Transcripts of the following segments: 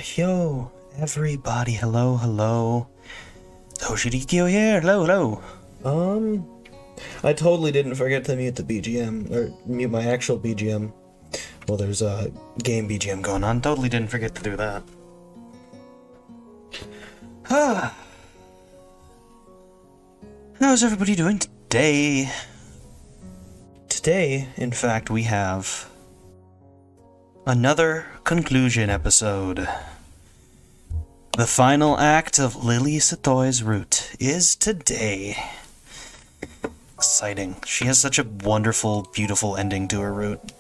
OhaHyou, everybody, hello, hello. Hoshiuta Yukihyou here, hello, hello. I totally didn't forget to mute the BGM, or mute my actual BGM. Well, there's a game BGM going on, totally didn't forget to do that. How's everybody doing today? Today, in fact, we have another conclusion episode. The final act of Lily Satoi's route is today. Exciting. She has such a wonderful, beautiful ending to her route.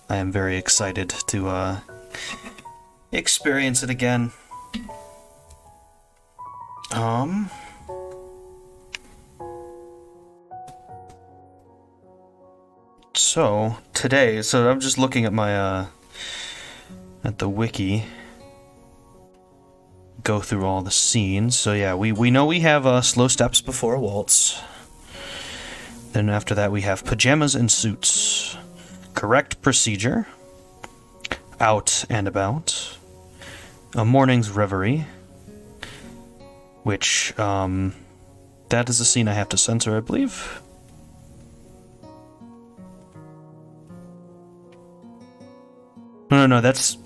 I am very excited to experience it again. So today, I'm just looking at my at the wiki. Go through all the scenes. So yeah, we know we have slow steps before a waltz. Then after that we have pajamas and suits. Correct procedure. Out and about. A morning's reverie. Which, that is a scene I have to censor, I believe. No, that's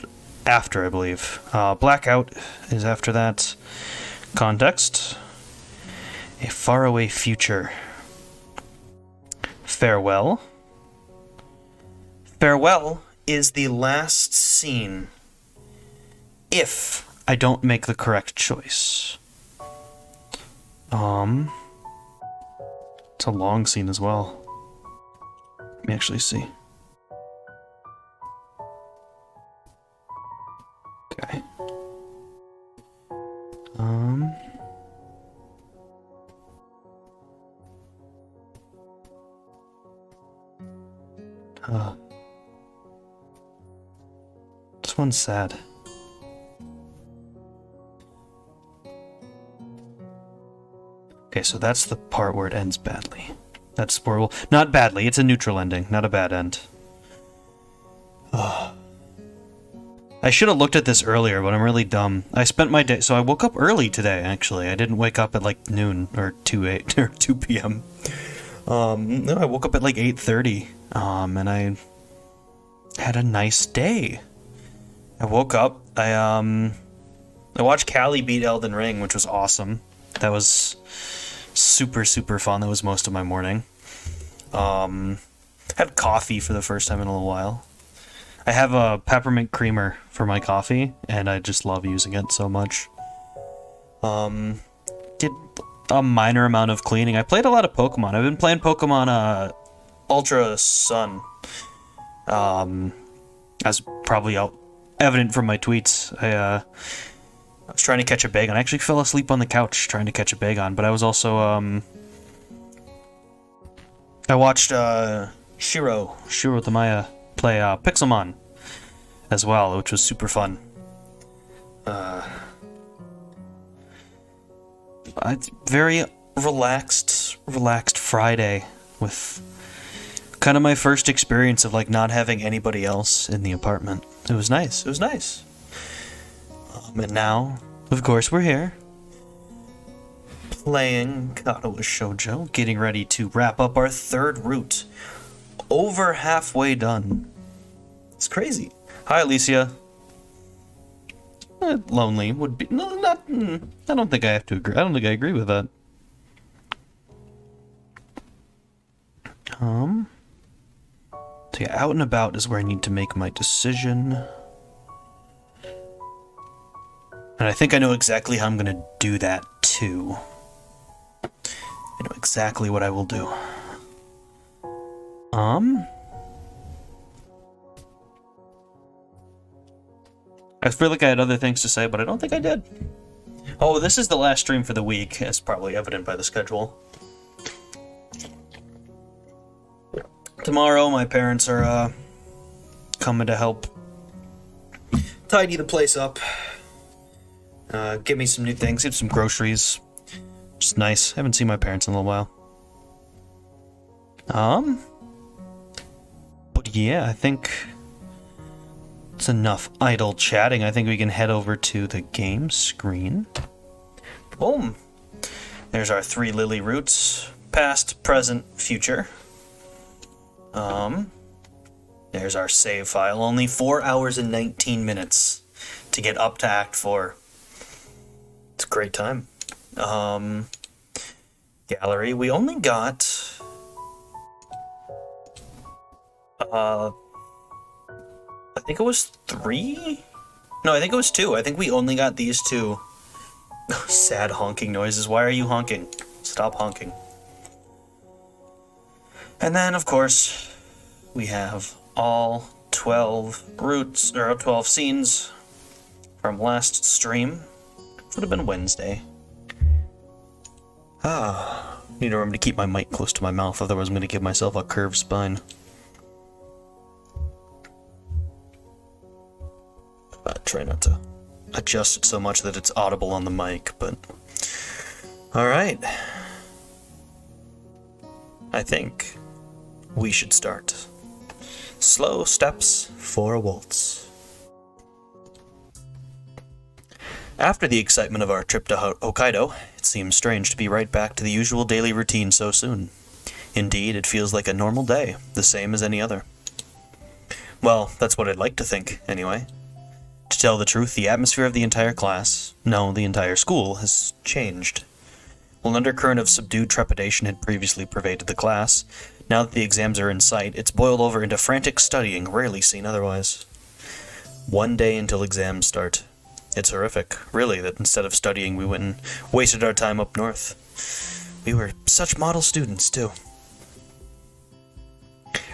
after, I believe. Blackout is after that. Context. A faraway future. Farewell. Farewell is the last scene if I don't make the correct choice. It's a long scene as well. Let me actually see. Okay. This one's sad. Okay, so that's the part where it ends badly. That's where we'll... Not badly, it's a neutral ending, not a bad end. I should have looked at this earlier, but I'm really dumb. I spent my day... So I woke up early today, actually. I didn't wake up at, like, noon, or 2 p.m. No, I woke up at, like, 8:30, and I had a nice day. I woke up, I watched Callie beat Elden Ring, which was awesome. That was super, super fun. That was most of my morning. Had coffee for the first time in a little while. I have a peppermint creamer for my coffee, and I just love using it so much. Did a minor amount of cleaning. I played a lot of Pokemon. I've been playing Pokemon Ultra Sun. As probably evident from my tweets. I was trying to catch a Bagon. I actually fell asleep on the couch trying to catch a Bagon, but I was also, I watched, Shiro Tamaya play, Pixelmon as well, which was super fun. It's very relaxed Friday with kind of my first experience of, like, not having anybody else in the apartment. It was nice. And now, of course, we're here, playing Katawa Shoujo, getting ready to wrap up our third route. Over halfway done. It's crazy. Hi, Alicia. Lonely would be... No, not... I don't think I have to agree. I don't think I agree with that. So yeah, out and about is where I need to make my decision. And I think I know exactly how I'm gonna do that, too. I know exactly what I will do. I feel like I had other things to say, but I don't think I did. Oh, this is the last stream for the week, as probably evident by the schedule. Tomorrow, my parents are, coming to help tidy the place up. Get me some new things, get some groceries. Just nice. I haven't seen my parents in a little while. But yeah, I think It's enough idle chatting. I think we can head over to the game screen. Boom! There's our 3 lily roots. Past, present, future. There's our save file. Only 4 hours and 19 minutes to get up to Act 4. It's a great time. Gallery. We only got... I think it was 3? No, I think it was 2. I think we only got these 2. Sad honking noises. Why are you honking? Stop honking. And then, of course, we have all 12 roots, or 12 scenes from last stream. It would have been Wednesday. Need to remember to keep my mic close to my mouth, otherwise I'm going to give myself a curved spine. Try not to adjust it so much that it's audible on the mic, but... Alright. I think we should start. Slow steps for a waltz. After the excitement of our trip to Hokkaido, it seems strange to be right back to the usual daily routine so soon. Indeed, it feels like a normal day, the same as any other. Well, that's what I'd like to think, anyway. To tell the truth, the atmosphere of the entire class, no, the entire school, has changed. While an undercurrent of subdued trepidation had previously pervaded the class, now that the exams are in sight, it's boiled over into frantic studying, rarely seen otherwise. 1 day until exams start. It's horrific, really, that instead of studying, we went and wasted our time up north. We were such model students, too.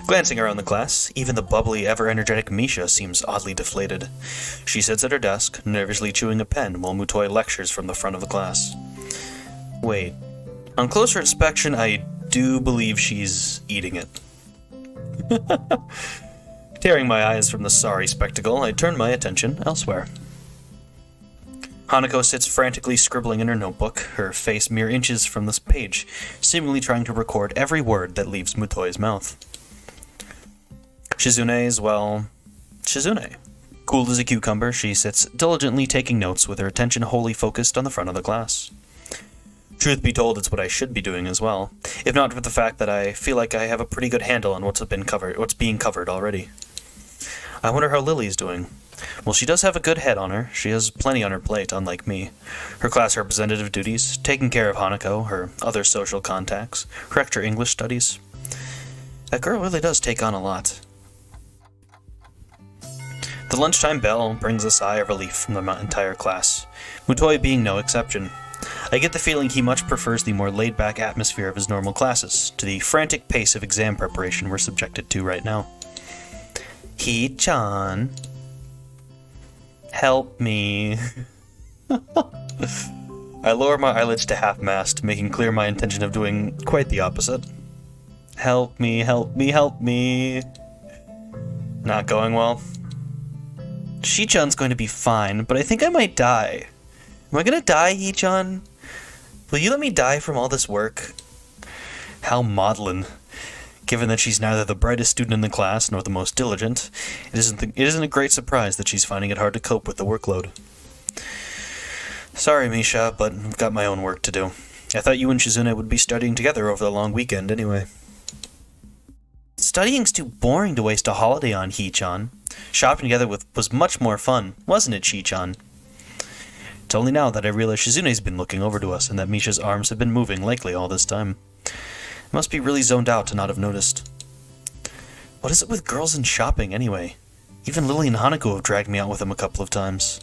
Glancing around the class, even the bubbly, ever-energetic Misha seems oddly deflated. She sits at her desk, nervously chewing a pen while Mutoi lectures from the front of the class. Wait. On closer inspection, I do believe she's eating it. Tearing my eyes from the sorry spectacle, I turn my attention elsewhere. Hanako sits frantically scribbling in her notebook, her face mere inches from this page, seemingly trying to record every word that leaves Mutoi's mouth. Shizune is, well, Shizune. Cool as a cucumber, she sits diligently taking notes with her attention wholly focused on the front of the class. Truth be told, it's what I should be doing as well, if not for the fact that I feel like I have a pretty good handle on what's being covered already. I wonder how Lily's doing. Well, she does have a good head on her. She has plenty on her plate, unlike me. Her class representative duties, taking care of Hanako, her other social contacts, her extra English studies. That girl really does take on a lot. The lunchtime bell brings a sigh of relief from the entire class, Mutoi being no exception. I get the feeling he much prefers the more laid-back atmosphere of his normal classes to the frantic pace of exam preparation we're subjected to right now. Hee-chan. Help me. I lower my eyelids to half-mast, making clear my intention of doing quite the opposite. Help me, help me, help me. Not going well. Shi-chan's going to be fine, but I think I might die. Am I gonna die, Hee-chan? Will you let me die from all this work? How maudlin. Given that she's neither the brightest student in the class nor the most diligent, it isn't a great surprise that she's finding it hard to cope with the workload. Sorry, Misha, but I've got my own work to do. I thought you and Shizune would be studying together over the long weekend anyway. Studying's too boring to waste a holiday on, Hee-chan. Shopping together was much more fun, wasn't it, Shi-chan? It's only now that I realize Shizune's been looking over to us and that Misha's arms have been moving likely all this time. I must be really zoned out to not have noticed. What is it with girls and shopping, anyway? Even Lily and Hanako have dragged me out with them a couple of times.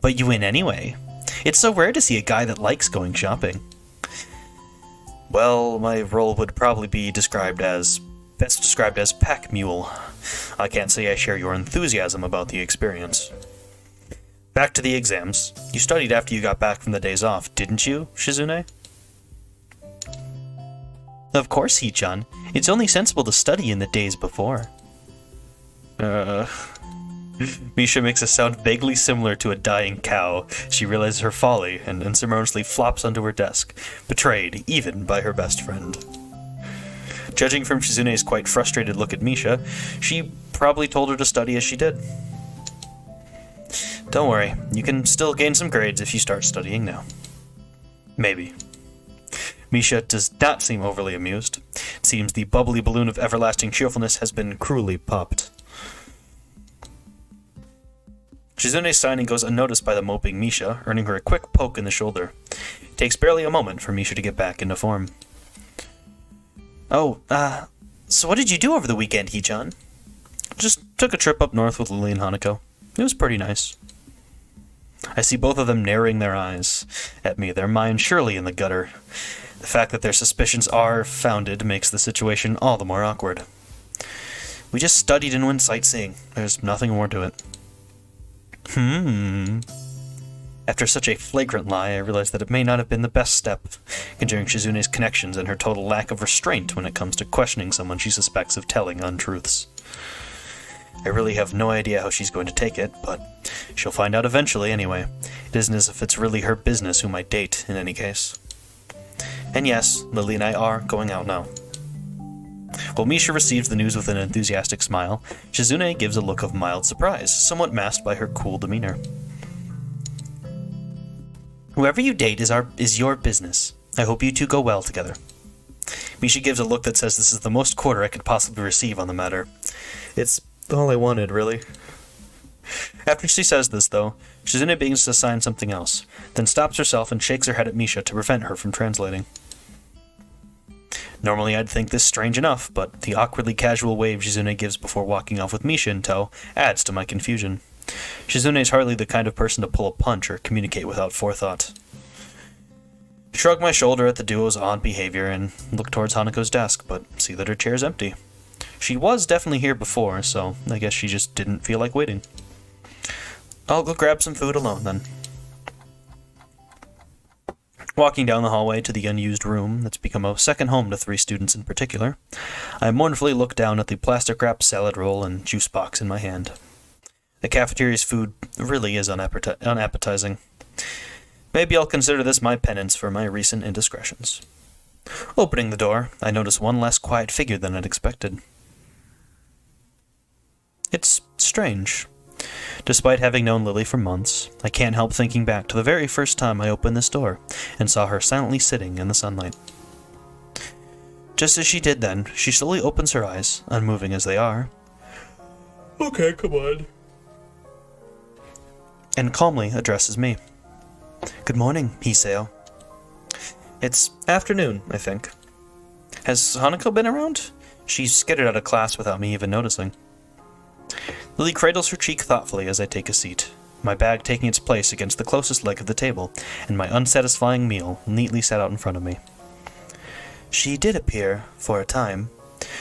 But you win anyway. It's so rare to see a guy that likes going shopping. Well, my role would probably be best described as pack mule. I can't say I share your enthusiasm about the experience. Back to the exams. You studied after you got back from the days off, didn't you, Shizune? Of course, Hee-chan. It's only sensible to study in the days before. Misha makes a sound vaguely similar to a dying cow. She realizes her folly and unceremoniously flops onto her desk, betrayed even by her best friend. Judging from Shizune's quite frustrated look at Misha, she probably told her to study as she did. Don't worry, you can still gain some grades if you start studying now. Maybe. Misha does not seem overly amused. It seems the bubbly balloon of everlasting cheerfulness has been cruelly popped. Shizune's signing goes unnoticed by the moping Misha, earning her a quick poke in the shoulder. It takes barely a moment for Misha to get back into form. Oh, so what did you do over the weekend, Hee-chan? Just took a trip up north with Lily and Hanako. It was pretty nice. I see both of them narrowing their eyes at me, their minds surely in the gutter. The fact that their suspicions are founded makes the situation all the more awkward. We just studied and went sightseeing. There's nothing more to it. After such a flagrant lie, I realized that it may not have been the best step, considering Shizune's connections and her total lack of restraint when it comes to questioning someone she suspects of telling untruths. I really have no idea how she's going to take it, but she'll find out eventually anyway. It isn't as if it's really her business who might date, in any case. And yes, Lily and I are going out now. While Misha receives the news with an enthusiastic smile, Shizune gives a look of mild surprise, somewhat masked by her cool demeanor. Whoever you date is your business. I hope you two go well together. Misha gives a look that says this is the most quarter I could possibly receive on the matter. It's all I wanted, really. After she says this, though, Shizune begins to sign something else, then stops herself and shakes her head at Misha to prevent her from translating. Normally I'd think this strange enough, but the awkwardly casual wave Shizune gives before walking off with Misha in tow adds to my confusion. Shizune is hardly the kind of person to pull a punch or communicate without forethought. I shrug my shoulder at the duo's odd behavior and look towards Hanako's desk, but see that her chair's empty. She was definitely here before, so I guess she just didn't feel like waiting. I'll go grab some food alone, then. Walking down the hallway to the unused room that's become a second home to 3 students in particular, I mournfully look down at the plastic-wrapped salad roll and juice box in my hand. The cafeteria's food really is unappetizing. Maybe I'll consider this my penance for my recent indiscretions. Opening the door, I notice one less quiet figure than I'd expected. It's strange. Despite having known Lily for months, I can't help thinking back to the very first time I opened this door and saw her silently sitting in the sunlight. Just as she did then, she slowly opens her eyes, unmoving as they are. Okay, come on. And calmly addresses me. Good morning, Hiseo. It's afternoon, I think. Has Hanako been around? She skidded out of class without me even noticing. Lily cradles her cheek thoughtfully as I take a seat, my bag taking its place against the closest leg of the table, and my unsatisfying meal neatly set out in front of me. She did appear, for a time.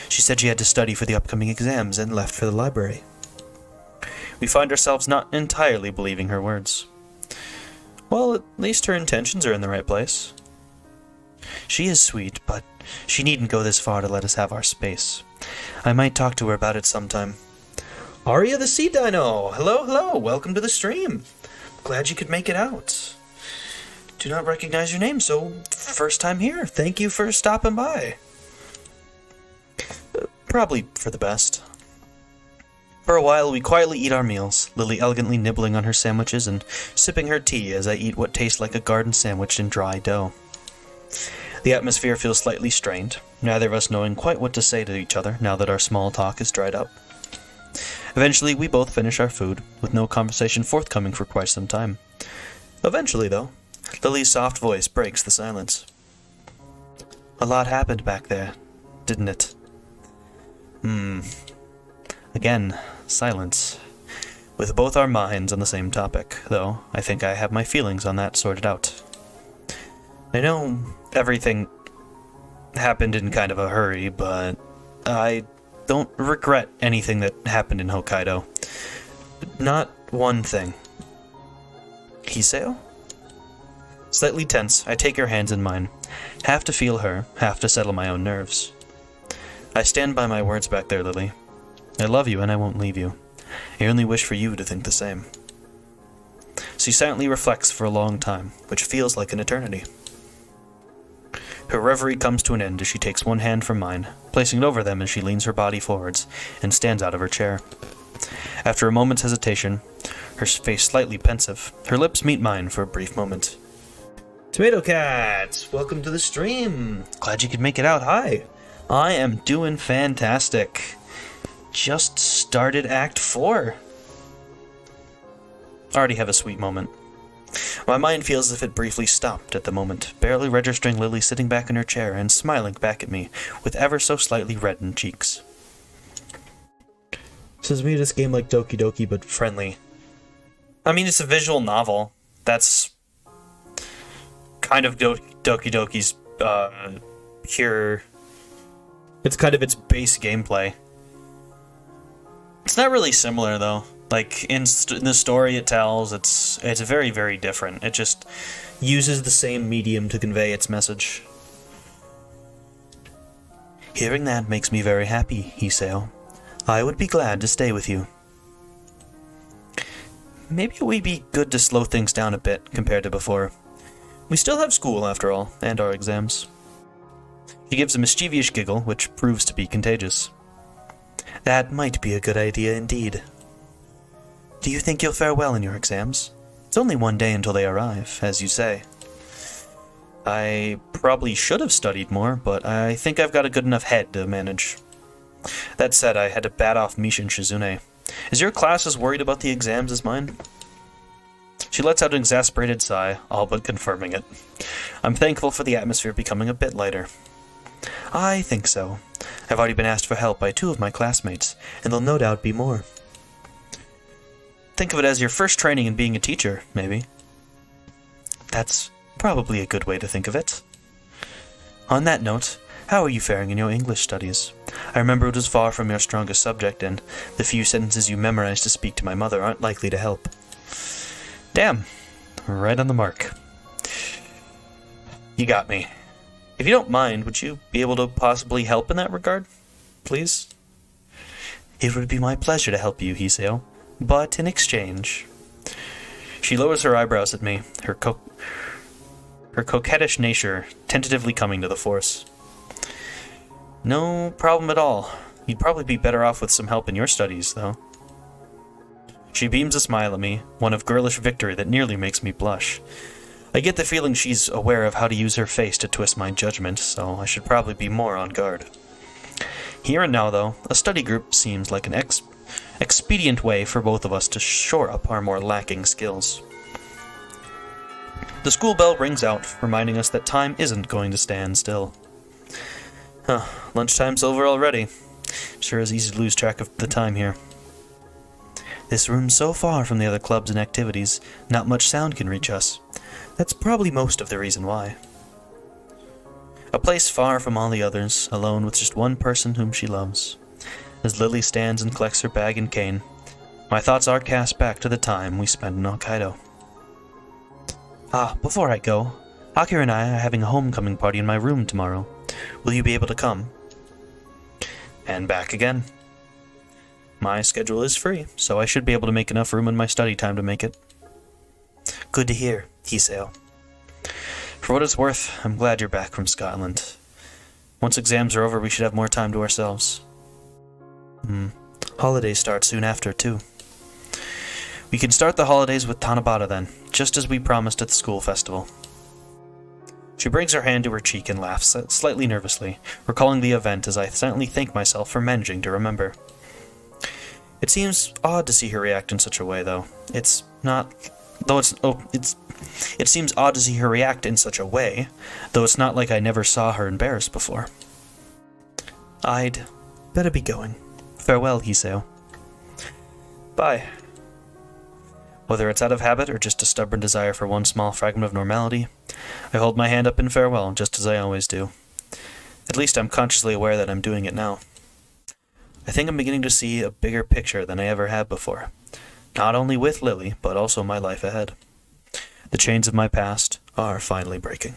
She said she had to study for the upcoming exams and left for the library. We find ourselves not entirely believing her words. Well, at least her intentions are in the right place. She is sweet, but she needn't go this far to let us have our space. I might talk to her about it sometime. Aria the Sea Dino! Hello, welcome to the stream. Glad you could make it out. Do not recognize your name, so first time here. Thank you for stopping by. Probably for the best. For a while, we quietly eat our meals, Lily elegantly nibbling on her sandwiches and sipping her tea as I eat what tastes like a garden sandwich in dry dough. The atmosphere feels slightly strained, neither of us knowing quite what to say to each other now that our small talk is dried up. Eventually, we both finish our food, with no conversation forthcoming for quite some time. Eventually, though, Lily's soft voice breaks the silence. A lot happened back there, didn't it? Again, silence. With both our minds on the same topic, though I think I have my feelings on that sorted out. I know everything happened in kind of a hurry, but I don't regret anything that happened in Hokkaido. Not one thing. Hiseo? Slightly tense, I take her hands in mine, half to feel her, half to settle my own nerves. I stand by my words back there, Lily. I love you and I won't leave you. I only wish for you to think the same. She silently reflects for a long time, which feels like an eternity. Her reverie comes to an end as she takes one hand from mine, placing it over them as she leans her body forwards and stands out of her chair. After a moment's hesitation, her face slightly pensive, her lips meet mine for a brief moment. Tomato Cat, welcome to the stream. Glad you could make it out. Hi. I am doing fantastic. Just started Act 4. Already have a sweet moment. My mind feels as if it briefly stopped at the moment, barely registering Lily sitting back in her chair and smiling back at me with ever so slightly reddened cheeks. Says me this game like Doki Doki, but friendly. I mean, it's a visual novel. That's kind of Doki Doki's pure... It's kind of its base gameplay. It's not really similar, though. Like, in the story it tells, it's very, very different. It just uses the same medium to convey its message. Hearing that makes me very happy, Hiseo. I would be glad to stay with you. Maybe it would be good to slow things down a bit compared to before. We still have school, after all, and our exams. She gives a mischievous giggle, which proves to be contagious. That might be a good idea indeed. Do you think you'll fare well in your exams? It's only one day until they arrive, as you say. I probably should have studied more, but I think I've got a good enough head to manage. That said, I had to bat off Misha and Shizune. Is your class as worried about the exams as mine? She lets out an exasperated sigh, all but confirming it. I'm thankful for the atmosphere becoming a bit lighter. I think so. I've already been asked for help by 2 of my classmates, and there'll no doubt be more. Think of it as your first training in being a teacher, maybe. That's probably a good way to think of it. On that note, how are you faring in your English studies? I remember it was far from your strongest subject, and the few sentences you memorized to speak to my mother aren't likely to help. Damn. Right on the mark. You got me. If you don't mind, would you be able to possibly help in that regard? Please? It would be my pleasure to help you, Hiseo. But in exchange... She lowers her eyebrows at me, her coquettish nature tentatively coming to the force. No problem at all. You'd probably be better off with some help in your studies, though. She beams a smile at me, one of girlish victory that nearly makes me blush. I get the feeling she's aware of how to use her face to twist my judgment, so I should probably be more on guard. Here and now, though, a study group seems like an expedient way for both of us to shore up our more lacking skills. The school bell rings out, reminding us that time isn't going to stand still. Lunchtime's over already. Sure is easy to lose track of the time here. This room's so far from the other clubs and activities, not much sound can reach us. That's probably most of the reason why. A place far from all the others, alone with just one person whom she loves. As Lily stands and collects her bag and cane, my thoughts are cast back to the time we spent in Hokkaido. Before I go, Akira and I are having a homecoming party in my room tomorrow. Will you be able to come? And back again. My schedule is free, so I should be able to make enough room in my study time to make it. Good to hear, Hiseo. For what it's worth, I'm glad you're back from Scotland. Once exams are over, we should have more time to ourselves. Holidays start soon after, too. We can start the holidays with Tanabata then, just as we promised at the school festival. She brings her hand to her cheek and laughs, slightly nervously, recalling the event as I silently thank myself for managing to remember. It seems odd to see her react in such a way, though. It seems odd to see her react in such a way, though it's not like I never saw her embarrassed before. I'd better be going. Farewell, Hiseo. Bye. Whether it's out of habit or just a stubborn desire for one small fragment of normality, I hold my hand up in farewell, just as I always do. At least I'm consciously aware that I'm doing it now. I think I'm beginning to see a bigger picture than I ever had before. Not only with Lily, but also my life ahead. The chains of my past are finally breaking.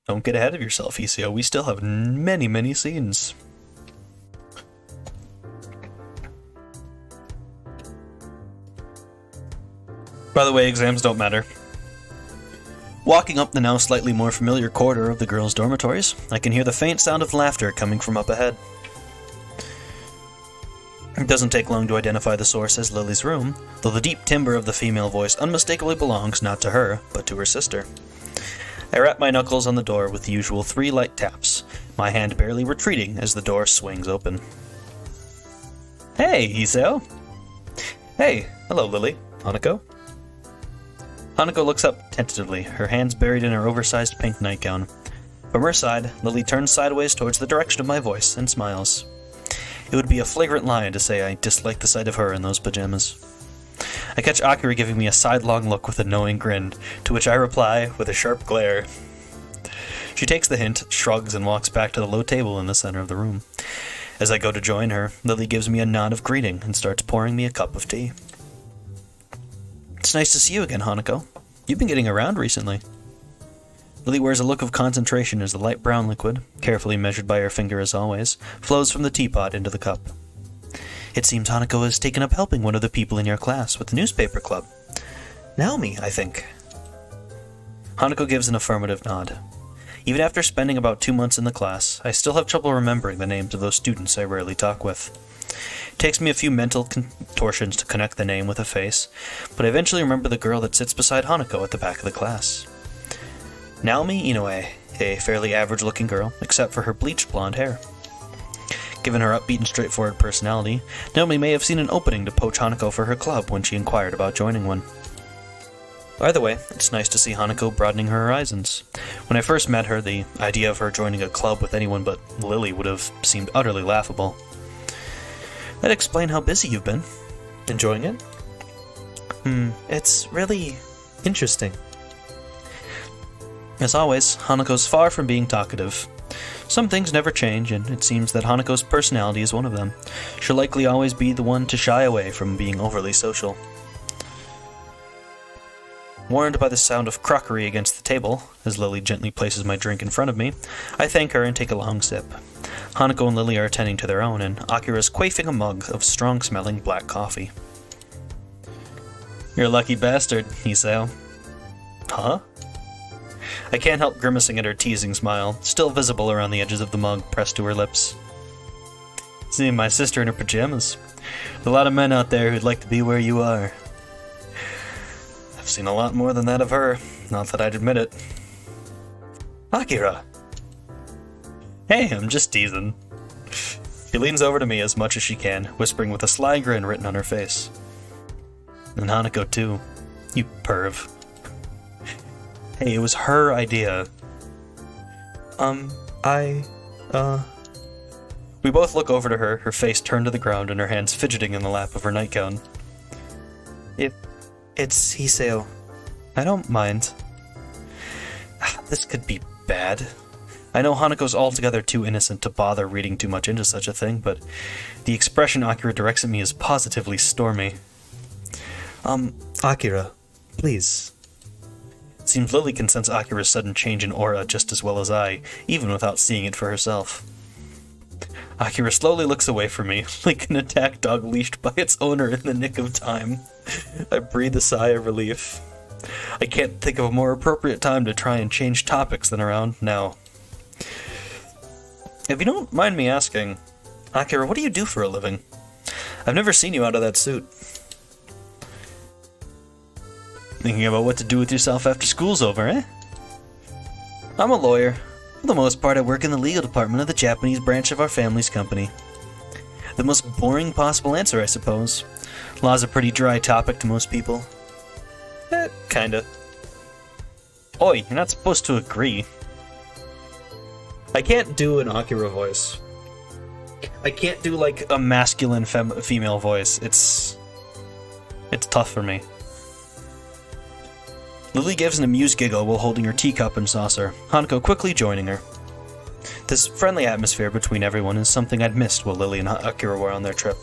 Don't get ahead of yourself, Hiseo. We still have many, many scenes. By the way, exams don't matter. Walking up the now slightly more familiar corridor of the girls' dormitories, I can hear the faint sound of laughter coming from up ahead. It doesn't take long to identify the source as Lily's room, though the deep timbre of the female voice unmistakably belongs not to her, but to her sister. I rap my knuckles on the door with the usual 3 light taps, my hand barely retreating as the door swings open. Hey, Hiseo! Hey, hello Lily. Hanako? Hanako looks up tentatively, her hands buried in her oversized pink nightgown. From her side, Lily turns sideways towards the direction of my voice and smiles. It would be a flagrant lie to say I dislike the sight of her in those pajamas. I catch Akira giving me a sidelong look with a knowing grin, to which I reply with a sharp glare. She takes the hint, shrugs, and walks back to the low table in the center of the room. As I go to join her, Lily gives me a nod of greeting and starts pouring me a cup of tea. It's nice to see you again, Hanako. You've been getting around recently. Lily wears a look of concentration as the light brown liquid, carefully measured by her finger as always, flows from the teapot into the cup. It seems Hanako has taken up helping one of the people in your class with the newspaper club. Naomi, I think. Hanako gives an affirmative nod. Even after spending about 2 months in the class, I still have trouble remembering the names of those students I rarely talk with. It takes me a few mental contortions to connect the name with a face, but I eventually remember the girl that sits beside Hanako at the back of the class. Naomi Inoue, a fairly average-looking girl, except for her bleached blonde hair. Given her upbeat and straightforward personality, Naomi may have seen an opening to poach Hanako for her club when she inquired about joining one. Either way, it's nice to see Hanako broadening her horizons. When I first met her, the idea of her joining a club with anyone but Lily would have seemed utterly laughable. That'd explain how busy you've been. Enjoying it? It's really interesting. As always, Hanako's far from being talkative. Some things never change, and it seems that Hanako's personality is one of them. She'll likely always be the one to shy away from being overly social. Warned by the sound of crockery against the table, as Lily gently places my drink in front of me, I thank her and take a long sip. Hanako and Lily are attending to their own, and Akira's quaffing a mug of strong-smelling black coffee. You're a lucky bastard, Hiseo. Huh? I can't help grimacing at her teasing smile, still visible around the edges of the mug pressed to her lips. Seeing my sister in her pajamas. There's a lot of men out there who'd like to be where you are. I've seen a lot more than that of her, not that I'd admit it. Akira! Hey, I'm just teasing. She leans over to me as much as she can, whispering with a sly grin written on her face. And Hanako too. You perv. Hey, it was her idea. We both look over to her, her face turned to the ground and her hands fidgeting in the lap of her nightgown. It's Hiseo. I don't mind. This could be bad. I know Hanako's altogether too innocent to bother reading too much into such a thing, but the expression Akira directs at me is positively stormy. Akira, please. It seems Lily can sense Akira's sudden change in aura just as well as I, even without seeing it for herself. Akira slowly looks away from me, like an attack dog leashed by its owner in the nick of time. I breathe a sigh of relief. I can't think of a more appropriate time to try and change topics than around now. If you don't mind me asking, Akira, what do you do for a living? I've never seen you out of that suit. Thinking about what to do with yourself after school's over, eh? I'm a lawyer. For the most part, I work in the legal department of the Japanese branch of our family's company. The most boring possible answer, I suppose. Law's a pretty dry topic to most people. Kinda. Oi, you're not supposed to agree. I can't do an Akira voice. I can't do, like, a masculine female voice. It's tough for me. Lily gives an amused giggle while holding her teacup and saucer, Hanako quickly joining her. This friendly atmosphere between everyone is something I'd missed while Lily and Akira were on their trip.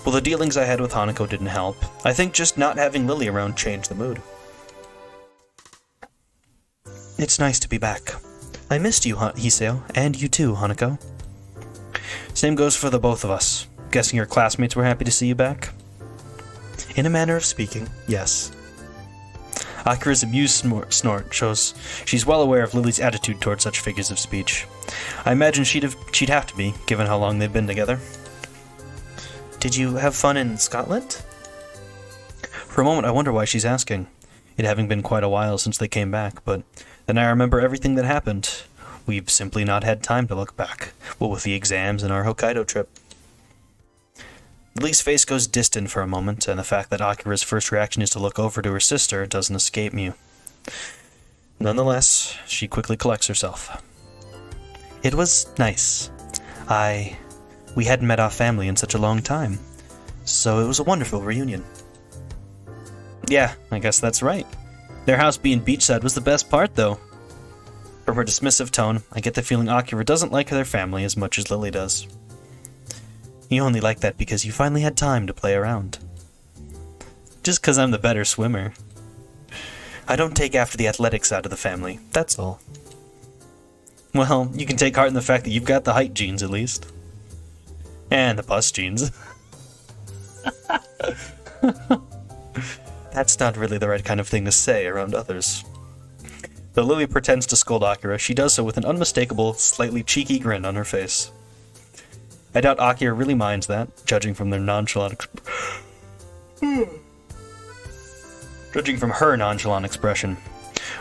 While the dealings I had with Hanako didn't help, I think just not having Lily around changed the mood. It's nice to be back. I missed you, Hiseo, and you too, Hanako. Same goes for the both of us. Guessing your classmates were happy to see you back? In a manner of speaking, yes. Akira's amused snort shows she's well aware of Lily's attitude toward such figures of speech. I imagine she'd have to be, given how long they've been together. Did you have fun in Scotland? For a moment I wonder why she's asking, it having been quite a while since they came back, but then I remember everything that happened. We've simply not had time to look back, what with the exams and our Hokkaido trip. Lily's face goes distant for a moment, and the fact that Akira's first reaction is to look over to her sister doesn't escape me. Nonetheless, she quickly collects herself. It was nice. We hadn't met our family in such a long time, so it was a wonderful reunion. Yeah, I guess that's right. Their house being beachside was the best part, though. From her dismissive tone, I get the feeling Akira doesn't like their family as much as Lily does. You only like that because you finally had time to play around. Just because I'm the better swimmer. I don't take after the athletic side of the family, that's all. Well, you can take heart in the fact that you've got the height genes, at least. And the pus genes. That's not really the right kind of thing to say around others. Though Lily pretends to scold Akira, she does so with an unmistakable, slightly cheeky grin on her face. I doubt Akira really minds that, judging from her nonchalant expression.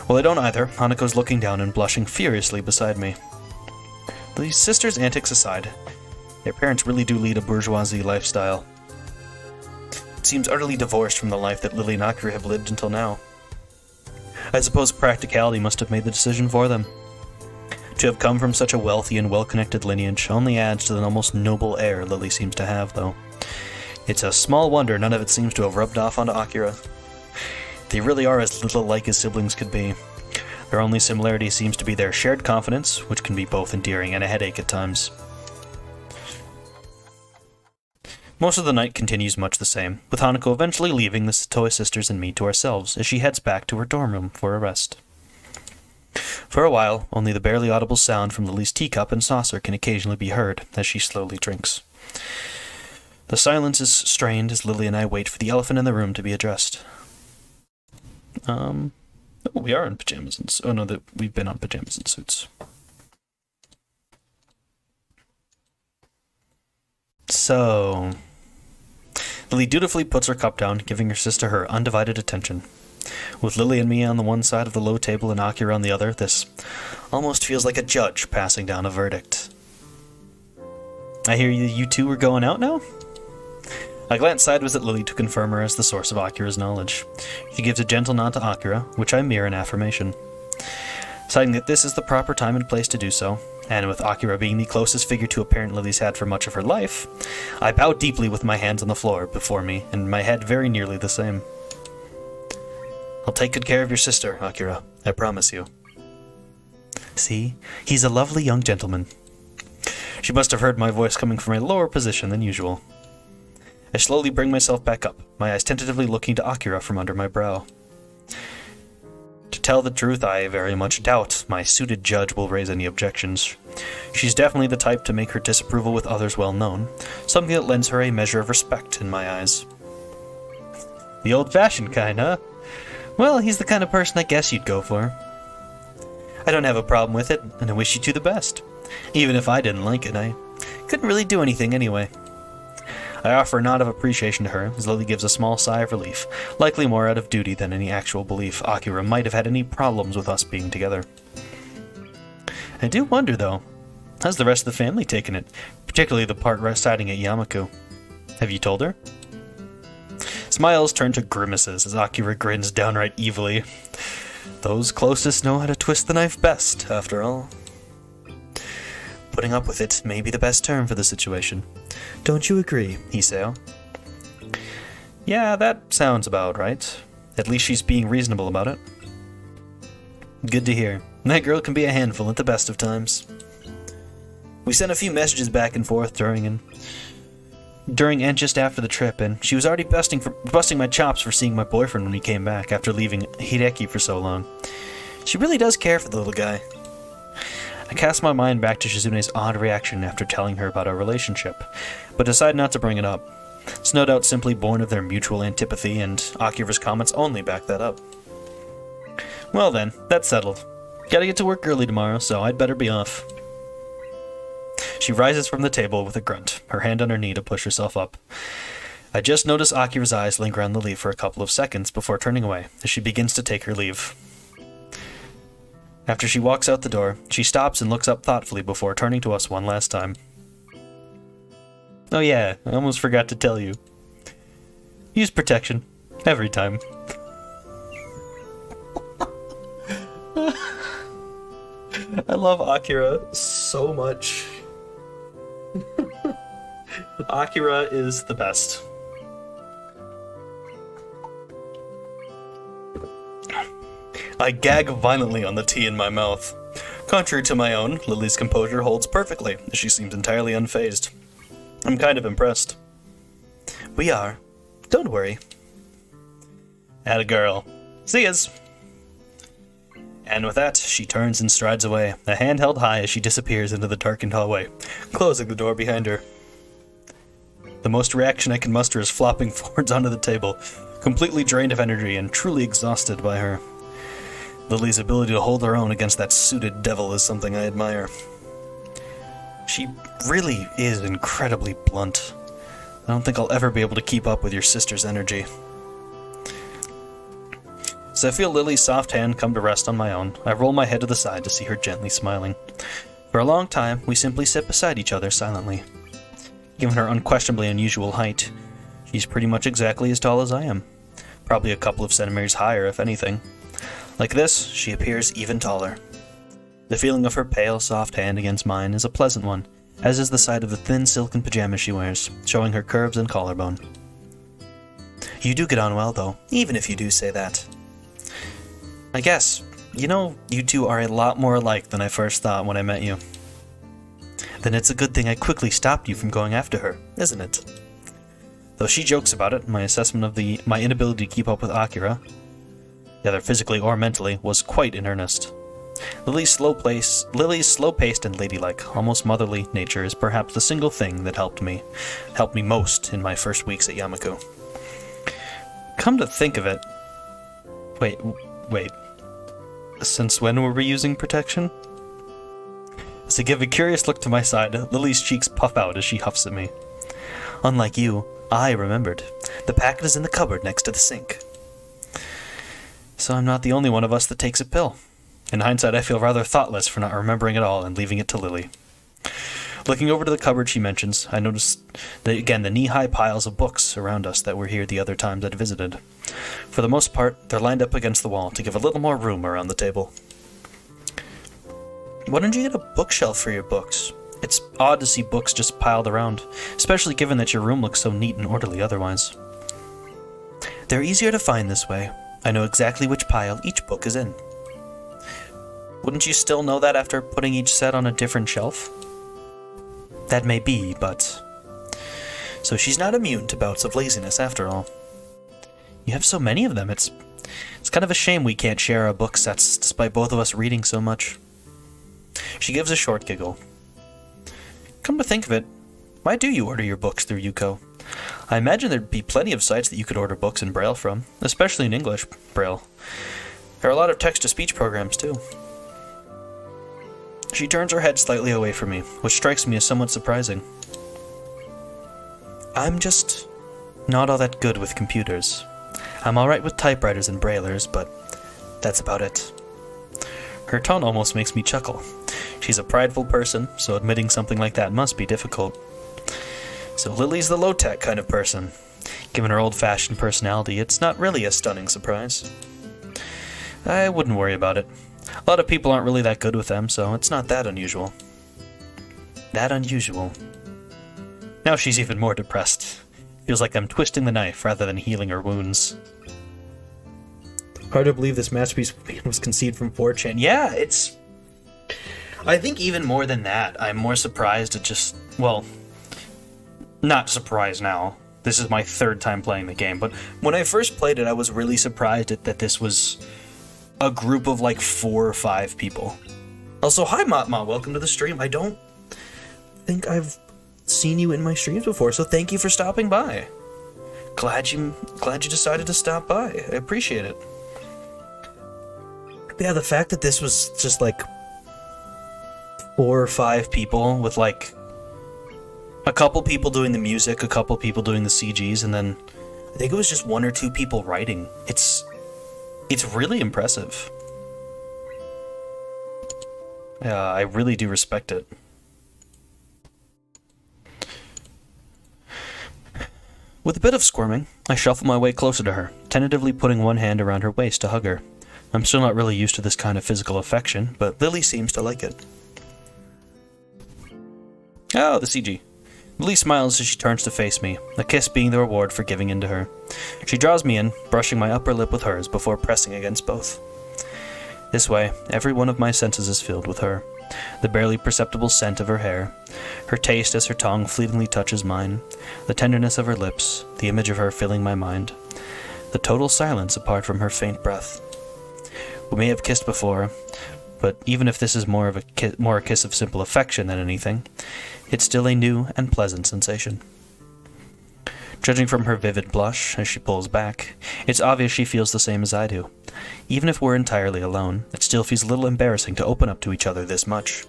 Well, I don't either. Hanako's looking down and blushing furiously beside me. These sisters' antics aside, their parents really do lead a bourgeoisie lifestyle. It seems utterly divorced from the life that Lily and Akira have lived until now. I suppose practicality must have made the decision for them. To have come from such a wealthy and well-connected lineage only adds to the almost noble air Lily seems to have, though. It's a small wonder none of it seems to have rubbed off onto Akira. They really are as little alike as siblings could be. Their only similarity seems to be their shared confidence, which can be both endearing and a headache at times. Most of the night continues much the same, with Hanako eventually leaving the Satoe sisters and me to ourselves as she heads back to her dorm room for a rest. For a while, only the barely audible sound from Lily's teacup and saucer can occasionally be heard as she slowly drinks. The silence is strained as Lily and I wait for the elephant in the room to be addressed. Oh, we are in pajamas and oh no, we've been on pajamas and suits. So, Lily dutifully puts her cup down, giving her sister her undivided attention. With Lily and me on the one side of the low table and Akira on the other, this almost feels like a judge passing down a verdict. I hear you two are going out now? I glance sideways at Lily to confirm her as the source of Akira's knowledge. She gives a gentle nod to Akira, which I mirror in affirmation. Deciding that this is the proper time and place to do so, and with Akira being the closest figure to a parent Lily's had for much of her life, I bow deeply with my hands on the floor before me, and my head very nearly the same. I'll take good care of your sister, Akira. I promise you. See? He's a lovely young gentleman. She must have heard my voice coming from a lower position than usual. I slowly bring myself back up, my eyes tentatively looking to Akira from under my brow. To tell the truth, I very much doubt my suited judge will raise any objections. She's definitely the type to make her disapproval with others well known, something that lends her a measure of respect in my eyes. The old-fashioned kind, huh? Well, he's the kind of person I guess you'd go for. I don't have a problem with it, and I wish you two the best. Even if I didn't like it, I couldn't really do anything anyway. I offer a nod of appreciation to her, as Lily gives a small sigh of relief, likely more out of duty than any actual belief Akira might have had any problems with us being together. I do wonder, though, how's the rest of the family taken it, particularly the part residing at Yamaku? Have you told her? Smiles turn to grimaces as Akira grins downright evilly. Those closest know how to twist the knife best, after all. Putting up with it may be the best term for the situation. Don't you agree, Hiseo? Yeah, that sounds about right. At least she's being reasonable about it. Good to hear. That girl can be a handful at the best of times. We sent a few messages back and forth during and just after the trip, and she was already busting my chops for seeing my boyfriend when he came back after leaving Hideki for so long. She really does care for the little guy. I cast my mind back to Shizune's odd reaction after telling her about our relationship, but decide not to bring it up. It's no doubt simply born of their mutual antipathy, and Akira's comments only back that up. Well then, that's settled. Gotta get to work early tomorrow, so I'd better be off. She rises from the table with a grunt, her hand on her knee to push herself up. I just notice Akira's eyes linger on Lily for a couple of seconds before turning away, as she begins to take her leave. After she walks out the door, she stops and looks up thoughtfully before turning to us one last time. Oh yeah, I almost forgot to tell you. Use protection. Every time. I love Akira so much. Akira is the best. I gag violently on the tea in my mouth. Contrary to my own, Lily's composure holds perfectly, as she seems entirely unfazed. I'm kind of impressed. We are. Don't worry. Atta girl. See yas. And with that, she turns and strides away, a hand held high as she disappears into the darkened hallway, closing the door behind her. The most reaction I can muster is flopping forwards onto the table, completely drained of energy and truly exhausted by her. Lily's ability to hold her own against that suited devil is something I admire. She really is incredibly blunt. I don't think I'll ever be able to keep up with your sister's energy. As I feel Lily's soft hand come to rest on my own, I roll my head to the side to see her gently smiling. For a long time, we simply sit beside each other silently. Given her unquestionably unusual height, she's pretty much exactly as tall as I am. Probably a couple of centimeters higher, if anything. Like this, she appears even taller. The feeling of her pale, soft hand against mine is a pleasant one, as is the sight of the thin silken pajamas she wears, showing her curves and collarbone. You do get on well, though, even if you do say that. I guess, you two are a lot more alike than I first thought when I met you. Then it's a good thing I quickly stopped you from going after her, isn't it? Though she jokes about it, my assessment of my inability to keep up with Akira, either physically or mentally, was quite in earnest. Lily's slow-paced and ladylike, almost motherly nature is perhaps the single thing that helped me most in my first weeks at Yamaku. Come to think of it... Wait. Since when were we using protection? As I give a curious look to my side, Lily's cheeks puff out as she huffs at me. Unlike you, I remembered. The packet is in the cupboard next to the sink. So I'm not the only one of us that takes a pill. In hindsight, I feel rather thoughtless for not remembering it all and leaving it to Lily. Looking over to the cupboard she mentions, I noticed, the knee-high piles of books around us that were here the other times I'd visited. For the most part, they're lined up against the wall to give a little more room around the table. Why don't you get a bookshelf for your books? It's odd to see books just piled around, especially given that your room looks so neat and orderly otherwise. They're easier to find this way. I know exactly which pile each book is in. Wouldn't you still know that after putting each set on a different shelf? That may be, but... So she's not immune to bouts of laziness after all. You have so many of them, it's kind of a shame we can't share our book sets despite both of us reading so much. She gives a short giggle. Come to think of it, why do you order your books through Yuko? I imagine there'd be plenty of sites that you could order books in Braille from, especially in English Braille. There are a lot of text-to-speech programs, too. She turns her head slightly away from me, which strikes me as somewhat surprising. I'm just not all that good with computers. I'm alright with typewriters and braillers, but that's about it. Her tone almost makes me chuckle. She's a prideful person, so admitting something like that must be difficult. So Lily's the low-tech kind of person. Given her old-fashioned personality, it's not really a stunning surprise. I wouldn't worry about it. A lot of people aren't really that good with them, so it's not that unusual. That unusual. Now she's even more depressed. Feels like I'm twisting the knife rather than healing her wounds. Hard to believe this masterpiece was conceived from 4chan. Yeah, it's... I think even more than that, I'm more surprised at just... Well, not surprised now. This is my third time playing the game, but when I first played it, I was really surprised that this was a group of like 4 or 5 people. Also, hi Matma, welcome to the stream. I don't think I've seen you in my streams before, so thank you for stopping by. Glad you decided to stop by. I appreciate it. Yeah, the fact that this was just like 4 or 5 people with like a couple people doing the music, a couple people doing the CGs, and then I think it was just 1 or 2 people writing. It's really impressive. Yeah, I really do respect it. With a bit of squirming, I shuffle my way closer to her, tentatively putting one hand around her waist to hug her. I'm still not really used to this kind of physical affection, but Lily seems to like it. Oh, the CG. Lily smiles as she turns to face me, a kiss being the reward for giving in to her. She draws me in, brushing my upper lip with hers before pressing against both. This way, every one of my senses is filled with her. The barely perceptible scent of her hair, her taste as her tongue fleetingly touches mine, the tenderness of her lips, the image of her filling my mind, the total silence apart from her faint breath. We may have kissed before, but even if this is more a kiss of simple affection than anything, it's still a new and pleasant sensation. Judging from her vivid blush as she pulls back, it's obvious she feels the same as I do. Even if we're entirely alone, it still feels a little embarrassing to open up to each other this much.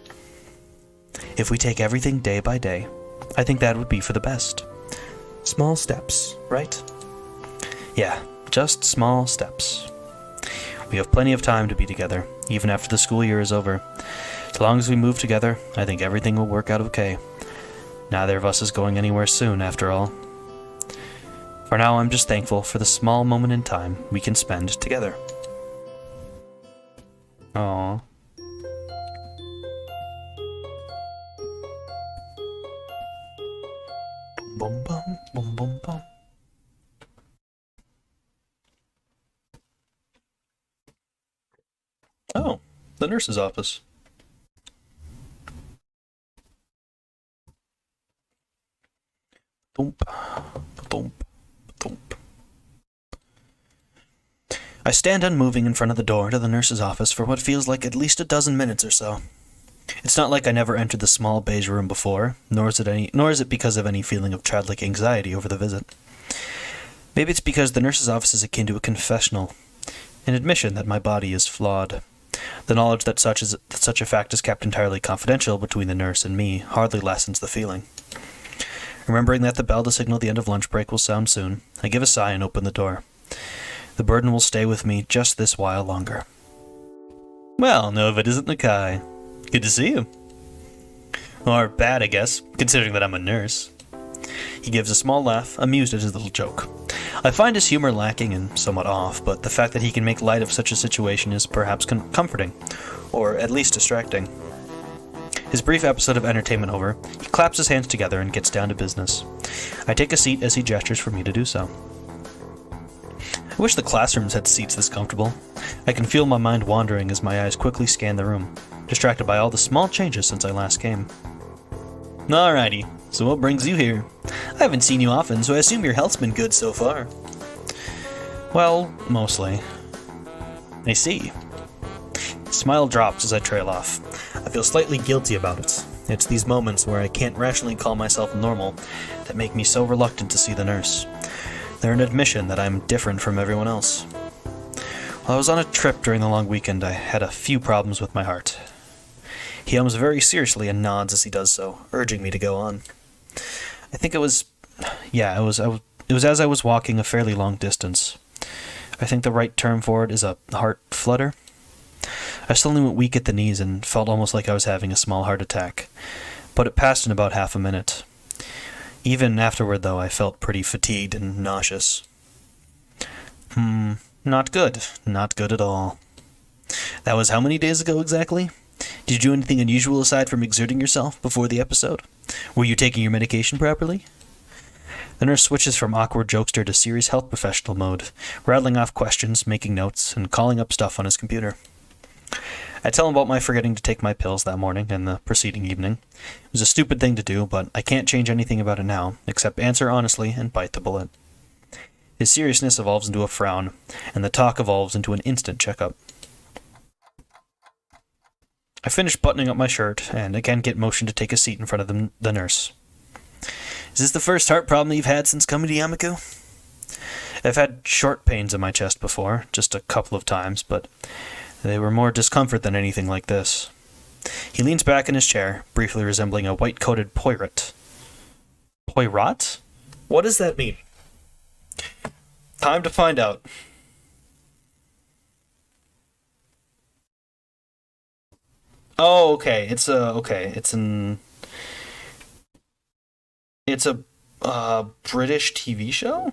If we take everything day by day, I think that would be for the best. Small steps, right? Yeah, just small steps. We have plenty of time to be together, even after the school year is over. As long as we move together, I think everything will work out okay. Neither of us is going anywhere soon, after all. For now, I'm just thankful for the small moment in time we can spend together. Aww. Boom, boom, boom, boom, boom. Oh, the nurse's office. Boom, boom, boom. I stand unmoving in front of the door to the nurse's office for what feels like at least a dozen minutes or so. It's not like I never entered the small beige room before, nor is it because of any feeling of childlike anxiety over the visit. Maybe it's because the nurse's office is akin to a confessional, an admission that my body is flawed. The knowledge that such a fact is kept entirely confidential between the nurse and me hardly lessens the feeling. Remembering that the bell to signal the end of lunch break will sound soon, I give a sigh and open the door. The burden will stay with me just this while longer. Well, no, if it isn't Nakai. Good to see you. Or bad, I guess, considering that I'm a nurse. He gives a small laugh, amused at his little joke. I find his humor lacking and somewhat off, but the fact that he can make light of such a situation is perhaps comforting, or at least distracting. His brief episode of entertainment over, he claps his hands together and gets down to business. I take a seat as he gestures for me to do so. I wish the classrooms had seats this comfortable. I can feel my mind wandering as my eyes quickly scan the room, distracted by all the small changes since I last came. Alrighty, so what brings you here? I haven't seen you often, so I assume your health's been good so far. Well, mostly. I see. Smile drops as I trail off. I feel slightly guilty about it. It's these moments where I can't rationally call myself normal that make me so reluctant to see the nurse. They're an admission that I'm different from everyone else. While I was on a trip during the long weekend, I had a few problems with my heart. He hums very seriously and nods as he does so, urging me to go on. I think it was as I was walking a fairly long distance. I think the right term for it is a heart flutter. I suddenly went weak at the knees and felt almost like I was having a small heart attack, but it passed in about half a minute. Even afterward, though, I felt pretty fatigued and nauseous. Not good. Not good at all. That was how many days ago exactly? Did you do anything unusual aside from exerting yourself before the episode? Were you taking your medication properly? The nurse switches from awkward jokester to serious health professional mode, rattling off questions, making notes, and calling up stuff on his computer. I tell him about my forgetting to take my pills that morning and the preceding evening. It was a stupid thing to do, but I can't change anything about it now, except answer honestly and bite the bullet. His seriousness evolves into a frown, and the talk evolves into an instant checkup. I finish buttoning up my shirt, and again get motion to take a seat in front of the nurse. Is this the first heart problem you've had since coming to Yamaku? I've had short pains in my chest before, just a couple of times, but They were more discomfort than anything like this. He leans back in his chair, briefly resembling a white-coated poirot. Poirot? What does that mean? Time to find out. Oh, okay. It's a British TV show?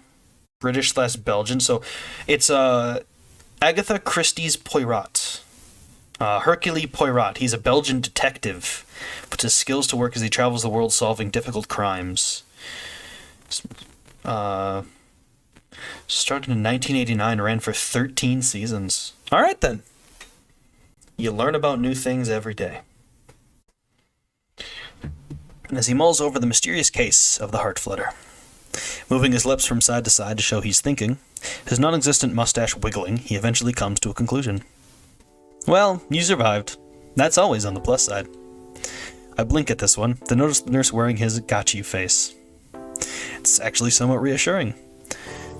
British/Belgian. So it's Agatha Christie's Poirot. Hercule Poirot. He's a Belgian detective, puts his skills to work as he travels the world solving difficult crimes. Started in 1989, ran for 13 seasons. All right, then. You learn about new things every day. And as he mulls over the mysterious case of the heart flutter, moving his lips from side to side to show he's thinking, his non-existent mustache wiggling, he eventually comes to a conclusion. Well, you survived. That's always on the plus side. I blink at this one, then notice the nurse wearing his got you face. It's actually somewhat reassuring.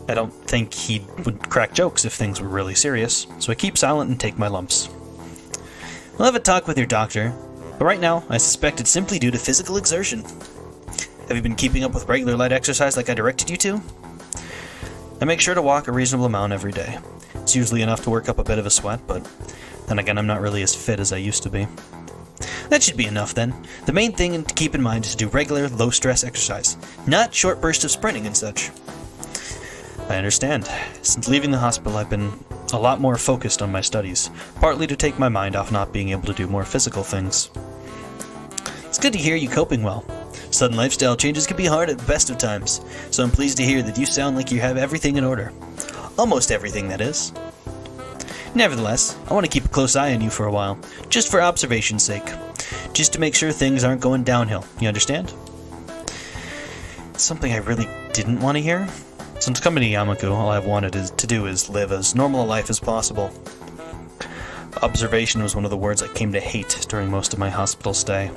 I don't think he would crack jokes if things were really serious, so I keep silent and take my lumps. I'll have a talk with your doctor, but right now I suspect it's simply due to physical exertion. Have you been keeping up with regular light exercise like I directed you to? I make sure to walk a reasonable amount every day. It's usually enough to work up a bit of a sweat, but then again I'm not really as fit as I used to be. That should be enough then. The main thing to keep in mind is to do regular, low-stress exercise, not short bursts of sprinting and such. I understand. Since leaving the hospital, I've been a lot more focused on my studies, partly to take my mind off not being able to do more physical things. It's good to hear you coping well. Sudden lifestyle changes can be hard at the best of times, so I'm pleased to hear that you sound like you have everything in order. Almost everything, that is. Nevertheless, I want to keep a close eye on you for a while, just for observation's sake. Just to make sure things aren't going downhill, you understand? It's something I really didn't want to hear. Since coming to Yamaku, all I've wanted to do is live as normal a life as possible. Observation was one of the words I came to hate during most of my hospital stay.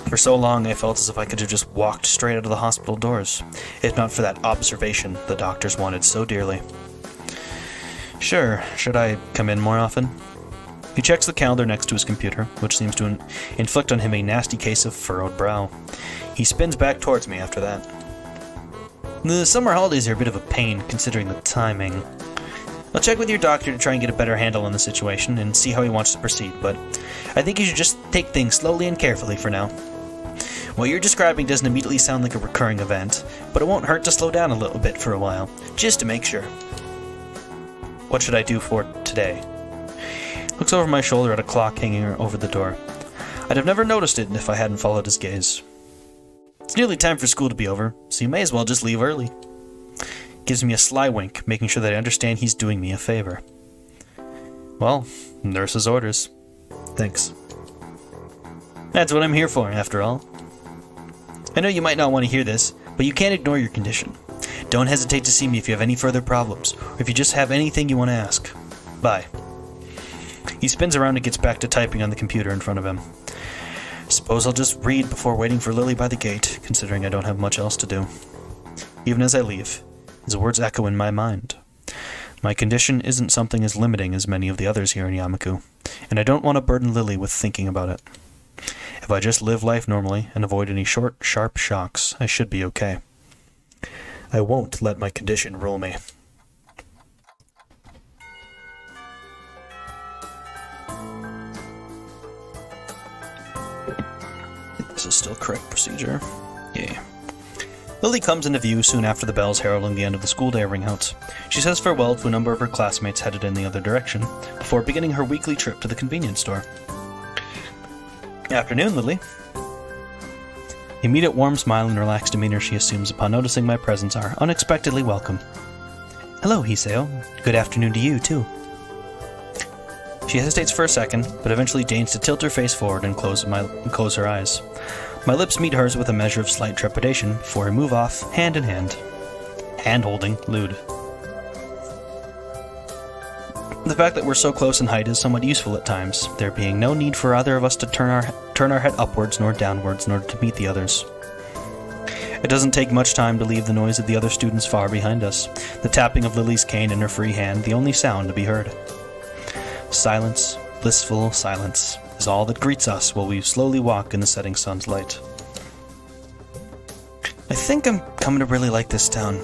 For so long, I felt as if I could have just walked straight out of the hospital doors, if not for that observation the doctors wanted so dearly. Sure, should I come in more often? He checks the calendar next to his computer, which seems to inflict on him a nasty case of furrowed brow. He spins back towards me after that. The summer holidays are a bit of a pain, considering the timing. I'll check with your doctor to try and get a better handle on the situation and see how he wants to proceed, but I think you should just take things slowly and carefully for now. What you're describing doesn't immediately sound like a recurring event, but it won't hurt to slow down a little bit for a while, just to make sure. What should I do for today? Looks over my shoulder at a clock hanging over the door. I'd have never noticed it if I hadn't followed his gaze. It's nearly time for school to be over, so you may as well just leave early. Gives me a sly wink, making sure that I understand he's doing me a favor. Well, nurse's orders. Thanks. That's what I'm here for, after all. I know you might not want to hear this, but you can't ignore your condition. Don't hesitate to see me if you have any further problems, or if you just have anything you want to ask. Bye. He spins around and gets back to typing on the computer in front of him. Suppose I'll just read before waiting for Lily by the gate, considering I don't have much else to do. Even as I leave, his words echo in my mind. My condition isn't something as limiting as many of the others here in Yamaku, and I don't want to burden Lily with thinking about it. If I just live life normally and avoid any short, sharp shocks, I should be okay. I won't let my condition rule me. This is still correct procedure. Yay. Lily comes into view soon after the bells heralding the end of the school day ring out. She says farewell to a number of her classmates headed in the other direction, before beginning her weekly trip to the convenience store. Afternoon, Lily. The immediate warm smile and relaxed demeanor she assumes upon noticing my presence are unexpectedly welcome. Hello, Hiseo. Good afternoon to you, too. She hesitates for a second, but eventually deigns to tilt her face forward and close her eyes. My lips meet hers with a measure of slight trepidation before I move off, hand in hand. Hand-holding, lewd. The fact that we're so close in height is somewhat useful at times, there being no need for either of us to turn our head upwards nor downwards in order to meet the others. It doesn't take much time to leave the noise of the other students far behind us, the tapping of Lily's cane in her free hand the only sound to be heard. Silence, blissful silence, is all that greets us while we slowly walk in the setting sun's light. I think I'm coming to really like this town.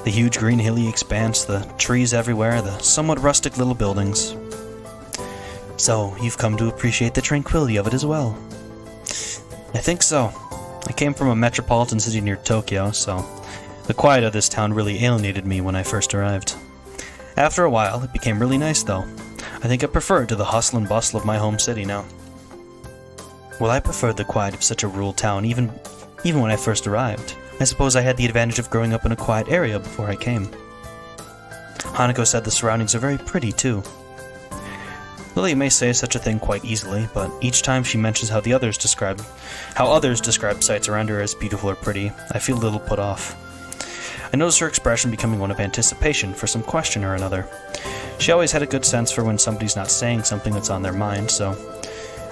The huge green hilly expanse, the trees everywhere, the somewhat rustic little buildings. So, you've come to appreciate the tranquility of it as well. I think so. I came from a metropolitan city near Tokyo, so the quiet of this town really alienated me when I first arrived. After a while, it became really nice though. I think I prefer it to the hustle and bustle of my home city now. Well, I preferred the quiet of such a rural town even when I first arrived. I suppose I had the advantage of growing up in a quiet area before I came. Hanako said the surroundings are very pretty too. Lily may say such a thing quite easily, but each time she mentions how others describe sights around her as beautiful or pretty, I feel a little put off. I notice her expression becoming one of anticipation for some question or another. She always had a good sense for when somebody's not saying something that's on their mind, so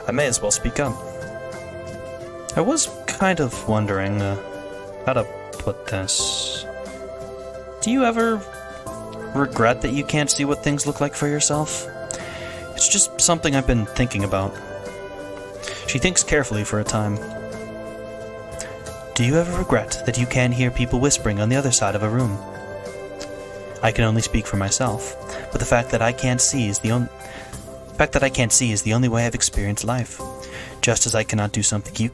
I may as well speak up. I was kind of wondering, how to put this. Do you ever regret that you can't see what things look like for yourself? It's just something I've been thinking about. She thinks carefully for a time. Do you ever regret that you can't hear people whispering on the other side of a room? I can only speak for myself, but the fact that I can't see is the only way I've experienced life. Just as I cannot do something you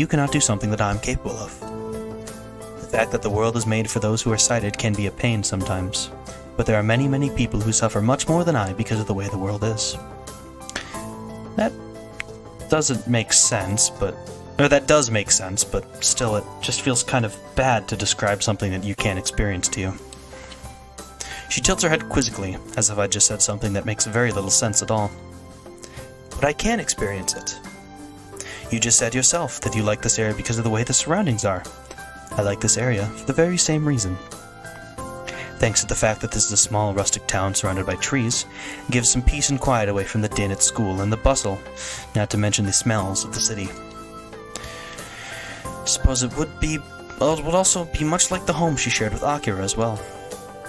cannot do something that I'm capable of. The fact that the world is made for those who are sighted can be a pain sometimes, but there are many, many people who suffer much more than I because of the way the world is. That does make sense, but still it just feels kind of bad to describe something that you can't experience to you. She tilts her head quizzically, as if I just said something that makes very little sense at all. But I can experience it. You just said yourself that you like this area because of the way the surroundings are. I like this area for the very same reason. Thanks to the fact that this is a small rustic town surrounded by trees, it gives some peace and quiet away from the din at school and the bustle, not to mention the smells of the city. I suppose it would also be much like the home she shared with Akira as well.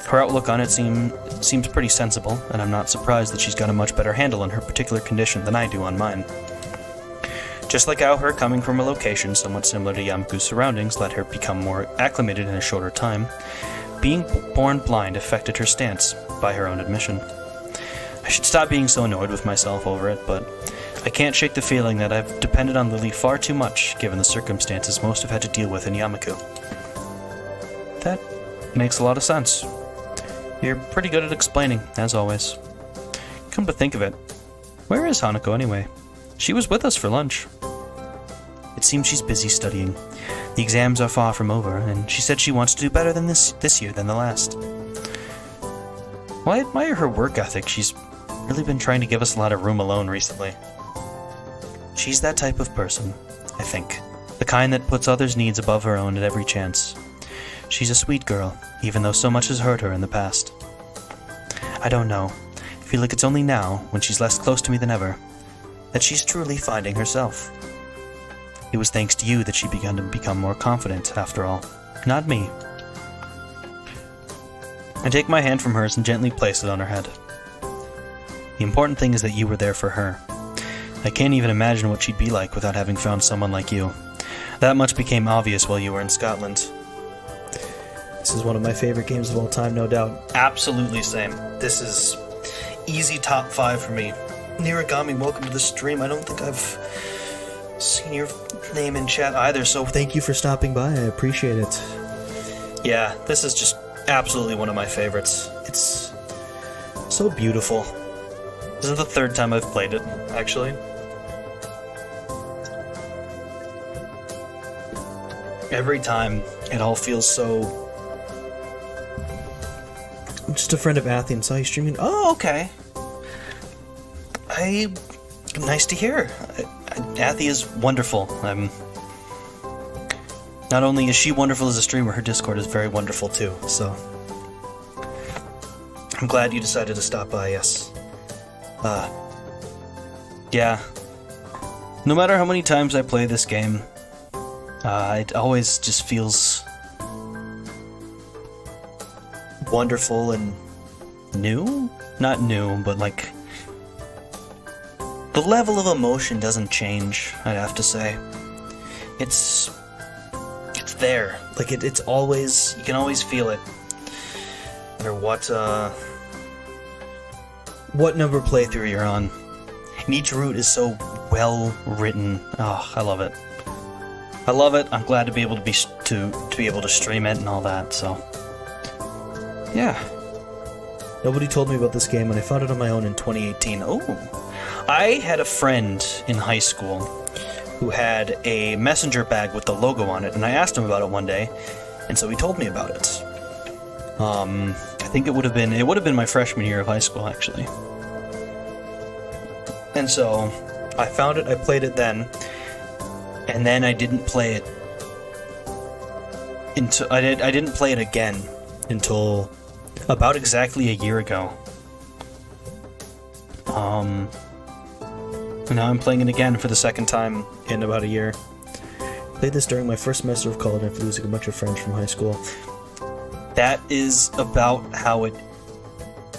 Her outlook on it seems pretty sensible, and I'm not surprised that she's got a much better handle on her particular condition than I do on mine. Just like how her coming from a location somewhat similar to Yamaku's surroundings let her become more acclimated in a shorter time, being born blind affected her stance, by her own admission. I should stop being so annoyed with myself over it, but I can't shake the feeling that I've depended on Lily far too much, given the circumstances most have had to deal with in Yamaku. That makes a lot of sense. You're pretty good at explaining, as always. Come to think of it, where is Hanako anyway? She was with us for lunch. It seems she's busy studying. The exams are far from over, and she said she wants to do better than this year than the last. Well, I admire her work ethic. She's really been trying to give us a lot of room alone recently. She's that type of person, I think. The kind that puts others' needs above her own at every chance. She's a sweet girl, even though so much has hurt her in the past. I don't know. I feel like it's only now, when she's less close to me than ever, that she's truly finding herself. It was thanks to you that she began to become more confident, after all, not me. I take my hand from hers and gently place it on her head. The important thing is that you were there for her. I can't even imagine what she'd be like without having found someone like you. That much became obvious while you were in Scotland. This is one of my favorite games of all time, no doubt. Absolutely same. This is easy top 5 for me. Nirigami, welcome to the stream. I don't think I've seen your name in chat either, so thank you for stopping by. I appreciate it. Yeah, this is just absolutely one of my favorites. It's so beautiful. This is the 3rd time I've played it, actually. Every time, it all feels so... I'm just a friend of Athy and saw you streaming. Oh, okay. Nice to hear. Athy is wonderful. Not only is she wonderful as a streamer, her Discord is very wonderful too, so... I'm glad you decided to stop by, yes. Yeah. No matter how many times I play this game, it always just feels wonderful and new? Not new, but like the level of emotion doesn't change, I'd have to say. It's there. Like, it's always, you can always feel it. No matter what number playthrough you're on. And each route is so well written. Oh, I love it. I love it. I'm glad to be able to be able to stream it and all that, so. Yeah. Nobody told me about this game, and I found it on my own in 2018. Oh. I had a friend in high school who had a messenger bag with the logo on it, and I asked him about it one day, and so he told me about it. I think it would have been my freshman year of high school, actually. And so I found it, I played it then, and then I didn't play it until I didn't play it again until about exactly a year ago. And now I'm playing it again for the second time in about a year. Played this during my first semester of college after losing a bunch of friends from high school. That is about how it...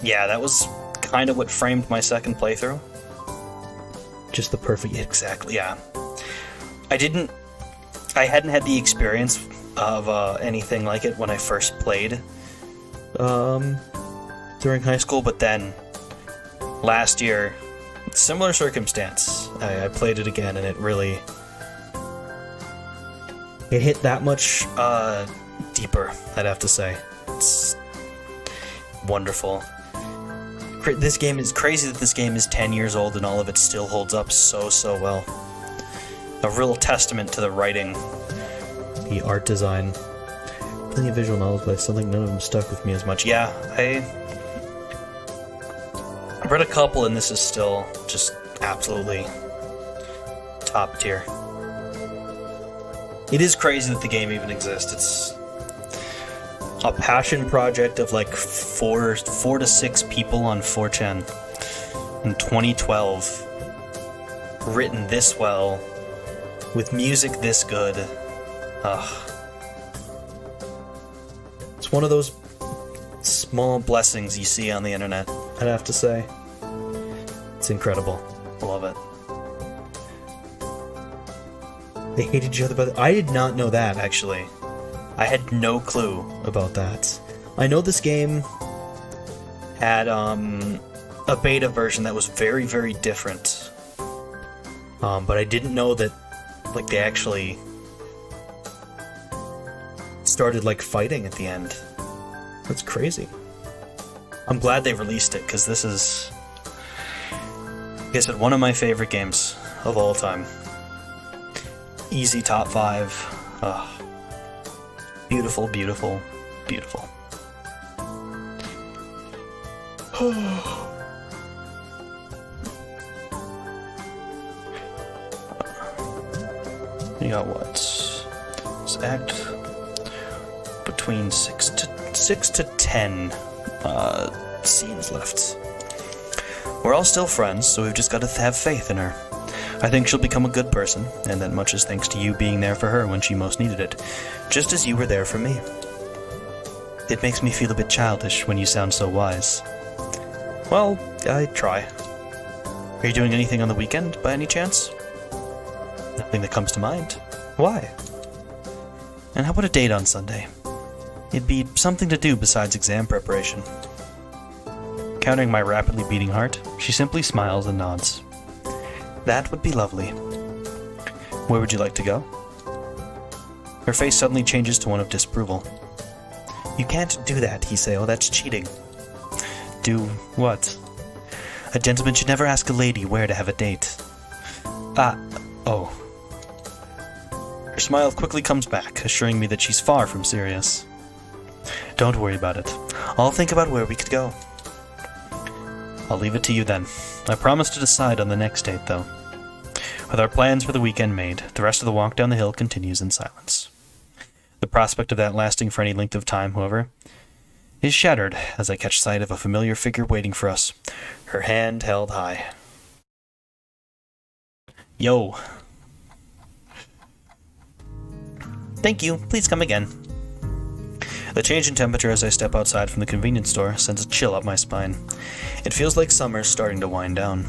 Yeah, that was kind of what framed my second playthrough. Just the perfect... Exactly, yeah. I hadn't had the experience of anything like it when I first played during high school, but then last year, similar circumstance, I played it again, and it really... It hit that much deeper, I'd have to say. It's wonderful. This game is crazy that this game is 10 years old and all of it still holds up so well. A real testament to the writing, the art design. Plenty of visual novels, but I still think none of them stuck with me as much. Yeah, I've read a couple, and this is still just absolutely top tier. It is crazy that the game even exists. It's a passion project of like four to six people on 4chan in 2012, written this well, with music this good. It's one of those small blessings you see on the internet, I'd have to say. It's incredible. I love it. They hate each other, but I did not know that, actually. I had no clue about that. I know this game had a beta version that was very, very different. But I didn't know that like they actually started like fighting at the end. That's crazy. I'm glad they released it, because this is, like I said, one of my favorite games of all time. Easy top 5. Beautiful, beautiful, beautiful. You got what? Let's act between 6 to 10 scenes left. We're all still friends, so we've just got to have faith in her. I think she'll become a good person, and that much is thanks to you being there for her when she most needed it, just as you were there for me. It makes me feel a bit childish when you sound so wise. Well, I try. Are you doing anything on the weekend, by any chance? Nothing that comes to mind. Why? And how about a date on Sunday? It'd be something to do besides exam preparation. Countering my rapidly beating heart, she simply smiles and nods. That would be lovely. Where would you like to go? Her face suddenly changes to one of disapproval. You can't do that, Hiseo. That's cheating. Do what? A gentleman should never ask a lady where to have a date. Oh. Her smile quickly comes back, assuring me that she's far from serious. Don't worry about it. I'll think about where we could go. I'll leave it to you then. I promise to decide on the next date, though. With our plans for the weekend made, the rest of the walk down the hill continues in silence. The prospect of that lasting for any length of time, however, is shattered as I catch sight of a familiar figure waiting for us, her hand held high. Yo. Thank you. Please come again. The change in temperature as I step outside from the convenience store sends a chill up my spine. It feels like summer's starting to wind down.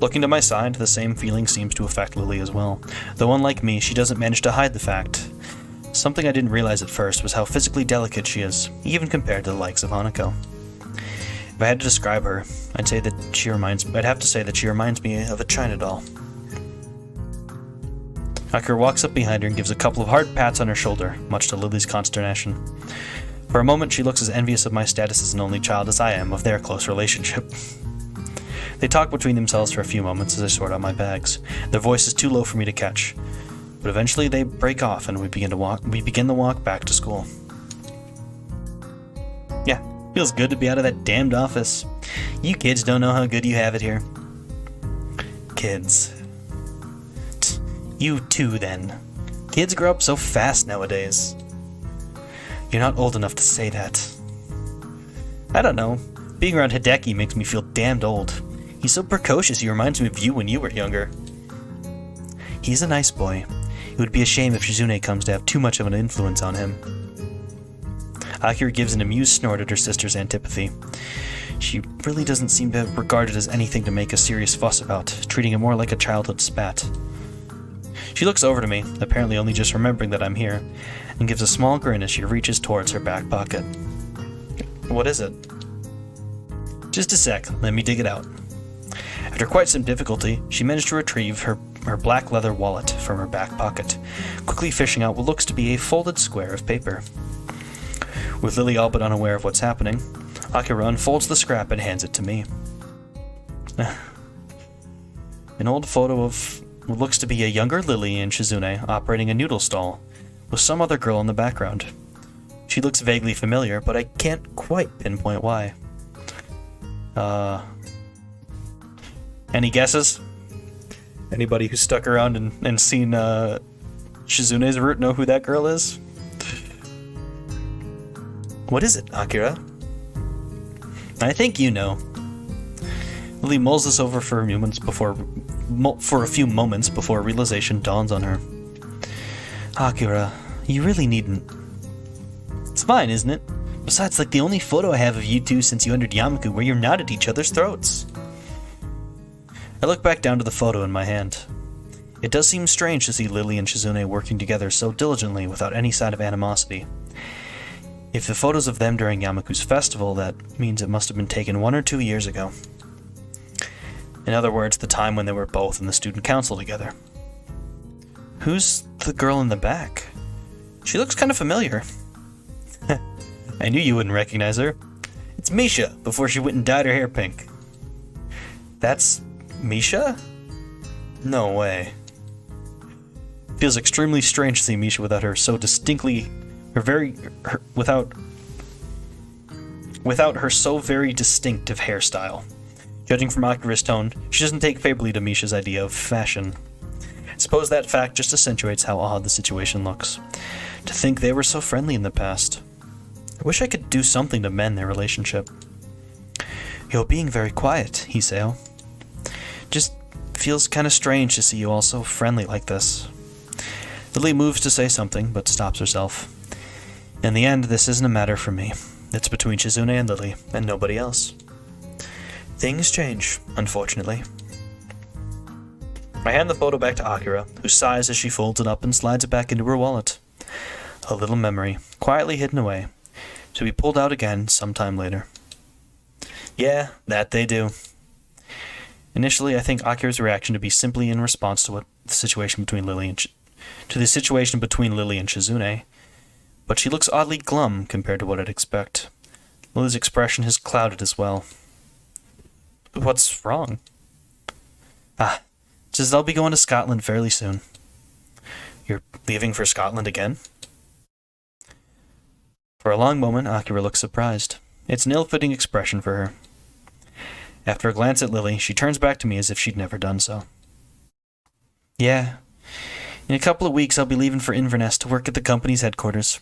Looking to my side, the same feeling seems to affect Lily as well, though unlike me, she doesn't manage to hide the fact. Something I didn't realize at first was how physically delicate she is, even compared to the likes of Hanako. If I had to describe her, I'd have to say that she reminds me of a China doll. Akira walks up behind her and gives a couple of hard pats on her shoulder, much to Lily's consternation. For a moment, she looks as envious of my status as an only child as I am of their close relationship. They talk between themselves for a few moments as I sort out my bags. Their voice is too low for me to catch, but eventually they break off and we begin the walk back to school. Yeah, feels good to be out of that damned office. You kids don't know how good you have it here. Kids. You too, then. Kids grow up so fast nowadays. You're not old enough to say that. I don't know. Being around Hideki makes me feel damned old. He's so precocious, he reminds me of you when you were younger. He's a nice boy. It would be a shame if Shizune comes to have too much of an influence on him. Akira gives an amused snort at her sister's antipathy. She really doesn't seem to regard it as anything to make a serious fuss about, treating it more like a childhood spat. She looks over to me, apparently only just remembering that I'm here, and gives a small grin as she reaches towards her back pocket. What is it? Just a sec, let me dig it out. After quite some difficulty, she managed to retrieve her black leather wallet from her back pocket, quickly fishing out what looks to be a folded square of paper. With Lily all but unaware of what's happening, Akira unfolds the scrap and hands it to me. An old photo of what looks to be a younger Lily and Shizune operating a noodle stall, with some other girl in the background. She looks vaguely familiar, but I can't quite pinpoint why. Any guesses? Anybody who stuck around and seen Shizune's route know who that girl is? What is it, Akira? I think you know. Lily mulls this over for a few moments before realization dawns on her. Akira, you really needn't. It's fine, isn't it? Besides, like the only photo I have of you two since you entered Yamaku where you're not at each other's throats. I look back down to the photo in my hand. It does seem strange to see Lily and Shizune working together so diligently without any sign of animosity. If the photos of them during Yamaku's festival, that means it must have been taken 1 or 2 years ago. In other words, the time when they were both in the student council together. Who's the girl in the back? She looks kind of familiar. I knew you wouldn't recognize her. It's Misha, before she went and dyed her hair pink. That's Misha? No way. Feels extremely strange to see Misha without her so distinctly, without her so very distinctive hairstyle. Judging from Akira's tone, she doesn't take favorably to Misha's idea of fashion. I suppose that fact just accentuates how odd the situation looks. To think they were so friendly in the past. I wish I could do something to mend their relationship. You're being very quiet, Hiseo. Just feels kind of strange to see you all so friendly like this. Lily moves to say something, but stops herself. In the end, this isn't a matter for me. It's between Shizune and Lily, and nobody else. Things change, unfortunately. I hand the photo back to Akira, who sighs as she folds it up and slides it back into her wallet. A little memory, quietly hidden away, to be pulled out again sometime later. Yeah, that they do. Initially, I think Akira's reaction to be simply in response to the situation between Lily and Shizune, but she looks oddly glum compared to what I'd expect. Lily's expression has clouded as well. What's wrong? Just I'll be going to Scotland fairly soon. You're leaving for Scotland again? For a long moment, Akira looks surprised. It's an ill-fitting expression for her. After a glance at Lily, she turns back to me as if she'd never done so. Yeah. In a couple of weeks, I'll be leaving for Inverness to work at the company's headquarters.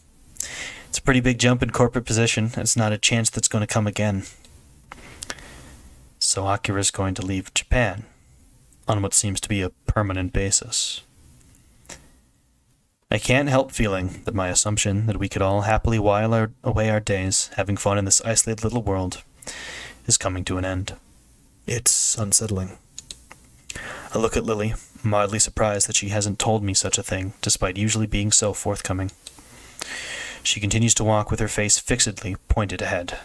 It's a pretty big jump in corporate position, and it's not a chance that's going to come again. So Akira's going to leave Japan, on what seems to be a permanent basis. I can't help feeling that my assumption that we could all happily while away our days, having fun in this isolated little world, is coming to an end. It's unsettling. I look at Lily, mildly surprised that she hasn't told me such a thing, despite usually being so forthcoming. She continues to walk with her face fixedly pointed ahead.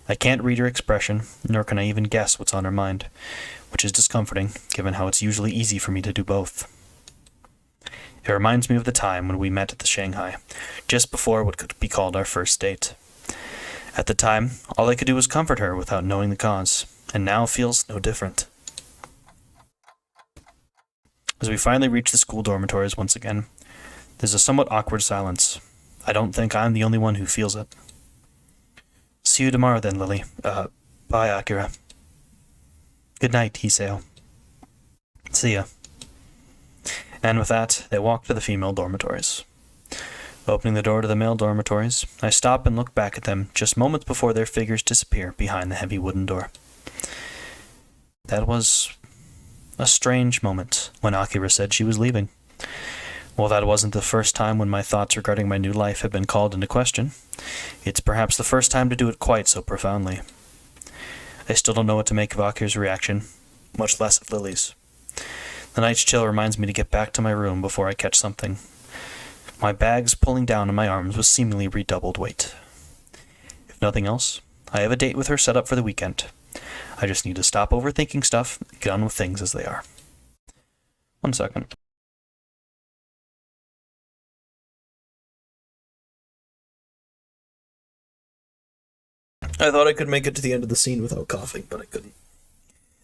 I can't read her expression, nor can I even guess what's on her mind, which is discomforting, given how it's usually easy for me to do both. It reminds me of the time when we met at the Shanghai, just before what could be called our first date. At the time, all I could do was comfort her without knowing the cause, and now feels no different. As we finally reach the school dormitories once again, there's a somewhat awkward silence. I don't think I'm the only one who feels it. See you tomorrow then, Lily. Bye, Akira. Good night, Hiseo. See ya. And with that, they walk to the female dormitories. Opening the door to the male dormitories, I stop and look back at them just moments before their figures disappear behind the heavy wooden door. That was a strange moment when Akira said she was leaving. While that wasn't the first time when my thoughts regarding my new life have been called into question, it's perhaps the first time to do it quite so profoundly. I still don't know what to make of Akira's reaction, much less of Lily's. The night's chill reminds me to get back to my room before I catch something. My bags pulling down on my arms with seemingly redoubled weight. If nothing else, I have a date with her set up for the weekend. I just need to stop overthinking stuff and get on with things as they are. 1 second. I thought I could make it to the end of the scene without coughing, but I couldn't.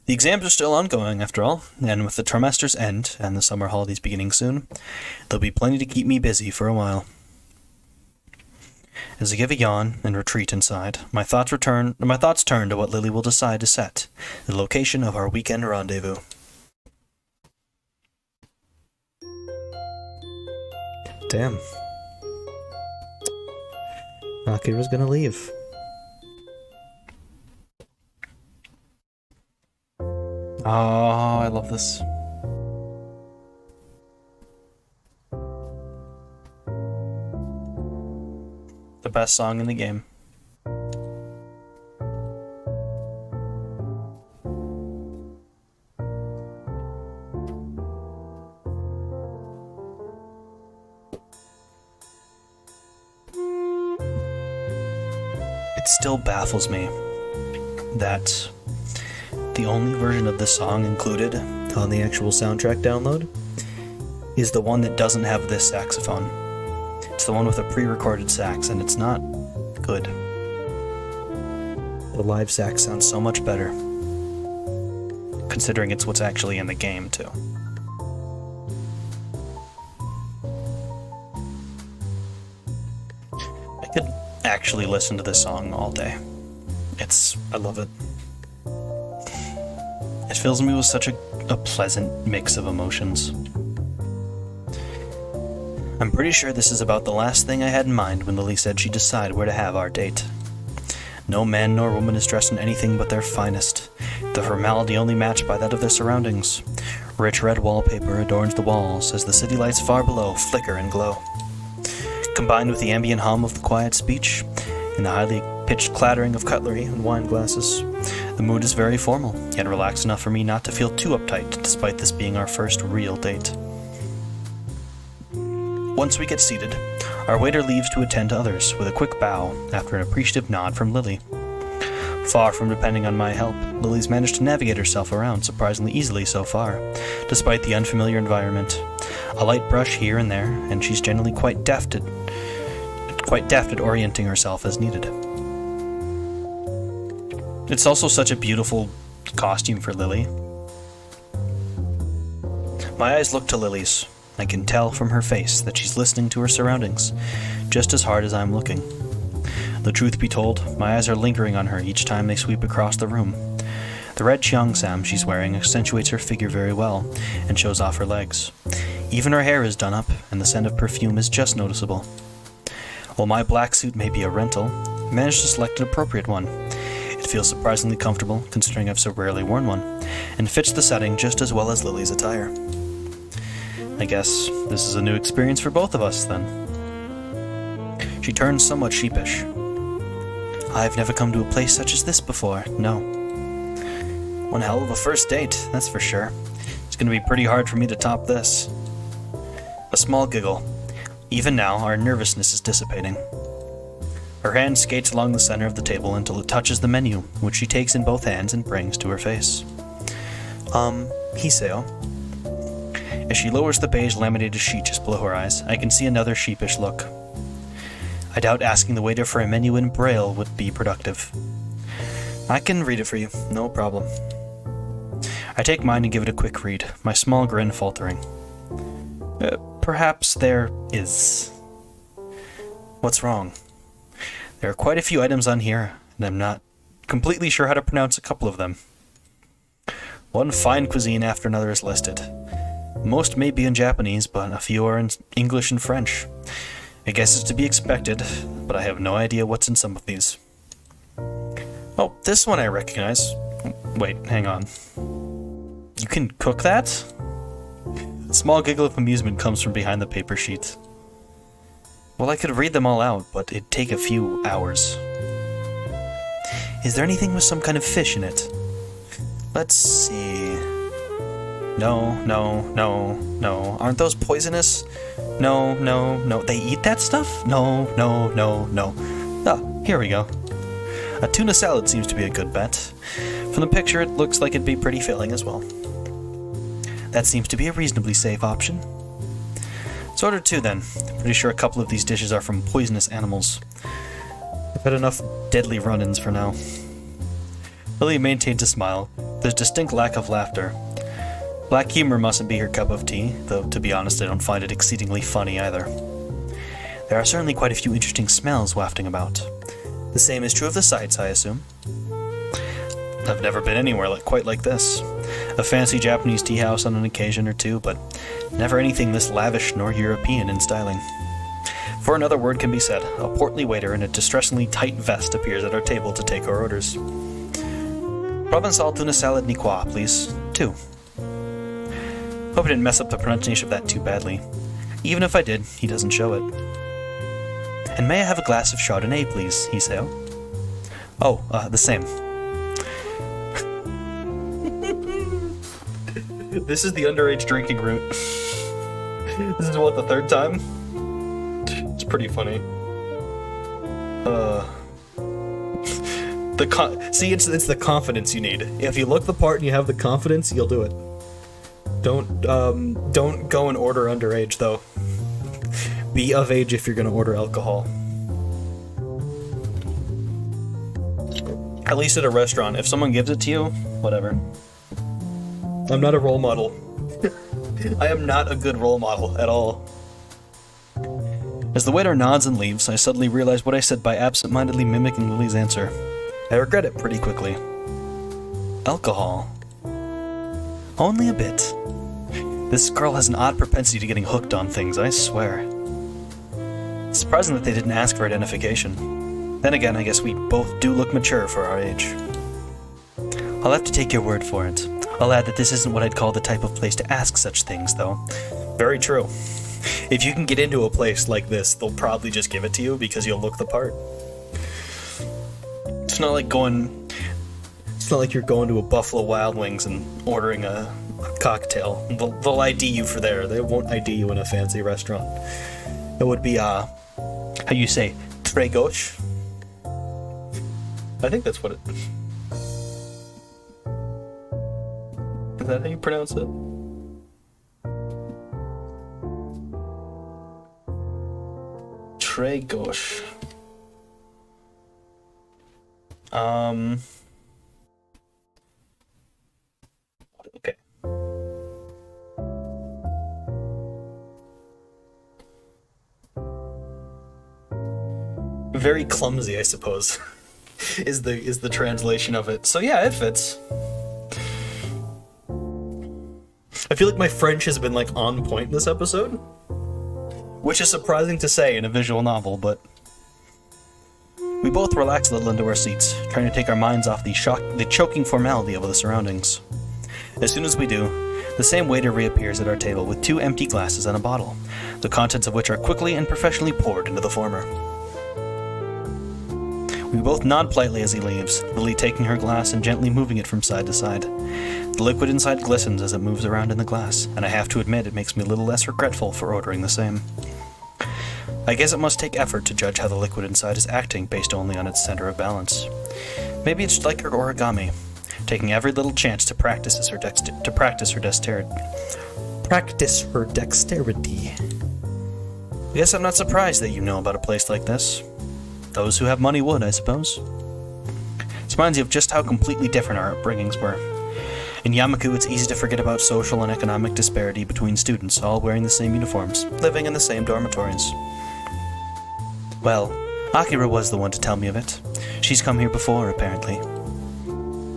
The exams are still ongoing, after all, and with the trimester's end and the summer holidays beginning soon, there'll be plenty to keep me busy for a while. As I give a yawn and retreat inside, my thoughts turn to what Lily will decide to set, the location of our weekend rendezvous. Damn. Akira's gonna leave. Oh, I love this. The best song in the game. It still baffles me that the only version of this song included on the actual soundtrack download is the one that doesn't have this saxophone. It's the one with a pre-recorded sax, and it's not good. The live sax sounds so much better, considering it's what's actually in the game, too. I could actually listen to this song all day. I love it. It fills me with such a pleasant mix of emotions. I'm pretty sure this is about the last thing I had in mind when Lily said she'd decide where to have our date. No man nor woman is dressed in anything but their finest, the formality only matched by that of their surroundings. Rich red wallpaper adorns the walls as the city lights far below flicker and glow. Combined with the ambient hum of the quiet speech and the highly pitched clattering of cutlery and wine glasses, the mood is very formal, yet relaxed enough for me not to feel too uptight, despite this being our first real date. Once we get seated, our waiter leaves to attend to others with a quick bow after an appreciative nod from Lily. Far from depending on my help, Lily's managed to navigate herself around surprisingly easily so far, despite the unfamiliar environment. A light brush here and there, and she's generally quite deft at orienting herself as needed. It's also such a beautiful costume for Lily. My eyes look to Lily's. I can tell from her face that she's listening to her surroundings, just as hard as I'm looking. The truth be told, my eyes are lingering on her each time they sweep across the room. The red cheongsam she's wearing accentuates her figure very well, and shows off her legs. Even her hair is done up, and the scent of perfume is just noticeable. While my black suit may be a rental, I managed to select an appropriate one. It feels surprisingly comfortable, considering I've so rarely worn one, and fits the setting just as well as Lily's attire. I guess this is a new experience for both of us, then. She turns somewhat sheepish. I've never come to a place such as this before, no. One hell of a first date, that's for sure. It's gonna be pretty hard for me to top this. A small giggle. Even now, our nervousness is dissipating. Her hand skates along the center of the table until it touches the menu, which she takes in both hands and brings to her face. Hiseo. As she lowers the beige laminated sheet just below her eyes, I can see another sheepish look. I doubt asking the waiter for a menu in Braille would be productive. I can read it for you, no problem. I take mine and give it a quick read, my small grin faltering. Perhaps there is. What's wrong? There are quite a few items on here, and I'm not completely sure how to pronounce a couple of them. One fine cuisine after another is listed. Most may be in Japanese, but a few are in English and French. I guess it's to be expected, but I have no idea what's in some of these. Oh, this one I recognize. Wait, hang on. You can cook that? A small giggle of amusement comes from behind the paper sheet. Well, I could read them all out, but it'd take a few hours. Is there anything with some kind of fish in it? Let's see... No. Aren't those poisonous? No. They eat that stuff? No. Ah, here we go. A tuna salad seems to be a good bet. From the picture, it looks like it'd be pretty filling as well. That seems to be a reasonably safe option. Let's order two then. Pretty sure a couple of these dishes are from poisonous animals. I've had enough deadly run-ins for now. Lily maintains a smile. There's distinct lack of laughter. Black humor mustn't be her cup of tea, though to be honest I don't find it exceedingly funny either. There are certainly quite a few interesting smells wafting about. The same is true of the sights, I assume. I've never been anywhere quite like this. A fancy Japanese tea house on an occasion or two, but never anything this lavish nor European in styling. Before another word can be said, a portly waiter in a distressingly tight vest appears at our table to take our orders. Provençal tuna salad ni quoi, please. 2. Hope I didn't mess up the pronunciation of that too badly. Even if I did, he doesn't show it. And may I have a glass of Chardonnay, please, Hiseo? Oh, the same. This is the underage drinking route. This is what, the third time? It's pretty funny. See, it's the confidence you need. If you look the part and you have the confidence, you'll do it. Don't go and order underage, though. Be of age if you're gonna order alcohol. At least at a restaurant. If someone gives it to you, whatever. I'm not a role model. I am not a good role model at all. As the waiter nods and leaves, I suddenly realize what I said by absent-mindedly mimicking Lily's answer. I regret it pretty quickly. Alcohol. Only a bit. This girl has an odd propensity to getting hooked on things, I swear. It's surprising that they didn't ask for identification. Then again, I guess we both do look mature for our age. I'll have to take your word for it. I'll add that this isn't what I'd call the type of place to ask such things, though. Very true. If you can get into a place like this, they'll probably just give it to you because you'll look the part. It's not like you're going to a Buffalo Wild Wings and ordering a cocktail. They'll ID you for there. They won't ID you in a fancy restaurant. It would be, how you say, très gauche? I think that's what it... Is that how you pronounce it? Très gauche. Okay. Very clumsy, I suppose, is the translation of it. So yeah, it fits. I feel like my French has been like on point this episode, which is surprising to say in a visual novel, but we both relax a little into our seats, trying to take our minds off the choking formality of the surroundings. As soon as we do, the same waiter reappears at our table with 2 empty glasses and a bottle, the contents of which are quickly and professionally poured into the former. We both nod politely as he leaves, Lily taking her glass and gently moving it from side to side. The liquid inside glistens as it moves around in the glass, and I have to admit it makes me a little less regretful for ordering the same. I guess it must take effort to judge how the liquid inside is acting based only on its center of balance. Maybe it's like her origami, taking every little chance to practice her dexterity. I guess I'm not surprised that you know about a place like this. Those who have money would, I suppose. This reminds you of just how completely different our upbringings were. In Yamaku, it's easy to forget about social and economic disparity between students, all wearing the same uniforms, living in the same dormitories. Well, Akira was the one to tell me of it. She's come here before, apparently.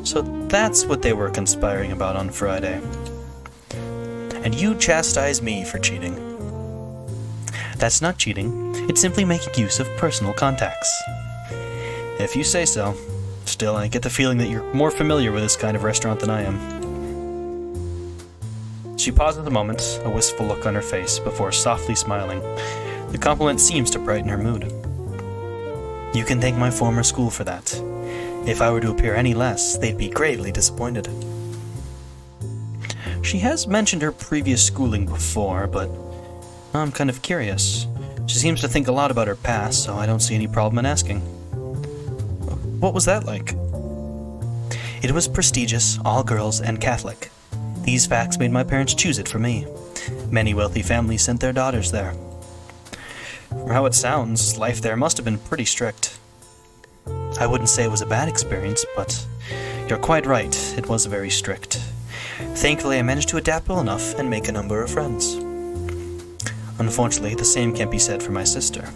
So that's what they were conspiring about on Friday. And you chastise me for cheating. That's not cheating. It's simply making use of personal contacts. If you say so. Still, I get the feeling that you're more familiar with this kind of restaurant than I am. She pauses a moment, a wistful look on her face, before softly smiling. The compliment seems to brighten her mood. You can thank my former school for that. If I were to appear any less, they'd be gravely disappointed. She has mentioned her previous schooling before, but I'm kind of curious. She seems to think a lot about her past, so I don't see any problem in asking. What was that like? It was prestigious, all girls, and Catholic. These facts made my parents choose it for me. Many wealthy families sent their daughters there. From how it sounds, life there must have been pretty strict. I wouldn't say it was a bad experience, but you're quite right, it was very strict. Thankfully, I managed to adapt well enough and make a number of friends. Unfortunately, the same can't be said for my sister.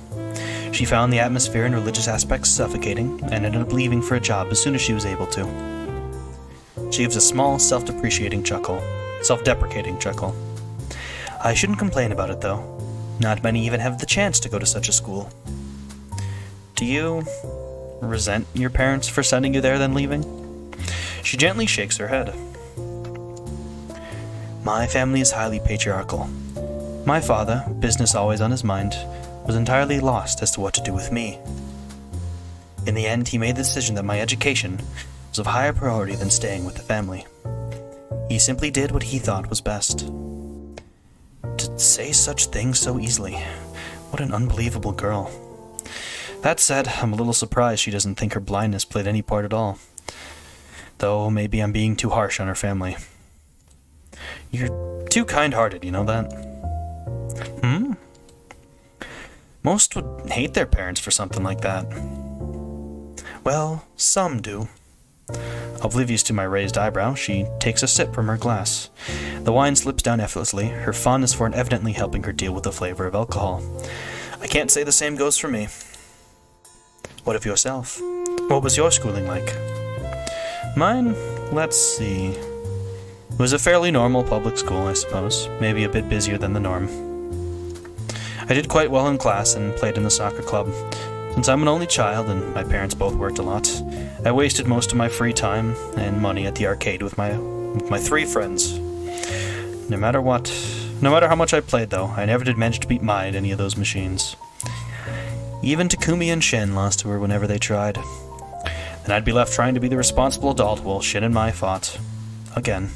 She found the atmosphere and religious aspects suffocating, and ended up leaving for a job as soon as she was able to. She gives a small, self-deprecating chuckle. I shouldn't complain about it, though. Not many even have the chance to go to such a school. Do you resent your parents for sending you there then leaving? She gently shakes her head. My family is highly patriarchal. My father, business always on his mind, was entirely lost as to what to do with me. In the end, he made the decision that my education was of higher priority than staying with the family. He simply did what he thought was best. To say such things so easily. What an unbelievable girl. That said, I'm a little surprised she doesn't think her blindness played any part at all. Though maybe I'm being too harsh on her family. You're too kind-hearted, you know that? Most would hate their parents for something like that. Well, some do. Oblivious to my raised eyebrow, she takes a sip from her glass. The wine slips down effortlessly, her fondness for it evidently helping her deal with the flavor of alcohol. I can't say the same goes for me. What of yourself? What was your schooling like? Mine? Let's see. It was a fairly normal public school, I suppose. Maybe a bit busier than the norm. I did quite well in class and played in the soccer club. Since I'm an only child and my parents both worked a lot, I wasted most of my free time and money at the arcade with my three friends. No matter how much I played though, I never did manage to beat Mai at any of those machines. Even Takumi and Shin lost to her whenever they tried. And I'd be left trying to be the responsible adult while Shin and Mai fought. Again.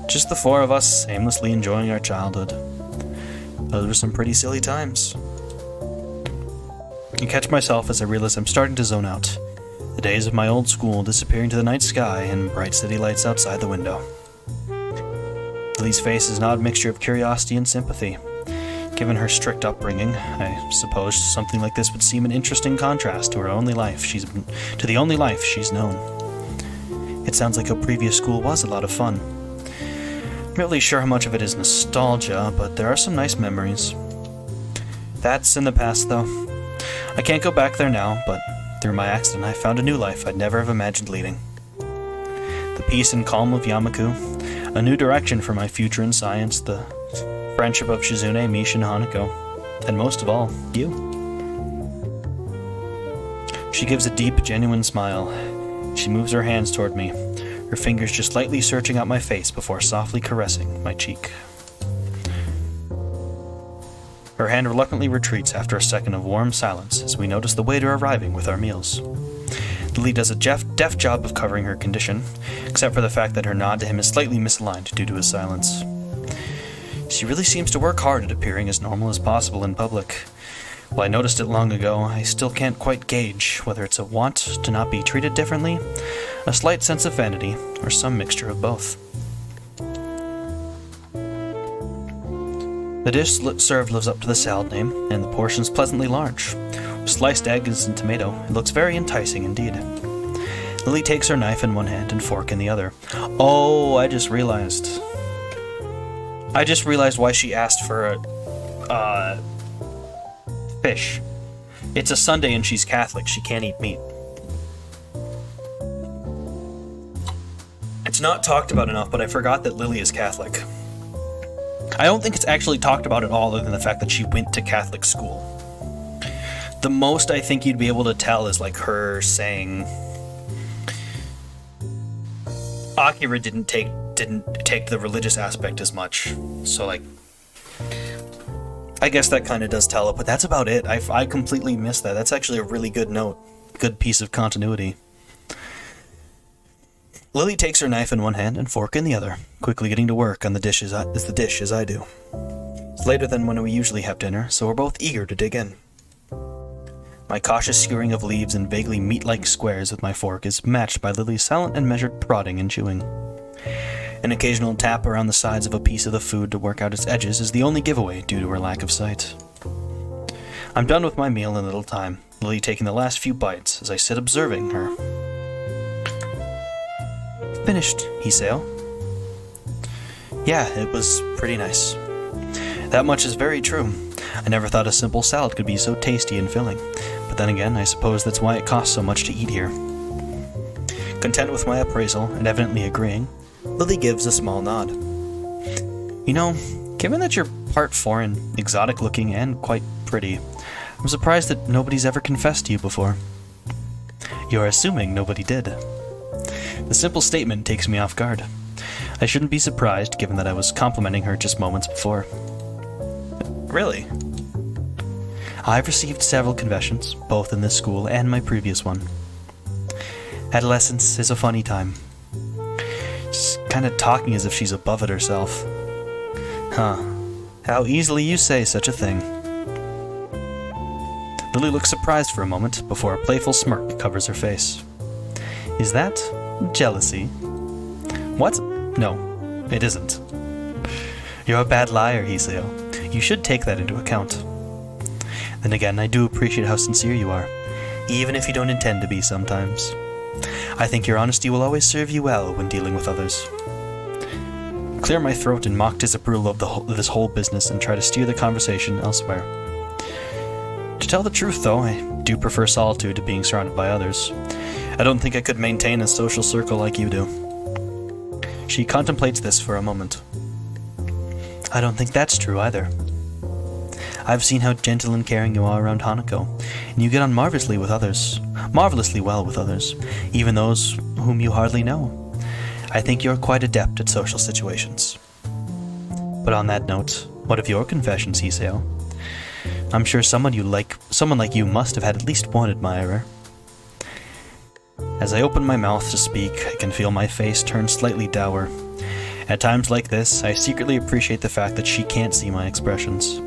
Just the four of us, aimlessly enjoying our childhood. Those were some pretty silly times. I catch myself as I realize I'm starting to zone out. The days of my old school disappearing to the night sky and bright city lights outside the window. Lily's face is an odd mixture of curiosity and sympathy. Given her strict upbringing, I suppose something like this would seem an interesting contrast to the only life she's known. It sounds like her previous school was a lot of fun. I'm not really sure how much of it is nostalgia, but there are some nice memories. That's in the past, though. I can't go back there now, but through my accident I found a new life I'd never have imagined leading. The peace and calm of Yamaku, a new direction for my future in science, the friendship of Shizune, Mish, and Hanako, and most of all, you. She gives a deep, genuine smile. She moves her hands toward me, her fingers just lightly searching out my face before softly caressing my cheek. Her hand reluctantly retreats after a second of warm silence as we notice the waiter arriving with our meals. Lily does a deft job of covering her condition, except for the fact that her nod to him is slightly misaligned due to his silence. She really seems to work hard at appearing as normal as possible in public. While I noticed it long ago, I still can't quite gauge whether it's a want to not be treated differently, a slight sense of vanity, or some mixture of both. The dish served lives up to the salad name, and the portion's pleasantly large. With sliced eggs and tomato, it looks very enticing indeed. Lily takes her knife in one hand and fork in the other. Oh, I just realized why she asked for a fish. It's a Sunday and she's Catholic. She can't eat meat. It's not talked about enough, but I forgot that Lily is Catholic. I don't think it's actually talked about at all, other than the fact that she went to Catholic school. The most I think you'd be able to tell is like her saying Akira didn't take the religious aspect as much. So like I guess that kind of does tell it, but that's about it. I completely missed that. That's actually a really good note. Good piece of continuity. Lily takes her knife in one hand and fork in the other, quickly getting to work on the dish as I do. It's later than when we usually have dinner, so we're both eager to dig in. My cautious skewering of leaves in vaguely meat-like squares with my fork is matched by Lily's silent and measured prodding and chewing. An occasional tap around the sides of a piece of the food to work out its edges is the only giveaway due to her lack of sight. I'm done with my meal in a little time, Lily taking the last few bites as I sit observing her. Finished, Hiseo. Yeah, it was pretty nice. That much is very true. I never thought a simple salad could be so tasty and filling. But then again, I suppose that's why it costs so much to eat here. Content with my appraisal, and evidently agreeing, Lily gives a small nod. You know, given that you're part foreign, exotic-looking, and quite pretty, I'm surprised that nobody's ever confessed to you before. You're assuming nobody did. The simple statement takes me off guard. I shouldn't be surprised, given that I was complimenting her just moments before. Really? I've received several confessions, both in this school and my previous one. Adolescence is a funny time. Just kind of talking as if she's above it herself. Huh. How easily you say such a thing. Lily looks surprised for a moment before a playful smirk covers her face. Is that jealousy? What? No, it isn't. You're a bad liar, Hiseo. You should take that into account. Then again, I do appreciate how sincere you are, even if you don't intend to be sometimes. I think your honesty will always serve you well when dealing with others. Clear my throat in mock disapproval of this whole business and try to steer the conversation elsewhere. To tell the truth, though, I do prefer solitude to being surrounded by others. I don't think I could maintain a social circle like you do. She contemplates this for a moment. I don't think that's true either. I've seen how gentle and caring you are around Hanako, and you get on marvelously well with others, even those whom you hardly know. I think you're quite adept at social situations. But on that note, what of your confessions, Hiseo? I'm sure someone like you must have had at least one admirer. As I open my mouth to speak, I can feel my face turn slightly dour. At times like this, I secretly appreciate the fact that she can't see my expressions.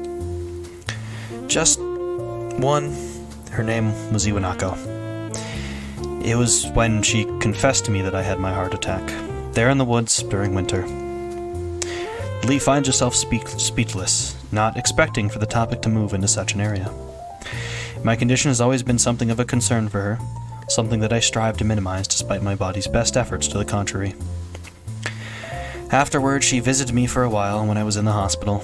Just one. Her name was Iwanako. It was when she confessed to me that I had my heart attack, there in the woods during winter. Lee finds herself speechless, not expecting for the topic to move into such an area. My condition has always been something of a concern for her, something that I strive to minimize despite my body's best efforts to the contrary. Afterward, she visited me for a while when I was in the hospital.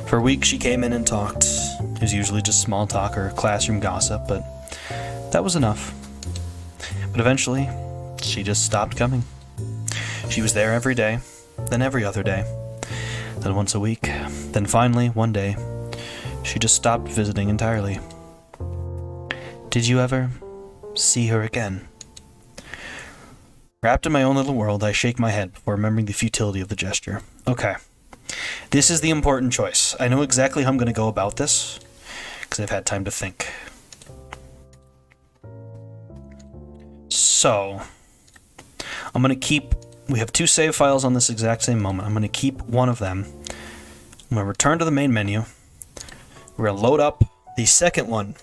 For a week, she came in and talked. It was usually just small talk or classroom gossip, but that was enough. But eventually, she just stopped coming. She was there every day, then every other day, then once a week, then finally, one day, she just stopped visiting entirely. Did you ever see her again? Wrapped in my own little world, I shake my head before remembering the futility of the gesture. Okay. This is the important choice. I know exactly how I'm going to go about this, because I've had time to think. So, I'm going to keep... We have 2 save files on this exact same moment. I'm going to keep one of them. I'm going to return to the main menu. We're going to load up the second one.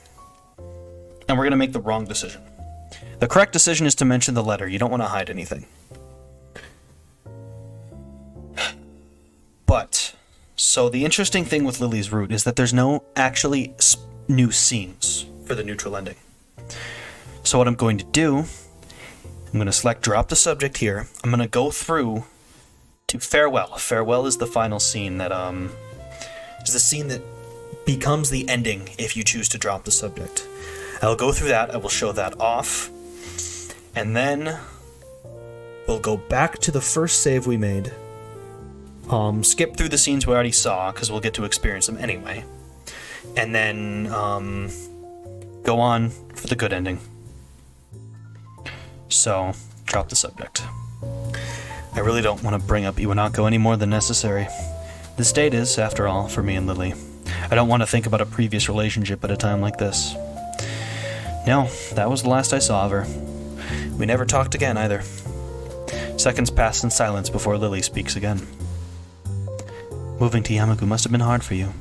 And we're going to make the wrong decision. The correct decision is to mention the letter. You don't want to hide anything. But, so the interesting thing with Lily's route is that there's no actually new scenes for the neutral ending. So what I'm going to do, I'm going to select drop the subject here. I'm going to go through to farewell. Farewell is the final scene that, is the scene that becomes the ending if you choose to drop the subject. I'll go through that, I will show that off, and then we'll go back to the first save we made. Skip through the scenes we already saw, because we'll get to experience them anyway. And then, go on for the good ending. So, drop the subject. I really don't want to bring up Iwanako any more than necessary. This date is, after all, for me and Lily. I don't want to think about a previous relationship at a time like this. No, that was the last I saw of her. We never talked again, either. Seconds pass in silence before Lily speaks again. Moving to Yamaku must have been hard for you,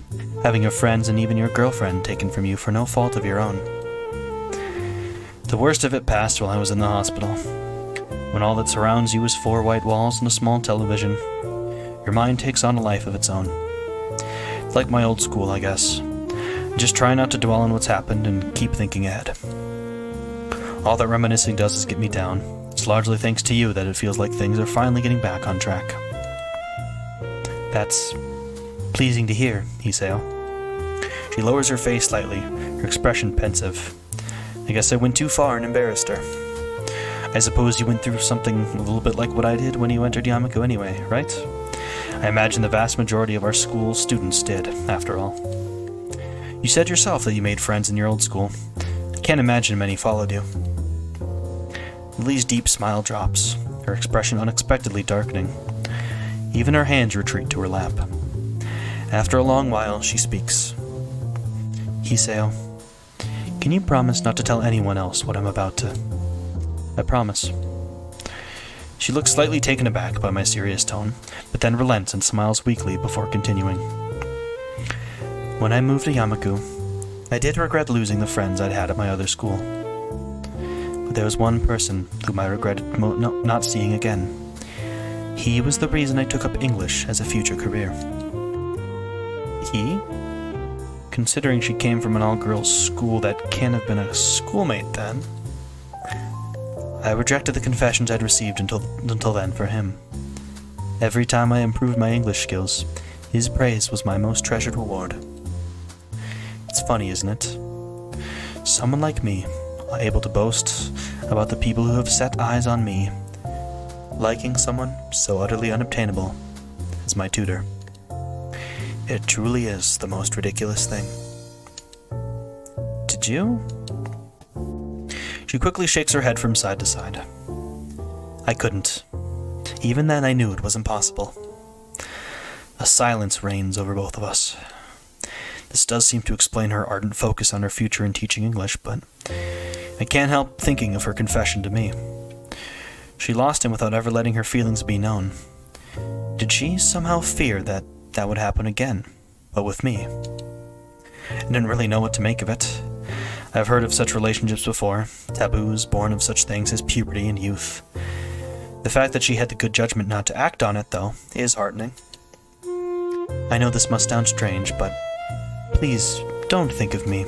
having your friends and even your girlfriend taken from you for no fault of your own. The worst of it passed while I was in the hospital, when all that surrounds you is 4 white walls and a small television. Your mind takes on a life of its own. It's like my old school, I guess. Just try not to dwell on what's happened and keep thinking ahead. All that reminiscing does is get me down. It's largely thanks to you that it feels like things are finally getting back on track. That's pleasing to hear, Hiseo. She lowers her face slightly, her expression pensive. I guess I went too far and embarrassed her. I suppose you went through something a little bit like what I did when you entered Yamaku anyway, right? I imagine the vast majority of our school students did, after all. You said yourself that you made friends in your old school. I can't imagine many followed you. Lily's deep smile drops, her expression unexpectedly darkening. Even her hands retreat to her lap. After a long while, she speaks. Hiseo, can you promise not to tell anyone else what I'm about to... I promise. She looks slightly taken aback by my serious tone, but then relents and smiles weakly before continuing. When I moved to Yamaku, I did regret losing the friends I'd had at my other school. But there was one person whom I regretted not seeing again. He was the reason I took up English as a future career. He? Considering she came from an all-girls school, that can't have been a schoolmate then. I rejected the confessions I'd received until then for him. Every time I improved my English skills, his praise was my most treasured reward. It's funny, isn't it? Someone like me, able to boast about the people who have set eyes on me, liking someone so utterly unobtainable as my tutor. It truly is the most ridiculous thing. Did you? She quickly shakes her head from side to side. I couldn't. Even then I knew it was impossible. A silence reigns over both of us. This does seem to explain her ardent focus on her future in teaching English, but I can't help thinking of her confession to me. She lost him without ever letting her feelings be known. Did she somehow fear that would happen again, but with me? I didn't really know what to make of it. I've heard of such relationships before, taboos born of such things as puberty and youth. The fact that she had the good judgment not to act on it, though, is heartening. I know this must sound strange, but please don't think of me.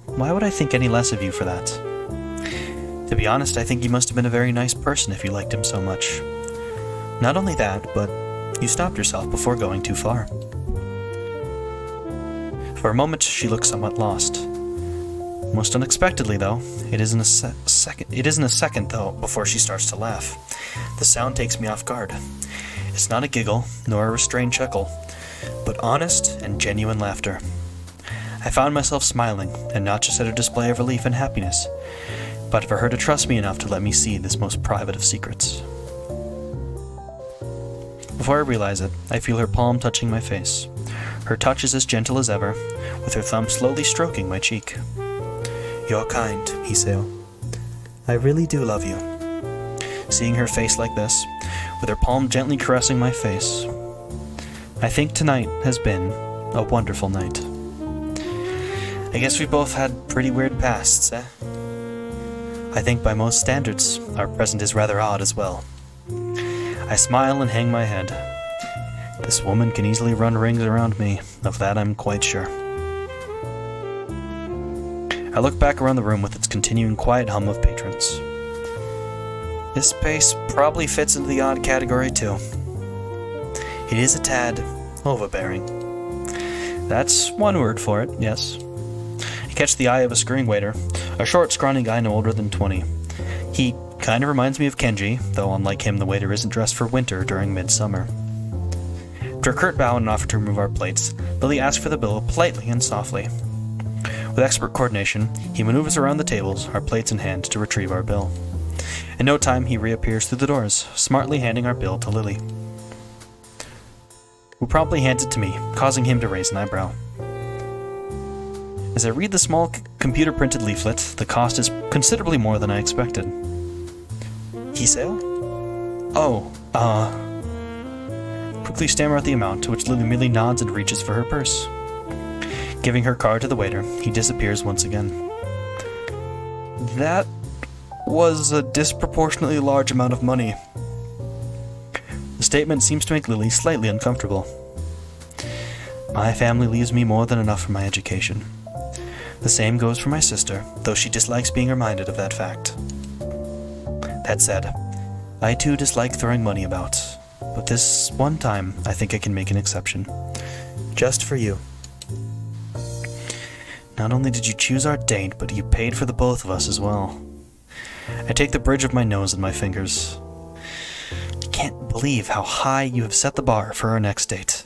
Why would I think any less of you for that? To be honest, I think you must have been a very nice person if you liked him so much. Not only that, but you stopped yourself before going too far. For a moment, she looks somewhat lost. Most unexpectedly, though, it isn't a second, though, before she starts to laugh. The sound takes me off guard. It's not a giggle, nor a restrained chuckle, but honest and genuine laughter. I found myself smiling, and not just at a display of relief and happiness, but for her to trust me enough to let me see this most private of secrets. Before I realize it, I feel her palm touching my face. Her touch is as gentle as ever, with her thumb slowly stroking my cheek. "You're kind, Hiseo. I really do love you." Seeing her face like this, with her palm gently caressing my face, I think tonight has been a wonderful night. I guess we both had pretty weird pasts, eh? I think by most standards, our present is rather odd as well. I smile and hang my head. This woman can easily run rings around me, of that I'm quite sure. I look back around the room with its continuing quiet hum of patrons. This space probably fits into the odd category too. It is a tad overbearing. That's one word for it, yes. I catch the eye of a screen waiter, a short, scrawny guy no older than 20. He kind of reminds me of Kenji, though unlike him the waiter isn't dressed for winter during midsummer. After a curt bow and an offer to remove our plates, Billy asks for the bill politely and softly. With expert coordination, he maneuvers around the tables, our plates in hand, to retrieve our bill. In no time, he reappears through the doors, smartly handing our bill to Lily, who promptly hands it to me, causing him to raise an eyebrow. As I read the small computer-printed leaflet, the cost is considerably more than I expected. Hiseo? Oh, Quickly stammer out the amount, to which Lily merely nods and reaches for her purse. Giving her card to the waiter, he disappears once again. That was a disproportionately large amount of money. The statement seems to make Lily slightly uncomfortable. My family leaves me more than enough for my education. The same goes for my sister, though she dislikes being reminded of that fact. That said, I too dislike throwing money about, but this one time I think I can make an exception. Just for you. Not only did you choose our date, but you paid for the both of us as well. I take the bridge of my nose in my fingers. I can't believe how high you have set the bar for our next date.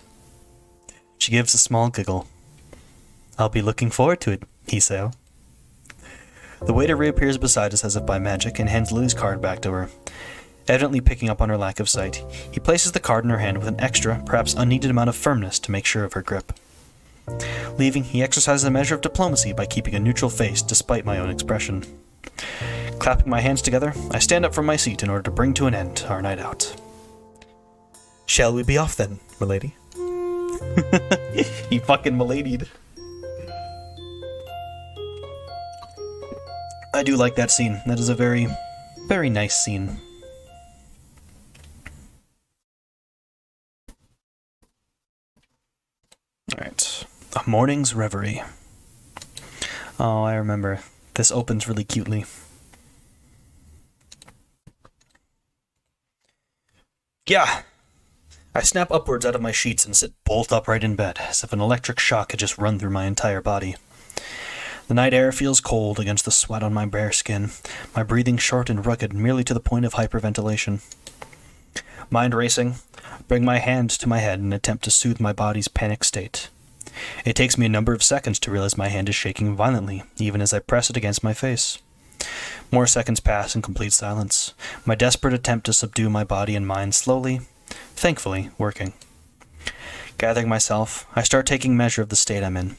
She gives a small giggle. I'll be looking forward to it, Hiseo. The waiter reappears beside us as if by magic and hands Lily's card back to her. Evidently picking up on her lack of sight, he places the card in her hand with an extra, perhaps unneeded amount of firmness to make sure of her grip. Leaving, he exercises a measure of diplomacy by keeping a neutral face despite my own expression. Clapping my hands together, I stand up from my seat in order to bring to an end our night out. Shall we be off then, milady? He fucking miladied. I do like that scene. That is a very, very nice scene. Alright. A morning's reverie. Oh, I remember. This opens really cutely. Yeah! I snap upwards out of my sheets and sit bolt upright in bed, as if an electric shock had just run through my entire body. The night air feels cold against the sweat on my bare skin, my breathing short and rugged merely to the point of hyperventilation. Mind racing, I bring my hand to my head and attempt to soothe my body's panic state. It takes me a number of seconds to realize my hand is shaking violently, even as I press it against my face. More seconds pass in complete silence, my desperate attempt to subdue my body and mind slowly, thankfully, working. Gathering myself, I start taking measure of the state I'm in.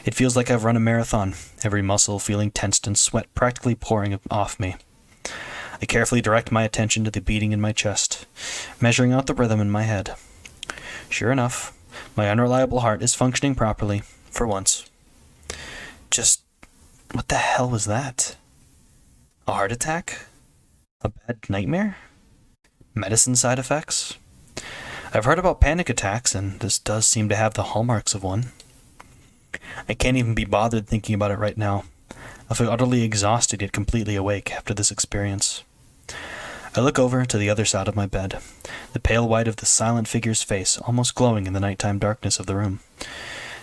It feels like I've run a marathon, every muscle feeling tensed and sweat practically pouring off me. I carefully direct my attention to the beating in my chest, measuring out the rhythm in my head. Sure enough, my unreliable heart is functioning properly, for once. Just, what the hell was that? A heart attack? A bad nightmare? Medicine side effects? I've heard about panic attacks, and this does seem to have the hallmarks of one. I can't even be bothered thinking about it right now. I feel utterly exhausted yet completely awake after this experience. I look over to the other side of my bed, the pale white of the silent figure's face almost glowing in the nighttime darkness of the room.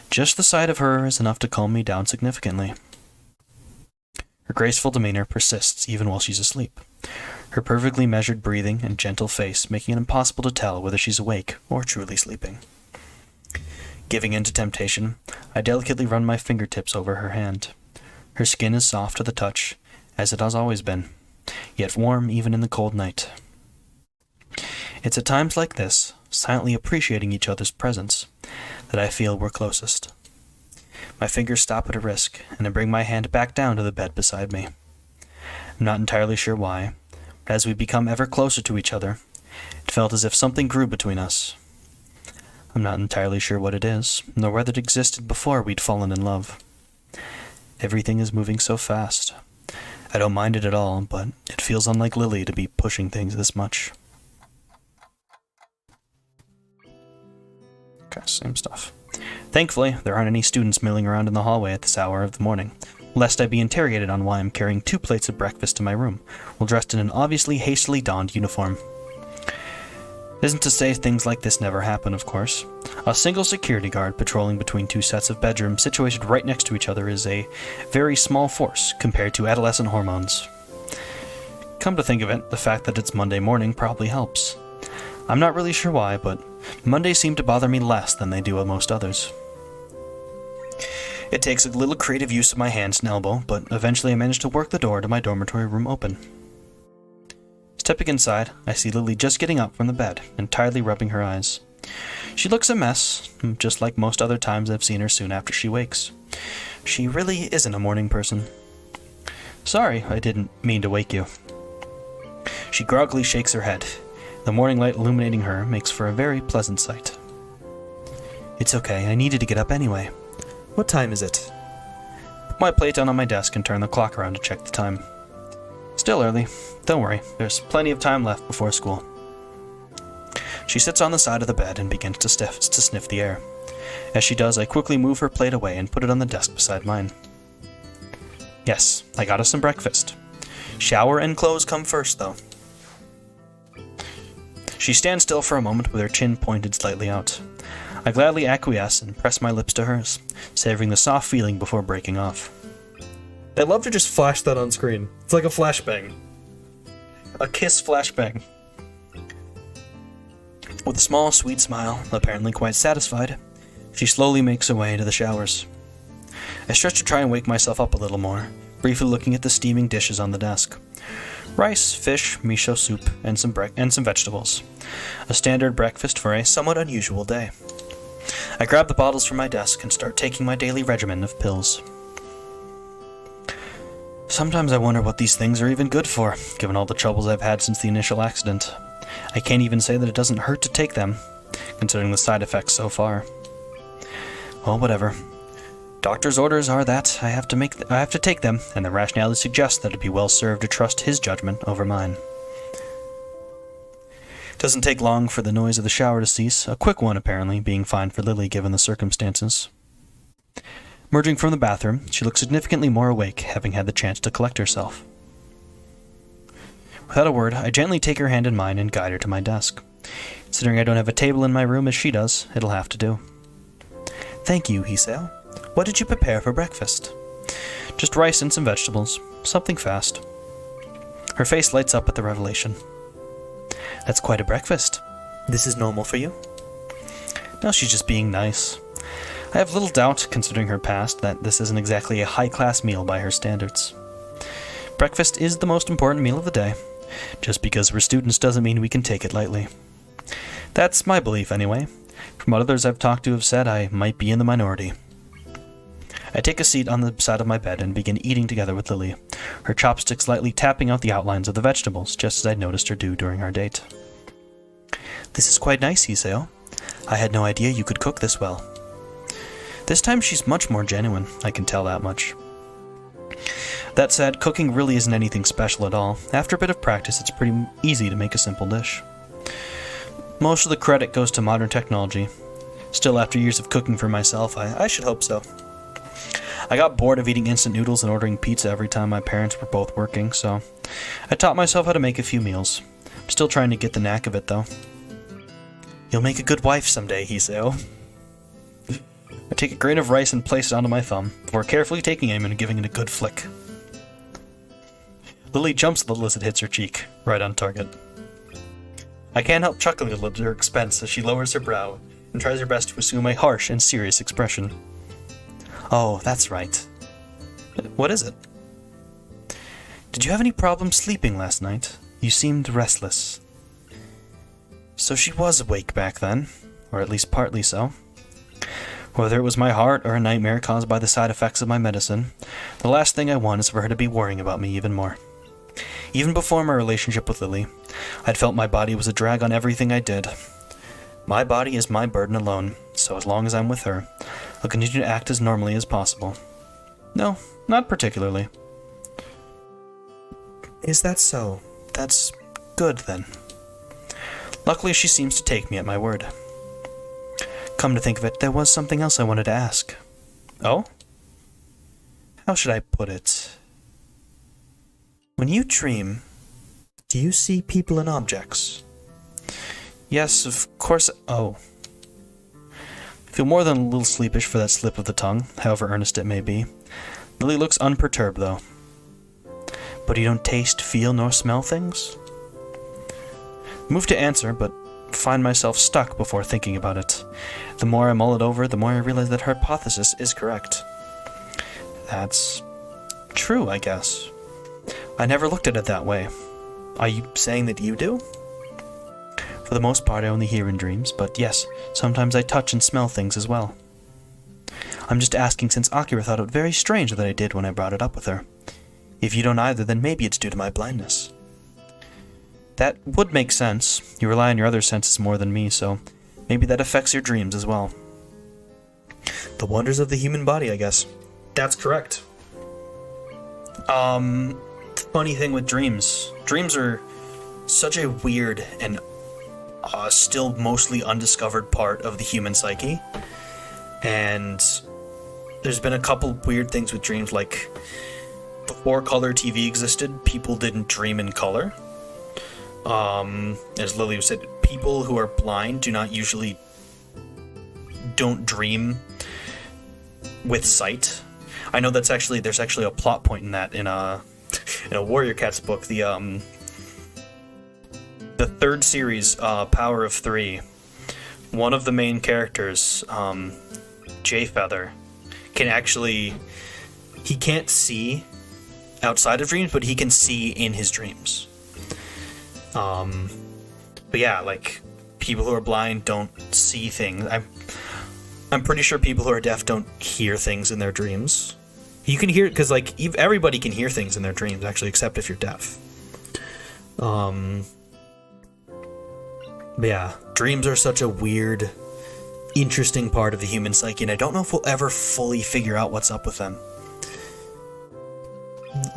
Just the sight of her is enough to calm me down significantly. Her graceful demeanor persists even while she's asleep, her perfectly measured breathing and gentle face making it impossible to tell whether she's awake or truly sleeping. Giving in to temptation, I delicately run my fingertips over her hand. Her skin is soft to the touch, as it has always been, yet warm even in the cold night. It's at times like this silently appreciating each other's presence, that I feel we're closest. My fingers stop at a wrist, and I bring my hand back down to the bed beside me. I'm not entirely sure why, but as we become ever closer to each other, it felt as if something grew between us. I'm not entirely sure what it is, nor whether it existed before we'd fallen in love. Everything is moving so fast. I don't mind it at all, but it feels unlike Lily to be pushing things this much. Okay, same stuff. Thankfully, there aren't any students milling around in the hallway at this hour of the morning, lest I be interrogated on why I'm carrying 2 plates of breakfast to my room, while dressed in an obviously hastily donned uniform. Isn't to say things like this never happen, of course. A single security guard patrolling between 2 sets of bedrooms situated right next to each other is a very small force compared to adolescent hormones. Come to think of it, the fact that it's Monday morning probably helps. I'm not really sure why, but Mondays seem to bother me less than they do with most others. It takes a little creative use of my hands and elbow, but eventually I manage to work the door to my dormitory room open. Stepping inside, I see Lily just getting up from the bed and tiredly rubbing her eyes. She looks a mess, just like most other times I've seen her soon after she wakes. She really isn't a morning person. Sorry, I didn't mean to wake you. She groggily shakes her head. The morning light illuminating her makes for a very pleasant sight. It's okay, I needed to get up anyway. What time is it? Put my plate down on my desk and turn the clock around to check the time. Still early. Don't worry, there's plenty of time left before school. She sits on the side of the bed and begins to sniff the air. As she does, I quickly move her plate away and put it on the desk beside mine. Yes, I got us some breakfast. Shower and clothes come first, though. She stands still for a moment with her chin pointed slightly out. I gladly acquiesce and press my lips to hers, savoring the soft feeling before breaking off. I'd love to just flash that on screen. It's like a flashbang. A kiss flashbang. With a small, sweet smile, apparently quite satisfied, she slowly makes her way to the showers. I stretch to try and wake myself up a little more, briefly looking at the steaming dishes on the desk. Rice, fish, miso soup, and some vegetables. A standard breakfast for a somewhat unusual day. I grab the bottles from my desk and start taking my daily regimen of pills. Sometimes I wonder what these things are even good for, given all the troubles I've had since the initial accident. I can't even say that it doesn't hurt to take them, considering the side effects so far. Well, whatever. Doctor's orders are that I have to take them, and the rationality suggests that it'd be well served to trust his judgment over mine. It doesn't take long for the noise of the shower to cease, a quick one apparently, being fine for Lily given the circumstances. Emerging from the bathroom, she looks significantly more awake, having had the chance to collect herself. Without a word, I gently take her hand in mine and guide her to my desk. Considering I don't have a table in my room as she does, it'll have to do. Thank you, Hisao. What did you prepare for breakfast? Just rice and some vegetables. Something fast. Her face lights up at the revelation. That's quite a breakfast. This is normal for you? No, she's just being nice. I have little doubt, considering her past, that this isn't exactly a high-class meal by her standards. Breakfast is the most important meal of the day. Just because we're students doesn't mean we can take it lightly. That's my belief, anyway. From what others I've talked to have said, I might be in the minority. I take a seat on the side of my bed and begin eating together with Lily, her chopsticks lightly tapping out the outlines of the vegetables, just as I'd noticed her do during our date. This is quite nice, Hisao. I had no idea you could cook this well. This time she's much more genuine, I can tell that much. That said, cooking really isn't anything special at all. After a bit of practice, it's pretty easy to make a simple dish. Most of the credit goes to modern technology. Still, after years of cooking for myself, I should hope so. I got bored of eating instant noodles and ordering pizza every time my parents were both working, so I taught myself how to make a few meals. I'm still trying to get the knack of it, though. You'll make a good wife someday, Hisao. I take a grain of rice and place it onto my thumb, before carefully taking aim and giving it a good flick. Lily jumps a little as it hits her cheek, right on target. I can't help chuckling a little at her expense as she lowers her brow and tries her best to assume a harsh and serious expression. Oh, that's right. What is it? Did you have any problems sleeping last night? You seemed restless. So she was awake back then, or at least partly so. Whether it was my heart or a nightmare caused by the side effects of my medicine, the last thing I want is for her to be worrying about me even more. Even before my relationship with Lily, I'd felt my body was a drag on everything I did. My body is my burden alone, so as long as I'm with her, I'll continue to act as normally as possible. No, not particularly. Is that so? That's good, then. Luckily, she seems to take me at my word. Come to think of it, there was something else I wanted to ask. Oh? How should I put it? When you dream, do you see people and objects? Yes, of course. Oh. I feel more than a little sleepish for that slip of the tongue, however earnest it may be. Lily looks unperturbed, though. But you don't taste, feel, nor smell things? Move to answer, but find myself stuck before thinking about it. The more I mull it over, the more I realize that her hypothesis is correct. That's true, I guess. I never looked at it that way. Are you saying that you do? For the most part, I only hear in dreams, but yes, sometimes I touch and smell things as well. I'm just asking since Akira thought it very strange that I did when I brought it up with her. If you don't either, then maybe it's due to my blindness. That would make sense. You rely on your other senses more than me, so maybe that affects your dreams as well. The wonders of the human body, I guess. That's correct. Funny thing with dreams. Dreams are such a weird and still mostly undiscovered part of the human psyche. And there's been a couple weird things with dreams, like before color TV existed, people didn't dream in color. As Lily said, people who are blind don't dream with sight. I know there's actually a plot point in that in a Warrior Cats book. The third series, Power of Three. One of the main characters, Jay Feather, he can't see outside of dreams, but he can see in his dreams. But yeah, like, people who are blind don't see things. I'm pretty sure people who are deaf don't hear things in their dreams. You can hear, because, like, everybody can hear things in their dreams, actually, except if you're deaf. But yeah, dreams are such a weird, interesting part of the human psyche, and I don't know if we'll ever fully figure out what's up with them.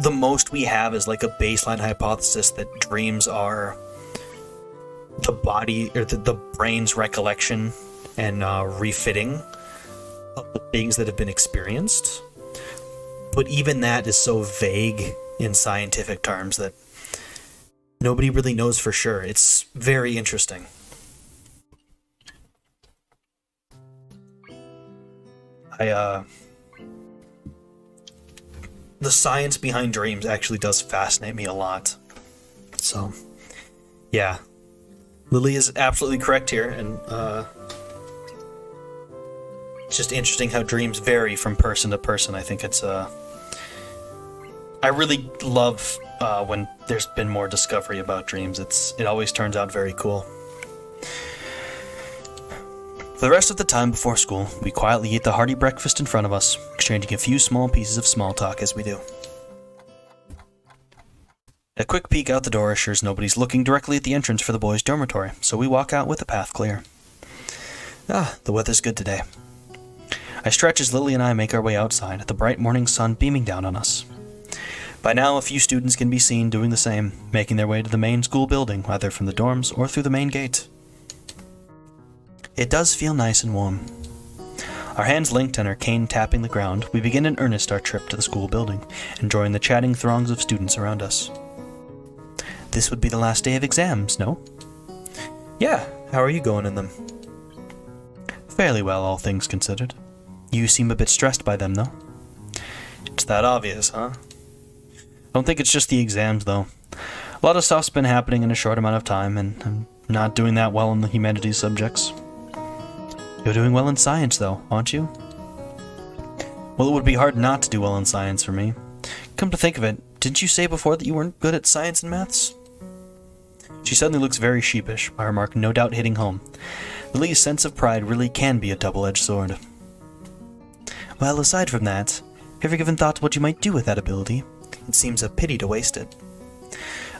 The most we have is like a baseline hypothesis that dreams are the body or the brain's recollection and refitting of the things that have been experienced. But even that is so vague in scientific terms that nobody really knows for sure. It's very interesting. The science behind dreams actually does fascinate me a lot. So, yeah. Lily is absolutely correct here, and it's just interesting how dreams vary from person to person. I think it's I really love when there's been more discovery about dreams. It always turns out very cool. For the rest of the time before school, we quietly eat the hearty breakfast in front of us, exchanging a few small pieces of small talk as we do. A quick peek out the door assures nobody's looking directly at the entrance for the boys' dormitory, so we walk out with the path clear. The weather's good today. I stretch as Lily and I make our way outside, the bright morning sun beaming down on us. By now, a few students can be seen doing the same, making their way to the main school building, either from the dorms or through the main gate. It does feel nice and warm. Our hands linked and our cane tapping the ground, we begin in earnest our trip to the school building, enjoying the chatting throngs of students around us. This would be the last day of exams, no? Yeah, how are you going in them? Fairly well, all things considered. You seem a bit stressed by them, though. It's that obvious, huh? I don't think it's just the exams, though. A lot of stuff's been happening in a short amount of time, and I'm not doing that well in the humanities subjects. You're doing well in science, though, aren't you? Well, it would be hard not to do well in science for me. Come to think of it, didn't you say before that you weren't good at science and maths? She suddenly looks very sheepish, my remark no doubt hitting home. Lily's sense of pride really can be a double-edged sword. Well, aside from that, have you ever given thought to what you might do with that ability? It seems a pity to waste it.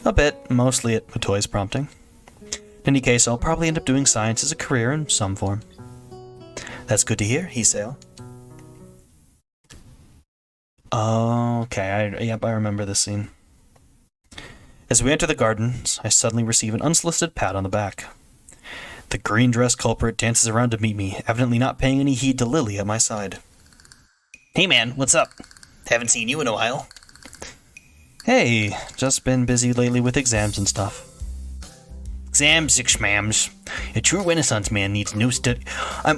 A bit, mostly at Matoi's prompting. In any case, I'll probably end up doing science as a career in some form. That's good to hear, Hiseo. Okay, I remember this scene. As we enter the gardens, I suddenly receive an unsolicited pat on the back. The green-dressed culprit dances around to meet me, evidently not paying any heed to Lily at my side. Hey man, what's up? Haven't seen you in a while. Hey, just been busy lately with exams and stuff. Exams, schmams. A true Renaissance man needs no study. I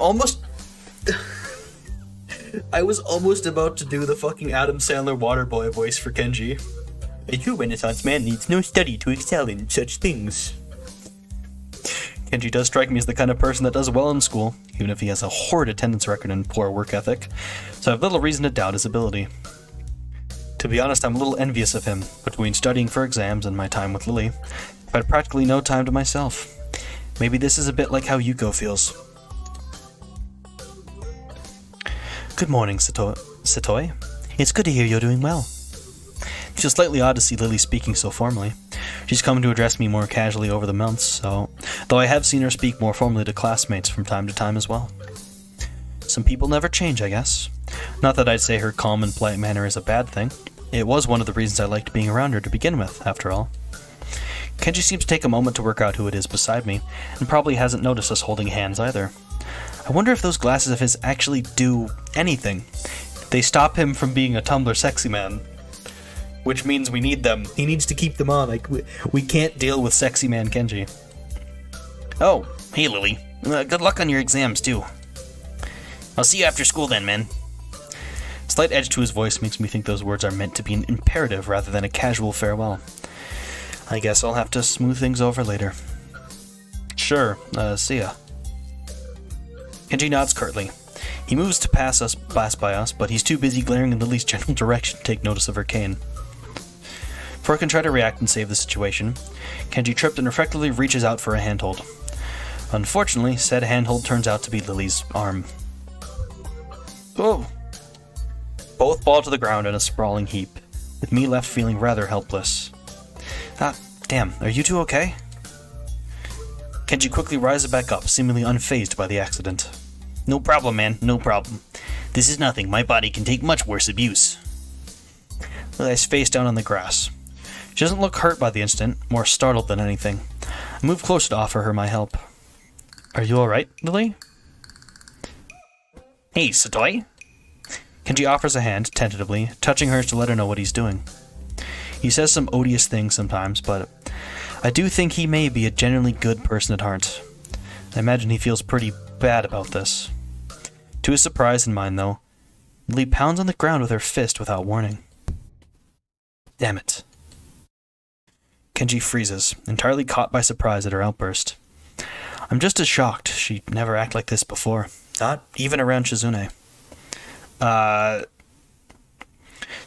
was almost about to do the fucking Adam Sandler Waterboy voice for Kenji. A true Renaissance man needs no study to excel in such things. Kenji does strike me as the kind of person that does well in school, even if he has a horrid attendance record and poor work ethic, so I have little reason to doubt his ability. To be honest, I'm a little envious of him. Between studying for exams and my time with Lily, I've had practically no time to myself. Maybe this is a bit like how Yuko feels. Good morning, Satoi. It's good to hear you're doing well. It feels slightly odd to see Lily speaking so formally. She's come to address me more casually over the months, though I have seen her speak more formally to classmates from time to time as well. Some people never change, I guess. Not that I'd say her calm and polite manner is a bad thing. It was one of the reasons I liked being around her to begin with, after all. Kenji seems to take a moment to work out who it is beside me, and probably hasn't noticed us holding hands either. I wonder if those glasses of his actually do anything. They stop him from being a Tumblr sexy man. Which means we need them. He needs to keep them on. Like, we can't deal with sexy man Kenji. Oh, hey Lily. Good luck on your exams, too. I'll see you after school then, man. Slight edge to his voice makes me think those words are meant to be an imperative rather than a casual farewell. I guess I'll have to smooth things over later. Sure, see ya. Kenji nods curtly. He moves to pass by us, but he's too busy glaring in Lily's general direction to take notice of her cane. Before I can try to react and save the situation, Kenji tripped and reflectively reaches out for a handhold. Unfortunately, said handhold turns out to be Lily's arm. Oh! Both fall to the ground in a sprawling heap, with me left feeling rather helpless. Ah, damn, are you two okay? Kenji quickly rises back up, seemingly unfazed by the accident. No problem, man, no problem. This is nothing, my body can take much worse abuse. Lily lies face down on the grass. She doesn't look hurt by the incident, more startled than anything. I move closer to offer her my help. Are you alright, Lily? Hey, Satoi. Kenji offers a hand, tentatively, touching hers to let her know what he's doing. He says some odious things sometimes, but I do think he may be a genuinely good person at heart. I imagine he feels pretty bad about this. To his surprise and mine, though, Lily pounds on the ground with her fist without warning. Damn it. Kenji freezes, entirely caught by surprise at her outburst. I'm just as shocked. She'd never act like this before. Not even around Shizune.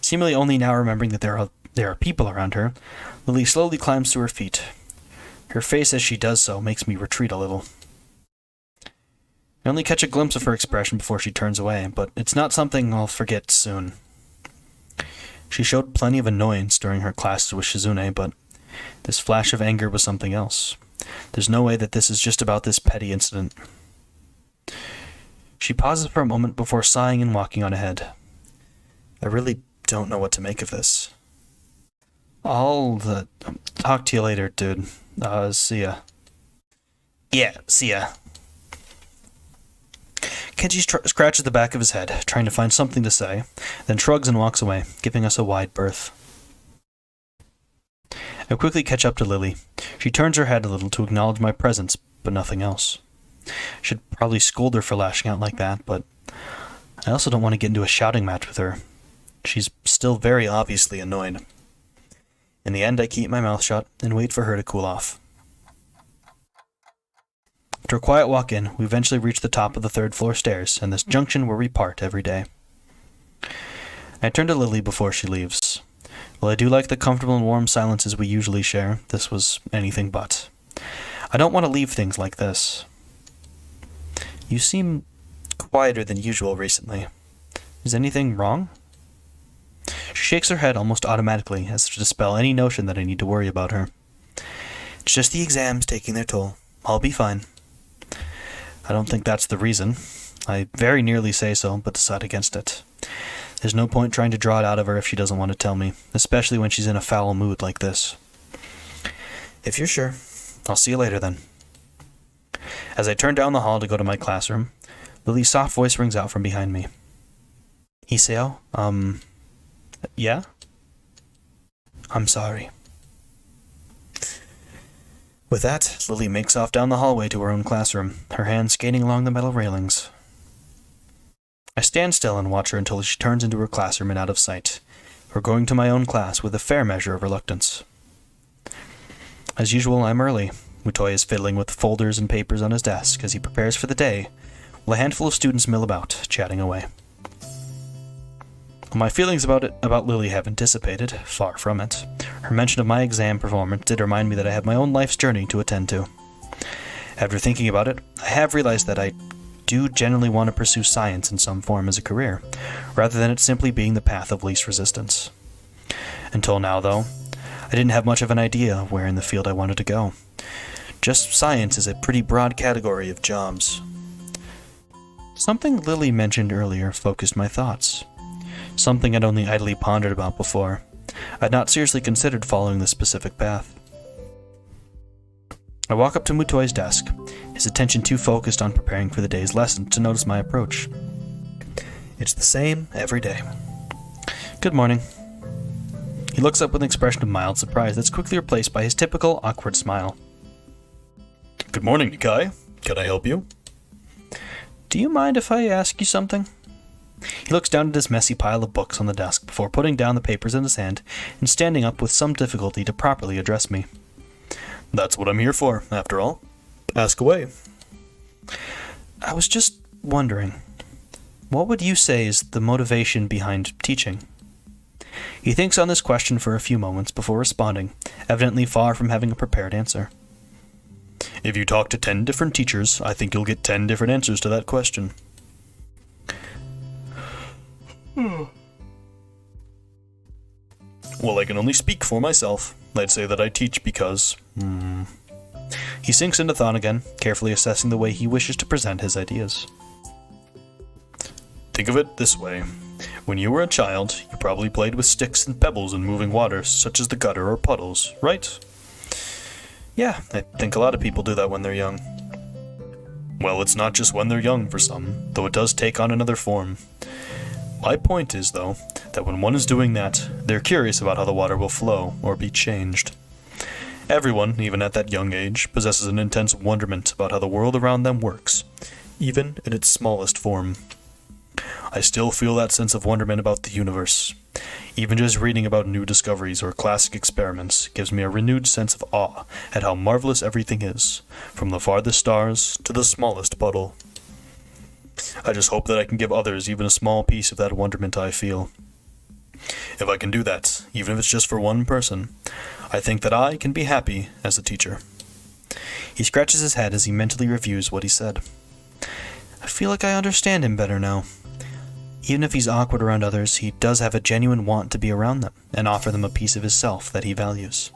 Seemingly only now remembering that there are people around her, Lily slowly climbs to her feet. Her face as she does so makes me retreat a little. I only catch a glimpse of her expression before she turns away, but it's not something I'll forget soon. She showed plenty of annoyance during her classes with Shizune, but this flash of anger was something else. There's no way that this is just about this petty incident. She pauses for a moment before sighing and walking on ahead. I really don't know what to make of this. I'll talk to you later, dude. See ya. Yeah, see ya. Kenji scratches the back of his head, trying to find something to say, then shrugs and walks away, giving us a wide berth. I quickly catch up to Lily. She turns her head a little to acknowledge my presence, but nothing else. I should probably scold her for lashing out like that, but I also don't want to get into a shouting match with her. She's still very obviously annoyed. In the end, I keep my mouth shut and wait for her to cool off. After a quiet walk in, we eventually reach the top of the third-floor stairs and this junction where we part every day. I turn to Lily before she leaves. While I do like the comfortable and warm silences we usually share, this was anything but. I don't want to leave things like this. You seem quieter than usual recently. Is anything wrong? She shakes her head almost automatically, as to dispel any notion that I need to worry about her. It's just the exams taking their toll. I'll be fine. I don't think that's the reason. I very nearly say so, but decide against it. There's no point trying to draw it out of her if she doesn't want to tell me, especially when she's in a foul mood like this. If you're sure, I'll see you later then. As I turn down the hall to go to my classroom, Lily's soft voice rings out from behind me. Iseo, yeah? I'm sorry. With that, Lily makes off down the hallway to her own classroom, her hands skating along the metal railings. I stand still and watch her until she turns into her classroom and out of sight, or going to my own class with a fair measure of reluctance. As usual, I'm early. Mutoi is fiddling with folders and papers on his desk as he prepares for the day, while a handful of students mill about, chatting away. My feelings about Lily haven't dissipated, far from it. Her mention of my exam performance did remind me that I have my own life's journey to attend to. After thinking about it, I have realized that I do generally want to pursue science in some form as a career, rather than it simply being the path of least resistance. Until now, though, I didn't have much of an idea of where in the field I wanted to go. Just science is a pretty broad category of jobs. Something Lily mentioned earlier focused my thoughts. Something I'd only idly pondered about before. I'd not seriously considered following this specific path. I walk up to Mutoi's desk, his attention too focused on preparing for the day's lesson to notice my approach. It's the same every day. Good morning. He looks up with an expression of mild surprise that's quickly replaced by his typical awkward smile. Good morning, Nikai. Can I help you? Do you mind if I ask you something? He looks down at his messy pile of books on the desk before putting down the papers in his hand and standing up with some difficulty to properly address me. That's what I'm here for, after all. Ask away. I was just wondering, what would you say is the motivation behind teaching? He thinks on this question for a few moments before responding, evidently far from having a prepared answer. If you talk to 10 different teachers, I think you'll get 10 different answers to that question. Well, I can only speak for myself. I'd say that I teach because... He sinks into thought again, carefully assessing the way he wishes to present his ideas. Think of it this way. When you were a child, you probably played with sticks and pebbles in moving water, such as the gutter or puddles, right? Yeah, I think a lot of people do that when they're young. Well, it's not just when they're young for some, though it does take on another form. My point is, though, that when one is doing that, they're curious about how the water will flow or be changed. Everyone, even at that young age, possesses an intense wonderment about how the world around them works, even in its smallest form. I still feel that sense of wonderment about the universe. Even just reading about new discoveries or classic experiments gives me a renewed sense of awe at how marvelous everything is, from the farthest stars to the smallest puddle. I just hope that I can give others even a small piece of that wonderment I feel. If I can do that, even if it's just for one person, I think that I can be happy as a teacher. He scratches his head as he mentally reviews what he said. I feel like I understand him better now. Even if he's awkward around others, he does have a genuine want to be around them and offer them a piece of his self that he values.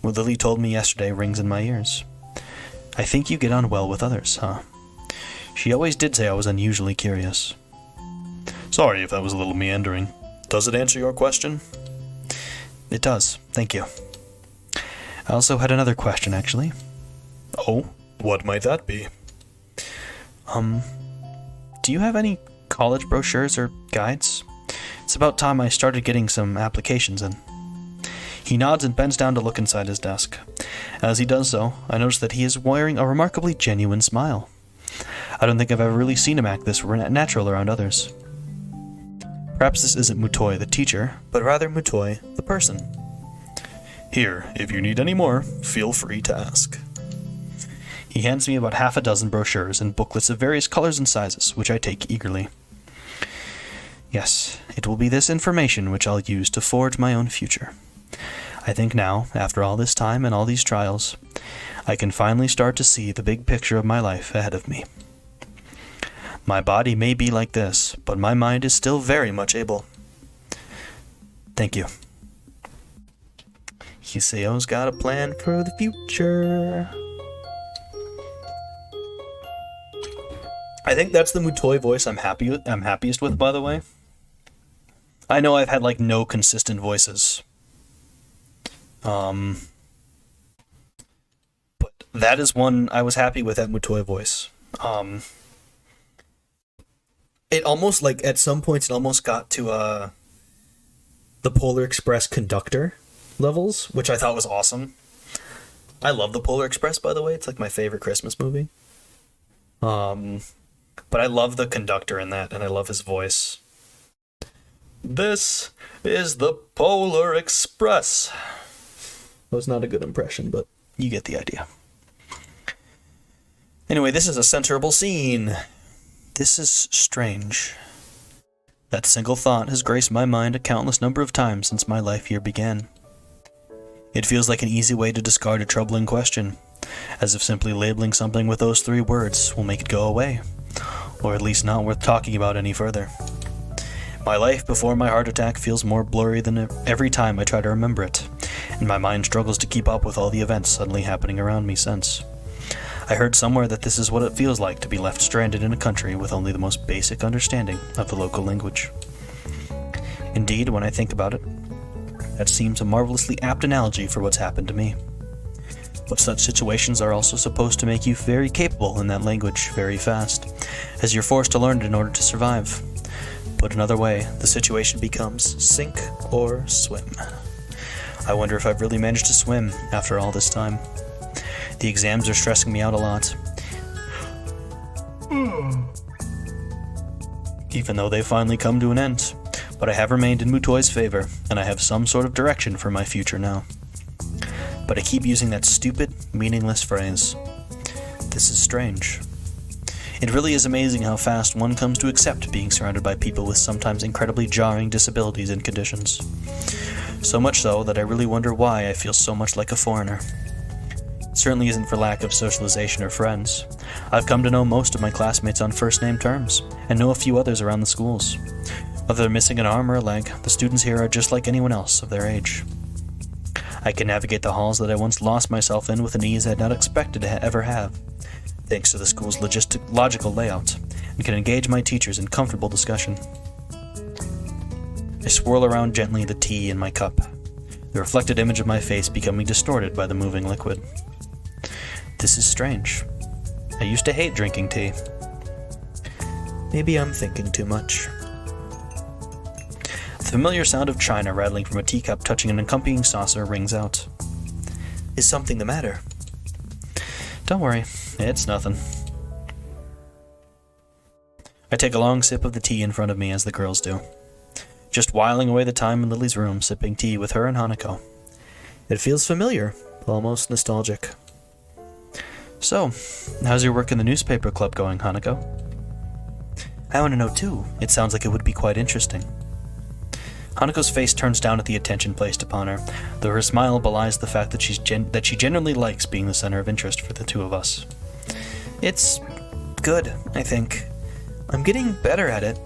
What Lily told me yesterday rings in my ears. I think you get on well with others, huh? She always did say I was unusually curious. Sorry if that was a little meandering. Does it answer your question? It does, thank you. I also had another question, actually. Oh, what might that be? Do you have any college brochures or guides? It's about time I started getting some applications in. He nods and bends down to look inside his desk. As he does so, I notice that he is wearing a remarkably genuine smile. I don't think I've ever really seen him act this natural around others. Perhaps this isn't Mutoi the teacher, but rather Mutoi the person. Here, if you need any more, feel free to ask. He hands me about half a dozen brochures and booklets of various colors and sizes, which I take eagerly. Yes, it will be this information which I'll use to forge my own future. I think now, after all this time and all these trials, I can finally start to see the big picture of my life ahead of me. My body may be like this, but my mind is still very much able. Thank you. Yukihyou's got a plan for the future. I think that's the Mutoi voice I'm happiest with, by the way. I know I've had like no consistent voices. But that is one I was happy with, that Mutoi voice. It almost, like, at some points it almost got to the Polar Express conductor levels, which I thought was awesome. I love the Polar Express, by the way. It's like my favorite Christmas movie. But I love the conductor in that, and I love his voice. This is the Polar Express. That was not a good impression, but you get the idea. Anyway, this is a censorable scene. This is strange. That single thought has graced my mind a countless number of times since my life here began. It feels like an easy way to discard a troubling question, as if simply labeling something with those 3 words will make it go away, or at least not worth talking about any further. My life before my heart attack feels more blurry than every time I try to remember it, and my mind struggles to keep up with all the events suddenly happening around me since. I heard somewhere that this is what it feels like to be left stranded in a country with only the most basic understanding of the local language. Indeed, when I think about it, that seems a marvelously apt analogy for what's happened to me. But such situations are also supposed to make you very capable in that language very fast, as you're forced to learn it in order to survive. Put another way, the situation becomes sink or swim. I wonder if I've really managed to swim after all this time. The exams are stressing me out a lot. Even though they've finally come to an end. But I have remained in Mutoi's favor, and I have some sort of direction for my future now. But I keep using that stupid, meaningless phrase. This is strange. It really is amazing how fast one comes to accept being surrounded by people with sometimes incredibly jarring disabilities and conditions. So much so that I really wonder why I feel so much like a foreigner. It certainly isn't for lack of socialization or friends. I've come to know most of my classmates on first-name terms, and know a few others around the schools. Whether they're missing an arm or a leg, the students here are just like anyone else of their age. I can navigate the halls that I once lost myself in with an ease I had not expected to ever have, thanks to the school's logical layout, and can engage my teachers in comfortable discussion. I swirl around gently the tea in my cup, the reflected image of my face becoming distorted by the moving liquid. This is strange. I used to hate drinking tea. Maybe I'm thinking too much. The familiar sound of china rattling from a teacup touching an accompanying saucer rings out. Is something the matter? Don't worry, it's nothing. I take a long sip of the tea in front of me as the girls do. Just whiling away the time in Lily's room, sipping tea with her and Hanako. It feels familiar, almost nostalgic. So, how's your work in the newspaper club going, Hanako? I want to know too. It sounds like it would be quite interesting. Hanako's face turns down at the attention placed upon her, though her smile belies the fact that she genuinely likes being the center of interest for the two of us. It's good, I think. I'm getting better at it.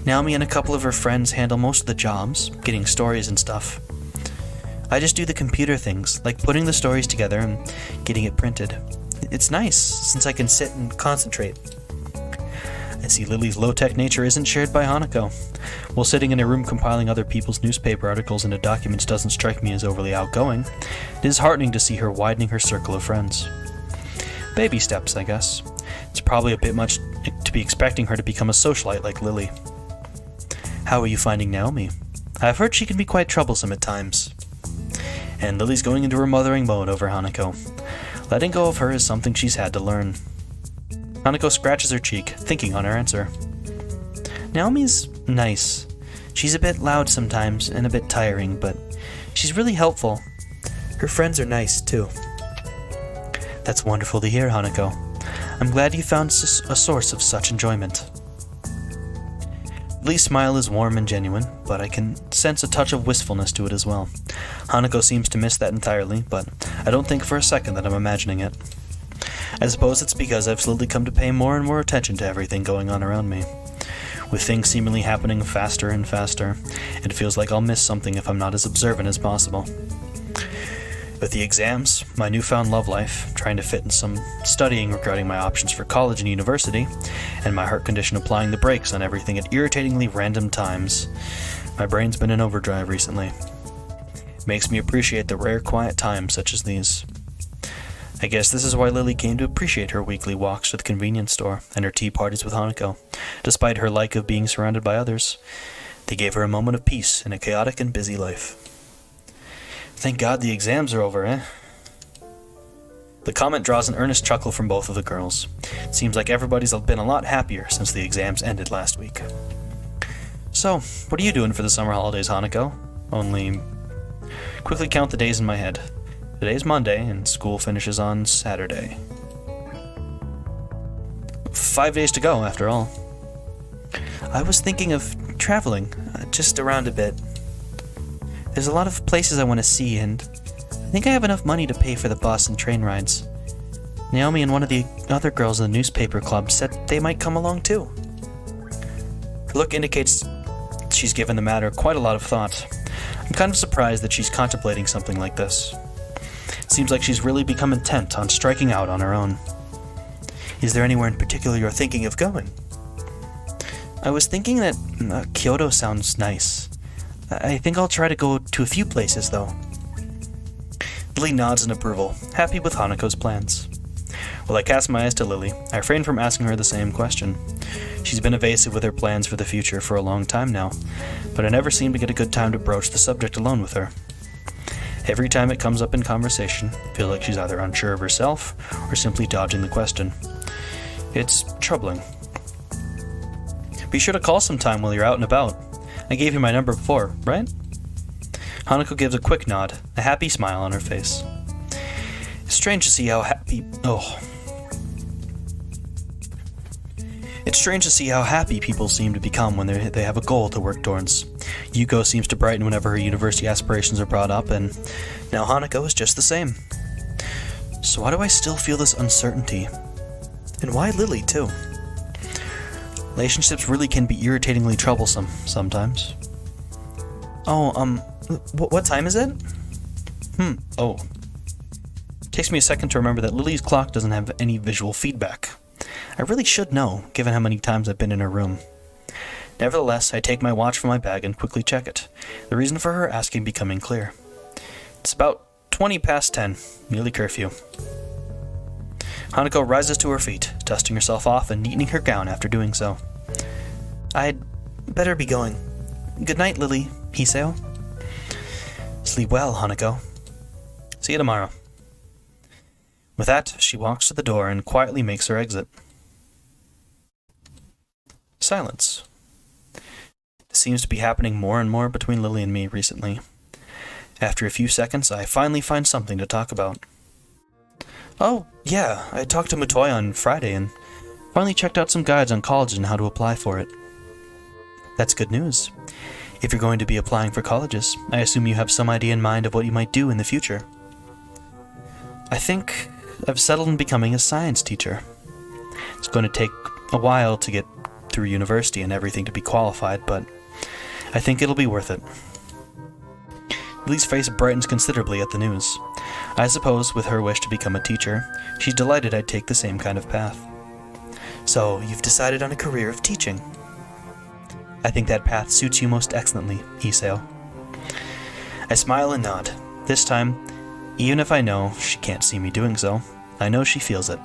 Naomi and a couple of her friends handle most of the jobs, getting stories and stuff. I just do the computer things, like putting the stories together and getting it printed. It's nice, since I can sit and concentrate. I see Lily's low-tech nature isn't shared by Hanako. While sitting in a room compiling other people's newspaper articles into documents doesn't strike me as overly outgoing, it is heartening to see her widening her circle of friends. Baby steps, I guess. It's probably a bit much to be expecting her to become a socialite like Lily. How are you finding Naomi? I've heard she can be quite troublesome at times. And Lily's going into her mothering mode over Hanako. Letting go of her is something she's had to learn. Hanako scratches her cheek, thinking on her answer. Naomi's nice. She's a bit loud sometimes and a bit tiring, but she's really helpful. Her friends are nice, too. That's wonderful to hear, Hanako. I'm glad you found a source of such enjoyment. Lily's smile is warm and genuine, but I can sense a touch of wistfulness to it as well. Hanako seems to miss that entirely, but I don't think for a second that I'm imagining it. I suppose it's because I've slowly come to pay more and more attention to everything going on around me. With things seemingly happening faster and faster, it feels like I'll miss something if I'm not as observant as possible. With the exams, my newfound love life, trying to fit in some studying regarding my options for college and university, and my heart condition applying the brakes on everything at irritatingly random times, my brain's been in overdrive recently. It makes me appreciate the rare quiet times such as these. I guess this is why Lily came to appreciate her weekly walks to the convenience store and her tea parties with Hanako, despite her like of being surrounded by others. They gave her a moment of peace in a chaotic and busy life. Thank God the exams are over, eh? The comment draws an earnest chuckle from both of the girls. It seems like everybody's been a lot happier since the exams ended last week. So, what are you doing for the summer holidays, Hanako? Only... quickly count the days in my head. Today's Monday, and school finishes on Saturday. 5 days to go, after all. I was thinking of traveling, just around a bit. There's a lot of places I want to see, and I think I have enough money to pay for the bus and train rides. Naomi and one of the other girls in the newspaper club said they might come along too. Her look indicates she's given the matter quite a lot of thought. I'm kind of surprised that she's contemplating something like this. It seems like she's really become intent on striking out on her own. Is there anywhere in particular you're thinking of going? I was thinking that Kyoto sounds nice. I think I'll try to go to a few places, though. Lily nods in approval, happy with Hanako's plans. While I cast my eyes to Lily, I refrain from asking her the same question. She's been evasive with her plans for the future for a long time now, but I never seem to get a good time to broach the subject alone with her. Every time it comes up in conversation, I feel like she's either unsure of herself or simply dodging the question. It's troubling. Be sure to call sometime while you're out and about. I gave you my number before, right? Hanako gives a quick nod, a happy smile on her face. It's strange to see how happy... It's strange to see how happy people seem to become when they have a goal to work towards. Yuko seems to brighten whenever her university aspirations are brought up, and now Hanako is just the same. So why do I still feel this uncertainty? And why Lily, too? Relationships really can be irritatingly troublesome sometimes. What time is it? Takes me a second to remember that Lily's clock doesn't have any visual feedback. I really should know, given how many times I've been in her room. Nevertheless, I take my watch from my bag and quickly check it, the reason for her asking becoming clear. It's about 20 past 10, nearly curfew. Hanako rises to her feet, dusting herself off and neatening her gown after doing so. I'd better be going. Good night, Lily, Hiseo. Sleep well, Hanako. See you tomorrow. With that, she walks to the door and quietly makes her exit. Silence. This seems to be happening more and more between Lily and me recently. After a few seconds, I finally find something to talk about. Oh, yeah, I talked to Mutoi on Friday and finally checked out some guides on college and how to apply for it. That's good news. If you're going to be applying for colleges, I assume you have some idea in mind of what you might do in the future. I think I've settled on becoming a science teacher. It's going to take a while to get through university and everything to be qualified, but I think it'll be worth it. Lily's face brightens considerably at the news. I suppose, with her wish to become a teacher, she's delighted I'd take the same kind of path. So, you've decided on a career of teaching. I think that path suits you most excellently, Hiseo. I smile and nod. This time, even if I know she can't see me doing so, I know she feels it.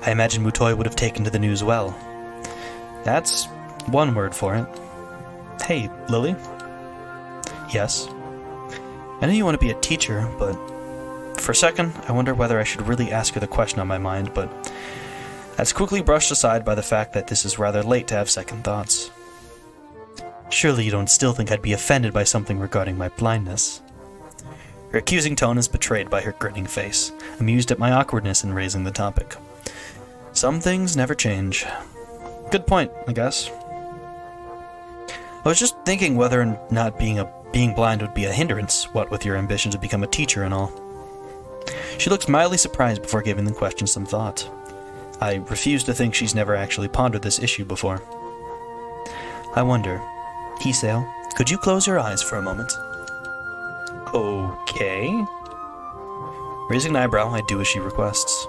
I imagine Mutoi would have taken to the news well. That's one word for it. Hey, Lily? Yes? I know you want to be a teacher, but for a second, I wonder whether I should really ask her the question on my mind, but that's quickly brushed aside by the fact that this is rather late to have second thoughts. Surely you don't still think I'd be offended by something regarding my blindness. Her accusing tone is betrayed by her grinning face, amused at my awkwardness in raising the topic. Some things never change. Good point, I guess. I was just thinking whether or not being blind would be a hindrance, what with your ambition to become a teacher and all. She looks mildly surprised before giving the question some thought. I refuse to think she's never actually pondered this issue before. I wonder, Hiseo, could you close your eyes for a moment? Okay. Raising an eyebrow, I do as she requests.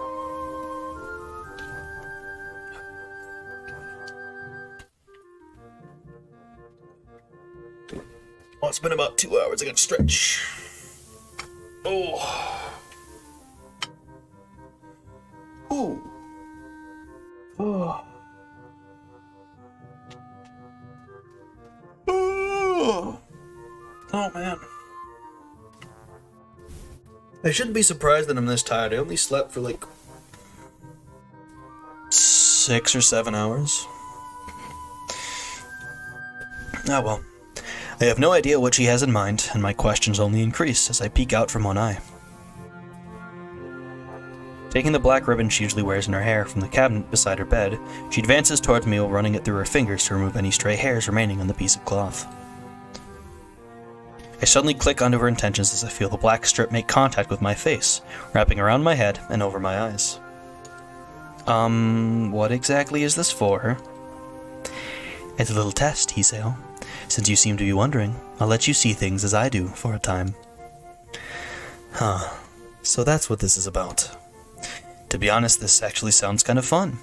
Well, it's been about 2 hours. I gotta stretch. Oh. Ooh. Oh. Oh. Oh, man. I shouldn't be surprised that I'm this tired. I only slept for like 6 or 7 hours. Ah, well. I have no idea what she has in mind, and my questions only increase as I peek out from one eye. Taking the black ribbon she usually wears in her hair from the cabinet beside her bed, she advances towards me while running it through her fingers to remove any stray hairs remaining on the piece of cloth. I suddenly click onto her intentions as I feel the black strip make contact with my face, wrapping around my head and over my eyes. What exactly is this for? It's a little test, Hiseo. Since you seem to be wondering, I'll let you see things as I do for a time. Huh. So that's what this is about. To be honest, this actually sounds kind of fun.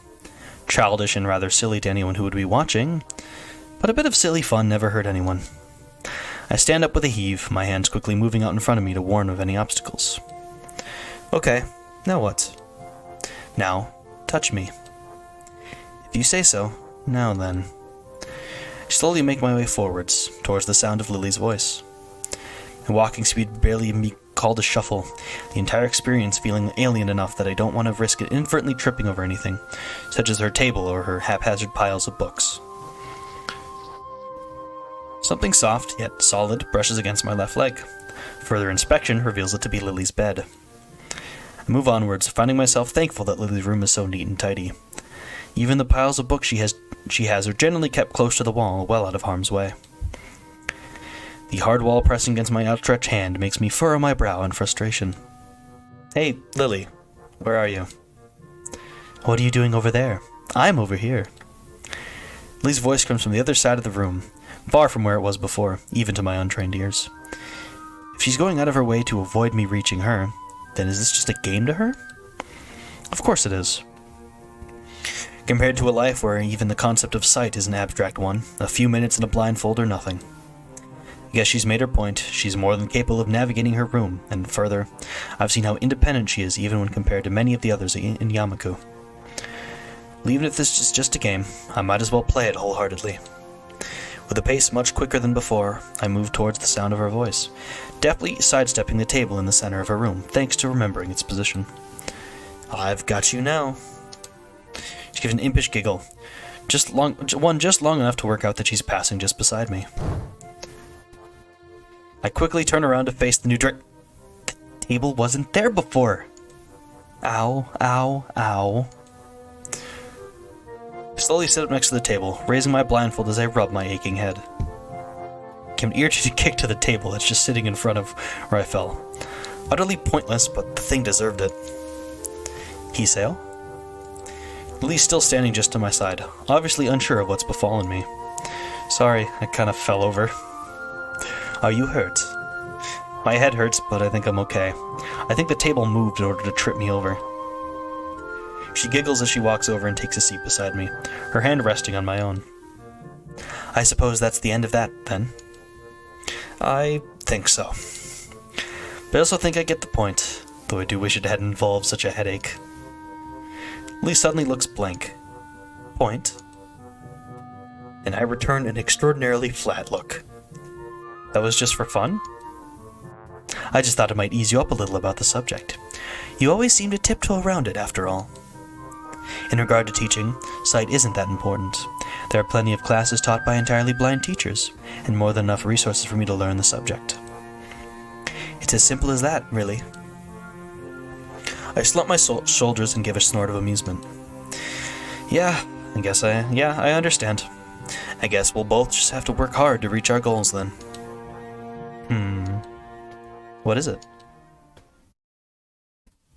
Childish and rather silly to anyone who would be watching, but a bit of silly fun never hurt anyone. I stand up with a heave, my hands quickly moving out in front of me to warn of any obstacles. Okay, now what? Now, touch me. If you say so, now then. I slowly make my way forwards, towards the sound of Lily's voice. My walking speed barely even be called a shuffle, the entire experience feeling alien enough that I don't want to risk it inadvertently tripping over anything, such as her table or her haphazard piles of books. Something soft, yet solid, brushes against my left leg. Further inspection reveals it to be Lily's bed. I move onwards, finding myself thankful that Lily's room is so neat and tidy. Even the piles of books she has are generally kept close to the wall, well out of harm's way. The hard wall pressing against my outstretched hand makes me furrow my brow in frustration. Hey, Lily, where are you? What are you doing over there? I'm over here. Lily's voice comes from the other side of the room, far from where it was before, even to my untrained ears. If she's going out of her way to avoid me reaching her, then is this just a game to her? Of course it is. Compared to a life where even the concept of sight is an abstract one, a few minutes in a blindfold are nothing. I guess she's made her point. She's more than capable of navigating her room, and further, I've seen how independent she is even when compared to many of the others in Yamaku. Even if this is just a game, I might as well play it wholeheartedly. With a pace much quicker than before, I move towards the sound of her voice, deftly sidestepping the table in the center of her room, thanks to remembering its position. I've got you now. She gives an impish giggle, just long enough to work out that she's passing just beside me. I quickly turn around to face the new The table wasn't there before. Ow, ow, ow. I slowly sit up next to the table, raising my blindfold as I rub my aching head. I give an irritated kick to the table that's just sitting in front of where I fell. Utterly pointless, but the thing deserved it. Hiseo? Lily's still standing just to my side, obviously unsure of what's befallen me. Sorry, I kind of fell over. Are you hurt? My head hurts, but I think I'm okay. I think the table moved in order to trip me over. She giggles as she walks over and takes a seat beside me, her hand resting on my own. I suppose that's the end of that, then? I think so. But I also think I get the point, though I do wish it hadn't involved such a headache. Lee suddenly looks blank. Point? And I return an extraordinarily flat look. That was just for fun? I just thought it might ease you up a little about the subject. You always seem to tiptoe around it, after all. In regard to teaching, sight isn't that important. There are plenty of classes taught by entirely blind teachers, and more than enough resources for me to learn the subject. It's as simple as that, really. I slump my shoulders and give a snort of amusement. I understand. I guess we'll both just have to work hard to reach our goals then. What is it?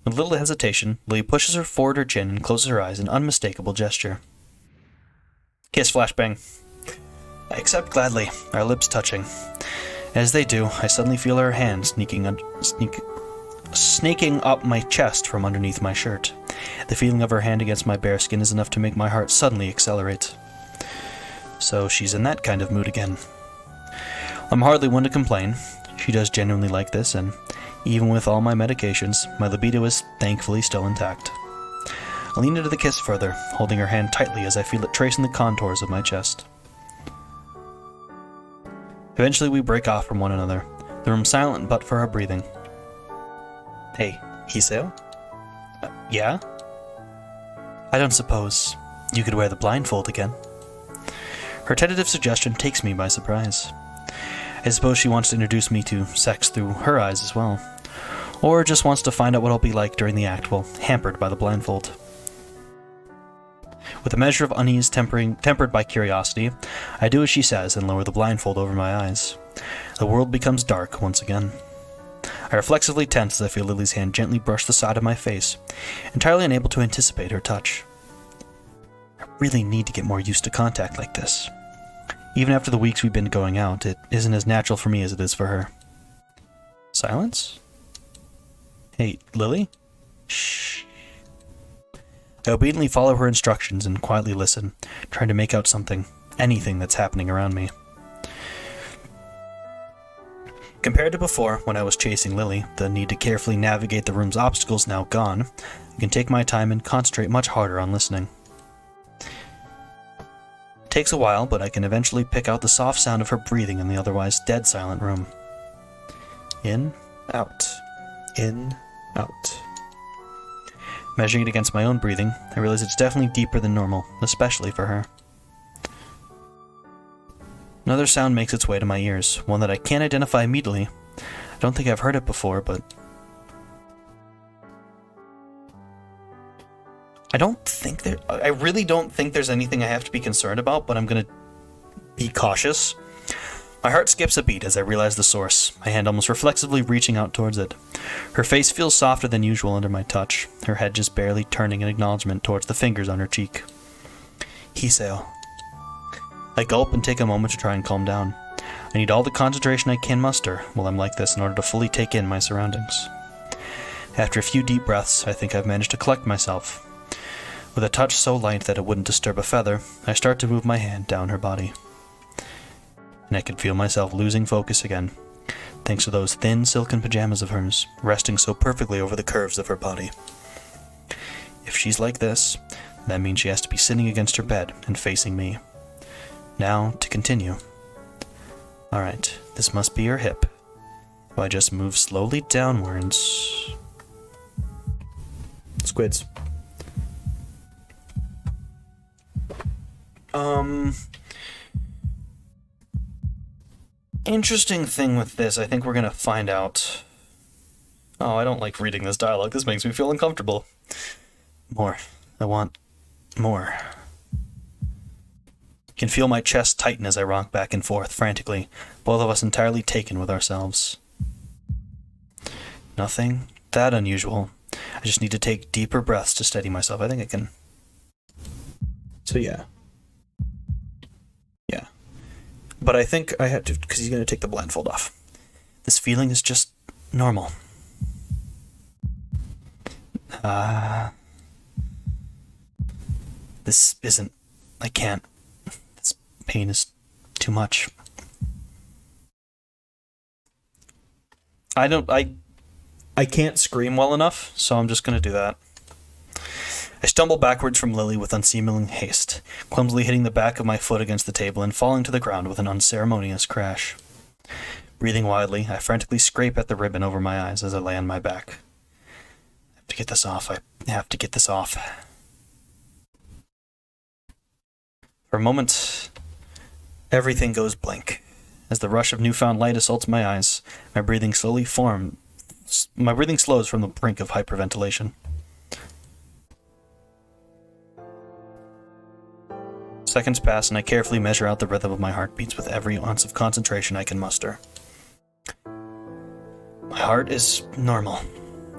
With little hesitation, Lily pushes her forward her chin and closes her eyes in unmistakable gesture. Kiss flashbang. I accept gladly, our lips touching. As they do, I suddenly feel her hand snaking up my chest from underneath my shirt. The feeling of her hand against my bare skin is enough to make my heart suddenly accelerate. So she's in that kind of mood again. I'm hardly one to complain. She does genuinely like this, and even with all my medications, my libido is thankfully still intact. I lean into the kiss further, holding her hand tightly as I feel it tracing the contours of my chest. Eventually we break off from one another, the room silent but for her breathing. Hey, Hiseo? Yeah? I don't suppose you could wear the blindfold again. Her tentative suggestion takes me by surprise. I suppose she wants to introduce me to sex through her eyes as well. Or just wants to find out what I'll be like during the act while hampered by the blindfold. With a measure of unease tempered by curiosity, I do as she says and lower the blindfold over my eyes. The world becomes dark once again. I reflexively tense as I feel Lily's hand gently brush the side of my face, entirely unable to anticipate her touch. I really need to get more used to contact like this. Even after the weeks we've been going out, it isn't as natural for me as it is for her. Silence? Hey, Lily? Shh. I obediently follow her instructions and quietly listen, trying to make out anything that's happening around me. Compared to before, when I was chasing Lily, the need to carefully navigate the room's obstacles now gone, I can take my time and concentrate much harder on listening. It takes a while, but I can eventually pick out the soft sound of her breathing in the otherwise dead silent room. In, out, in, out. Measuring it against my own breathing, I realize it's definitely deeper than normal, especially for her. Another sound makes its way to my ears, one that I can't identify immediately. I don't think I've heard it before, but... I really don't think there's anything I have to be concerned about, but I'm gonna be cautious. My heart skips a beat as I realize the source, my hand almost reflexively reaching out towards it. Her face feels softer than usual under my touch, her head just barely turning in acknowledgement towards the fingers on her cheek. Hiseo. I gulp and take a moment to try and calm down. I need all the concentration I can muster while I'm like this in order to fully take in my surroundings. After a few deep breaths, I think I've managed to collect myself. With a touch so light that it wouldn't disturb a feather, I start to move my hand down her body. And I can feel myself losing focus again, thanks to those thin silken pajamas of hers, resting so perfectly over the curves of her body. If she's like this, that means she has to be sitting against her bed and facing me. Now, to continue. Alright, this must be her hip. So I just move slowly downwards. Squids. Interesting thing with this, I think we're gonna find out. Oh, I don't like reading this dialogue. This makes me feel uncomfortable. More. I want more. I can feel my chest tighten as I rock back and forth frantically, both of us entirely taken with ourselves. Nothing that unusual. I just need to take deeper breaths to steady myself. I think I can. So yeah. Yeah. But I think I had to, because he's going to take the blindfold off. This feeling is just normal. This isn't... I can't. This pain is too much. I can't scream well enough, so I'm just going to do that. I stumble backwards from Lily with unseemly haste, clumsily hitting the back of my foot against the table and falling to the ground with an unceremonious crash. Breathing wildly, I frantically scrape at the ribbon over my eyes as I lay on my back. I have to get this off. I have to get this off. For a moment, everything goes blank. As the rush of newfound light assaults my eyes, my breathing slows from the brink of hyperventilation. Seconds pass, and I carefully measure out the rhythm of my heartbeats with every ounce of concentration I can muster. My heart is normal.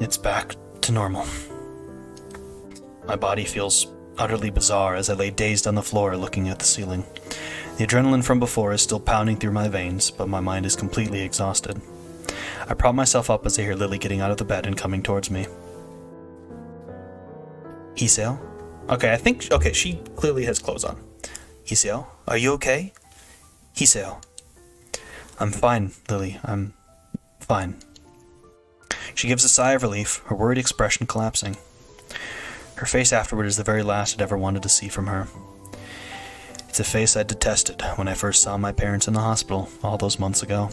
It's back to normal. My body feels utterly bizarre as I lay dazed on the floor looking at the ceiling. The adrenaline from before is still pounding through my veins, but my mind is completely exhausted. I prop myself up as I hear Lily getting out of the bed and coming towards me. Hiseo? Okay, she clearly has clothes on. Hiseo, are you okay? Hiseo. I'm fine, Lily. I'm fine. She gives a sigh of relief, her worried expression collapsing. Her face afterward is the very last I'd ever wanted to see from her. It's a face I detested when I first saw my parents in the hospital all those months ago.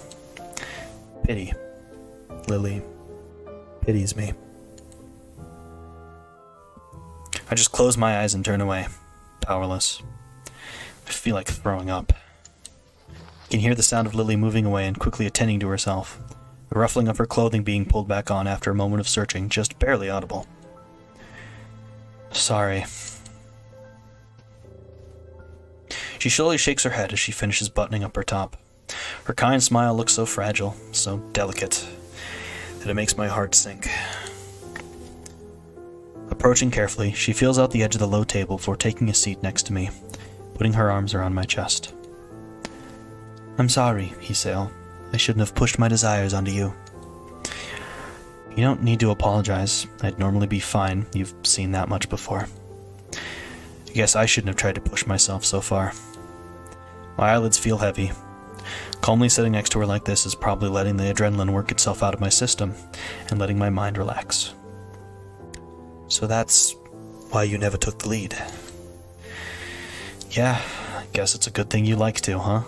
Pity. Lily pities me. I just close my eyes and turn away, powerless. I feel like throwing up. I can hear the sound of Lily moving away and quickly attending to herself, the ruffling of her clothing being pulled back on after a moment of searching, just barely audible. Sorry. She slowly shakes her head as she finishes buttoning up her top. Her kind smile looks so fragile, so delicate, that it makes my heart sink. Approaching carefully, she feels out the edge of the low table before taking a seat next to me, putting her arms around my chest. I'm sorry, Hiseo. I shouldn't have pushed my desires onto you. You don't need to apologize. I'd normally be fine. You've seen that much before. I guess I shouldn't have tried to push myself so far. My eyelids feel heavy. Calmly sitting next to her like this is probably letting the adrenaline work itself out of my system and letting my mind relax. So that's why you never took the lead. Yeah, I guess it's a good thing you like to, huh?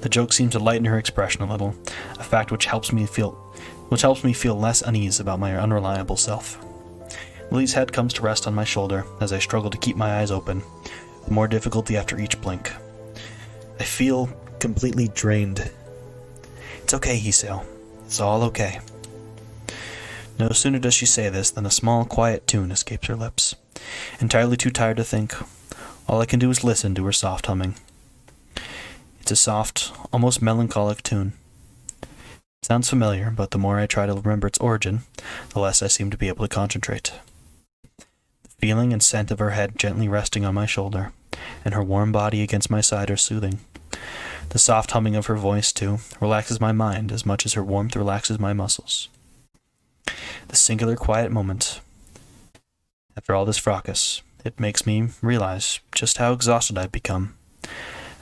The joke seemed to lighten her expression a little, a fact which helps me feel less unease about my unreliable self. Lily's head comes to rest on my shoulder as I struggle to keep my eyes open, with more difficulty after each blink. I feel completely drained. It's okay, Hiseo. It's all okay. No sooner does she say this than a small, quiet tune escapes her lips. Entirely too tired to think, all I can do is listen to her soft humming. It's a soft, almost melancholic tune. It sounds familiar, but the more I try to remember its origin, the less I seem to be able to concentrate. The feeling and scent of her head gently resting on my shoulder, and her warm body against my side are soothing. The soft humming of her voice, too, relaxes my mind as much as her warmth relaxes my muscles. The singular quiet moment. After all this fracas, it makes me realize just how exhausted I've become.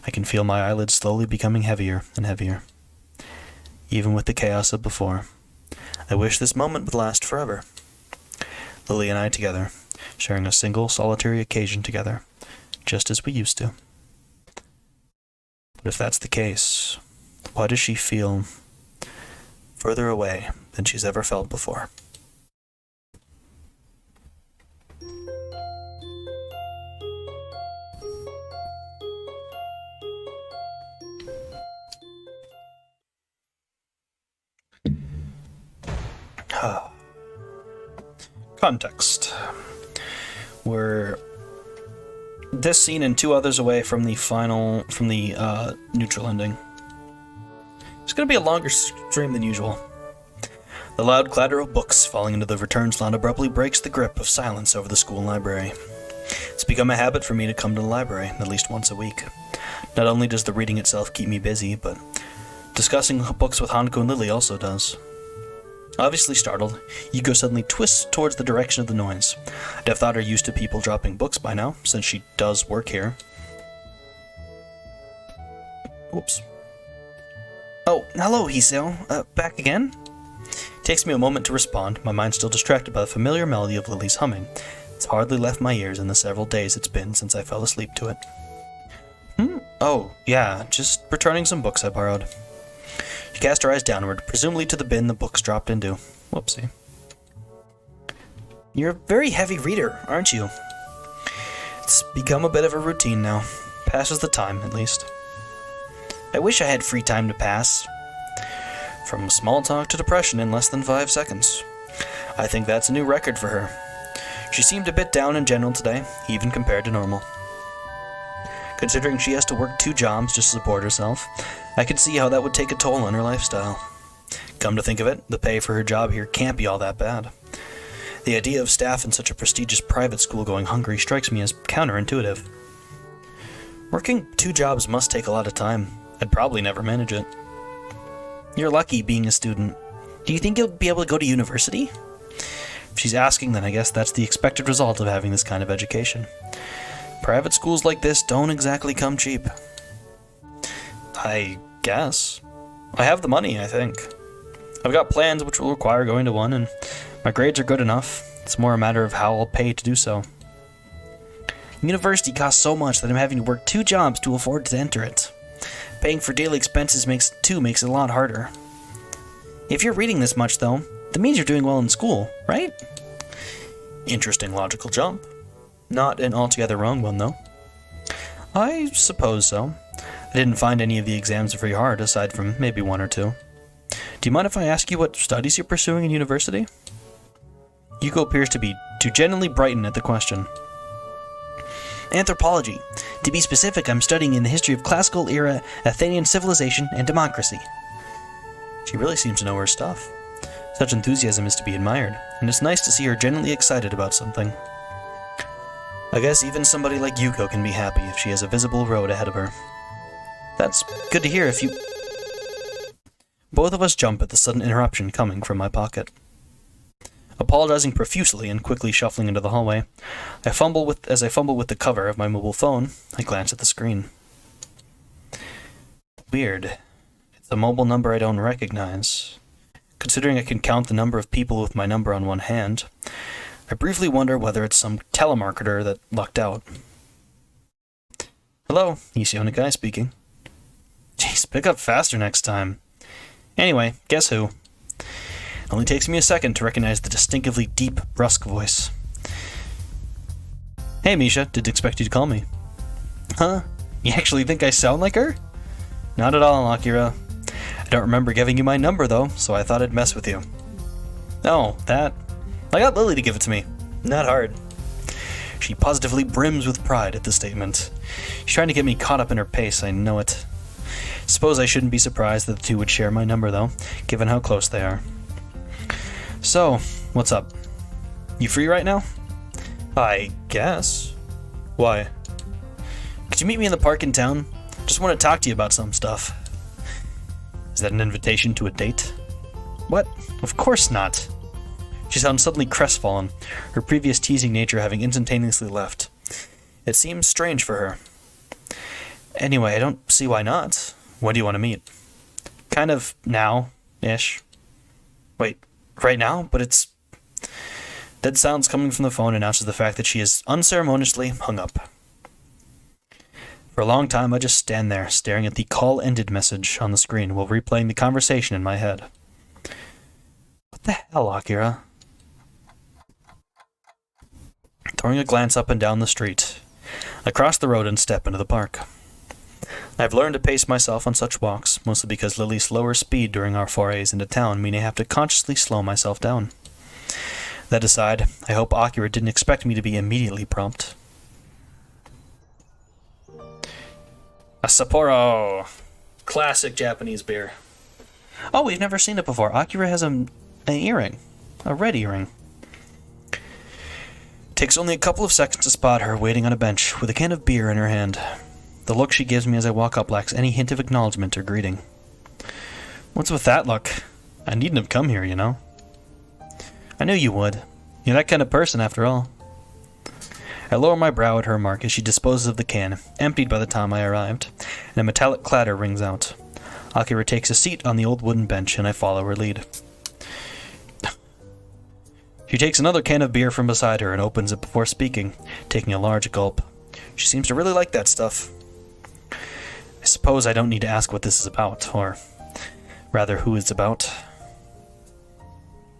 I can feel my eyelids slowly becoming heavier and heavier. Even with the chaos of before, I wish this moment would last forever. Lily and I together, sharing a single solitary occasion together, just as we used to. But if that's the case, why does she feel further away than she's ever felt before? Context. We're this scene and two others away from the neutral ending. It's going to be a longer stream than usual. The loud clatter of books falling into the return slot abruptly breaks the grip of silence over the school library. It's become a habit for me to come to the library at least once a week. Not only does the reading itself keep me busy, but discussing books with Hanako and Lily also does. Obviously startled, Yuko suddenly twists towards the direction of the noise. I'd have thought her used to people dropping books by now, since she does work here. Oops. Oh, hello, Hiseo. Back again? Takes me a moment to respond, my mind still distracted by the familiar melody of Lily's humming. It's hardly left my ears in the several days it's been since I fell asleep to it. Oh, yeah, just returning some books I borrowed. She cast her eyes downward, presumably to the bin the books dropped into. Whoopsie. You're a very heavy reader, aren't you? It's become a bit of a routine now. Passes the time, at least. I wish I had free time to pass. From small talk to depression in less than 5 seconds. I think that's a new record for her. She seemed a bit down in general today, even compared to normal. Considering she has to work 2 jobs just to support herself, I could see how that would take a toll on her lifestyle. Come to think of it, the pay for her job here can't be all that bad. The idea of staff in such a prestigious private school going hungry strikes me as counterintuitive. Working 2 jobs must take a lot of time. I'd probably never manage it. You're lucky being a student. Do you think you'll be able to go to university? If she's asking, then I guess that's the expected result of having this kind of education. Private schools like this don't exactly come cheap. I guess. I have the money, I think. I've got plans which will require going to one, and my grades are good enough. It's more a matter of how I'll pay to do so. University costs so much that I'm having to work 2 jobs to afford to enter it. Paying for daily expenses makes it a lot harder. If you're reading this much, though, that means you're doing well in school, right? Interesting logical jump. Not an altogether wrong one, though. I suppose so. I didn't find any of the exams very hard, aside from maybe 1 or 2. Do you mind if I ask you what studies you're pursuing in university? Yuko appears to genuinely brighten at the question. Anthropology. To be specific, I'm studying in the history of classical era Athenian civilization and democracy. She really seems to know her stuff. Such enthusiasm is to be admired, and it's nice to see her genuinely excited about something. I guess even somebody like Yuko can be happy if she has a visible road ahead of her. That's good to hear if you... Both of us jump at the sudden interruption coming from my pocket. Apologizing profusely and quickly shuffling into the hallway, as I fumble with the cover of my mobile phone, I glance at the screen. Weird. It's a mobile number I don't recognize. Considering I can count the number of people with my number on one hand, I briefly wonder whether it's some telemarketer that lucked out. Hello, Hoshiuta Yukihyou speaking. Jeez, pick up faster next time. Anyway, guess who? It only takes me a second to recognize the distinctively deep, brusque voice. Hey, Misha, didn't expect you to call me. Huh? You actually think I sound like her? Not at all, Akira. I don't remember giving you my number, though, so I thought I'd mess with you. Oh, that? I got Lily to give it to me. Not hard. She positively brims with pride at the statement. She's trying to get me caught up in her pace, I know it. Suppose I shouldn't be surprised that the two would share my number, though, given how close they are. So, what's up? You free right now? I guess. Why? Could you meet me in the park in town? Just want to talk to you about some stuff. Is that an invitation to a date? What? Of course not. She sounds suddenly crestfallen, her previous teasing nature having instantaneously left. It seems strange for her. Anyway, I don't see why not. When do you want to meet? Kind of now-ish. Wait, right now? But it's... Dead sounds coming from the phone announces the fact that she is unceremoniously hung up. For a long time, I just stand there, staring at the call-ended message on the screen while replaying the conversation in my head. What the hell, Akira? Throwing a glance up and down the street, I cross the road and step into the park. I've learned to pace myself on such walks, mostly because Lily's slower speed during our forays into town mean I have to consciously slow myself down. That aside, I hope Akira didn't expect me to be immediately prompt. A Sapporo! Classic Japanese beer. Oh, we've never seen it before. Akira has an earring. A red earring. Takes only a couple of seconds to spot her waiting on a bench with a can of beer in her hand. The look she gives me as I walk up lacks any hint of acknowledgement or greeting. What's with that look? I needn't have come here, you know. I knew you would. You're that kind of person, after all. I lower my brow at her remark as she disposes of the can, emptied by the time I arrived, and a metallic clatter rings out. Akira takes a seat on the old wooden bench, and I follow her lead. She takes another can of beer from beside her and opens it before speaking, taking a large gulp. She seems to really like that stuff. I suppose I don't need to ask what this is about, or rather who it's about.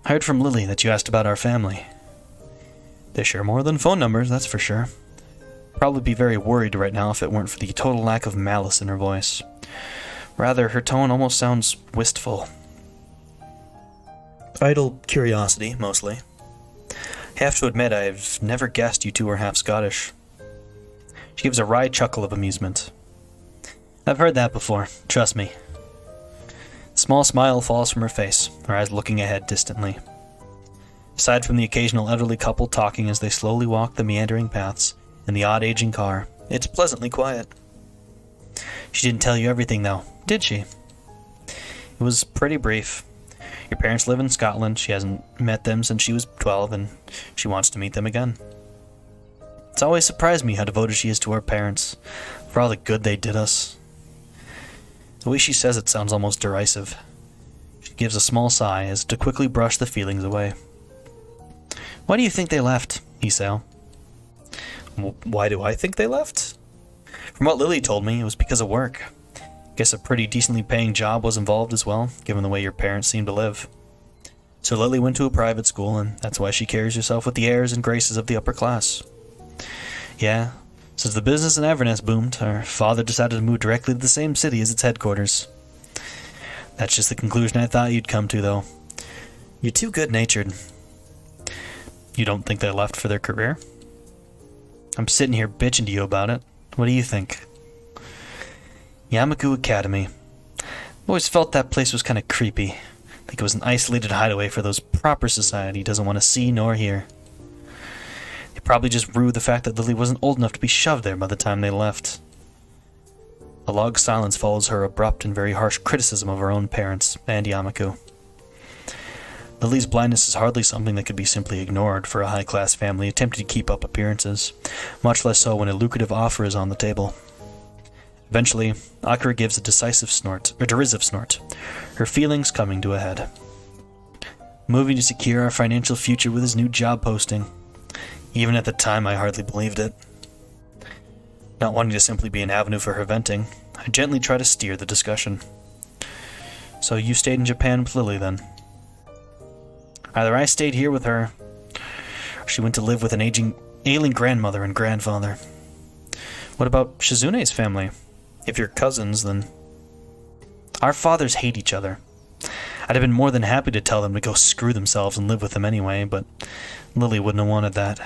I heard from Lily that you asked about our family. They share more than phone numbers, that's for sure. Probably be very worried right now if it weren't for the total lack of malice in her voice. Rather, her tone almost sounds wistful. Idle curiosity, mostly. I have to admit, I've never guessed you two were half Scottish. She gives a wry chuckle of amusement. I've heard that before, trust me. A small smile falls from her face, her eyes looking ahead distantly. Aside from the occasional elderly couple talking as they slowly walk the meandering paths in the odd aging car, it's pleasantly quiet. She didn't tell you everything, though, did she? It was pretty brief. Your parents live in Scotland, she hasn't met them since she was 12, and she wants to meet them again. It's always surprised me how devoted she is to our parents, for all the good they did us. The way she says it sounds almost derisive. She gives a small sigh as to quickly brush the feelings away. Why do you think they left, Isao? Why do I think they left? From what Lily told me, it was because of work. Guess a pretty decently paying job was involved as well, given the way your parents seem to live. So Lily went to a private school, and that's why she carries herself with the airs and graces of the upper class. Yeah, since the business in Avernus boomed, our father decided to move directly to the same city as its headquarters. That's just the conclusion I thought you'd come to, though. You're too good-natured. You don't think they left for their career? I'm sitting here bitching to you about it. What do you think? Yamaku Academy. I've always felt that place was kind of creepy. Like it was an isolated hideaway for those proper society doesn't want to see nor hear. They probably just rue the fact that Lily wasn't old enough to be shoved there by the time they left. A long silence follows her abrupt and very harsh criticism of her own parents and Yamaku. Lily's blindness is hardly something that could be simply ignored for a high-class family attempting to keep up appearances, much less so when a lucrative offer is on the table. Eventually, Akira gives a derisive snort, her feelings coming to a head. Moving to secure our financial future with his new job posting. Even at the time, I hardly believed it. Not wanting to simply be an avenue for her venting, I gently try to steer the discussion. So you stayed in Japan with Lily, then? Either I stayed here with her, or she went to live with an ailing grandmother and grandfather. What about Shizune's family? If you're cousins, then... Our fathers hate each other. I'd have been more than happy to tell them to go screw themselves and live with them anyway, but Lily wouldn't have wanted that.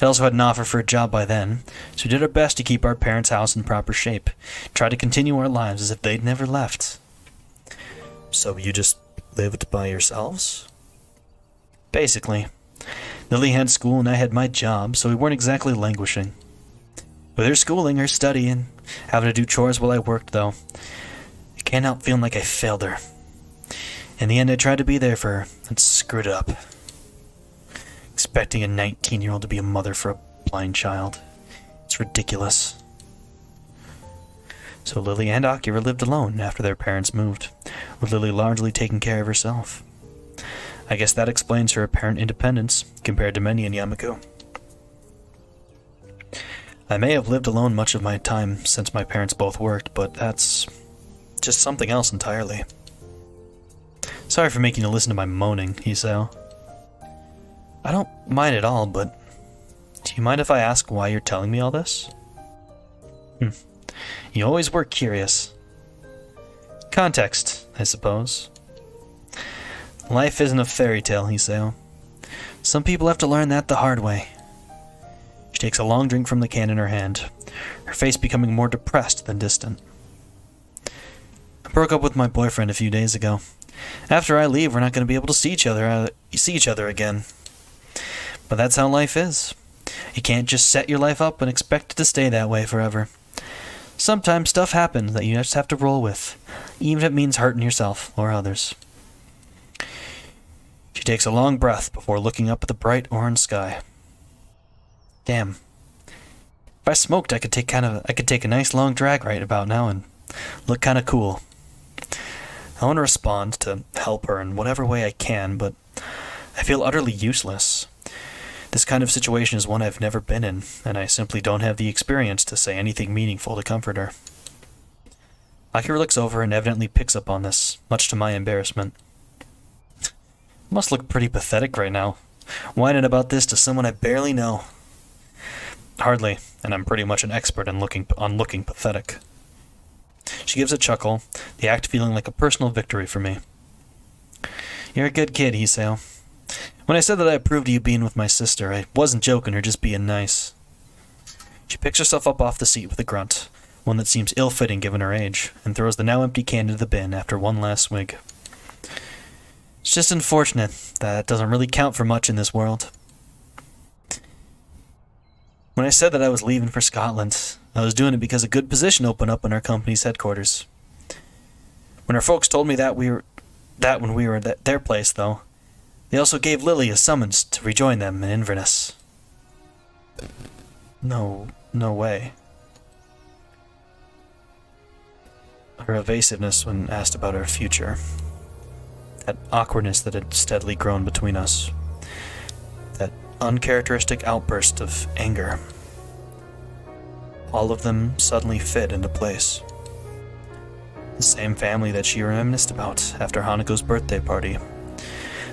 I also had an offer for a job by then, so we did our best to keep our parents' house in proper shape, try to continue our lives as if they'd never left. So you just lived by yourselves? Basically. Lily had school and I had my job, so we weren't exactly languishing. With her schooling, her study, and having to do chores while I worked, though, I can't help feeling like I failed her. In the end, I tried to be there for her, and screwed it up. Expecting a 19-year-old to be a mother for a blind child. It's ridiculous. So Lily and Akira lived alone after their parents moved, with Lily largely taking care of herself. I guess that explains her apparent independence compared to many in Yamaku. I may have lived alone much of my time since my parents both worked, but that's just something else entirely. Sorry for making you listen to my moaning, Isao. I don't mind at all, but do you mind if I ask why you're telling me all this? You always were curious. Context, I suppose. Life isn't a fairy tale, Isao. Some people have to learn that the hard way. She takes a long drink from the can in her hand, her face becoming more depressed than distant. I broke up with my boyfriend a few days ago. After I leave, we're not going to be able to see each other again. But that's how life is. You can't just set your life up and expect it to stay that way forever. Sometimes stuff happens that you just have to roll with, even if it means hurting yourself or others. She takes a long breath before looking up at the bright orange sky. Damn. If I smoked, I could take a nice long drag right about now and look kind of cool. I want to respond to help her in whatever way I can, but I feel utterly useless. This kind of situation is one I've never been in, and I simply don't have the experience to say anything meaningful to comfort her. Akira looks over and evidently picks up on this, much to my embarrassment. Must look pretty pathetic right now, whining about this to someone I barely know. Hardly, and I'm pretty much an expert on looking pathetic. She gives a chuckle, the act feeling like a personal victory for me. You're a good kid, Isao. When I said that I approved of you being with my sister, I wasn't joking or just being nice. She picks herself up off the seat with a grunt, one that seems ill-fitting given her age, and throws the now empty can into the bin after one last swig. It's just unfortunate that it doesn't really count for much in this world. When I said that I was leaving for Scotland, I was doing it because a good position opened up in our company's headquarters. When our folks told me that when we were at their place, though, they also gave Lily a summons to rejoin them in Inverness. No way. Her evasiveness when asked about our future. That awkwardness that had steadily grown between us. That uncharacteristic outburst of anger. All of them suddenly fit into place. The same family that she reminisced about after Hanako's birthday party.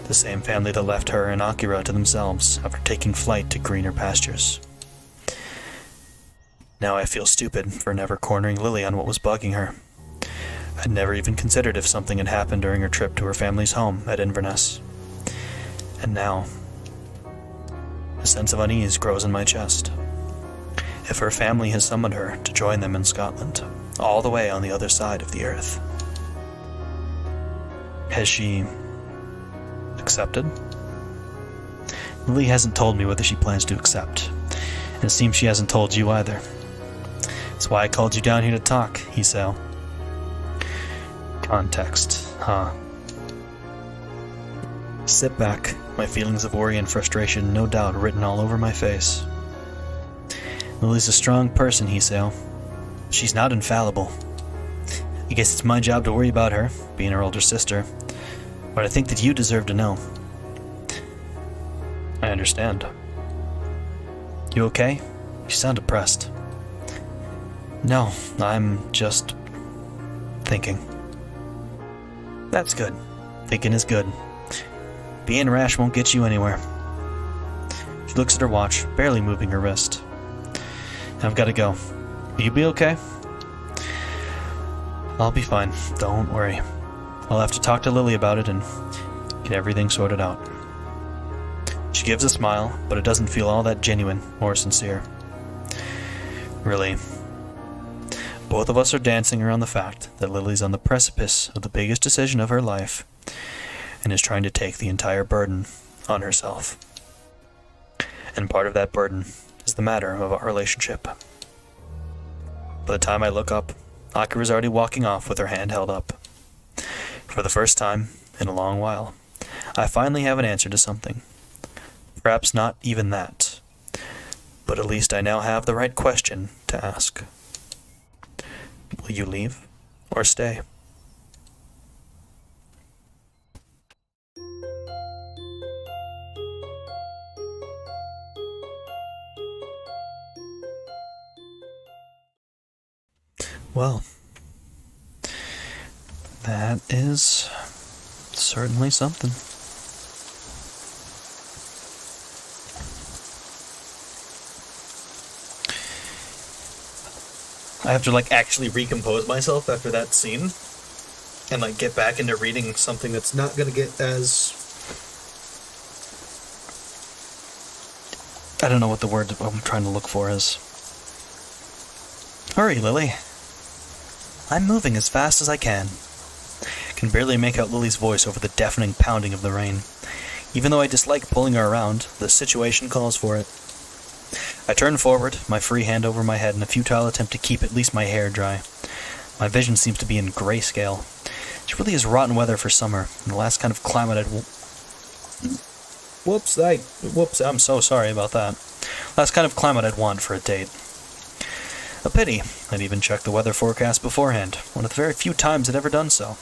The same family that left her and Akira to themselves after taking flight to greener pastures. Now I feel stupid for never cornering Lily on what was bugging her. I'd never even considered if something had happened during her trip to her family's home at Inverness. And now, a sense of unease grows in my chest. If her family has summoned her to join them in Scotland, all the way on the other side of the earth. Has she accepted? Lily hasn't told me whether she plans to accept, and it seems she hasn't told you either. That's why I called you down here to talk, Hisao. Context, huh? Sit back, my feelings of worry and frustration no doubt written all over my face. Lily's a strong person, Hisao. She's not infallible. I guess it's my job to worry about her, being her older sister, but I think that you deserve to know. I understand. You okay? You sound depressed. No, I'm just thinking. That's good. Thinking is good. Being rash won't get you anywhere. She looks at her watch, barely moving her wrist. I've got to go. Will you be okay? I'll be fine. Don't worry. I'll have to talk to Lily about it and get everything sorted out. She gives a smile, but it doesn't feel all that genuine or sincere. Really. Both of us are dancing around the fact that Lily's on the precipice of the biggest decision of her life and is trying to take the entire burden on herself. And part of that burden is the matter of our relationship. By the time I look up, Akira's already walking off with her hand held up. For the first time in a long while, I finally have an answer to something. Perhaps not even that, but at least I now have the right question to ask. Will you leave or stay? Well, that is certainly something. I have to actually recompose myself after that scene and get back into reading something that's not going to get as... I don't know what the word I'm trying to look for is. Hurry, Lily. I'm moving as fast as I can. I can barely make out Lily's voice over the deafening pounding of the rain. Even though I dislike pulling her around, the situation calls for it. I turn forward, my free hand over my head in a futile attempt to keep at least my hair dry. My vision seems to be in grayscale. It really is rotten weather for summer, and the last kind of climate I'd... Whoops, I'm so sorry about that. Last kind of climate I'd want for a date. A pity. I'd even checked the weather forecast beforehand, one of the very few times I'd ever done so.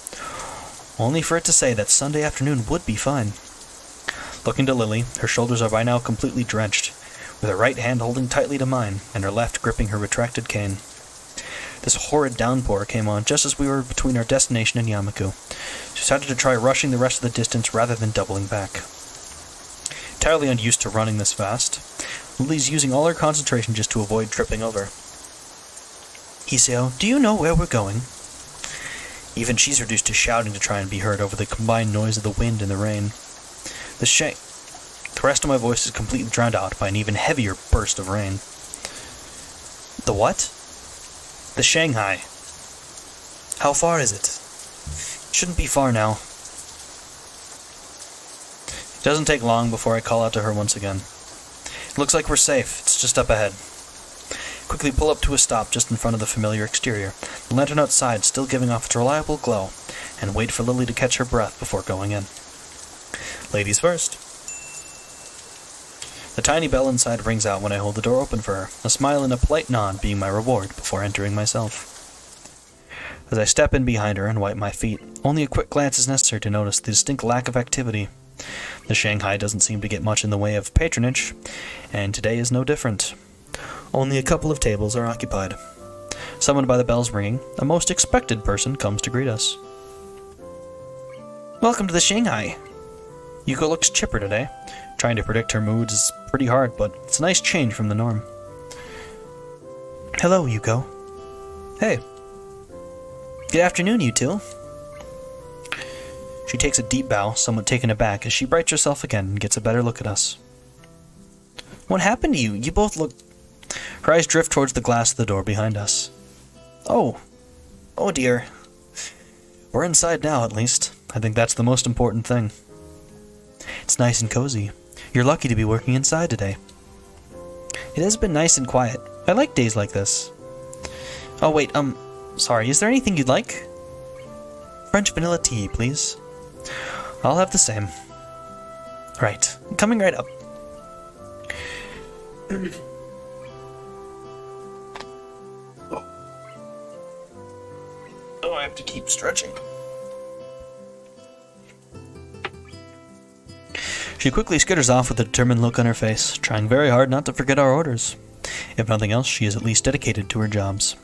Only for it to say that Sunday afternoon would be fine. Looking to Lily, her shoulders are by now completely drenched, with her right hand holding tightly to mine, and her left gripping her retracted cane. This horrid downpour came on just as we were between our destination and Yamaku. She decided to try rushing the rest of the distance rather than doubling back. Entirely unused to running this fast, Lily's using all her concentration just to avoid tripping over. Hisao, do you know where we're going? Even she's reduced to shouting to try and be heard over the combined noise of the wind and the rain. The rest of my voice is completely drowned out by an even heavier burst of rain. The what? The Shanghai. How far is it? Shouldn't be far now. It doesn't take long before I call out to her once again. It looks like we're safe. It's just up ahead. Quickly pull up to a stop just in front of the familiar exterior, the lantern outside still giving off its reliable glow, and wait for Lily to catch her breath before going in. Ladies first. The tiny bell inside rings out when I hold the door open for her, a smile and a polite nod being my reward before entering myself. As I step in behind her and wipe my feet, only a quick glance is necessary to notice the distinct lack of activity. The Shanghai doesn't seem to get much in the way of patronage, and today is no different. Only a couple of tables are occupied. Summoned by the bells ringing, a most expected person comes to greet us. Welcome to the Shanghai. Yuko looks chipper today. Trying to predict her moods is pretty hard, but it's a nice change from the norm. Hello, Yuko. Hey. Good afternoon, you two. She takes a deep bow, somewhat taken aback, as she rights herself again and gets a better look at us. What happened to you? You both look... Her eyes drift towards the glass of the door behind us. Oh. Oh dear. We're inside now, at least. I think that's the most important thing. It's nice and cozy. You're lucky to be working inside today. It has been nice and quiet. I like days like this. Oh wait, sorry, is there anything you'd like? French vanilla tea, please. I'll have the same. Right, coming right up. Oh, I have to keep stretching. She quickly skitters off with a determined look on her face, trying very hard not to forget our orders. If nothing else, she is at least dedicated to her jobs.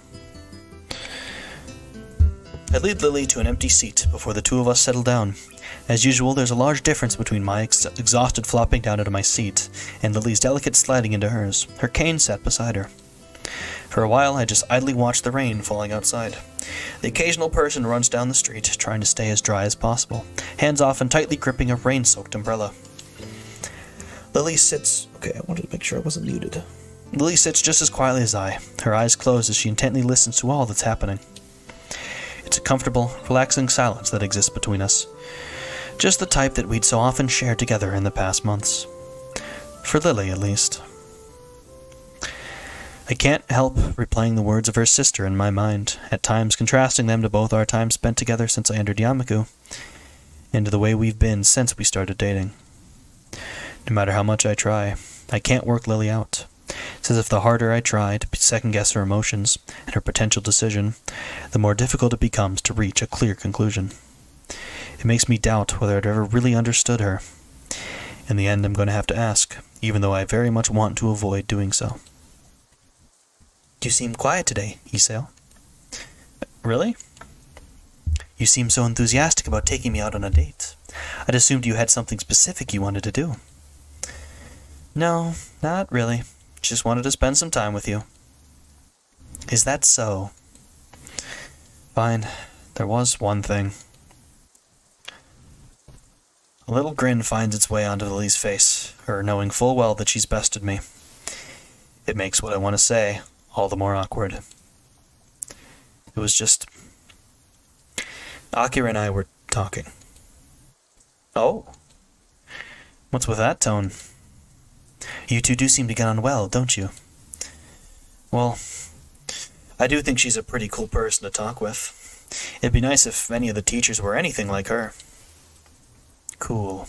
I lead Lily to an empty seat before the two of us settle down. As usual, there's a large difference between my exhausted flopping down into my seat and Lily's delicate sliding into hers, her cane set beside her. For a while, I just idly watch the rain falling outside. The occasional person runs down the street, trying to stay as dry as possible, hands off and tightly gripping a rain-soaked umbrella. Lily sits... Okay, I wanted to make sure I wasn't muted. Lily sits just as quietly as I, her eyes closed as she intently listens to all that's happening. It's a comfortable, relaxing silence that exists between us. Just the type that we'd so often shared together in the past months. For Lily, at least. I can't help replaying the words of her sister in my mind, at times contrasting them to both our time spent together since I entered Yamaku, and to the way we've been since we started dating. No matter how much I try, I can't work Lily out. It's as if the harder I try to second-guess her emotions and her potential decision, the more difficult it becomes to reach a clear conclusion. It makes me doubt whether I'd ever really understood her. In the end, I'm going to have to ask, even though I very much want to avoid doing so. You seem quiet today, Isao. Really? You seem so enthusiastic about taking me out on a date. I'd assumed you had something specific you wanted to do. No, not really. Just wanted to spend some time with you. Is that so? Fine. There was one thing. A little grin finds its way onto Lily's face, her knowing full well that she's bested me. It makes what I want to say all the more awkward. It was just... Akira and I were talking. Oh? What's with that tone? You two do seem to get on well, don't you? Well, I do think she's a pretty cool person to talk with. It'd be nice if any of the teachers were anything like her. Cool.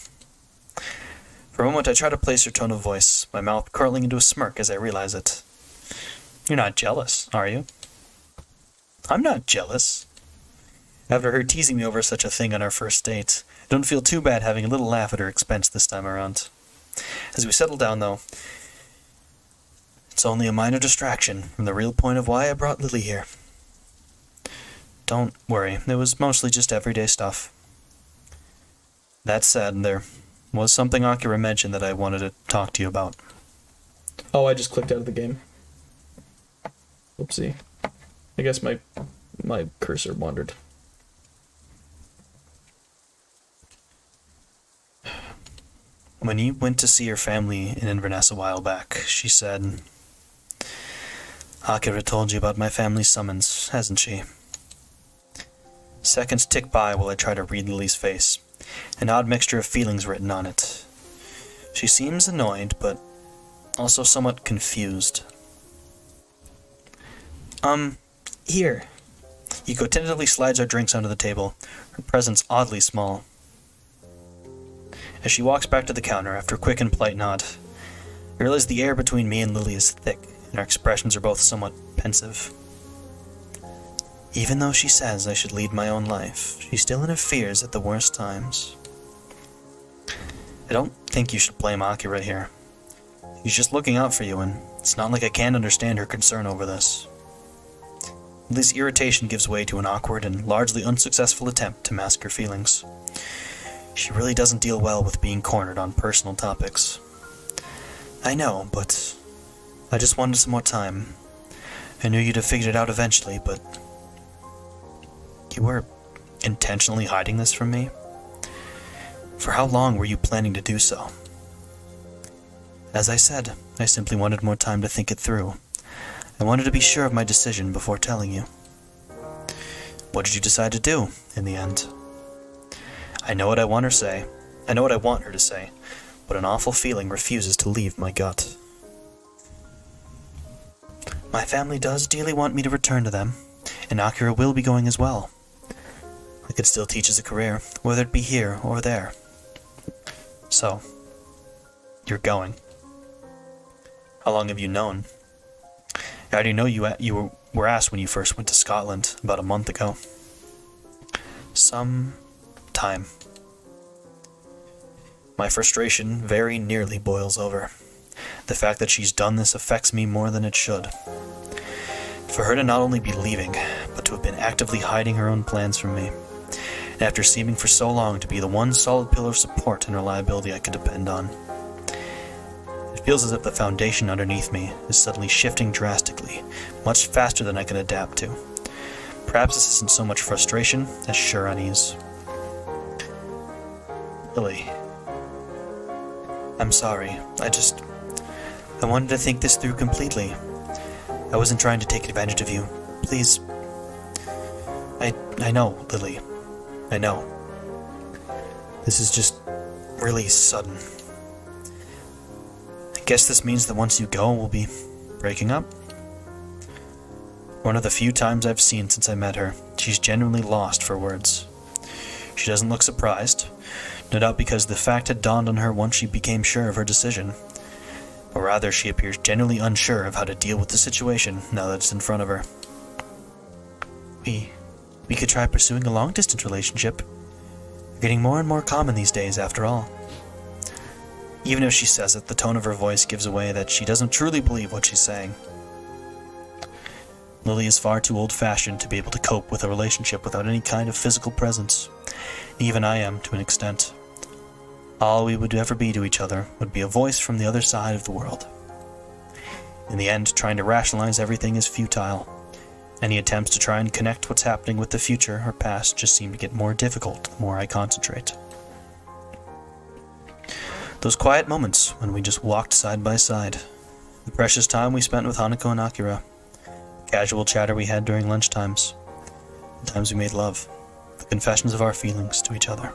For a moment I try to place her tone of voice, my mouth curling into a smirk as I realize it. You're not jealous, are you? I'm not jealous. After her teasing me over such a thing on our first date, I don't feel too bad having a little laugh at her expense this time around. As we settle down, though, it's only a minor distraction from the real point of why I brought Lily here. Don't worry, it was mostly just everyday stuff. That said, there was something Akira mentioned that I wanted to talk to you about. Oh, I just clicked out of the game. Oopsie. I guess my cursor wandered. When you went to see your family in Inverness a while back, she said, Akira told you about my family's summons, hasn't she? Seconds tick by while I try to read Lily's face, an odd mixture of feelings written on it. She seems annoyed, but also somewhat confused. Here. Yuko tentatively slides our drinks onto the table, her presence oddly small. As she walks back to the counter after a quick and polite nod, I realize the air between me and Lily is thick, and our expressions are both somewhat pensive. Even though she says I should lead my own life, she still interferes at the worst times. I don't think you should blame Akira here. She's just looking out for you, and it's not like I can't understand her concern over this. Lily's irritation gives way to an awkward and largely unsuccessful attempt to mask her feelings. She really doesn't deal well with being cornered on personal topics. I know, but I just wanted some more time. I knew you'd have figured it out eventually, but you were intentionally hiding this from me? For how long were you planning to do so? As I said, I simply wanted more time to think it through. I wanted to be sure of my decision before telling you. What did you decide to do, in the end? I know what I want her to say. I know what I want her to say, but an awful feeling refuses to leave my gut. My family does dearly want me to return to them, and Akira will be going as well. I could still teach as a career, whether it be here or there. So, you're going. How long have you known? I already know you were asked when you first went to Scotland, about a month ago. Some time. My frustration very nearly boils over. The fact that she's done this affects me more than it should. For her to not only be leaving, but to have been actively hiding her own plans from me, and after seeming for so long to be the one solid pillar of support and reliability I could depend on. It feels as if the foundation underneath me is suddenly shifting drastically, much faster than I can adapt to. Perhaps this isn't so much frustration as sure unease. Lily. I'm sorry. I wanted to think this through completely. I wasn't trying to take advantage of you. Please. I know, Lily. I know. This is just really sudden. I guess this means that once you go, we'll be breaking up. One of the few times I've seen since I met her, she's genuinely lost for words. She doesn't look surprised, no doubt because the fact had dawned on her once she became sure of her decision. Or rather, she appears genuinely unsure of how to deal with the situation now that it's in front of her. We could try pursuing a long-distance relationship. They're getting more and more common these days, after all. Even if she says it, the tone of her voice gives away that she doesn't truly believe what she's saying. Lily is far too old-fashioned to be able to cope with a relationship without any kind of physical presence. Even I am, to an extent. All we would ever be to each other would be a voice from the other side of the world. In the end, trying to rationalize everything is futile. Any attempts to try and connect what's happening with the future or past just seem to get more difficult the more I concentrate. Those quiet moments when we just walked side by side, the precious time we spent with Hanako and Akira, the casual chatter we had during lunchtimes, the times we made love, the confessions of our feelings to each other.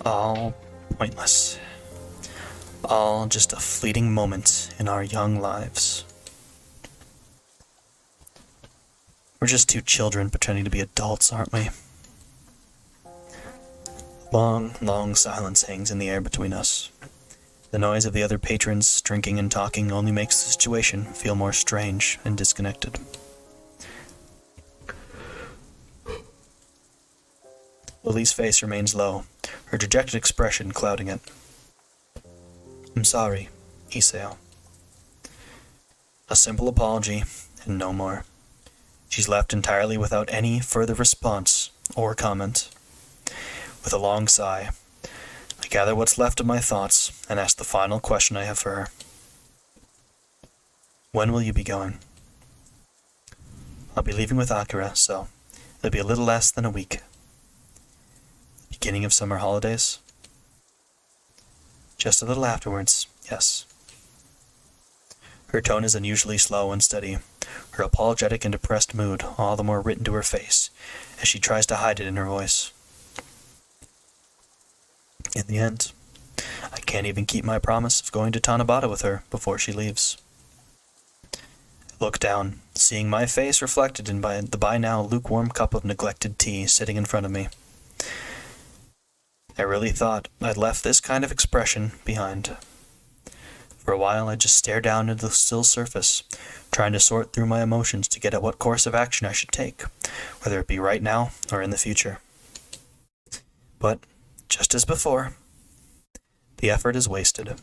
All pointless. All just a fleeting moment in our young lives. We're just two children pretending to be adults, aren't we? Long, long silence hangs in the air between us. The noise of the other patrons drinking and talking only makes the situation feel more strange and disconnected. Lily's face remains low, her dejected expression clouding it. I'm sorry, Isao. A simple apology, and no more. She's left entirely without any further response or comment. With a long sigh, I gather what's left of my thoughts and ask the final question I have for her. When will you be going? I'll be leaving with Akira, so it'll be a little less than a week. Beginning of summer holidays? Just a little afterwards, yes. Her tone is unusually slow and steady, her apologetic and depressed mood all the more written to her face, as she tries to hide it in her voice. In the end, I can't even keep my promise of going to Tanabata with her before she leaves. I look down, seeing my face reflected in the by now lukewarm cup of neglected tea sitting in front of me. I really thought I'd left this kind of expression behind. For a while I just stared down into the still surface, trying to sort through my emotions to get at what course of action I should take, whether it be right now or in the future. But, just as before, the effort is wasted.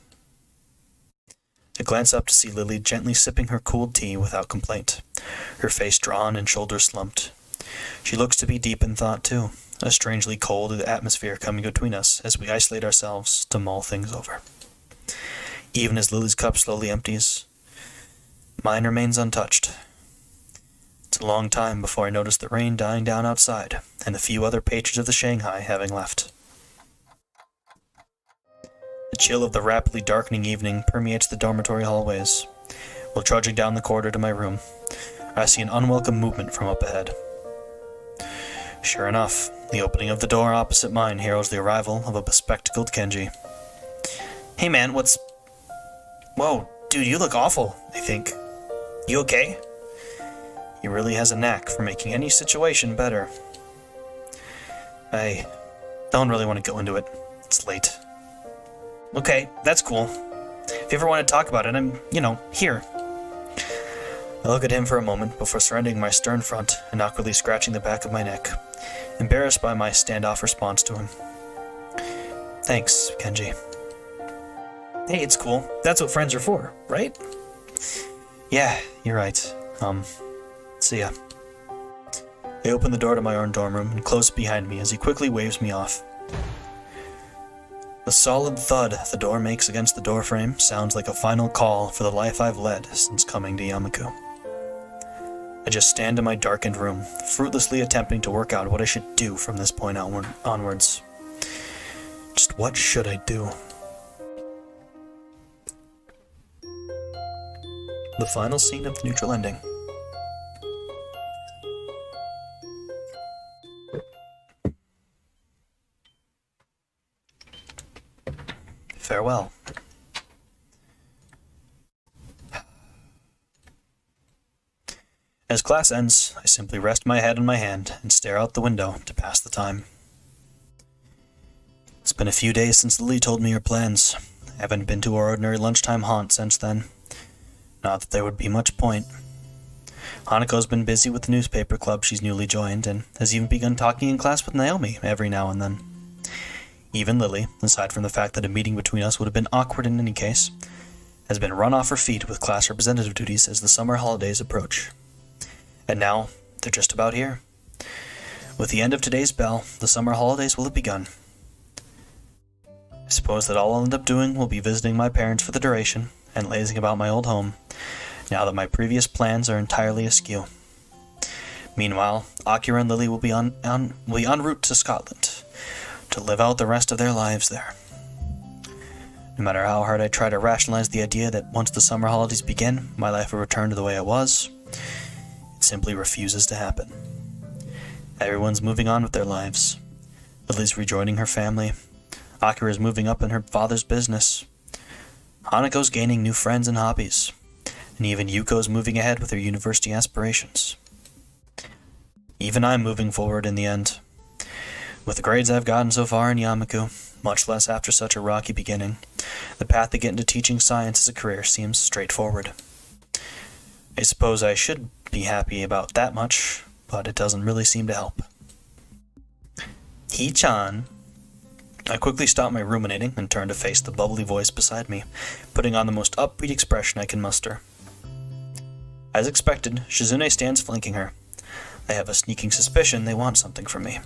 I glance up to see Lily gently sipping her cooled tea without complaint, her face drawn and shoulders slumped. She looks to be deep in thought too, a strangely cold atmosphere coming between us as we isolate ourselves to mull things over. Even as Lily's cup slowly empties, mine remains untouched. It's a long time before I notice the rain dying down outside and the few other patrons of the Shanghai having left. The chill of the rapidly darkening evening permeates the dormitory hallways. While trudging down the corridor to my room, I see an unwelcome movement from up ahead. Sure enough, the opening of the door opposite mine heralds the arrival of a bespectacled Kenji. Hey man, what's... Whoa, dude, you look awful, I think. You okay? He really has a knack for making any situation better. I don't really want to go into it. It's late. Okay, that's cool. If you ever want to talk about it, I'm, here. I look at him for a moment before surrendering my stern front and awkwardly scratching the back of my neck, embarrassed by my standoff response to him. Thanks, Kenji. Hey, it's cool. That's what friends are for, right? Yeah, you're right. See ya. I open the door to my own dorm room and close it behind me as he quickly waves me off. The solid thud the door makes against the doorframe sounds like a final call for the life I've led since coming to Yamaku. I just stand in my darkened room, fruitlessly attempting to work out what I should do from this point onwards. Just what should I do? The final scene of the neutral ending. Farewell. As class ends, I simply rest my head on my hand and stare out the window to pass the time. It's been a few days since Lily told me her plans. I haven't been to our ordinary lunchtime haunt since then. Not that there would be much point. Hanako's been busy with the newspaper club she's newly joined, and has even begun talking in class with Naomi every now and then. Even Lily, aside from the fact that a meeting between us would have been awkward in any case, has been run off her feet with class representative duties as the summer holidays approach. And now, they're just about here. With the end of today's bell, the summer holidays will have begun. I suppose that all I'll end up doing will be visiting my parents for the duration, and lazing about my old home, now that my previous plans are entirely askew. Meanwhile, Akira and Lily will be en route to Scotland, to live out the rest of their lives there. No matter how hard I try to rationalize the idea that once the summer holidays begin, my life will return to the way it was, it simply refuses to happen. Everyone's moving on with their lives. Lily's rejoining her family. Akira's moving up in her father's business. Hanako's gaining new friends and hobbies, and even Yuko's moving ahead with her university aspirations. Even I'm moving forward in the end. With the grades I've gotten so far in Yamaku, much less after such a rocky beginning, the path to get into teaching science as a career seems straightforward. I suppose I should be happy about that much, but it doesn't really seem to help. Hee-chan. I quickly stop my ruminating and turn to face the bubbly voice beside me, putting on the most upbeat expression I can muster. As expected, Shizune stands flanking her. I have a sneaking suspicion they want something from me.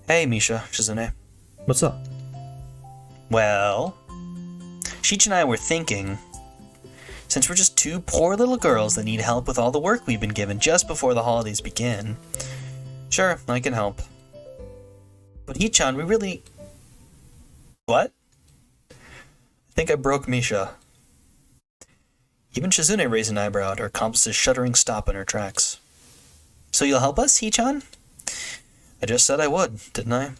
Hey, Misha, Shizune. What's up? Well, Sheich and I were thinking, since we're just two poor little girls that need help with all the work we've been given just before the holidays begin, sure, I can help. But Hee-chan, we really... What? I think I broke Misha. Even Shizune raised an eyebrow at her accomplice's shuddering stop in her tracks. So you'll help us, Hee-chan? I just said I would, didn't I?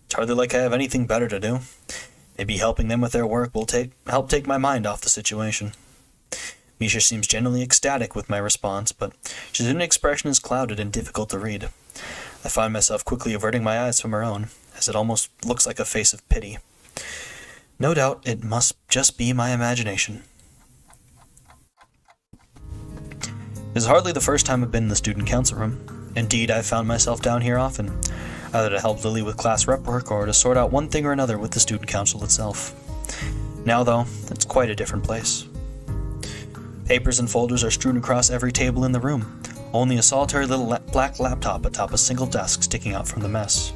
It's hardly like I have anything better to do. Maybe helping them with their work will help take my mind off the situation. Misha seems genuinely ecstatic with my response, but Shizune's expression is clouded and difficult to read. I find myself quickly averting my eyes from her own, as it almost looks like a face of pity. No doubt it must just be my imagination. It is hardly the first time I've been in the student council room. Indeed, I've found myself down here often, either to help Lily with class rep work or to sort out one thing or another with the student council itself. Now, though, it's quite a different place. Papers and folders are strewn across every table in the room, only a solitary little black laptop atop a single desk sticking out from the mess.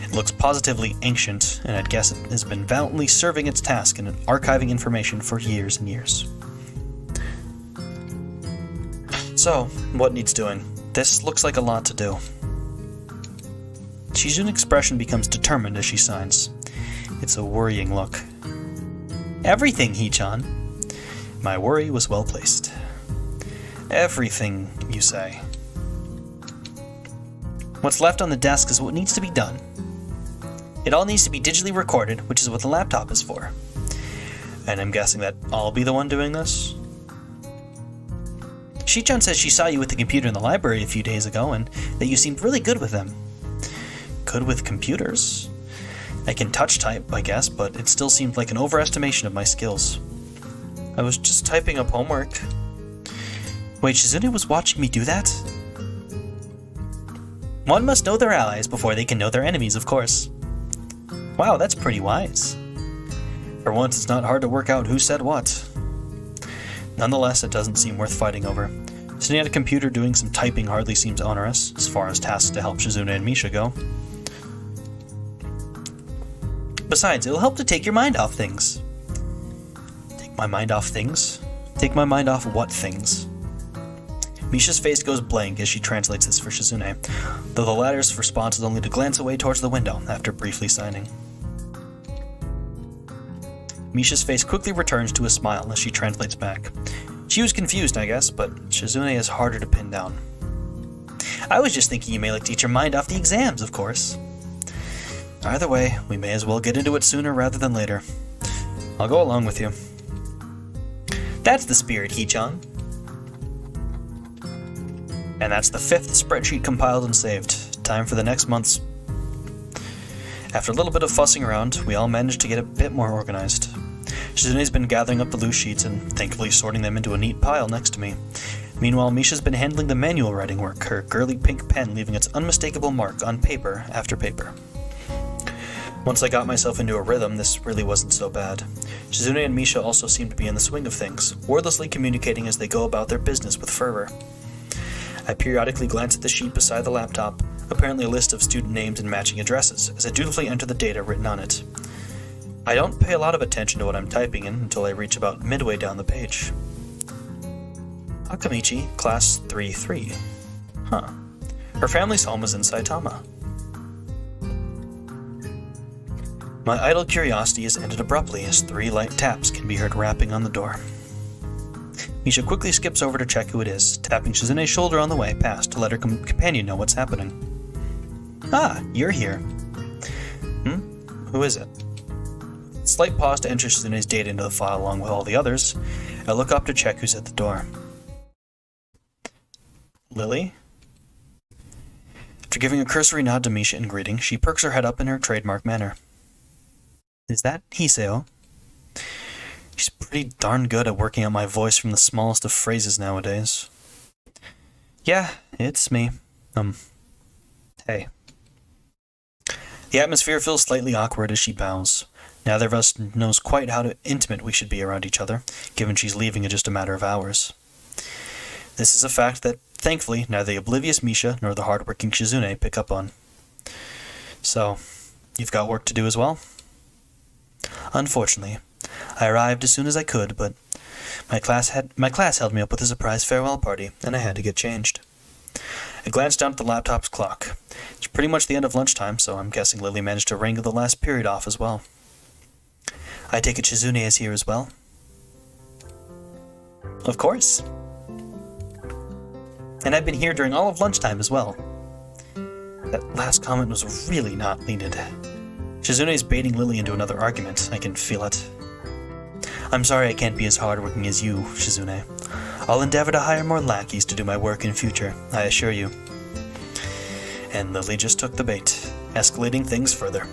It looks positively ancient, and I'd guess it has been valiantly serving its task in archiving information for years and years. So, what needs doing? This looks like a lot to do. Shizune's expression becomes determined as she signs. It's a worrying look. Everything, Hee-chan. My worry was well placed. Everything, you say. What's left on the desk is what needs to be done. It all needs to be digitally recorded, which is what the laptop is for. And I'm guessing that I'll be the one doing this? Shi-chan says she saw you with the computer in the library a few days ago, and that you seemed really good with them. Good with computers? I can touch type, I guess, but it still seemed like an overestimation of my skills. I was just typing up homework. Wait, Shizune was watching me do that? One must know their allies before they can know their enemies, of course. Wow, that's pretty wise. For once, it's not hard to work out who said what. Nonetheless, it doesn't seem worth fighting over. Sitting at a computer doing some typing hardly seems onerous, as far as tasks to help Shizune and Misha go. Besides, it'll help to take your mind off things. Take my mind off things? Take my mind off what things? Misha's face goes blank as she translates this for Shizune, though the latter's response is only to glance away towards the window after briefly signing. Misha's face quickly returns to a smile as she translates back. She was confused, I guess, but Shizune is harder to pin down. I was just thinking you may like to eat your mind off the exams, of course. Either way, we may as well get into it sooner rather than later. I'll go along with you. That's the spirit, Hee-chan. And that's the 5th spreadsheet compiled and saved. Time for the next month's. After a little bit of fussing around, we all managed to get a bit more organized. Shizune's been gathering up the loose sheets and thankfully sorting them into a neat pile next to me. Meanwhile, Misha's been handling the manual writing work, her girly pink pen leaving its unmistakable mark on paper after paper. Once I got myself into a rhythm, this really wasn't so bad. Shizune and Misha also seem to be in the swing of things, wordlessly communicating as they go about their business with fervor. I periodically glance at the sheet beside the laptop, apparently a list of student names and matching addresses, as I dutifully enter the data written on it. I don't pay a lot of attention to what I'm typing in until I reach about midway down the page. Akamichi, Class 3-3. Huh. Her family's home is in Saitama. My idle curiosity is ended abruptly as 3 light taps can be heard rapping on the door. Misha quickly skips over to check who it is, tapping Shizune's shoulder on the way past to let her companion know what's happening. Ah, you're here. Who is it? Slight pause to enter Shizune's data into the file along with all the others. I look up to check who's at the door. Lily? After giving a cursory nod to Misha in greeting, she perks her head up in her trademark manner. Is that Hiseo? She's pretty darn good at working out my voice from the smallest of phrases nowadays. Yeah, it's me. Hey. The atmosphere feels slightly awkward as she bows. Neither of us knows quite how intimate we should be around each other, given she's leaving in just a matter of hours. This is a fact that, thankfully, neither the oblivious Misha nor the hard-working Shizune pick up on. So, you've got work to do as well? Unfortunately, I arrived as soon as I could, but my class held me up with a surprise farewell party, and I had to get changed. I glanced down at the laptop's clock. It's pretty much the end of lunchtime, so I'm guessing Lily managed to wrangle the last period off as well. I take it Shizune is here as well? Of course. And I've been here during all of lunchtime as well. That last comment was really not needed. Shizune's baiting Lily into another argument. I can feel it. I'm sorry I can't be as hardworking as you, Shizune. I'll endeavor to hire more lackeys to do my work in future, I assure you. And Lily just took the bait, escalating things further.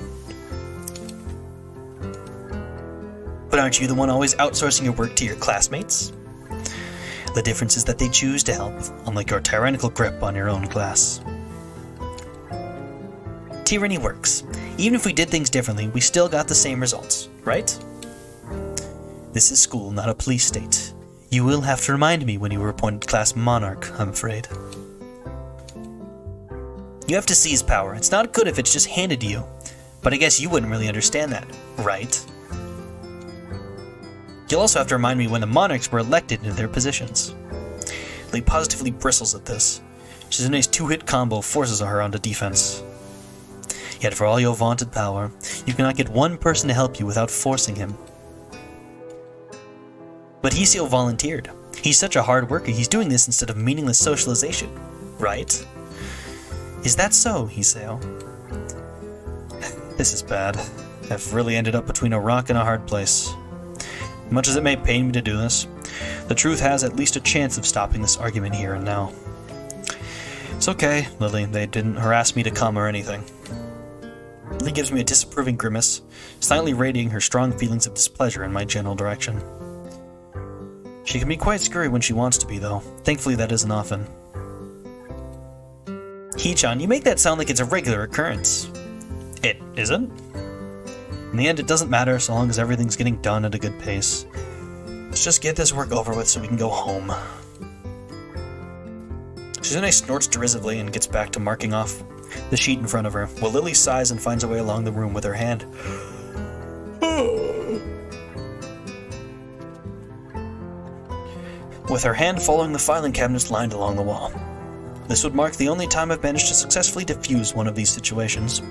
But aren't you the one always outsourcing your work to your classmates? The difference is that they choose to help, unlike your tyrannical grip on your own class. Tyranny works. Even if we did things differently, we still got the same results, right? This is school, not a police state. You will have to remind me when you were appointed class monarch, I'm afraid. You have to seize power. It's not good if it's just handed to you. But I guess you wouldn't really understand that, right? You'll also have to remind me when the monarchs were elected into their positions. Lee positively bristles at this. Shizune's two-hit combo forces her onto defense. Yet for all your vaunted power, you cannot get one person to help you without forcing him. But Hiseo volunteered. He's such a hard worker, he's doing this instead of meaningless socialization, right? Is that so, Hiseo? This is bad. I've really ended up between a rock and a hard place. Much as it may pain me to do this, the truth has at least a chance of stopping this argument here and now. It's okay, Lily, they didn't harass me to come or anything. Lily gives me a disapproving grimace, silently radiating her strong feelings of displeasure in my general direction. She can be quite scary when she wants to be, though. Thankfully, that isn't often. Hee-chan, you make that sound like it's a regular occurrence. It isn't? In the end, it doesn't matter so long as everything's getting done at a good pace. Let's just get this work over with so we can go home. Shizune snorts derisively and gets back to marking off the sheet in front of her, while Lily sighs and finds her way along the room with her hand. With her hand following the filing cabinets lined along the wall. This would mark the only time I've managed to successfully defuse one of these situations.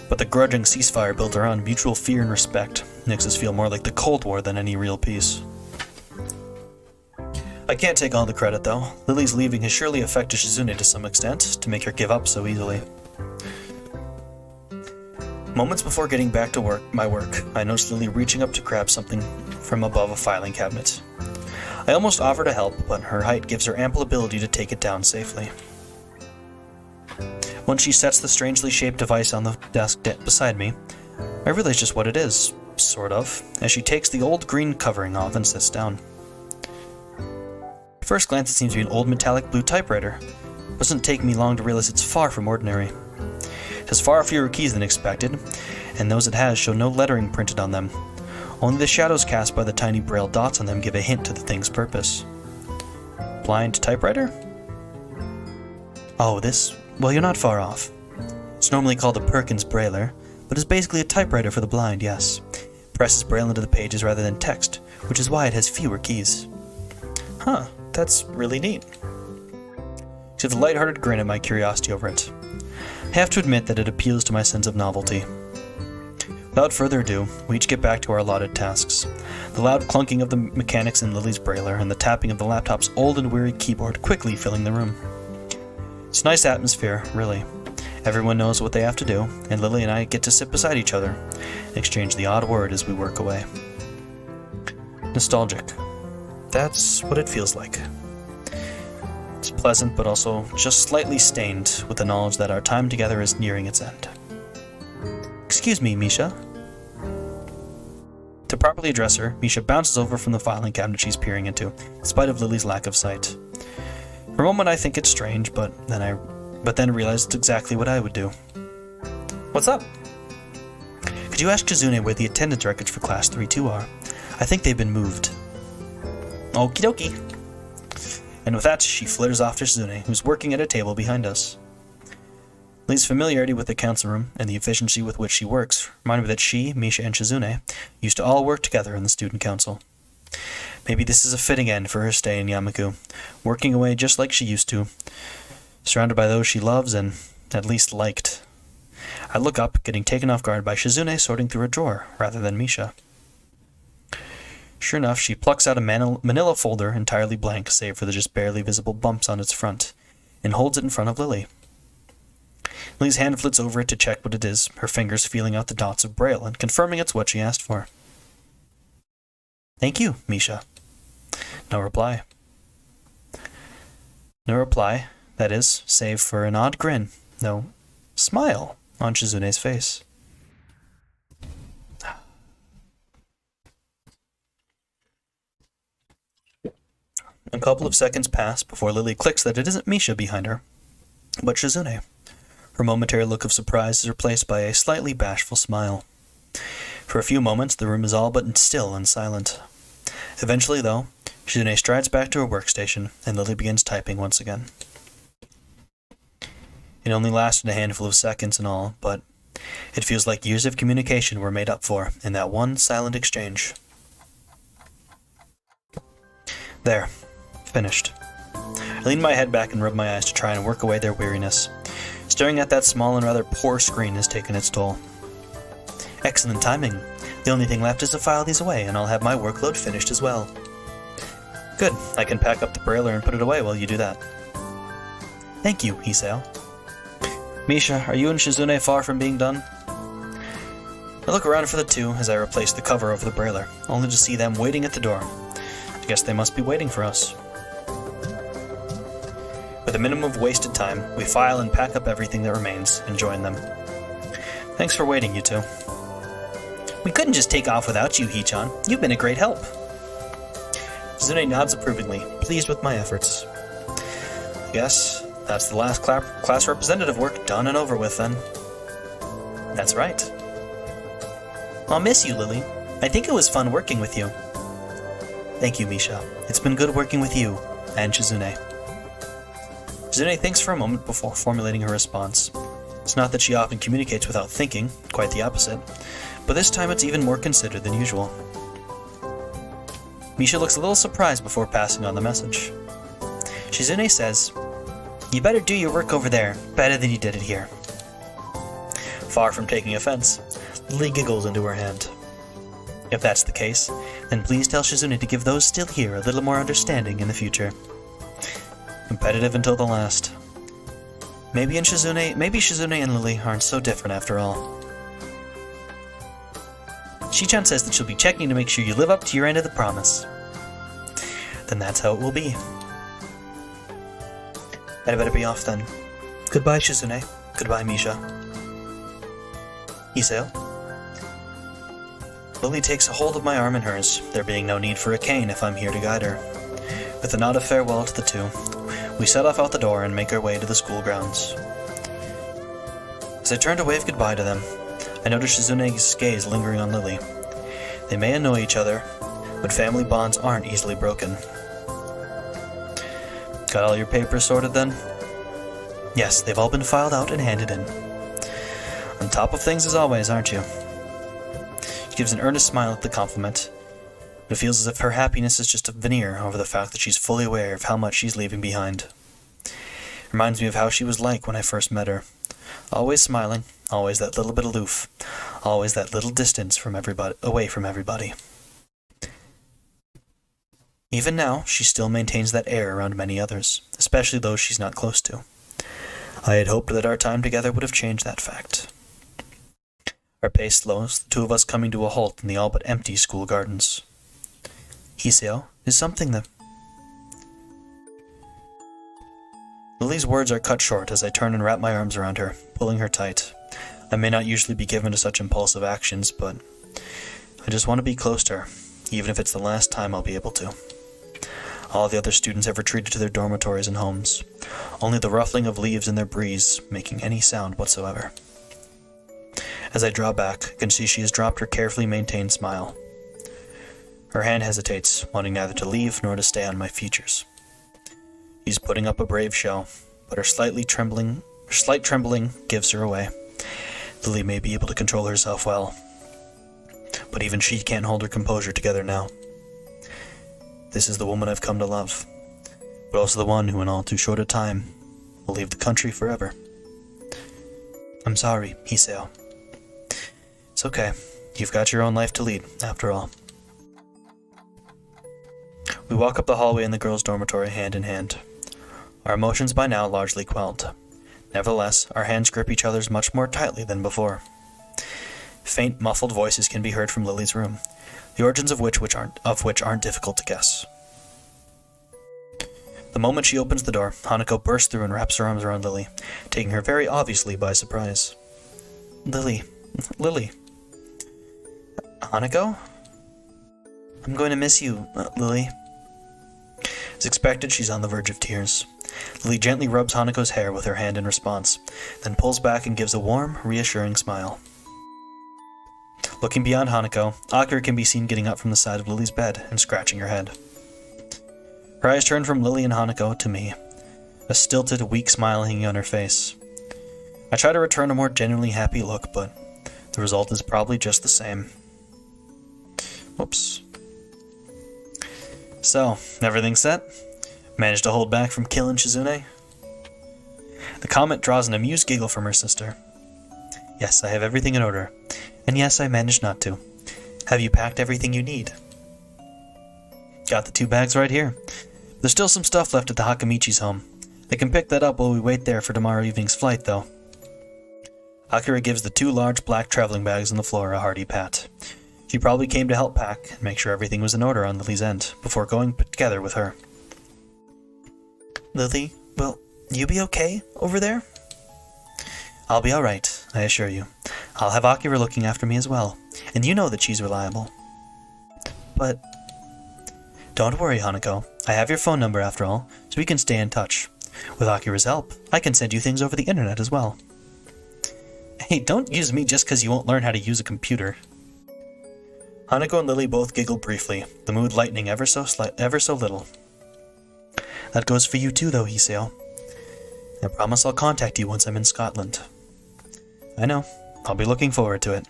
But the grudging ceasefire built around mutual fear and respect makes us feel more like the Cold War than any real peace. I can't take all the credit, though. Lily's leaving has surely affected Shizune to some extent, to make her give up so easily. Moments before getting back to my work, I noticed Lily reaching up to grab something from above a filing cabinet. I almost offer to help, but her height gives her ample ability to take it down safely. Once she sets the strangely shaped device on the desk beside me, I realize just what it is, sort of, as she takes the old green covering off and sits down. At first glance it seems to be an old metallic blue typewriter. It doesn't take me long to realize it's far from ordinary. It has far fewer keys than expected, and those it has show no lettering printed on them. Only the shadows cast by the tiny braille dots on them give a hint to the thing's purpose. Blind typewriter? Oh, well, you're not far off. It's normally called a Perkins Brailler, but is basically a typewriter for the blind, yes. It presses braille into the pages rather than text, which is why it has fewer keys. Huh, that's really neat. She gives a lighthearted grin at my curiosity over it. I have to admit that it appeals to my sense of novelty. Without further ado, we each get back to our allotted tasks. The loud clunking of the mechanics in Lily's brailler and the tapping of the laptop's old and weary keyboard quickly filling the room. It's a nice atmosphere, really. Everyone knows what they have to do, and Lily and I get to sit beside each other and exchange the odd word as we work away. Nostalgic. That's what it feels like. It's pleasant, but also just slightly stained with the knowledge that our time together is nearing its end. Excuse me, Misha. To properly address her, Misha bounces over from the filing cabinet she's peering into, in spite of Lily's lack of sight. For a moment I think it's strange, but then realize it's exactly what I would do. What's up? Could you ask Shizune where the attendance records for Class 3-2 are? I think they've been moved. Okie dokie. And with that, she flitters off to Shizune, who's working at a table behind us. Lily's familiarity with the council room and the efficiency with which she works remind me that she, Misha, and Shizune used to all work together in the student council. Maybe this is a fitting end for her stay in Yamaku, working away just like she used to, surrounded by those she loves and at least liked. I look up, getting taken off guard by Shizune sorting through a drawer rather than Misha. Sure enough, she plucks out a manila folder entirely blank, save for the just barely visible bumps on its front, and holds it in front of Lily. Lily's hand flits over it to check what it is, her fingers feeling out the dots of Braille and confirming it's what she asked for. Thank you, Misha. No reply. No reply, that is, save for an odd grin, no, smile on Shizune's face. A couple of seconds pass before Lily clicks that it isn't Misha behind her, but Shizune. Her momentary look of surprise is replaced by a slightly bashful smile. For a few moments, the room is all but still and silent. Eventually, though, Shizune strides back to her workstation, and Lily begins typing once again. It only lasted a handful of seconds in all, but it feels like years of communication were made up for in that one silent exchange. There. Finished. I lean my head back and rub my eyes to try and work away their weariness. Staring at that small and rather poor screen has taken its toll. Excellent timing. The only thing left is to file these away, and I'll have my workload finished as well. Good. I can pack up the brailler and put it away while you do that. Thank you, Hisao. Misha, are you and Shizune far from being done? I look around for the two as I replace the cover over the brailler, only to see them waiting at the door. I guess they must be waiting for us. With a minimum of wasted time, we file and pack up everything that remains and join them. Thanks for waiting, you two. We couldn't just take off without you, Hee-chan. You've been a great help. Shizune nods approvingly, pleased with my efforts. I guess that's the last class representative work done and over with, then. That's right. I'll miss you, Lily. I think it was fun working with you. Thank you, Misha. It's been good working with you, and Shizune. Shizune thinks for a moment before formulating her response. It's not that she often communicates without thinking, quite the opposite, but this time it's even more considered than usual. Misha looks a little surprised before passing on the message. Shizune says, "You better do your work over there, better than you did it here." Far from taking offense, Lily giggles into her hand. If that's the case, then please tell Shizune to give those still here a little more understanding in the future. Competitive until the last. Maybe Shizune and Lily aren't so different after all. Shi-chan says that she'll be checking to make sure you live up to your end of the promise. Then that's how it will be. I'd better be off then. Goodbye, Shizune. Goodbye, Misha. Hisao. Lily takes a hold of my arm in hers, there being no need for a cane if I'm here to guide her. With a nod of farewell to the two, we set off out the door and make our way to the school grounds. As I turn to wave goodbye to them, I notice Shizune's gaze lingering on Lily. They may annoy each other, but family bonds aren't easily broken. Got all your papers sorted then? Yes, they've all been filed out and handed in. On top of things as always, aren't you? She gives an earnest smile at the compliment. It feels as if her happiness is just a veneer over the fact that she's fully aware of how much she's leaving behind. It reminds me of how she was like when I first met her. Always smiling, always that little bit aloof, always that little distance from everybody, away from everybody. Even now, she still maintains that air around many others, especially those she's not close to. I had hoped that our time together would have changed that fact. Our pace slows, the two of us coming to a halt in the all but empty school gardens. Hisao, is something the... Lily's words are cut short as I turn and wrap my arms around her, pulling her tight. I may not usually be given to such impulsive actions, but I just want to be close to her, even if it's the last time I'll be able to. All the other students have retreated to their dormitories and homes, only the ruffling of leaves in their breeze making any sound whatsoever. As I draw back, I can see she has dropped her carefully maintained smile. Her hand hesitates, wanting neither to leave nor to stay on my features. She's putting up a brave show, but her slight trembling gives her away. Lily may be able to control herself well, but even she can't hold her composure together now. This is the woman I've come to love, but also the one who in all too short a time will leave the country forever. I'm sorry, Hisao. It's okay. You've got your own life to lead, after all. We walk up the hallway in the girls' dormitory hand in hand. Our emotions by now largely quelled. Nevertheless, our hands grip each other's much more tightly than before. Faint, muffled voices can be heard from Lily's room, the origins of which aren't difficult to guess. The moment she opens the door, Hanako bursts through and wraps her arms around Lily, taking her very obviously by surprise. Lily. Hanako? I'm going to miss you, Lily. As expected, she's on the verge of tears. Lily gently rubs Hanako's hair with her hand in response, then pulls back and gives a warm, reassuring smile. Looking beyond Hanako, Akira can be seen getting up from the side of Lily's bed and scratching her head. Her eyes turn from Lily and Hanako to me, a stilted, weak smile hanging on her face. I try to return a more genuinely happy look, but the result is probably just the same. Whoops. So, everything set? Managed to hold back from killing Shizune? The comment draws an amused giggle from her sister. Yes, I have everything in order. And yes, I managed not to. Have you packed everything you need? Got the 2 bags right here. There's still some stuff left at the Hakamichi's home. I can pick that up while we wait there for tomorrow evening's flight, though. Akira gives the 2 large black traveling bags on the floor a hearty pat. She probably came to help pack and make sure everything was in order on Lily's end, before going together with her. Lily, will you be okay over there? I'll be alright, I assure you. I'll have Akira looking after me as well, and you know that she's reliable. But don't worry, Hanako. I have your phone number after all, so we can stay in touch. With Akira's help, I can send you things over the internet as well. Hey, don't use me just because you won't learn how to use a computer. Hanako and Lily both giggle briefly, the mood lightening ever so little. That goes for you too, though, Hiseo. I promise I'll contact you once I'm in Scotland. I know. I'll be looking forward to it.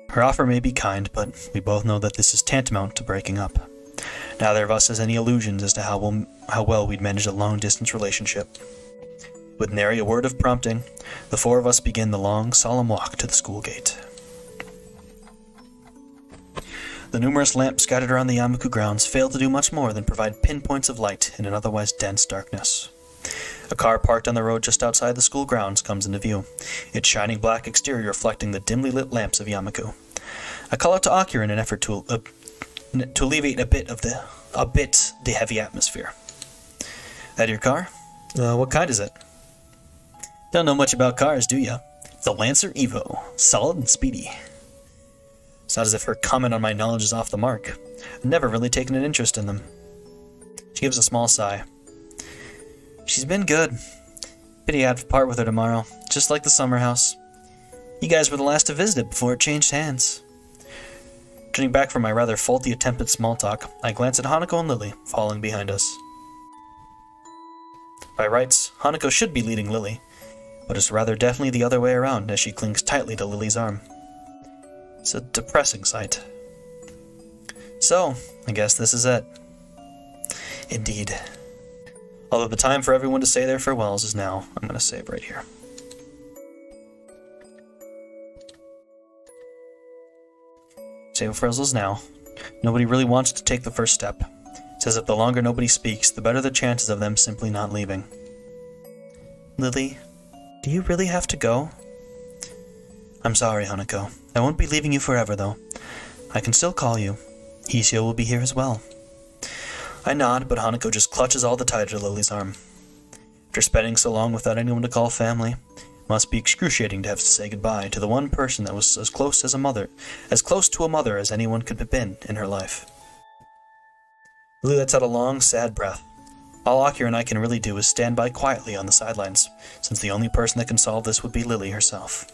Her offer may be kind, but we both know that this is tantamount to breaking up. Neither of us has any illusions as to how well we'd manage a long-distance relationship. With nary a word of prompting, the 4 of us begin the long, solemn walk to the school gate. The numerous lamps scattered around the Yamaku grounds fail to do much more than provide pinpoints of light in an otherwise dense darkness. A car parked on the road just outside the school grounds comes into view, its shining black exterior reflecting the dimly lit lamps of Yamaku. I call out to Akira in an effort to alleviate a bit the heavy atmosphere. That your car? What kind is it? Don't know much about cars, do ya? It's a Lancer Evo, solid and speedy. It's not as if her comment on my knowledge is off the mark. I've never really taken an interest in them. She gives a small sigh. She's been good. Pity I have to part with her tomorrow, just like the summer house. You guys were the last to visit it before it changed hands. Turning back from my rather faulty attempt at small talk, I glance at Hanako and Lily, following behind us. By rights, Hanako should be leading Lily, but it's rather definitely the other way around as she clings tightly to Lily's arm. It's a depressing sight. So, I guess this is it. Indeed. Although the time for everyone to say their farewells is now, I'm going to save right here. Save farewells now. Nobody really wants to take the first step. It says if the longer nobody speaks, the better the chances of them simply not leaving. Lily, do you really have to go? I'm sorry, Hanako. I won't be leaving you forever, though. I can still call you. Hiseo will be here as well. I nod, but Hanako just clutches all the tighter to Lily's arm. After spending so long without anyone to call family, it must be excruciating to have to say goodbye to the one person that was as close to a mother as anyone could have been in her life. Lily lets out a long, sad breath. All Akira and I can really do is stand by quietly on the sidelines, since the only person that can solve this would be Lily herself.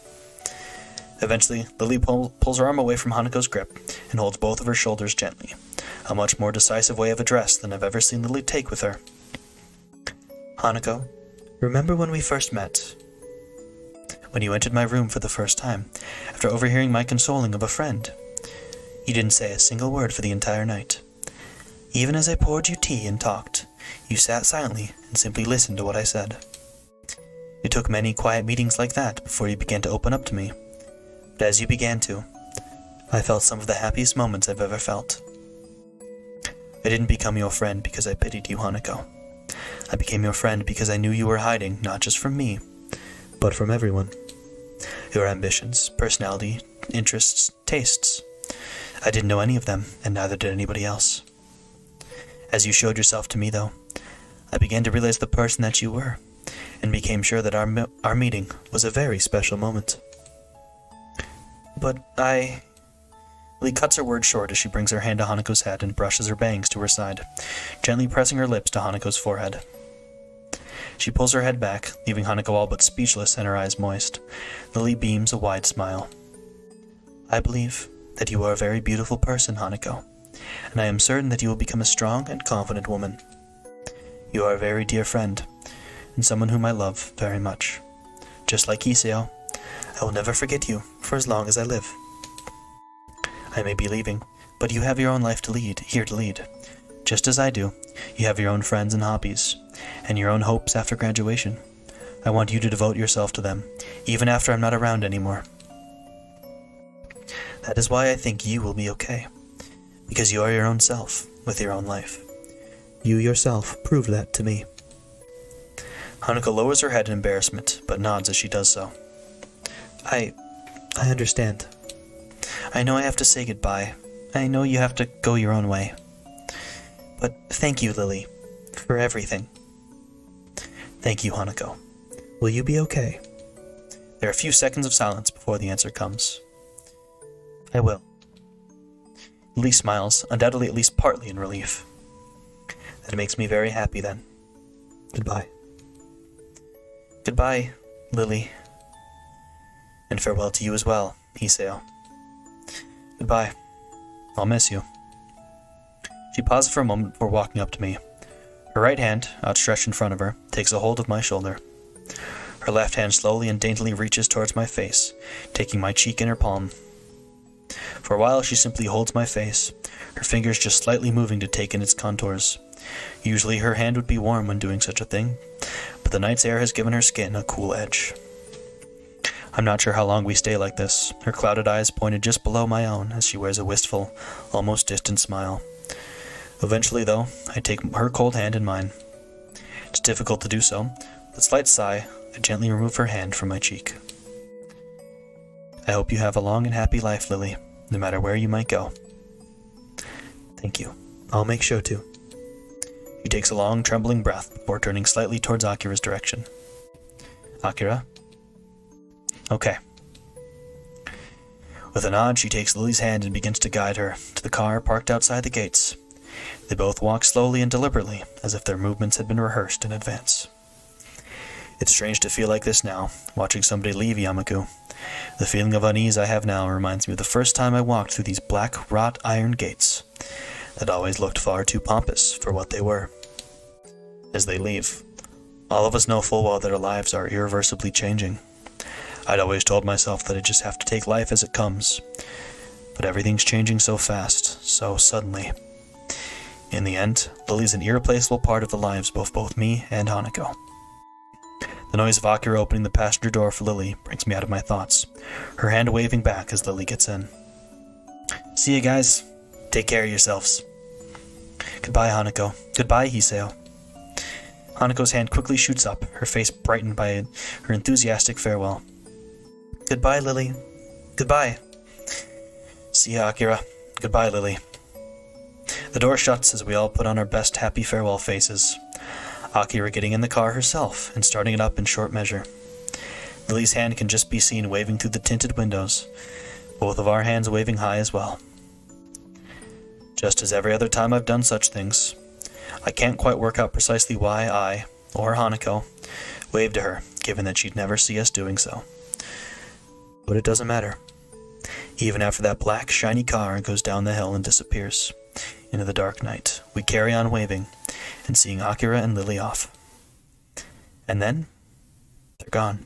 Eventually, Lily pulls her arm away from Hanako's grip and holds both of her shoulders gently, a much more decisive way of address than I've ever seen Lily take with her. Hanako, remember when we first met? When you entered my room for the first time, after overhearing my consoling of a friend. You didn't say a single word for the entire night. Even as I poured you tea and talked, you sat silently and simply listened to what I said. It took many quiet meetings like that before you began to open up to me. But as you began to, I felt some of the happiest moments I've ever felt. I didn't become your friend because I pitied you, Hanako. I became your friend because I knew you were hiding not just from me, but from everyone. Your ambitions, personality, interests, tastes. I didn't know any of them, and neither did anybody else. As you showed yourself to me, though, I began to realize the person that you were, and became sure that our meeting was a very special moment. But Lee cuts her words short as she brings her hand to Hanako's head and brushes her bangs to her side, gently pressing her lips to Hanako's forehead. She pulls her head back, leaving Hanako all but speechless and her eyes moist. Lily beams a wide smile. I believe that you are a very beautiful person, Hanako, and I am certain that you will become a strong and confident woman. You are a very dear friend, and someone whom I love very much. Just like Iseo, I will never forget you for as long as I live. I may be leaving, but you have your own life to lead, here to lead. Just as I do, you have your own friends and hobbies, and your own hopes after graduation. I want you to devote yourself to them, even after I'm not around anymore. That is why I think you will be okay, because you are your own self, with your own life. You yourself proved that to me. Hanako lowers her head in embarrassment, but nods as she does so. I understand. I know I have to say goodbye. I know you have to go your own way. But thank you, Lily, for everything. Thank you, Hanako. Will you be okay? There are a few seconds of silence before the answer comes. I will. Lily smiles, undoubtedly at least partly in relief. That makes me very happy then. Goodbye. Goodbye, Lily. And farewell to you as well, Iseo. Goodbye. I'll miss you. She pauses for a moment before walking up to me. Her right hand, outstretched in front of her, takes a hold of my shoulder. Her left hand slowly and daintily reaches towards my face, taking my cheek in her palm. For a while she simply holds my face, her fingers just slightly moving to take in its contours. Usually her hand would be warm when doing such a thing, but the night's air has given her skin a cool edge. I'm not sure how long we stay like this, her clouded eyes pointed just below my own as she wears a wistful, almost distant smile. Eventually, though, I take her cold hand in mine. It's difficult to do so. With a slight sigh, I gently remove her hand from my cheek. I hope you have a long and happy life, Lily, no matter where you might go. Thank you. I'll make sure to. She takes a long, trembling breath before turning slightly towards Akira's direction. Akira? Okay. With a nod, she takes Lily's hand and begins to guide her to the car parked outside the gates. They both walk slowly and deliberately, as if their movements had been rehearsed in advance. It's strange to feel like this now, watching somebody leave Yamaku. The feeling of unease I have now reminds me of the first time I walked through these black, wrought iron gates that always looked far too pompous for what they were. As they leave, all of us know full well that our lives are irreversibly changing. I'd always told myself that I just have to take life as it comes, but everything's changing so fast, so suddenly. In the end, Lily's an irreplaceable part of the lives of both me and Hanako. The noise of Akira opening the passenger door for Lily brings me out of my thoughts, her hand waving back as Lily gets in. See you guys. Take care of yourselves. Goodbye, Hanako. Goodbye, Hiseo. Hanako's hand quickly shoots up, her face brightened by her enthusiastic farewell. Goodbye, Lily. Goodbye. See ya, Akira. Goodbye, Lily. The door shuts as we all put on our best happy farewell faces. Akira getting in the car herself and starting it up in short measure. Lily's hand can just be seen waving through the tinted windows, both of our hands waving high as well. Just as every other time I've done such things, I can't quite work out precisely why I, or Hanako, waved to her, given that she'd never see us doing so. But it doesn't matter. Even after that black, shiny car goes down the hill and disappears into the dark night, we carry on waving and seeing Akira and Lily off. And then, they're gone.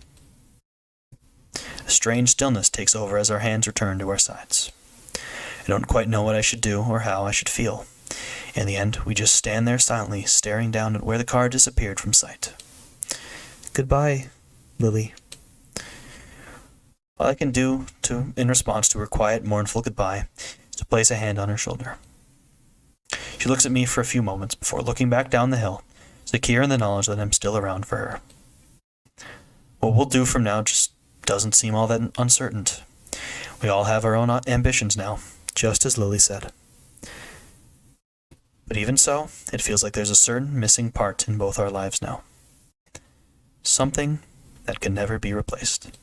A strange stillness takes over as our hands return to our sides. I don't quite know what I should do or how I should feel. In the end, we just stand there silently, staring down at where the car disappeared from sight. Goodbye, Lily. All I can do in response to her quiet, mournful goodbye is to place a hand on her shoulder. She looks at me for a few moments before looking back down the hill, secure in the knowledge that I'm still around for her. What we'll do from now just doesn't seem all that uncertain. We all have our own ambitions now, just as Lily said. But even so, it feels like there's a certain missing part in both our lives now. Something that can never be replaced.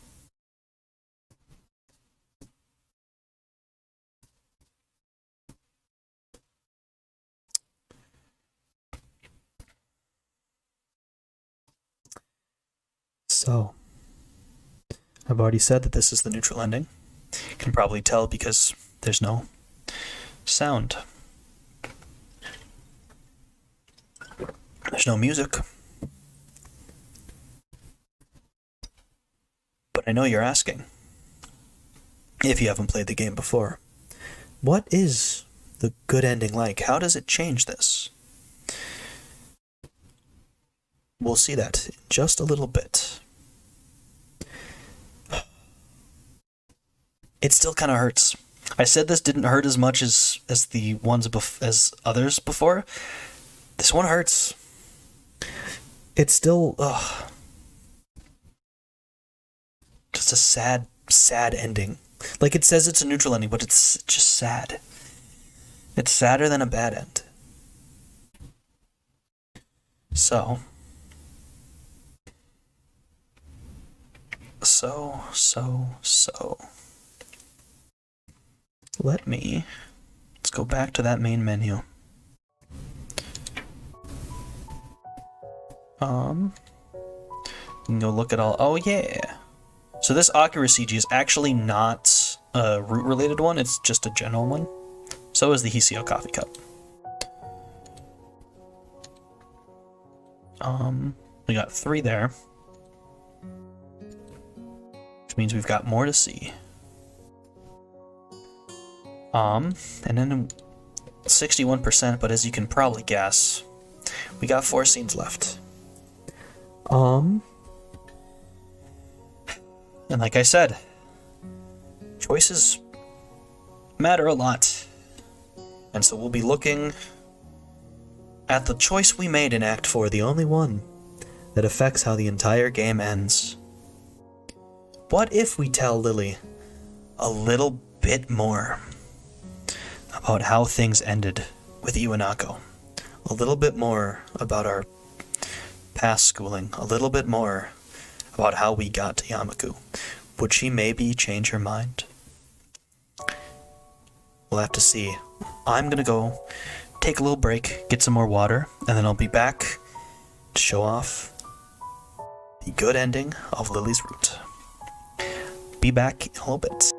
So, I've already said that this is the neutral ending. You can probably tell because there's no sound. There's no music. But I know you're asking, if you haven't played the game before, what is the good ending like? How does it change this? We'll see that in just a little bit. It still kind of hurts. I said this didn't hurt as much as the ones as others before. This one hurts. It's still just a sad ending. Like, it says it's a neutral ending, but it's just sad. It's sadder than a bad end. So let's go back to that main menu. You can go look at all. Oh yeah. So this Akira CG is actually not a root related one, it's just a general one. So is the Hoshiuta coffee cup. We got 3 there. Which means we've got more to see. And then 61%, but as you can probably guess, we got 4 scenes left. And like I said, choices matter a lot. And so we'll be looking at the choice we made in Act 4, the only one that affects how the entire game ends. What if we tell Lily a little bit more about how things ended with you and Ako? A little bit more about our past schooling, a little bit more about how we got to Yamaku. Would she maybe change her mind? We'll have to see. I'm gonna go take a little break, get some more water, and then I'll be back to show off the good ending of Lily's Route. Be back in a little bit.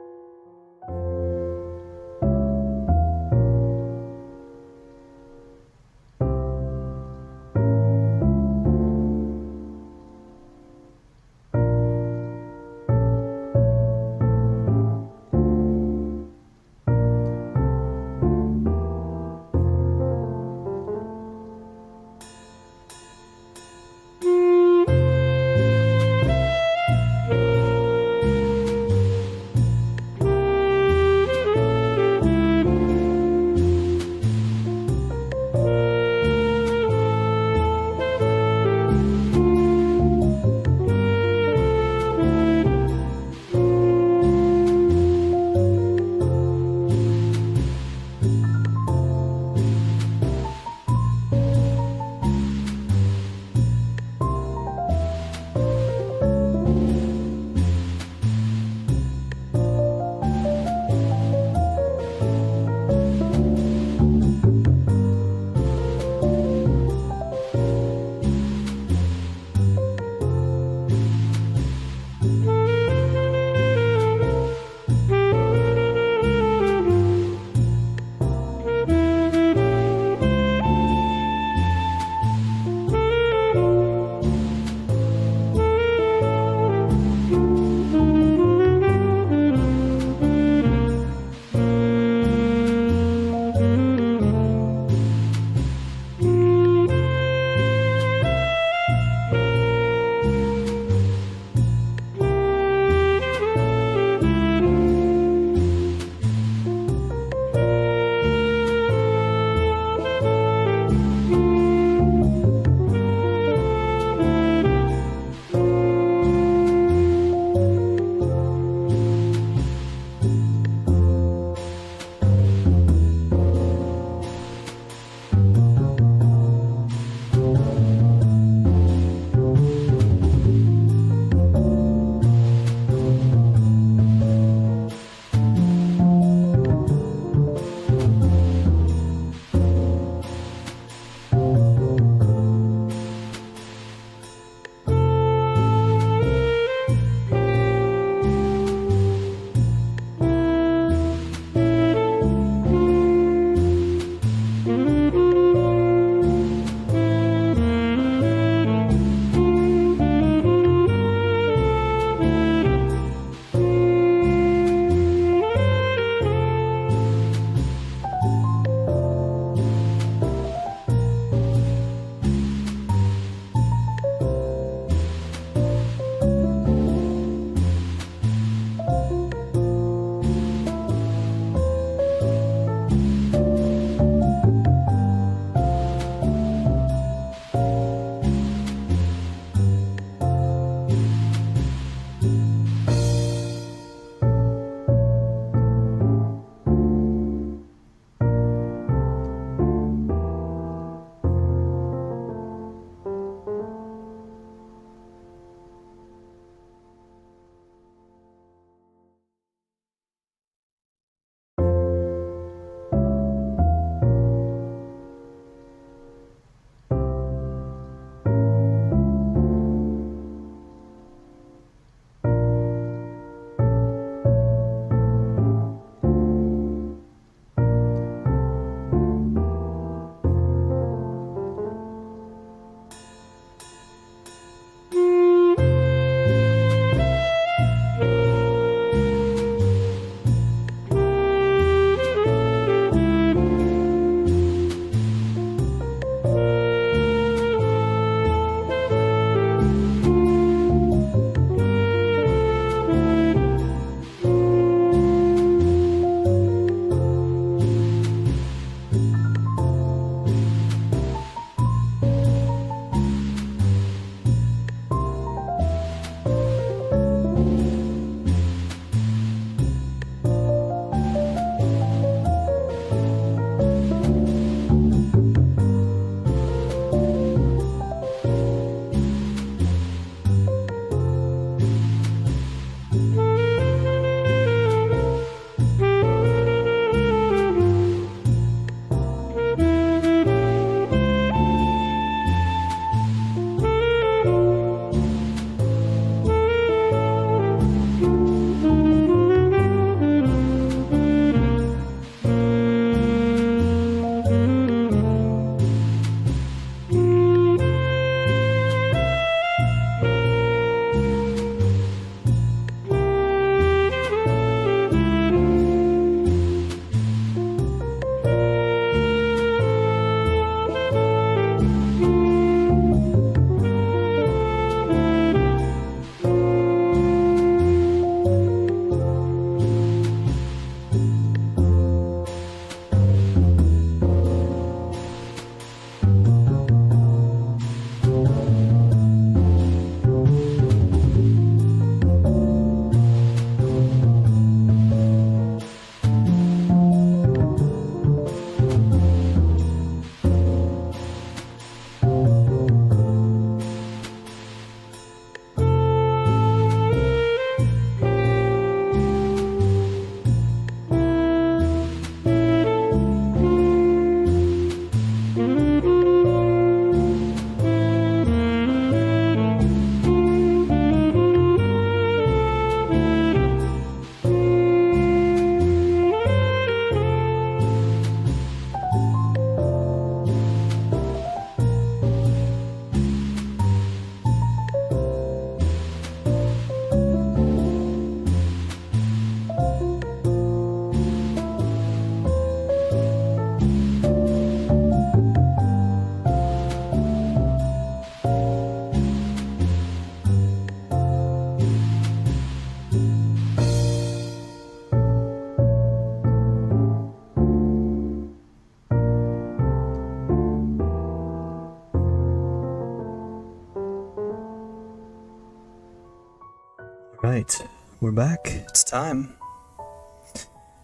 Right, we're back. It's time.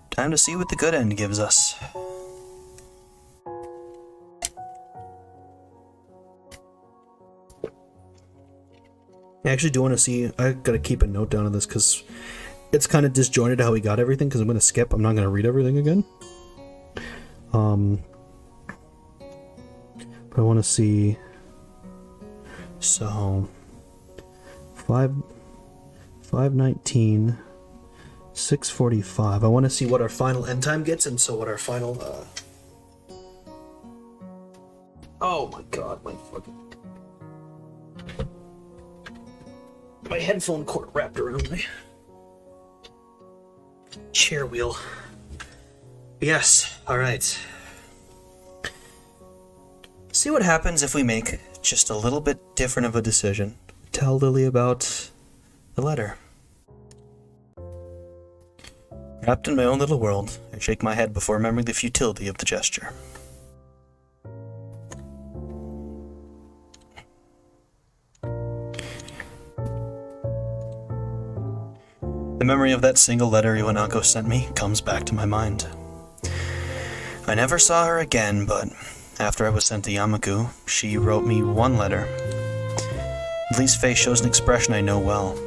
Time to see what the good end gives us. I actually do want to see, I gotta keep a note down of this because it's kind of disjointed how he got everything, because I'm gonna skip, I'm not gonna read everything again. But I want to see, so 519, 645. I want to see what our final end time gets, and so what our final, oh my god, my headphone cord wrapped around my chair wheel. Yes, alright. See what happens if we make just a little bit different of a decision. Tell Lily about the letter. Wrapped in my own little world, I shake my head before remembering the futility of the gesture. The memory of that single letter Iwanako sent me comes back to my mind. I never saw her again, but after I was sent to Yamaku, she wrote me one letter. Lily's face shows an expression I know well.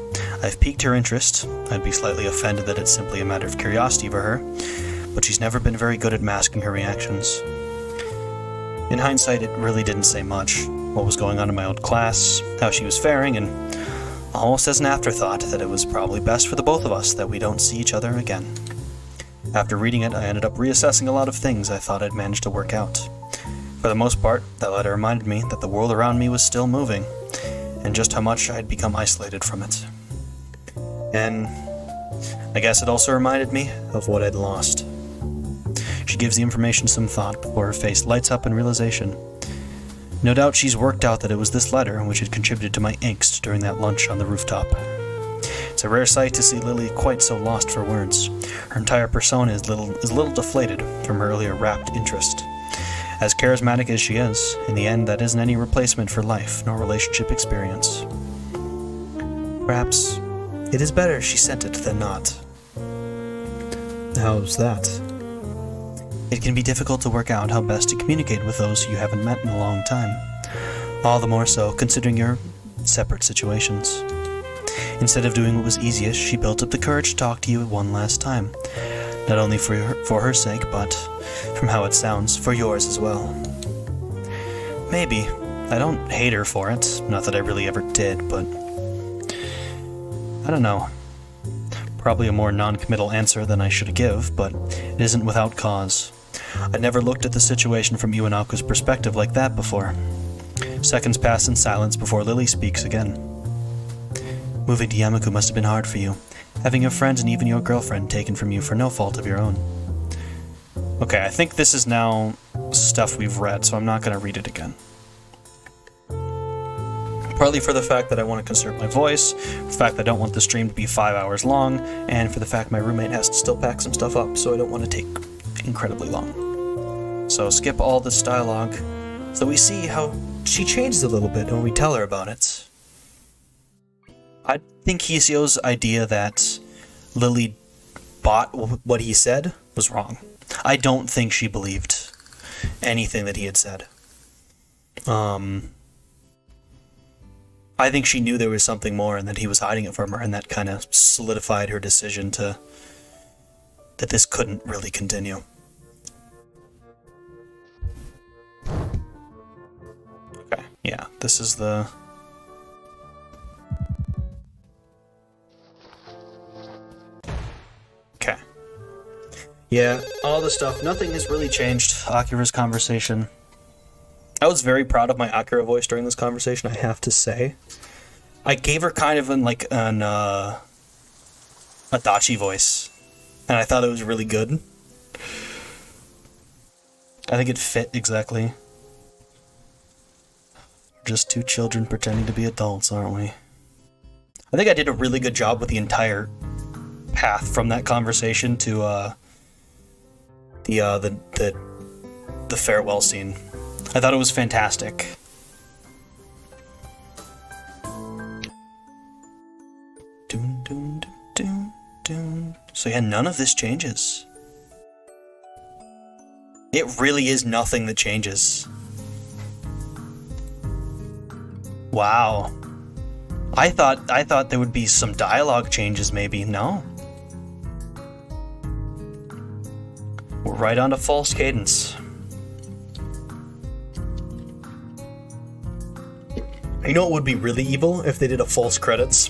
I've piqued her interest. I'd be slightly offended that it's simply a matter of curiosity for her, but she's never been very good at masking her reactions. In hindsight, it really didn't say much. What was going on in my old class, how she was faring, and almost as an afterthought that it was probably best for the both of us that we don't see each other again. After reading it, I ended up reassessing a lot of things I thought I'd managed to work out. For the most part, that letter reminded me that the world around me was still moving, and just how much I'd become isolated from it. And I guess it also reminded me of what I'd lost. She gives the information some thought before her face lights up in realization. No doubt she's worked out that it was this letter which had contributed to my angst during that lunch on the rooftop. It's a rare sight to see Lily quite so lost for words. Her entire persona is a little deflated from her earlier rapt interest. As charismatic as she is, in the end that isn't any replacement for life nor relationship experience. Perhaps it is better she sent it than not. How's that? It can be difficult to work out how best to communicate with those you haven't met in a long time. All the more so considering your separate situations. Instead of doing what was easiest, she built up the courage to talk to you one last time. Not only for her sake, but, from how it sounds, for yours as well. Maybe. I don't hate her for it. Not that I really ever did, but I don't know. Probably a more non-committal answer than I should give, but it isn't without cause. I'd never looked at the situation from Iwanako's perspective like that before. Seconds pass in silence before Lily speaks again. Moving to Yamaku must have been hard for you, having your friends and even your girlfriend taken from you for no fault of your own. Okay, I think this is now stuff we've read, so I'm not going to read it again. Partly for the fact that I want to conserve my voice, for the fact that I don't want the stream to be 5 hours long, and for the fact my roommate has to still pack some stuff up, so I don't want to take incredibly long. So skip all this dialogue, so we see how she changes a little bit when we tell her about it. I think Hisio's idea that Lily bought what he said was wrong. I don't think she believed anything that he had said. I think she knew there was something more and that he was hiding it from her, and that kind of solidified her decision that this couldn't really continue. Okay, yeah, this is the... Okay. Yeah, all the stuff, nothing has really changed. Akira's conversation. I was very proud of my Akira voice during this conversation, I have to say. I gave her kind of an Adachi voice, and I thought it was really good. I think it fit exactly. Just two children pretending to be adults, aren't we? I think I did a really good job with the entire path from that conversation to the farewell scene. I thought it was fantastic. Doom. Dun, dun, dun, dun. So yeah, none of this changes. It really is nothing that changes. Wow. I thought there would be some dialogue changes maybe. No. We're right on to false cadence. You know what would be really evil if they did a false credits?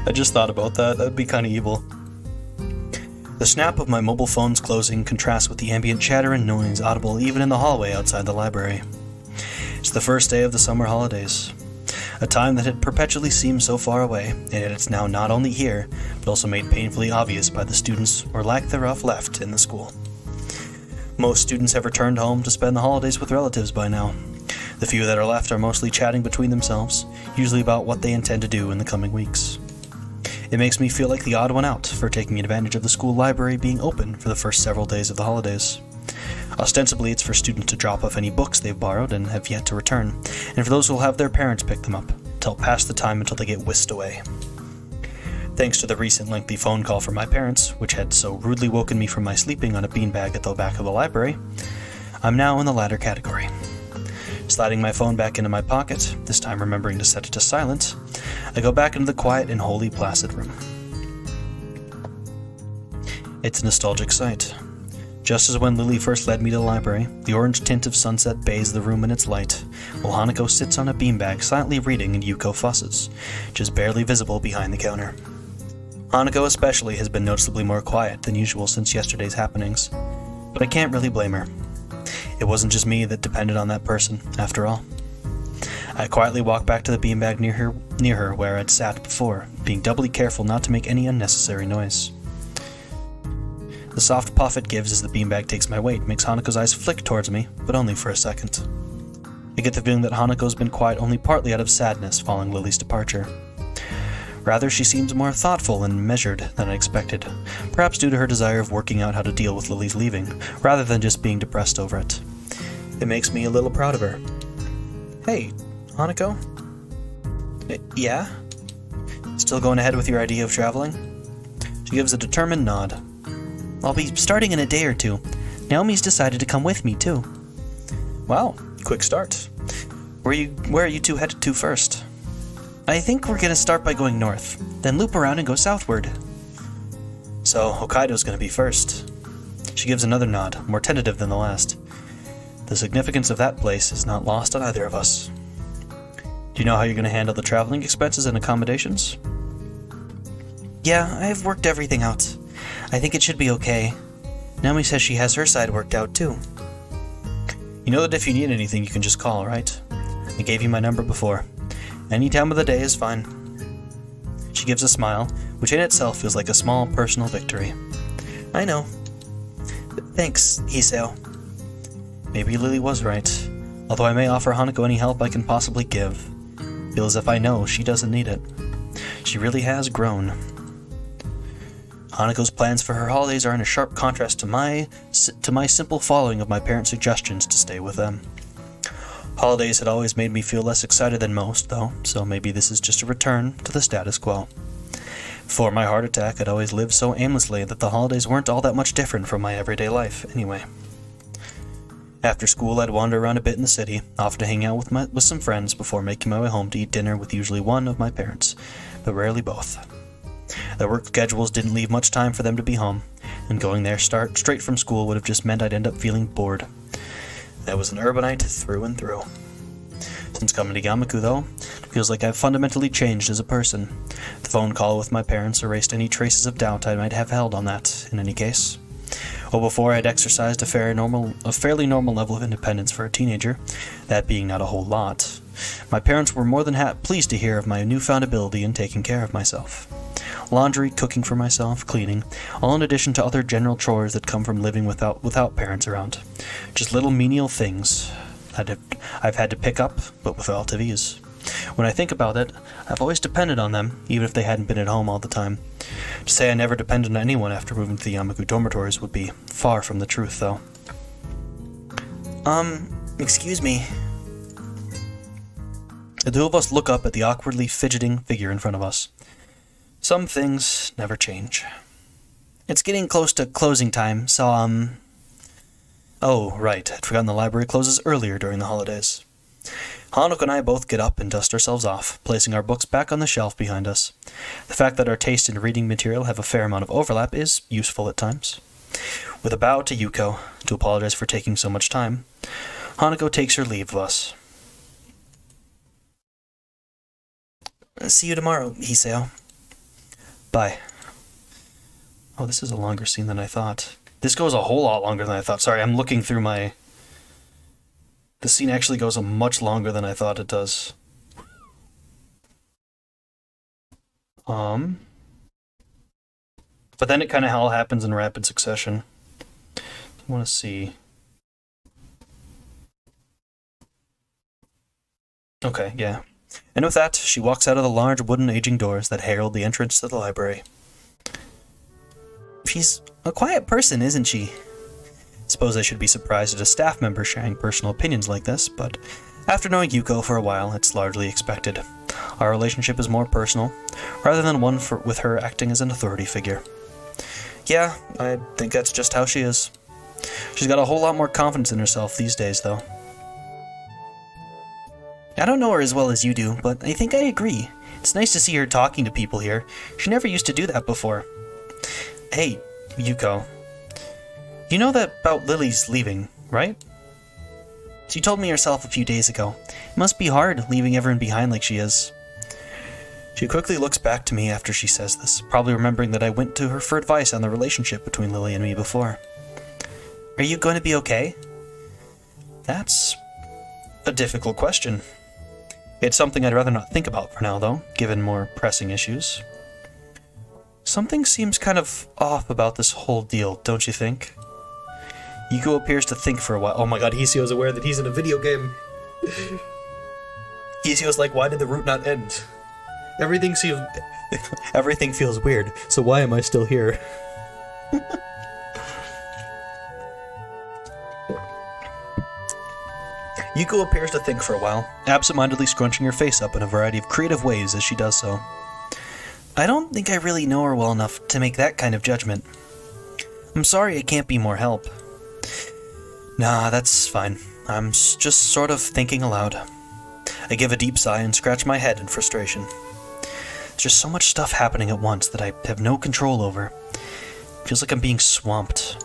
I just thought about that. That'd be kind of evil. The snap of my mobile phone's closing contrasts with the ambient chatter and noise audible even in the hallway outside the library. It's the first day of the summer holidays, a time that had perpetually seemed so far away, and yet it's now not only here, but also made painfully obvious by the students, or lack thereof, left in the school. Most students have returned home to spend the holidays with relatives by now. The few that are left are mostly chatting between themselves, usually about what they intend to do in the coming weeks. It makes me feel like the odd one out for taking advantage of the school library being open for the first several days of the holidays. Ostensibly, it's for students to drop off any books they've borrowed and have yet to return, and for those who will have their parents pick them up, to help pass the time until they get whisked away. Thanks to the recent lengthy phone call from my parents, which had so rudely woken me from my sleeping on a beanbag at the back of the library, I'm now in the latter category. Sliding my phone back into my pocket, this time remembering to set it to silent, I go back into the quiet and wholly placid room. It's a nostalgic sight. Just as when Lily first led me to the library, the orange tint of sunset bathes the room in its light, while Hanako sits on a beanbag silently reading and Yuko fusses, just barely visible behind the counter. Hanako especially has been noticeably more quiet than usual since yesterday's happenings, but I can't really blame her. It wasn't just me that depended on that person, after all. I quietly walk back to the beanbag near her where I'd sat before, being doubly careful not to make any unnecessary noise. The soft puff it gives as the beanbag takes my weight makes Hanako's eyes flick towards me, but only for a second. I get the feeling that Hanako's been quiet only partly out of sadness following Lily's departure. Rather, she seems more thoughtful and measured than I expected, perhaps due to her desire of working out how to deal with Lily's leaving, rather than just being depressed over it. It makes me a little proud of her. Hey, Hanako? Yeah? Still going ahead with your idea of traveling? She gives a determined nod. I'll be starting in a day or two. Naomi's decided to come with me, too. Wow, quick start. Where are you two headed to first? I think we're going to start by going north, then loop around and go southward. So, Hokkaido's going to be first. She gives another nod, more tentative than the last. The significance of that place is not lost on either of us. Do you know how you're going to handle the traveling expenses and accommodations? Yeah, I've worked everything out. I think it should be okay. Naomi says she has her side worked out, too. You know that if you need anything, you can just call, right? I gave you my number before. Any time of the day is fine. She gives a smile, which in itself feels like a small personal victory. I know. Thanks, Hiseo. Maybe Lily was right, although I may offer Hanako any help I can possibly give. Feel as if I know she doesn't need it. She really has grown. Hanako's plans for her holidays are in a sharp contrast to my simple following of my parents' suggestions to stay with them. Holidays had always made me feel less excited than most, though, so maybe this is just a return to the status quo. Before my heart attack, I'd always lived so aimlessly that the holidays weren't all that much different from my everyday life, anyway. After school, I'd wander around a bit in the city, often to hang out with some friends before making my way home to eat dinner with usually one of my parents, but rarely both. Their work schedules didn't leave much time for them to be home, and going there straight from school would have just meant I'd end up feeling bored. I was an urbanite through and through. Since coming to Yamaku, though, it feels like I've fundamentally changed as a person. The phone call with my parents erased any traces of doubt I might have held on that, in any case. While before I'd exercised a fairly normal level of independence for a teenager, that being not a whole lot, my parents were more than pleased to hear of my newfound ability in taking care of myself. Laundry, cooking for myself, cleaning, all in addition to other general chores that come from living without parents around. Just little menial things I've had to pick up, but with relative ease. When I think about it, I've always depended on them, even if they hadn't been at home all the time. To say I never depended on anyone after moving to the Yamaku dormitories would be far from the truth, though. Excuse me. The two of us look up at the awkwardly fidgeting figure in front of us. Some things never change. It's getting close to closing time, so, Oh, right, I'd forgotten the library closes earlier during the holidays. Hanako and I both get up and dust ourselves off, placing our books back on the shelf behind us. The fact that our taste in reading material have a fair amount of overlap is useful at times. With a bow to Yuko, to apologize for taking so much time, Hanako takes her leave of us. See you tomorrow, Hiseo. Bye. Oh, this is a longer scene than I thought. This goes a whole lot longer than I thought. Sorry, I'm looking through my... The scene actually goes a much longer than I thought it does. But then it kind of all happens in rapid succession. I want to see. Okay, yeah. And with that, she walks out of the large wooden aging doors that herald the entrance to the library. She's a quiet person, isn't she? Suppose I should be surprised at a staff member sharing personal opinions like this, but after knowing Yuko for a while, it's largely expected. Our relationship is more personal, rather than one with her acting as an authority figure. Yeah, I think that's just how she is. She's got a whole lot more confidence in herself these days, though. I don't know her as well as you do, but I think I agree. It's nice to see her talking to people here. She never used to do that before. Hey, Yuko. You know that about Lily's leaving, right? She told me herself a few days ago. It must be hard leaving everyone behind like she is. She quickly looks back to me after she says this, probably remembering that I went to her for advice on the relationship between Lily and me before. Are you going to be okay? That's a difficult question. It's something I'd rather not think about for now, though, given more pressing issues. Something seems kind of off about this whole deal, don't you think? Yuko appears to think for a while. Oh my god, Hiseo's aware that he's in a video game. Hiseo's like, why did the route not end? Everything feels weird, so why am I still here? Yuko appears to think for a while, absentmindedly scrunching her face up in a variety of creative ways as she does so. I don't think I really know her well enough to make that kind of judgment. I'm sorry I can't be more help. Nah, that's fine. I'm just sort of thinking aloud. I give a deep sigh and scratch my head in frustration. There's just so much stuff happening at once that I have no control over. Feels like I'm being swamped.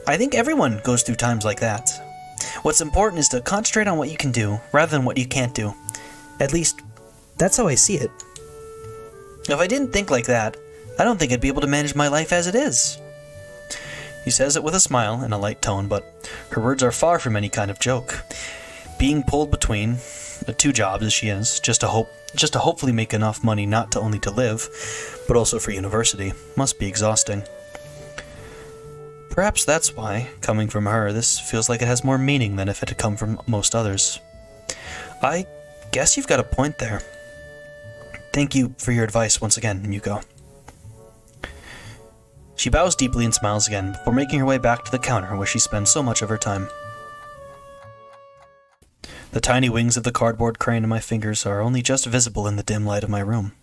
I think everyone goes through times like that. What's important is to concentrate on what you can do, rather than what you can't do. At least, that's how I see it. If I didn't think like that, I don't think I'd be able to manage my life as it is. He says it with a smile and a light tone, but her words are far from any kind of joke. Being pulled between two jobs as she is, just to hopefully make enough money not only to live, but also for university, must be exhausting. Perhaps that's why, coming from her, this feels like it has more meaning than if it had come from most others. I guess you've got a point there. Thank you for your advice once again, Yuko. She bows deeply and smiles again before making her way back to the counter where she spends so much of her time. The tiny wings of the cardboard crane in my fingers are only just visible in the dim light of my room,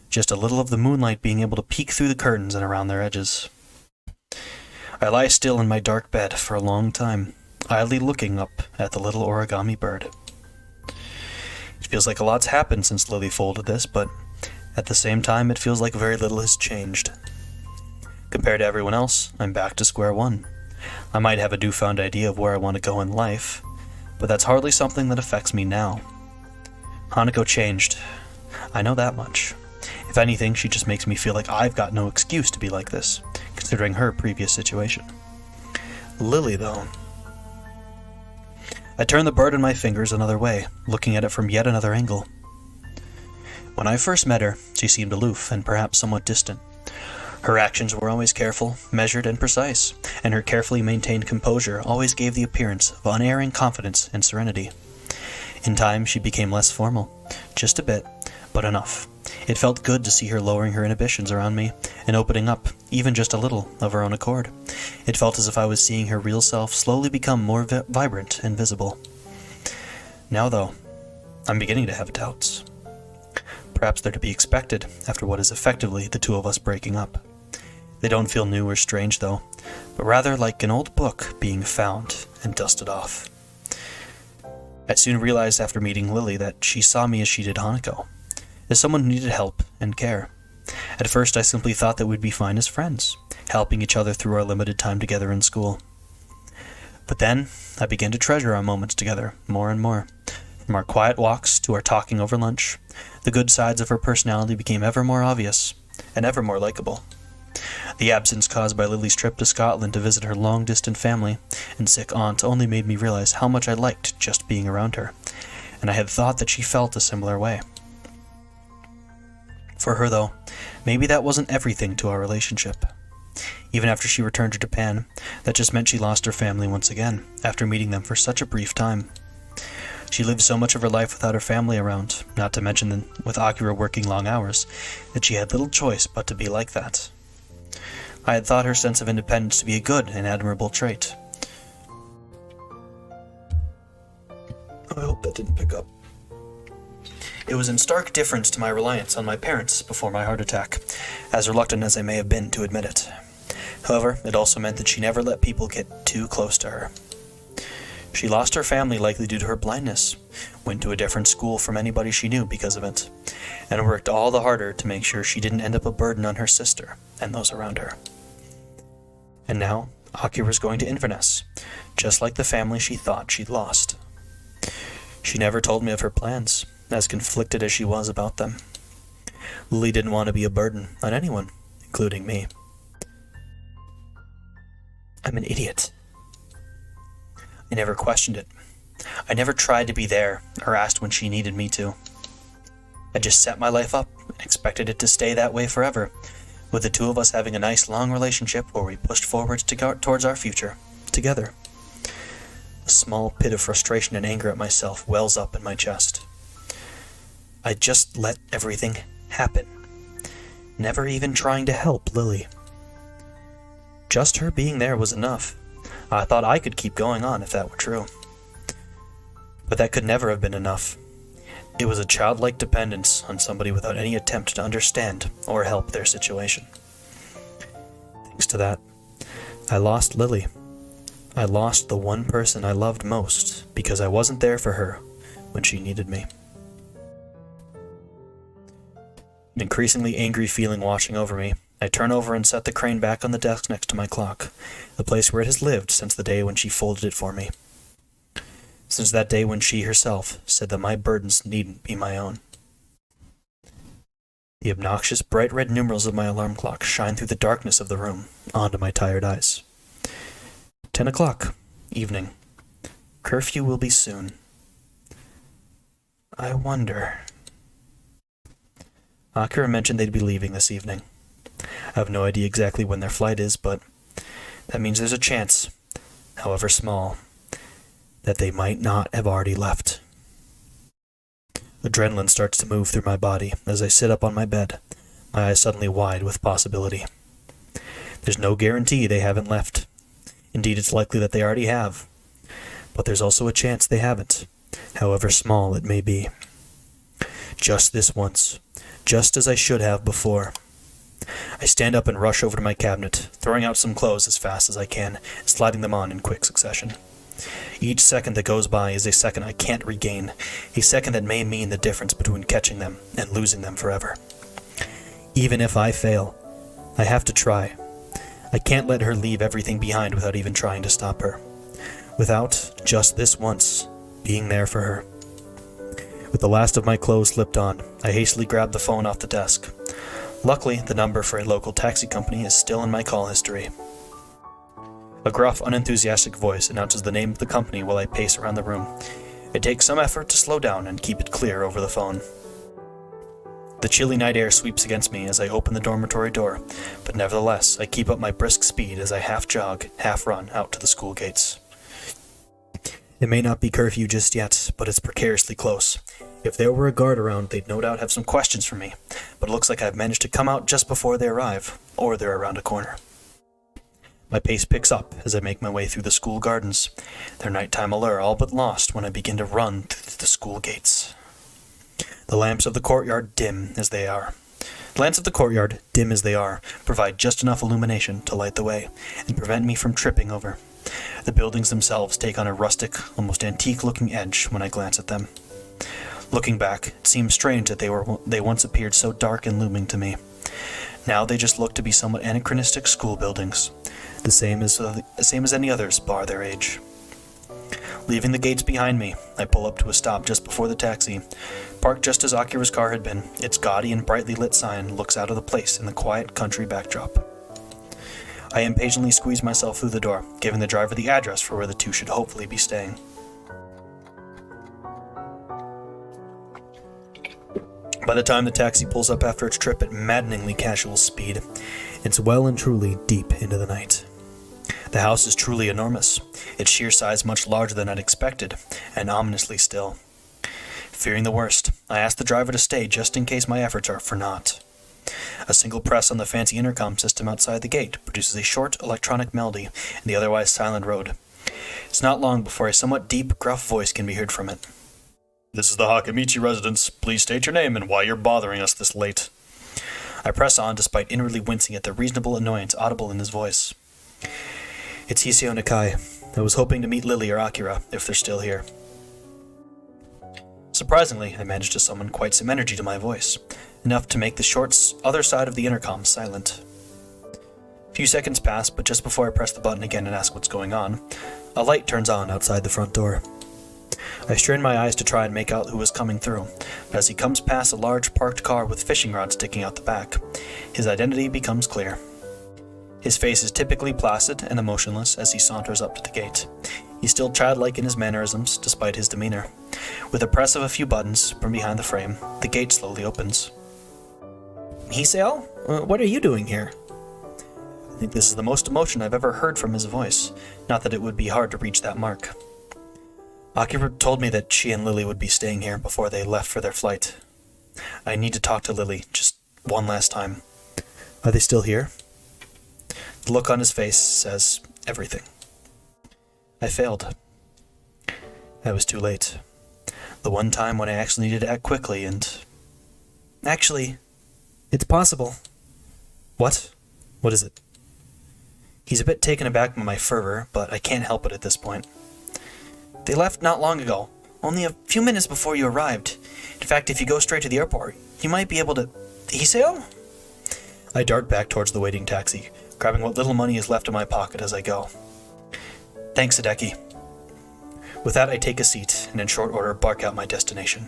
just a little of the moonlight being able to peek through the curtains and around their edges. I lie still in my dark bed for a long time, idly looking up at the little origami bird. It feels like a lot's happened since Lily folded this, but at the same time it feels like very little has changed. Compared to everyone else, I'm back to square one. I might have a newfound idea of where I want to go in life, but that's hardly something that affects me now. Hanako changed. I know that much. If anything, she just makes me feel like I've got no excuse to be like this, considering her previous situation. Lily, though. I turn the bird in my fingers another way, looking at it from yet another angle. When I first met her, she seemed aloof and perhaps somewhat distant. Her actions were always careful, measured, and precise, and her carefully maintained composure always gave the appearance of unerring confidence and serenity. In time, she became less formal. Just a bit, but enough. It felt good to see her lowering her inhibitions around me and opening up, even just a little, of her own accord. It felt as if I was seeing her real self slowly become more vibrant and visible. Now, though, I'm beginning to have doubts. Perhaps they're to be expected after what is effectively the two of us breaking up. They don't feel new or strange, though, but rather like an old book being found and dusted off. I soon realized after meeting Lily that she saw me as she did Hanako, as someone who needed help and care. At first, I simply thought that we'd be fine as friends, helping each other through our limited time together in school. But then, I began to treasure our moments together more and more. From our quiet walks to our talking over lunch, the good sides of her personality became ever more obvious and ever more likable. The absence caused by Lily's trip to Scotland to visit her long-distant family and sick aunt only made me realize how much I liked just being around her, and I had thought that she felt a similar way. For her, though, maybe that wasn't everything to our relationship. Even after she returned to Japan, that just meant she lost her family once again, after meeting them for such a brief time. She lived so much of her life without her family around, not to mention with Akira working long hours, that she had little choice but to be like that. I had thought her sense of independence to be a good and admirable trait. I hope that didn't pick up. It was in stark difference to my reliance on my parents before my heart attack, as reluctant as I may have been to admit it. However, it also meant that she never let people get too close to her. She lost her family likely due to her blindness, went to a different school from anybody she knew because of it, and worked all the harder to make sure she didn't end up a burden on her sister and those around her. And now, Akira's going to Inverness, just like the family she thought she'd lost. She never told me of her plans, as conflicted as she was about them. Lily didn't want to be a burden on anyone, including me. I'm an idiot. I never questioned it. I never tried to be there or asked when she needed me to. I just set my life up and expected it to stay that way forever, with the two of us having a nice long relationship where we pushed forwards towards our future, together. A small pit of frustration and anger at myself wells up in my chest. I just let everything happen, never even trying to help Lily. Just her being there was enough. I thought I could keep going on if that were true. But that could never have been enough. It was a childlike dependence on somebody without any attempt to understand or help their situation. Thanks to that, I lost Lily. I lost the one person I loved most because I wasn't there for her when she needed me. An increasingly angry feeling washing over me, I turn over and set the crane back on the desk next to my clock, the place where it has lived since the day when she folded it for me. Since that day when she herself said that my burdens needn't be my own. The obnoxious bright red numerals of my alarm clock shine through the darkness of the room onto my tired eyes. 10 o'clock, evening. Curfew will be soon. I wonder... Akira mentioned they'd be leaving this evening. I have no idea exactly when their flight is, but that means there's a chance, however small, that they might not have already left. Adrenaline starts to move through my body as I sit up on my bed, my eyes suddenly wide with possibility. There's no guarantee they haven't left. Indeed, it's likely that they already have. But there's also a chance they haven't, however small it may be. Just this once, just as I should have before. I stand up and rush over to my cabinet, throwing out some clothes as fast as I can, and sliding them on in quick succession. Each second that goes by is a second I can't regain, a second that may mean the difference between catching them and losing them forever. Even if I fail, I have to try. I can't let her leave everything behind without even trying to stop her. Without, just this once, being there for her. With the last of my clothes slipped on, I hastily grabbed the phone off the desk. Luckily, the number for a local taxi company is still in my call history. A gruff, unenthusiastic voice announces the name of the company while I pace around the room. It takes some effort to slow down and keep it clear over the phone. The chilly night air sweeps against me as I open the dormitory door, but nevertheless, I keep up my brisk speed as I half jog, half run out to the school gates. It may not be curfew just yet, but it's precariously close. If there were a guard around, they'd no doubt have some questions for me, but it looks like I've managed to come out just before they arrive, or they're around a corner. My pace picks up as I make my way through the school gardens, their nighttime allure all but lost when I begin to run through the school gates. The lamps of the courtyard, dim as they are, provide just enough illumination to light the way and prevent me from tripping over. The buildings themselves take on a rustic, almost antique-looking edge when I glance at them. Looking back, it seems strange that they once appeared so dark and looming to me. Now they just look to be somewhat anachronistic school buildings, the same as any others bar their age. Leaving the gates behind me, I pull up to a stop just before the taxi, parked just as Akira's car had been. Its gaudy and brightly lit sign looks out of the place in the quiet country backdrop. I impatiently squeeze myself through the door, giving the driver the address for where the two should hopefully be staying. By the time the taxi pulls up after its trip at maddeningly casual speed, it's well and truly deep into the night. The house is truly enormous, its sheer size much larger than I'd expected, and ominously still. Fearing the worst, I ask the driver to stay just in case my efforts are for naught. A single press on the fancy intercom system outside the gate produces a short electronic melody in the otherwise silent road. It's not long before a somewhat deep, gruff voice can be heard from it. "This is the Hakamichi residence. Please state your name and why you're bothering us this late." I press on despite inwardly wincing at the reasonable annoyance audible in his voice. "It's Hiseo Nakai. I was hoping to meet Lily or Akira, if they're still here." Surprisingly, I managed to summon quite some energy to my voice, enough to make the short other side of the intercom silent. A few seconds pass, but just before I press the button again and ask what's going on, a light turns on outside the front door. I strain my eyes to try and make out who is coming through, but as he comes past a large parked car with fishing rods sticking out the back, his identity becomes clear. His face is typically placid and emotionless as he saunters up to the gate. He's still childlike in his mannerisms, despite his demeanor. With a press of a few buttons from behind the frame, the gate slowly opens. "Hiseo? What are you doing here?" I think this is the most emotion I've ever heard from his voice, not that it would be hard to reach that mark. Akira told me that she and Lily would be staying here before they left for their flight. I need to talk to Lily, just one last time. Are they still here? The look on his face says everything. I failed. I was too late. The one time when I actually needed to act quickly and... Actually, it's possible. What? What is it? He's a bit taken aback by my fervor, but I can't help it at this point. They left not long ago, only a few minutes before you arrived. In fact, if you go straight to the airport, you might be able to... Hiseo? I dart back towards the waiting taxi, grabbing what little money is left in my pocket as I go. Thanks, Hideki. With that, I take a seat and in short order bark out my destination.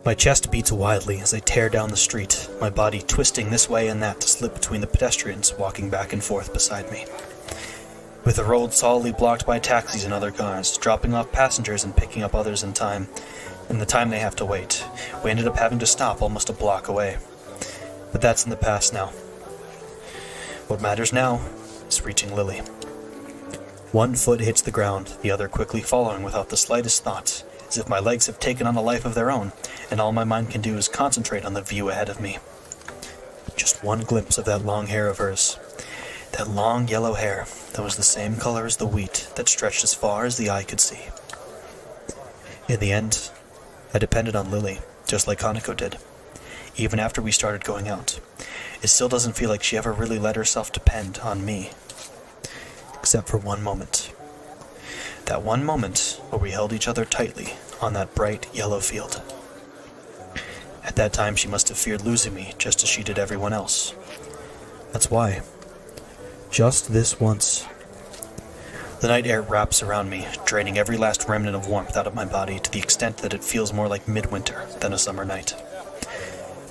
My chest beats wildly as I tear down the street, my body twisting this way and that to slip between the pedestrians walking back and forth beside me. With the road solidly blocked by taxis and other cars, dropping off passengers and picking up others in time, and the time they have to wait, we ended up having to stop almost a block away. But that's in the past now. What matters now is reaching Lily. One foot hits the ground, the other quickly following without the slightest thought, as if my legs have taken on a life of their own, and all my mind can do is concentrate on the view ahead of me. Just one glimpse of that long hair of hers. That long yellow hair that was the same color as the wheat that stretched as far as the eye could see. In the end, I depended on Lily, just like Hanako did. Even after we started going out, it still doesn't feel like she ever really let herself depend on me. Except for one moment. That one moment where we held each other tightly on that bright yellow field. At that time, she must have feared losing me just as she did everyone else. That's why. Just this once. The night air wraps around me, draining every last remnant of warmth out of my body to the extent that it feels more like midwinter than a summer night.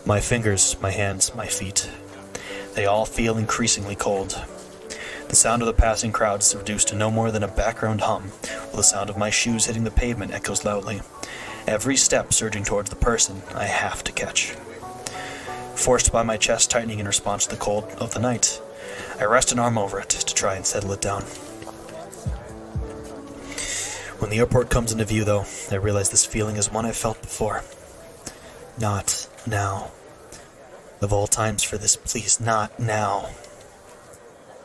My fingers, my hands, my feet, they all feel increasingly cold. The sound of the passing crowd is reduced to no more than a background hum, while the sound of my shoes hitting the pavement echoes loudly, every step surging towards the person I have to catch. Forced by my chest tightening in response to the cold of the night, I rest an arm over it to try and settle it down. When the airport comes into view, though, I realize this feeling is one I've felt before. Not now. Of all times for this, please, not now.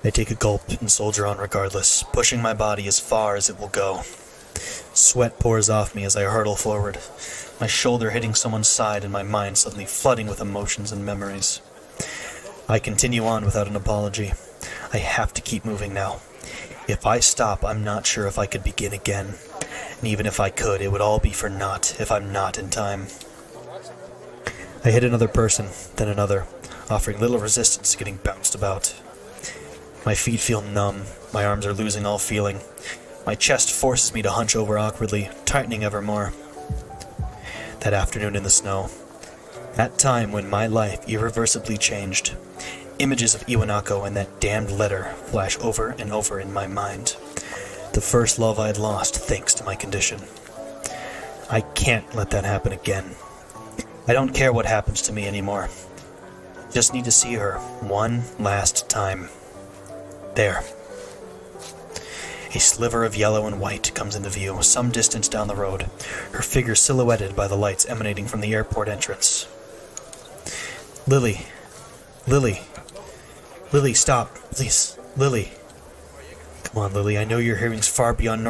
I take a gulp and soldier on regardless, pushing my body as far as it will go. Sweat pours off me as I hurtle forward, my shoulder hitting someone's side and my mind suddenly flooding with emotions and memories. I continue on without an apology. I have to keep moving now. If I stop, I'm not sure if I could begin again. And even if I could, it would all be for naught if I'm not in time. I hit another person, then another, offering little resistance to getting bounced about. My feet feel numb, my arms are losing all feeling. My chest forces me to hunch over awkwardly, tightening ever more. That afternoon in the snow, that time when my life irreversibly changed, images of Iwanako and that damned letter flash over and over in my mind. The first love I had lost thanks to my condition. I can't let that happen again. I don't care what happens to me anymore. Just need to see her one last time. There. A sliver of yellow and white comes into view, some distance down the road, her figure silhouetted by the lights emanating from the airport entrance. Lily. Lily. Lily, stop. Please. Lily. Come on, Lily. I know your hearing's far beyond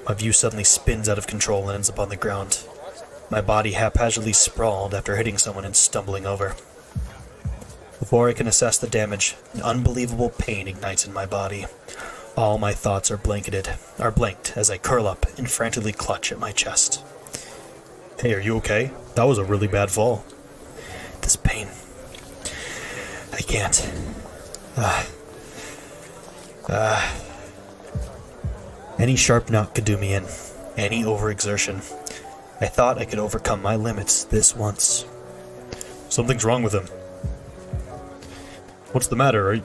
My view suddenly spins out of control and ends up on the ground. My body haphazardly sprawled after hitting someone and stumbling over. Before I can assess the damage, an unbelievable pain ignites in my body. All my thoughts are blanked as I curl up and frantically clutch at my chest. Hey, are you okay? That was a really bad fall. This pain. I can't. Any sharp knock could do me in. Any overexertion. I thought I could overcome my limits this once. Something's wrong with him. What's the matter?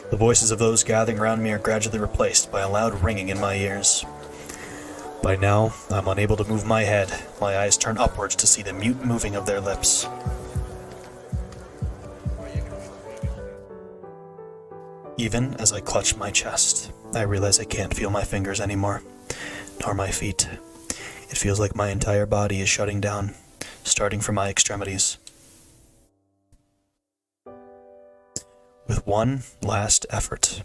The voices of those gathering around me are gradually replaced by a loud ringing in my ears. By now, I'm unable to move my head. My eyes turn upwards to see the mute moving of their lips. Even as I clutch my chest, I realize I can't feel my fingers anymore, nor my feet. It feels like my entire body is shutting down, starting from my extremities. With one last effort,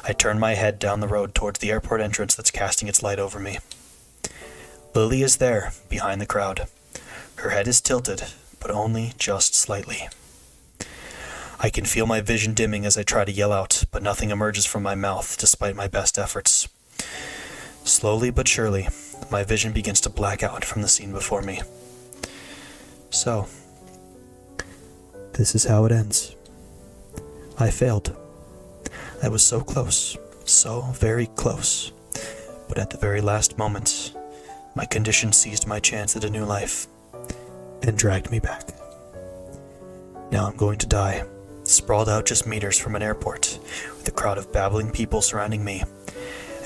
I turn my head down the road towards the airport entrance that's casting its light over me. Lily is there, behind the crowd. Her head is tilted, but only just slightly. I can feel my vision dimming as I try to yell out, but nothing emerges from my mouth despite my best efforts. Slowly but surely, my vision begins to black out from the scene before me. So, this is how it ends. I failed. I was so close, so very close, but at the very last moment, my condition seized my chance at a new life and dragged me back. Now I'm going to die, sprawled out just meters from an airport, with a crowd of babbling people surrounding me,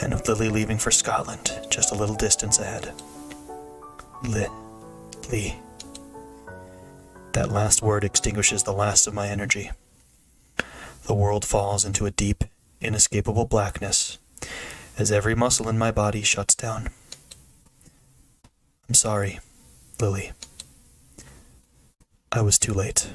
and with Lily leaving for Scotland just a little distance ahead. Lee. That last word extinguishes the last of my energy. The world falls into a deep, inescapable blackness as every muscle in my body shuts down. I'm sorry, Lily. I was too late.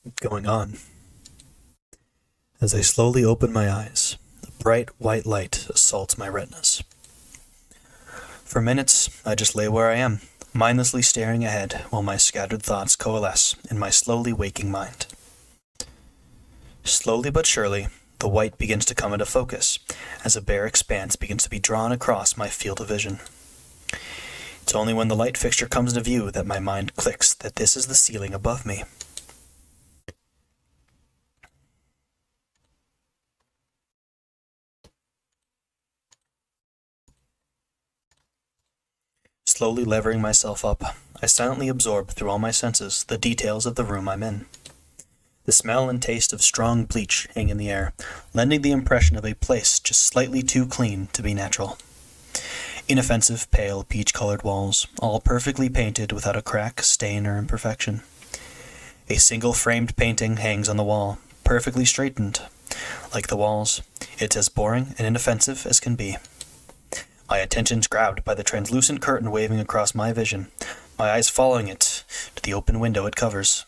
What's going on? As I slowly open my eyes, a bright white light assaults my retinas. For minutes, I just lay where I am, mindlessly staring ahead while my scattered thoughts coalesce in my slowly waking mind. Slowly but surely, the white begins to come into focus as a bare expanse begins to be drawn across my field of vision. It's only when the light fixture comes into view that my mind clicks that this is the ceiling above me. Slowly levering myself up, I silently absorb through all my senses the details of the room I'm in. The smell and taste of strong bleach hang in the air, lending the impression of a place just slightly too clean to be natural. Inoffensive, pale, peach-colored walls, all perfectly painted without a crack, stain, or imperfection. A single framed painting hangs on the wall, perfectly straightened. Like the walls, it's as boring and inoffensive as can be. My attention's grabbed by the translucent curtain waving across my vision, my eyes following it to the open window it covers.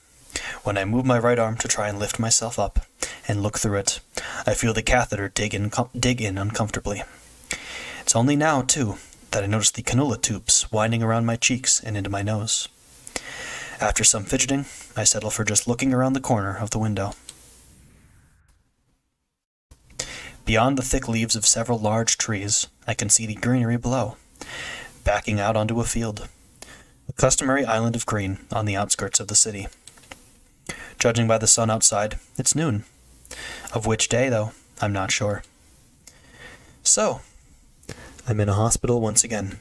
When I move my right arm to try and lift myself up and look through it, I feel the catheter dig in uncomfortably. It's only now, too, that I notice the cannula tubes winding around my cheeks and into my nose. After some fidgeting, I settle for just looking around the corner of the window. Beyond the thick leaves of several large trees, I can see the greenery below, backing out onto a field. A customary island of green on the outskirts of the city. Judging by the sun outside, it's noon. Of which day, though, I'm not sure. So, I'm in a hospital once again.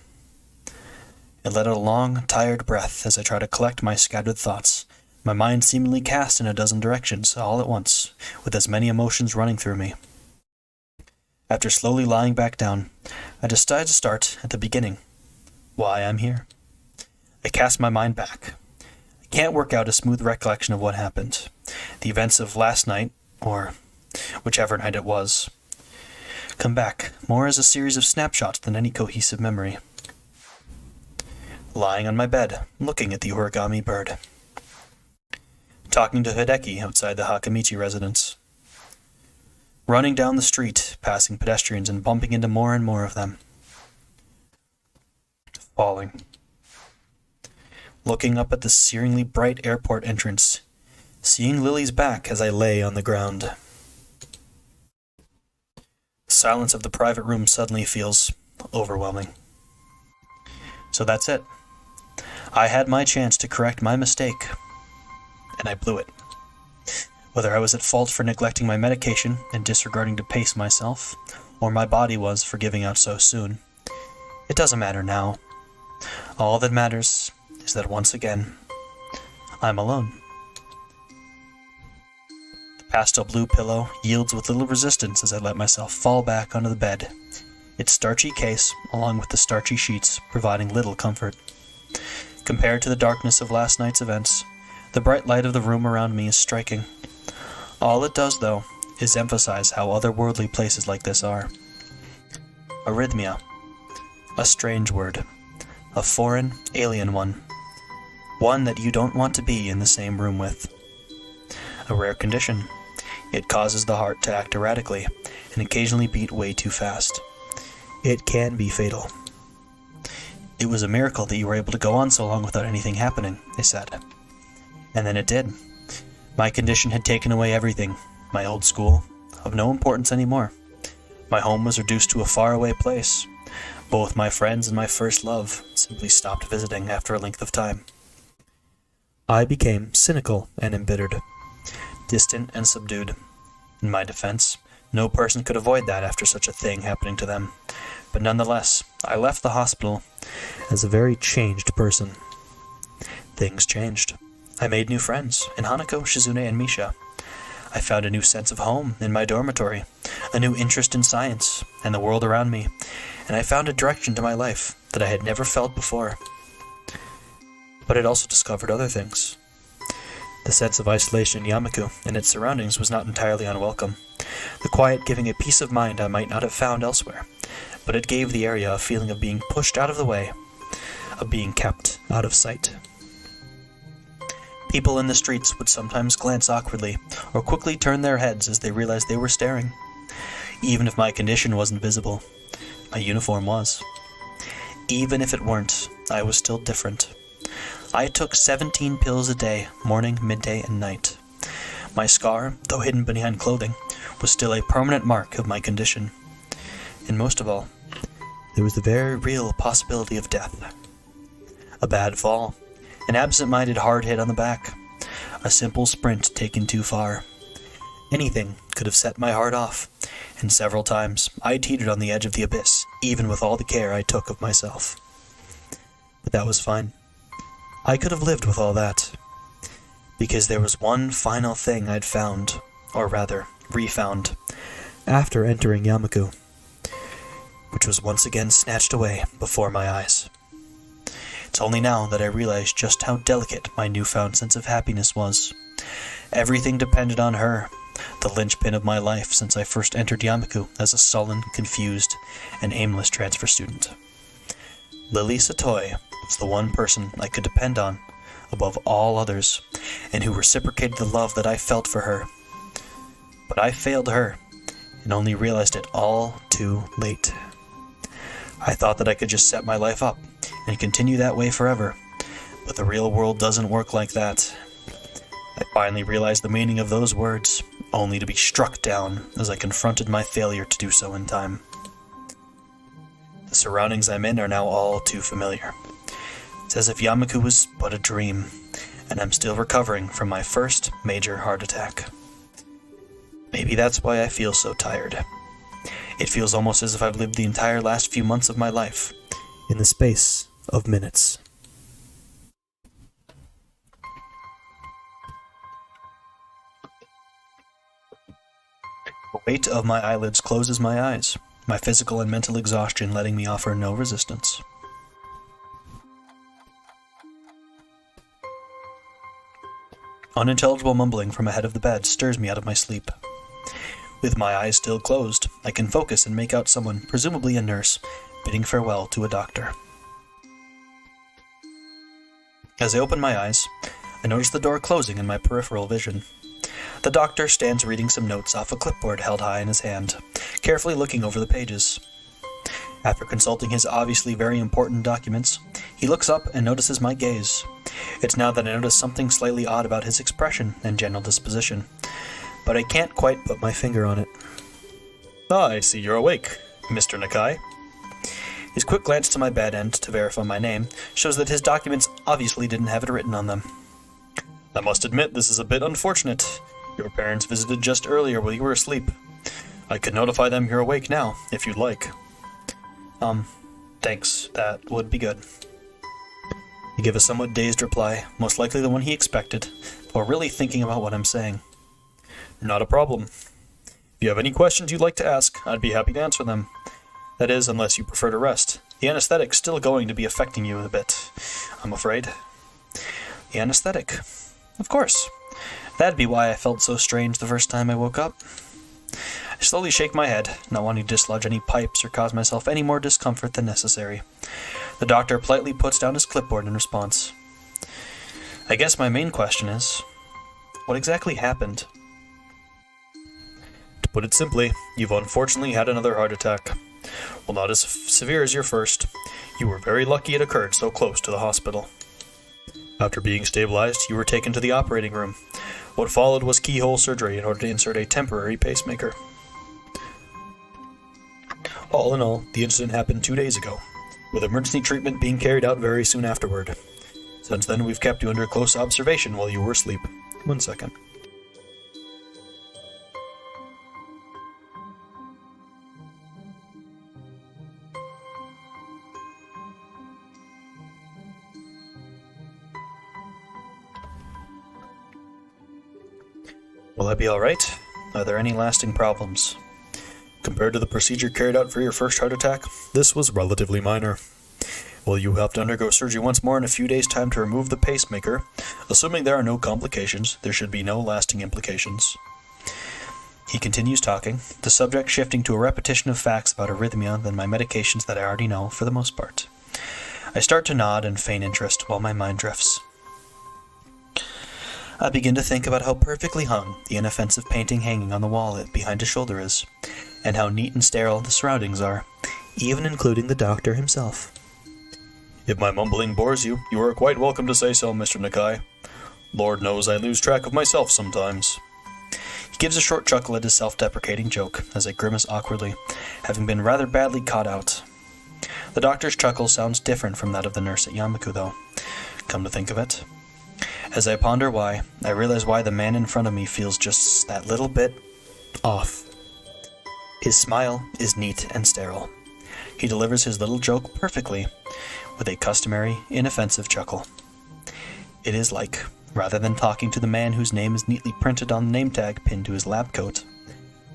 I let out a long, tired breath as I try to collect my scattered thoughts, my mind seemingly cast in a dozen directions all at once, with as many emotions running through me. After slowly lying back down, I decide to start at the beginning. Why I'm here. I cast my mind back. I can't work out a smooth recollection of what happened. The events of last night, or whichever night it was, come back more as a series of snapshots than any cohesive memory. Lying on my bed, looking at the origami bird. Talking to Hideki outside the Hakamichi residence. Running down the street, passing pedestrians and bumping into more and more of them. Falling. Looking up at the searingly bright airport entrance, seeing Lily's back as I lay on the ground. The silence of the private room suddenly feels overwhelming. So that's it. I had my chance to correct my mistake, and I blew it. Whether I was at fault for neglecting my medication and disregarding to pace myself, or my body was for giving out so soon, it doesn't matter now. All that matters is that once again, I'm alone. The pastel blue pillow yields with little resistance as I let myself fall back onto the bed, its starchy case, along with the starchy sheets, providing little comfort. Compared to the darkness of last night's events, the bright light of the room around me is striking. All it does, though, is emphasize how otherworldly places like this are. Arrhythmia. A strange word. A foreign, alien one. One that you don't want to be in the same room with. A rare condition. It causes the heart to act erratically and occasionally beat way too fast. It can be fatal. It was a miracle that you were able to go on so long without anything happening, they said. And then it did. My condition had taken away everything. My old school, of no importance anymore. My home was reduced to a faraway place. Both my friends and my first love simply stopped visiting after a length of time. I became cynical and embittered, distant and subdued. In my defense, no person could avoid that after such a thing happening to them. But nonetheless, I left the hospital as a very changed person. Things changed. I made new friends in Hanako, Shizune, and Misha. I found a new sense of home in my dormitory, a new interest in science and the world around me, and I found a direction to my life that I had never felt before. But I'd also discovered other things. The sense of isolation in Yamaku and its surroundings was not entirely unwelcome, the quiet giving a peace of mind I might not have found elsewhere, but it gave the area a feeling of being pushed out of the way, of being kept out of sight. People in the streets would sometimes glance awkwardly, or quickly turn their heads as they realized they were staring. Even if my condition wasn't visible, my uniform was. Even if it weren't, I was still different. I took 17 pills a day, morning, midday, and night. My scar, though hidden behind clothing, was still a permanent mark of my condition. And most of all, there was the very real possibility of death. A bad fall. An absent-minded hard hit on the back. A simple sprint taken too far. Anything could have set my heart off, and several times I teetered on the edge of the abyss, even with all the care I took of myself. But that was fine. I could have lived with all that. Because there was one final thing I'd found, or rather, refound, after entering Yamaku. which was once again snatched away before my eyes. It's only now that I realize just how delicate my newfound sense of happiness was. Everything depended on her, the linchpin of my life since I first entered Yamaku as a sullen, confused, and aimless transfer student. Lily Satoi was the one person I could depend on above all others, and who reciprocated the love that I felt for her. But I failed her, and only realized it all too late. I thought that I could just set my life up and continue that way forever, but the real world doesn't work like that. I finally realized the meaning of those words, only to be struck down as I confronted my failure to do so in time. The surroundings I'm in are now all too familiar. It's as if Yamaku was but a dream, and I'm still recovering from my first major heart attack. Maybe that's why I feel so tired. It feels almost as if I've lived the entire last few months of my life in the space of minutes. The weight of my eyelids closes my eyes, my physical and mental exhaustion letting me offer no resistance. Unintelligible mumbling from ahead of the bed stirs me out of my sleep. With my eyes still closed, I can focus and make out someone, presumably a nurse, bidding farewell to a doctor. As I open my eyes, I notice the door closing in my peripheral vision. The doctor stands reading some notes off a clipboard held high in his hand, carefully looking over the pages. After consulting his obviously very important documents, he looks up and notices my gaze. It's now that I notice something slightly odd about his expression and general disposition, but I can't quite put my finger on it. Ah, I see you're awake, Mr. Nakai. His quick glance to my bed and to verify my name shows that his documents obviously didn't have it written on them. I must admit this is a bit unfortunate. Your parents visited just earlier while you were asleep. I could notify them you're awake now, if you'd like. Thanks. That would be good. He gave a somewhat dazed reply, most likely the one he expected, while really thinking about what I'm saying. Not a problem. If you have any questions you'd like to ask, I'd be happy to answer them. That is, unless you prefer to rest. The anesthetic's still going to be affecting you a bit, I'm afraid. The anesthetic. Of course. That'd be why I felt so strange the first time I woke up. I slowly shake my head, not wanting to dislodge any pipes or cause myself any more discomfort than necessary. The doctor politely puts down his clipboard in response. I guess my main question is, what exactly happened? To put it simply, you've unfortunately had another heart attack. Well, not as severe as your first. You were very lucky it occurred so close to the hospital. After being stabilized, you were taken to the operating room. What followed was keyhole surgery in order to insert a temporary pacemaker. All in all, the incident happened 2 days ago, with emergency treatment being carried out very soon afterward. Since then, we've kept you under close observation while you were asleep. 1 second. Will I be alright? Are there any lasting problems? Compared to the procedure carried out for your first heart attack, this was relatively minor. While you have to undergo surgery once more in a few days' time to remove the pacemaker, assuming there are no complications, there should be no lasting implications. He continues talking, the subject shifting to a repetition of facts about arrhythmia than my medications that I already know for the most part. I start to nod and feign interest while my mind drifts. I begin to think about how perfectly hung the inoffensive painting hanging on the wall behind his shoulder is, and how neat and sterile the surroundings are, even including the doctor himself. If my mumbling bores you, you are quite welcome to say so, Mr. Nakai. Lord knows I lose track of myself sometimes. He gives a short chuckle at his self-deprecating joke, as I grimace awkwardly, having been rather badly caught out. The doctor's chuckle sounds different from that of the nurse at Yamaku, though, come to think of it. As I ponder why, I realize why the man in front of me feels just that little bit off. His smile is neat and sterile. He delivers his little joke perfectly, with a customary, inoffensive chuckle. It is like, rather than talking to the man whose name is neatly printed on the name tag pinned to his lab coat,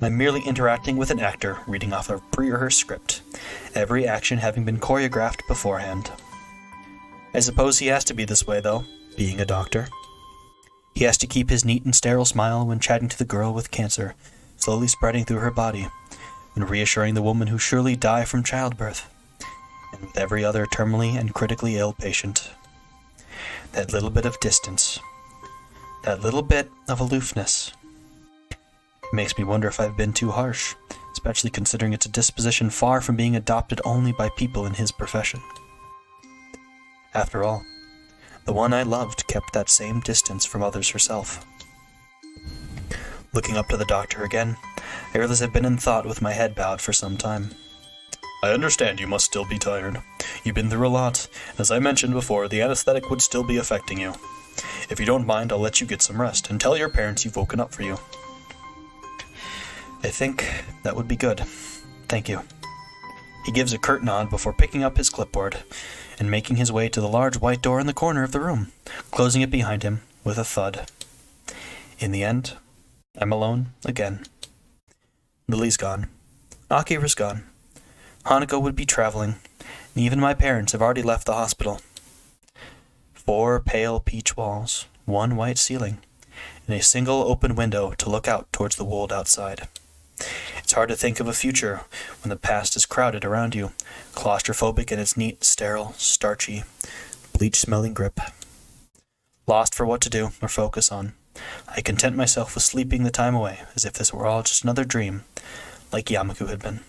I'm merely interacting with an actor reading off a pre-rehearsed script, every action having been choreographed beforehand. I suppose he has to be this way, though, being a doctor. He has to keep his neat and sterile smile when chatting to the girl with cancer, slowly spreading through her body, and reassuring the woman who surely die from childbirth, and with every other terminally and critically ill patient. That little bit of distance, that little bit of aloofness. It makes me wonder if I've been too harsh, especially considering it's a disposition far from being adopted only by people in his profession. After all, the one I loved kept that same distance from others herself. Looking up to the doctor again, I realize I've been in thought with my head bowed for some time. I understand you must still be tired. You've been through a lot. As I mentioned before, the anesthetic would still be affecting you. If you don't mind, I'll let you get some rest, and tell your parents you've woken up for you. I think that would be good. Thank you. He gives a curt nod before picking up his clipboard and making his way to the large white door in the corner of the room, closing it behind him with a thud. In the end, I'm alone again. Lily's gone. Akira's gone. Hanako would be traveling, and even my parents have already left the hospital. 4 pale peach walls, 1 white ceiling, and a single open window to look out towards the world outside. It's hard to think of a future when the past is crowded around you, claustrophobic in its neat, sterile, starchy, bleach-smelling grip. Lost for what to do or focus on, I content myself with sleeping the time away as if this were all just another dream, like Yamaku had been.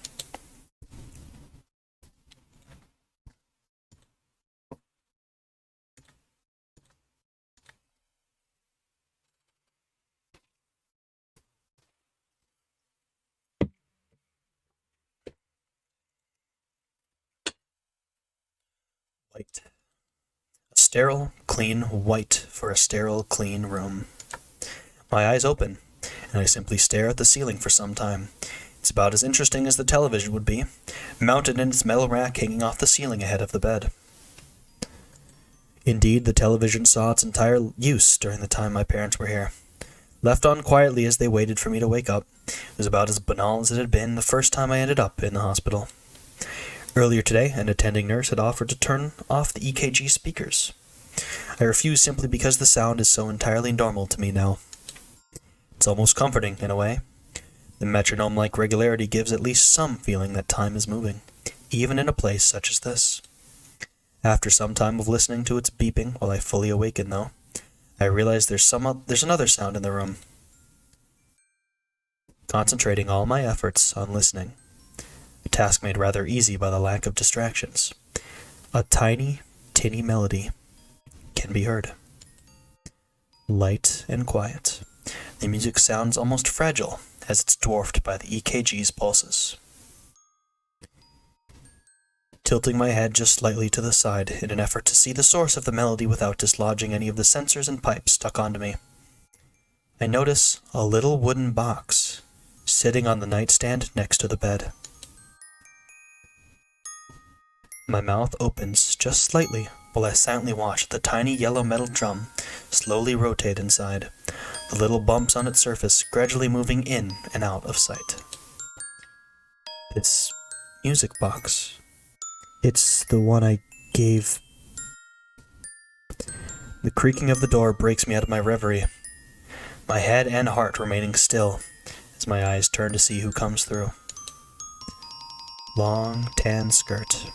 White. A sterile, clean white for a sterile, clean room. My eyes open, and I simply stare at the ceiling for some time. It's about as interesting as the television would be, mounted in its metal rack hanging off the ceiling ahead of the bed. Indeed, the television saw its entire use during the time my parents were here. Left on quietly as they waited for me to wake up, it was about as banal as it had been the first time I ended up in the hospital. Earlier today, an attending nurse had offered to turn off the EKG speakers. I refused simply because the sound is so entirely normal to me now. It's almost comforting, in a way. The metronome-like regularity gives at least some feeling that time is moving, even in a place such as this. After some time of listening to its beeping while I fully awaken, though, I realize there's another sound in the room. Concentrating all my efforts on listening, a task made rather easy by the lack of distractions, a tiny, tinny melody can be heard. Light and quiet. The music sounds almost fragile as it's dwarfed by the EKG's pulses. Tilting my head just slightly to the side in an effort to see the source of the melody without dislodging any of the sensors and pipes stuck onto me, I notice a little wooden box sitting on the nightstand next to the bed. My mouth opens just slightly while I silently watch the tiny yellow metal drum slowly rotate inside, the little bumps on its surface gradually moving in and out of sight. This music box. It's the one I gave. The creaking of the door breaks me out of my reverie, my head and heart remaining still as my eyes turn to see who comes through. Long tan skirt.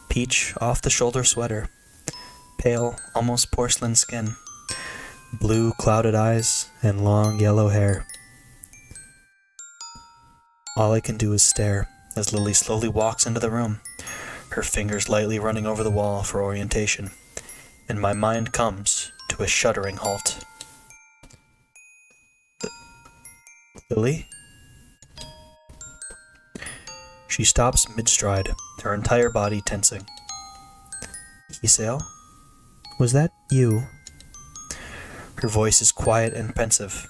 Peach off-the-shoulder sweater, pale, almost porcelain skin, blue clouded eyes, and long yellow hair. All I can do is stare as Lily slowly walks into the room, her fingers lightly running over the wall for orientation, and my mind comes to a shuddering halt. Lily? She stops mid-stride, her entire body tensing. Hisao? Was that you? Her voice is quiet and pensive,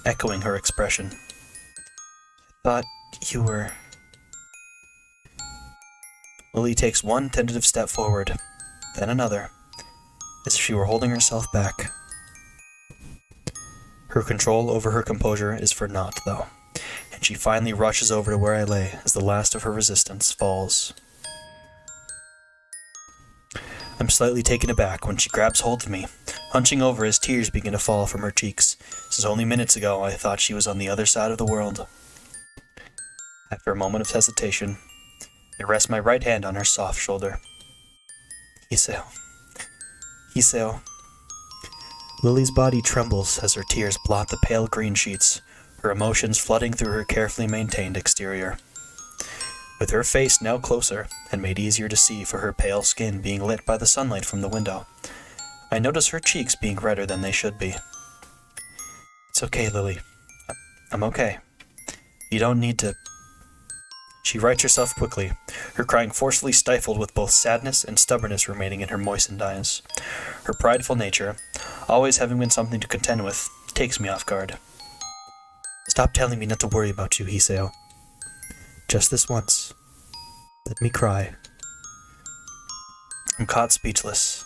echoing her expression. I thought you were... Lily takes one tentative step forward, then another, as if she were holding herself back. Her control over her composure is for naught, though, and she finally rushes over to where I lay as the last of her resistance falls. I'm slightly taken aback when she grabs hold of me, hunching over as tears begin to fall from her cheeks, since only minutes ago I thought she was on the other side of the world. After a moment of hesitation, I rest my right hand on her soft shoulder. Hiseo. Lily's body trembles as her tears blot the pale green sheets, her emotions flooding through her carefully maintained exterior. With her face now closer and made easier to see for her pale skin being lit by the sunlight from the window, I notice her cheeks being redder than they should be. It's okay, Lily. I'm okay. You don't need to... She rights herself quickly, her crying forcefully stifled with both sadness and stubbornness remaining in her moistened eyes. Her prideful nature, always having been something to contend with, takes me off guard. Stop telling me not to worry about you, Hiseo. Just this once. Let me cry. I'm caught speechless.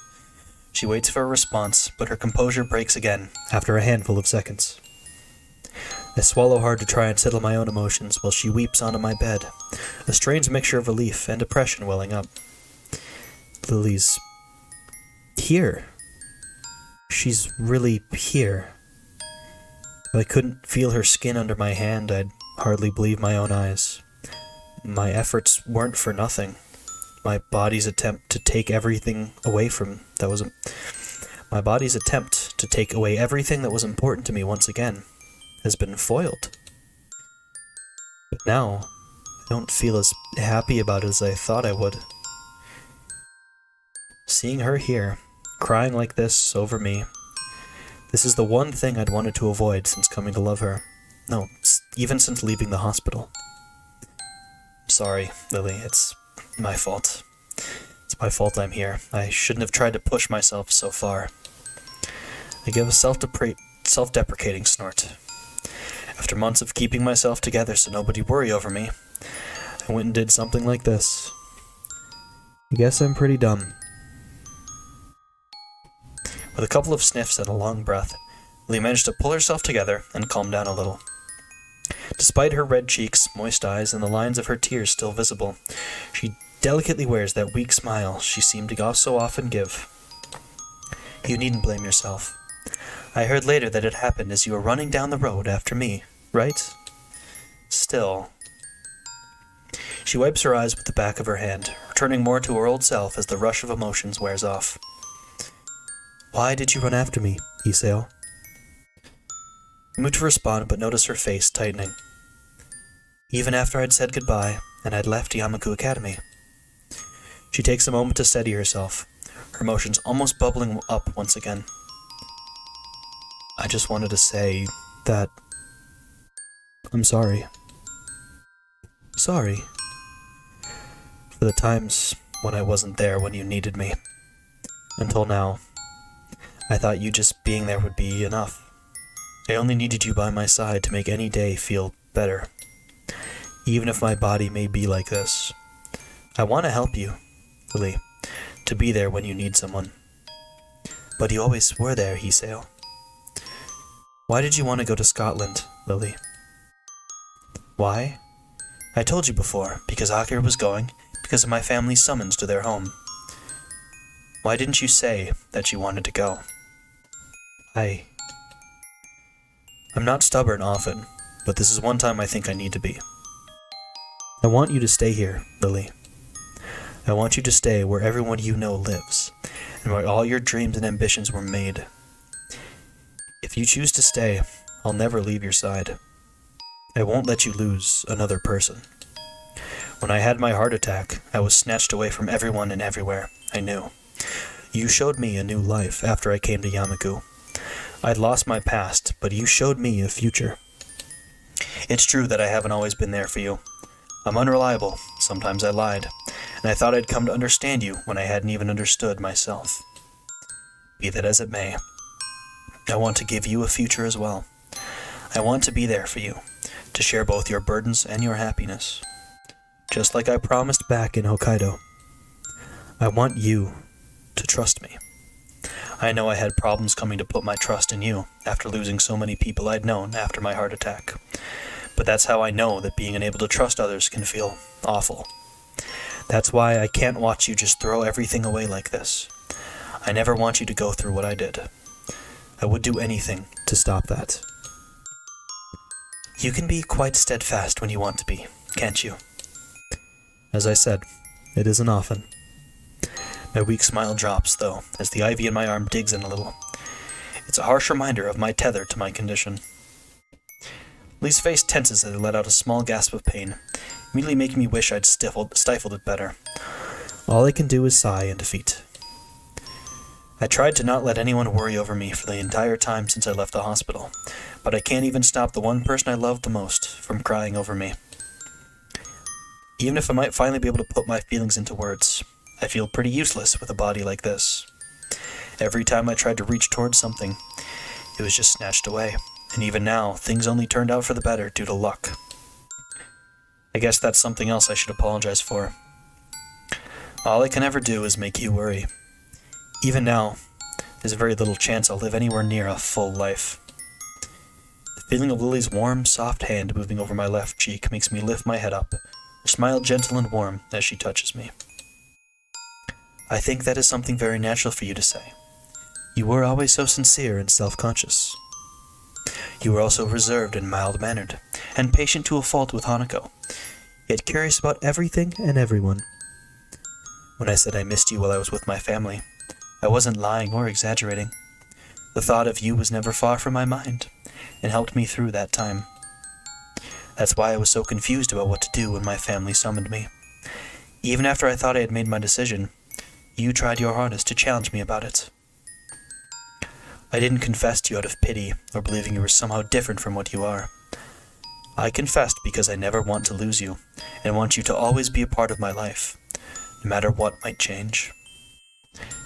She waits for a response, but her composure breaks again after a handful of seconds. I swallow hard to try and settle my own emotions while she weeps onto my bed, a strange mixture of relief and depression welling up. Lily's... here. She's really here. If I couldn't feel her skin under my hand, I'd hardly believe my own eyes. My efforts weren't for nothing. My body's attempt to take everything away My body's attempt to take away everything that was important to me once again has been foiled. But now, I don't feel as happy about it as I thought I would. Seeing her here, crying like this over me, this is the one thing I'd wanted to avoid since coming to love her. No, even since leaving the hospital. I'm sorry, Lily, it's my fault. It's my fault I'm here. I shouldn't have tried to push myself so far. I give a self-deprecating snort. After months of keeping myself together so nobody worry over me, I went and did something like this. I guess I'm pretty dumb. With a couple of sniffs and a long breath, Lily managed to pull herself together and calm down a little. Despite her red cheeks, moist eyes, and the lines of her tears still visible, she delicately wears that weak smile she seemed to so often give. You needn't blame yourself. I heard later that it happened as you were running down the road after me, right? Still. She wipes her eyes with the back of her hand, returning more to her old self as the rush of emotions wears off. Why did you run after me, Hiseo? I moved to respond, but noticed her face tightening. Even after I'd said goodbye, and I'd left Yamaku Academy. She takes a moment to steady herself, her emotions almost bubbling up once again. I just wanted to say that... I'm sorry. Sorry. For the times when I wasn't there when you needed me. Until now, I thought you just being there would be enough. I only needed you by my side to make any day feel better. Even if my body may be like this. I want to help you, Lily, to be there when you need someone. But you always were there, Hiseo. Why did you want to go to Scotland, Lily? Why? I told you before, because Akira was going, because of my family's summons to their home. Why didn't you say that you wanted to go? I'm not stubborn often, but this is one time I think I need to be. I want you to stay here, Lily. I want you to stay where everyone you know lives, and where all your dreams and ambitions were made. If you choose to stay, I'll never leave your side. I won't let you lose another person. When I had my heart attack, I was snatched away from everyone and everywhere I knew. You showed me a new life after I came to Yamaku. I'd lost my past, but you showed me a future. It's true that I haven't always been there for you. I'm unreliable, sometimes I lied, and I thought I'd come to understand you when I hadn't even understood myself. Be that as it may, I want to give you a future as well. I want to be there for you, to share both your burdens and your happiness. Just like I promised back in Hokkaido. I want you to trust me. I know I had problems coming to put my trust in you after losing so many people I'd known after my heart attack. But that's how I know that being unable to trust others can feel awful. That's why I can't watch you just throw everything away like this. I never want you to go through what I did. I would do anything to stop that. You can be quite steadfast when you want to be, can't you? As I said, it isn't often. My weak smile drops, though, as the ivy in my arm digs in a little. It's a harsh reminder of my tether to my condition. Lee's face tenses as I let out a small gasp of pain, immediately making me wish I'd stifled it better. All I can do is sigh in defeat. I tried to not let anyone worry over me for the entire time since I left the hospital, but I can't even stop the one person I loved the most from crying over me. Even if I might finally be able to put my feelings into words, I feel pretty useless with a body like this. Every time I tried to reach towards something, it was just snatched away, and even now, things only turned out for the better due to luck. I guess that's something else I should apologize for. All I can ever do is make you worry. Even now, there's very little chance I'll live anywhere near a full life. The feeling of Lily's warm, soft hand moving over my left cheek makes me lift my head up, her smile gentle and warm as she touches me. I think that is something very natural for you to say. You were always so sincere and self-conscious. You were also reserved and mild-mannered, and patient to a fault with Hanako, yet curious about everything and everyone. When I said I missed you while I was with my family, I wasn't lying or exaggerating. The thought of you was never far from my mind, and helped me through that time. That's why I was so confused about what to do when my family summoned me. Even after I thought I had made my decision, you tried your hardest to challenge me about it. I didn't confess to you out of pity or believing you were somehow different from what you are. I confessed because I never want to lose you, and want you to always be a part of my life, no matter what might change.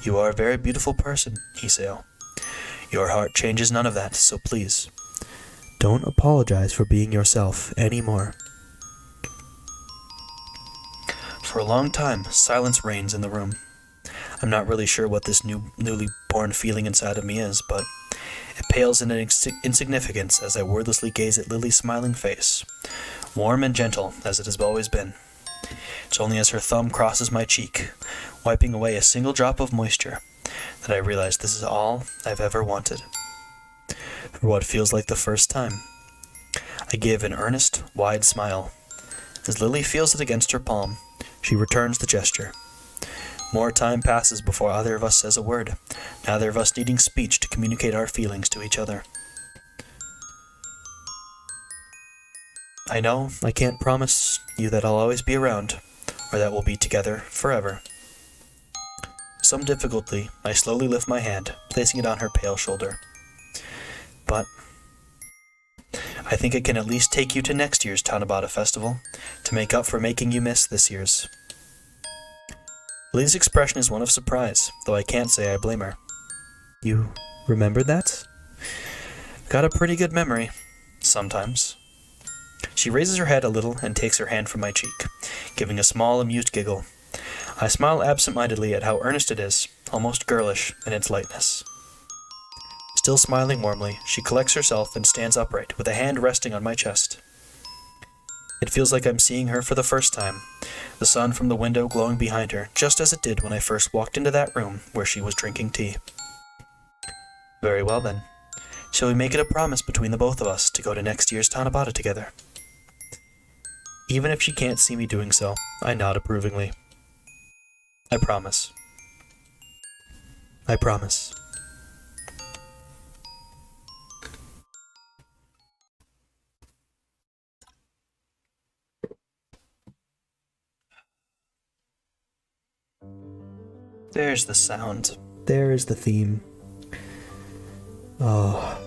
You are a very beautiful person, Iseo. Your heart changes none of that, so please, don't apologize for being yourself anymore. For a long time, silence reigns in the room. I'm not really sure what this newly born feeling inside of me is, but it pales in insignificance as I wordlessly gaze at Lily's smiling face, warm and gentle as it has always been. It's only as her thumb crosses my cheek, wiping away a single drop of moisture, that I realize this is all I've ever wanted. For what feels like the first time, I give an earnest, wide smile. As Lily feels it against her palm, she returns the gesture. More time passes before either of us says a word, neither of us needing speech to communicate our feelings to each other. I know I can't promise you that I'll always be around, or that we'll be together forever. With some difficulty, I slowly lift my hand, placing it on her pale shoulder. But I think I can at least take you to next year's Tanabata Festival, to make up for making you miss this year's. Lily's expression is one of surprise, though I can't say I blame her. You remembered that? Got a pretty good memory. Sometimes. She raises her head a little and takes her hand from my cheek, giving a small, amused giggle. I smile absent-mindedly at how earnest it is, almost girlish in its lightness. Still smiling warmly, she collects herself and stands upright, with a hand resting on my chest. It feels like I'm seeing her for the first time, the sun from the window glowing behind her, just as it did when I first walked into that room where she was drinking tea. Very well then. Shall we make it a promise between the both of us to go to next year's Tanabata together? Even if she can't see me doing so, I nod approvingly. I promise. I promise. There's the sound. There's the theme. Oh,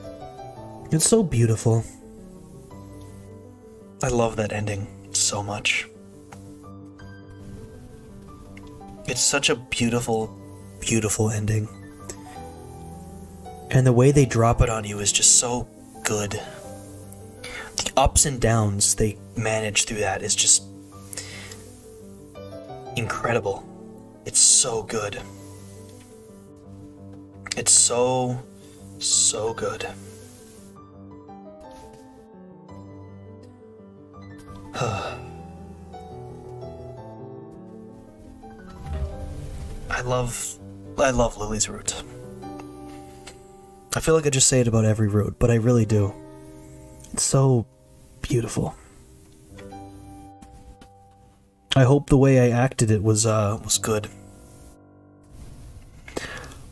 it's so beautiful. I love that ending so much. It's such a beautiful, beautiful ending. And the way they drop it on you is just so good. The ups and downs they manage through that is just incredible. It's so good. It's so good. I love Lily's route. I feel like I just say it about every route, but I really do. It's so beautiful. I hope the way I acted it was good.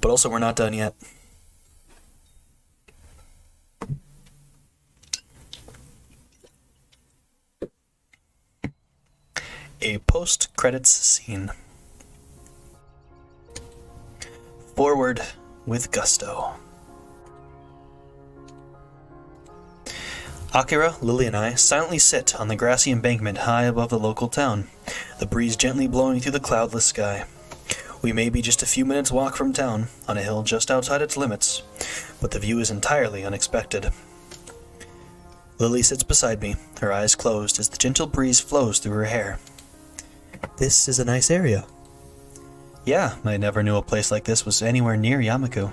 But also, we're not done yet. A post-credits scene. Forward with gusto. Akira, Lily, and I silently sit on the grassy embankment high above the local town, the breeze gently blowing through the cloudless sky. We may be just a few minutes' walk from town, on a hill just outside its limits, but the view is entirely unexpected. Lily sits beside me, her eyes closed as the gentle breeze flows through her hair. This is a nice area. Yeah, I never knew a place like this was anywhere near Yamaku.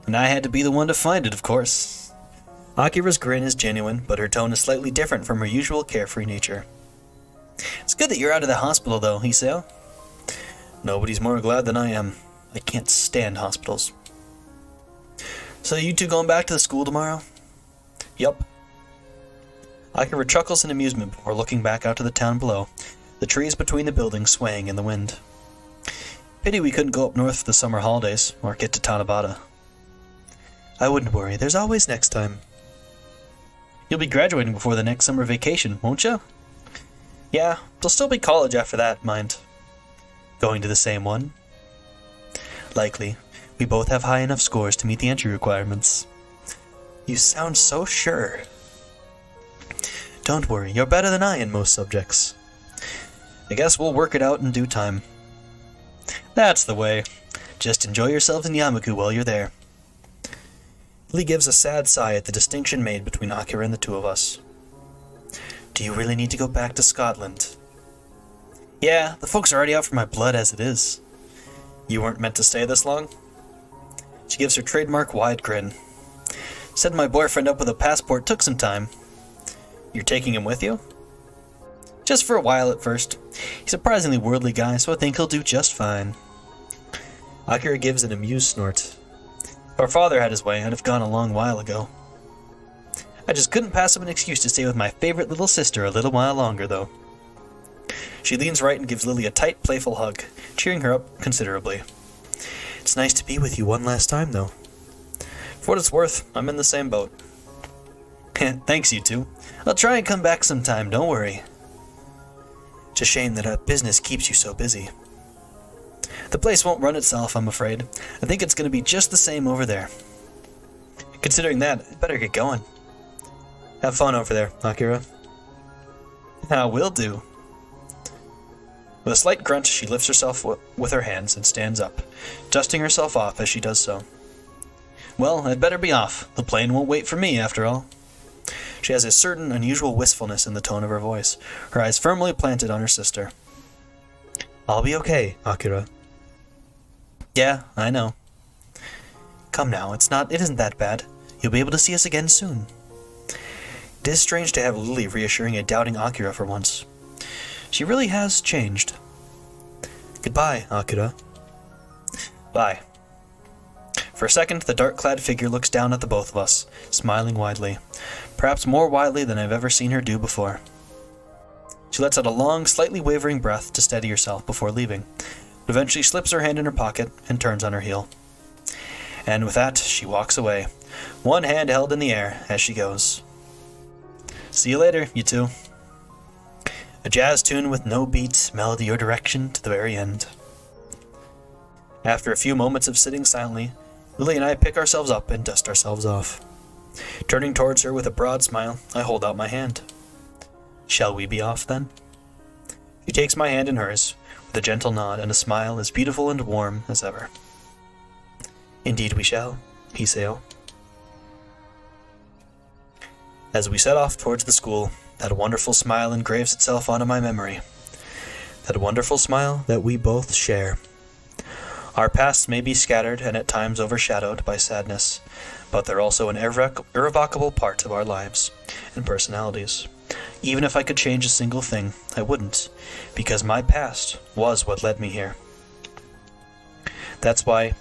And I had to be the one to find it, of course. Akira's grin is genuine, but her tone is slightly different from her usual carefree nature. It's good that you're out of the hospital, though, Hiseo. Nobody's more glad than I am. I can't stand hospitals. So you two going back to the school tomorrow? Yup. Akira chuckles in amusement before looking back out to the town below, the trees between the buildings swaying in the wind. Pity we couldn't go up north for the summer holidays, or get to Tanabata. I wouldn't worry, there's always next time. You'll be graduating before the next summer vacation, won't you? Yeah, there'll still be college after that, mind. Going to the same one? Likely. We both have high enough scores to meet the entry requirements. You sound so sure. Don't worry, you're better than I in most subjects. I guess we'll work it out in due time. That's the way. Just enjoy yourselves in Yamaku while you're there. Lee gives a sad sigh at the distinction made between Akira and the two of us. Do you really need to go back to Scotland? Yeah, the folks are already out for my blood as it is. You weren't meant to stay this long? She gives her trademark wide grin. Setting my boyfriend up with a passport took some time. You're taking him with you? Just for a while at first. He's a surprisingly worldly guy, so I think he'll do just fine. Akira gives an amused snort. If our father had his way, I'd have gone a long while ago. I just couldn't pass up an excuse to stay with my favorite little sister a little while longer, though. She leans right and gives Lily a tight, playful hug, cheering her up considerably. It's nice to be with you one last time, though. For what it's worth, I'm in the same boat. Thanks, you two. I'll try and come back sometime, don't worry. It's a shame that business keeps you so busy. The place won't run itself, I'm afraid. I think it's going to be just the same over there. Considering that, I'd better get going. Have fun over there, Akira. I will do. With a slight grunt, she lifts herself with her hands and stands up, dusting herself off as she does so. Well, I'd better be off. The plane won't wait for me, after all. She has a certain unusual wistfulness in the tone of her voice, her eyes firmly planted on her sister. I'll be okay, Akira. Yeah, I know. Come now, it isn't that bad. You'll be able to see us again soon. It is strange to have Lily reassuring a doubting Akira for once. She really has changed. Goodbye, Akira. Bye. For a second, the dark-clad figure looks down at the both of us, smiling widely, perhaps more widely than I've ever seen her do before. She lets out a long, slightly wavering breath to steady herself before leaving, but eventually slips her hand in her pocket and turns on her heel. And with that, she walks away, one hand held in the air as she goes. See you later, you two. A jazz tune with no beat, melody, or direction to the very end. After a few moments of sitting silently, Lily and I pick ourselves up and dust ourselves off. Turning towards her with a broad smile, I hold out my hand. Shall we be off, then? She takes my hand in hers, with a gentle nod and a smile as beautiful and warm as ever. Indeed we shall, Hiseo. As we set off towards the school, that wonderful smile engraves itself onto my memory. That wonderful smile that we both share. Our pasts may be scattered and at times overshadowed by sadness, but they're also an irrevocable part of our lives and personalities, Even if I could change a single thing, I wouldn't, because my past was what led me here. That's why,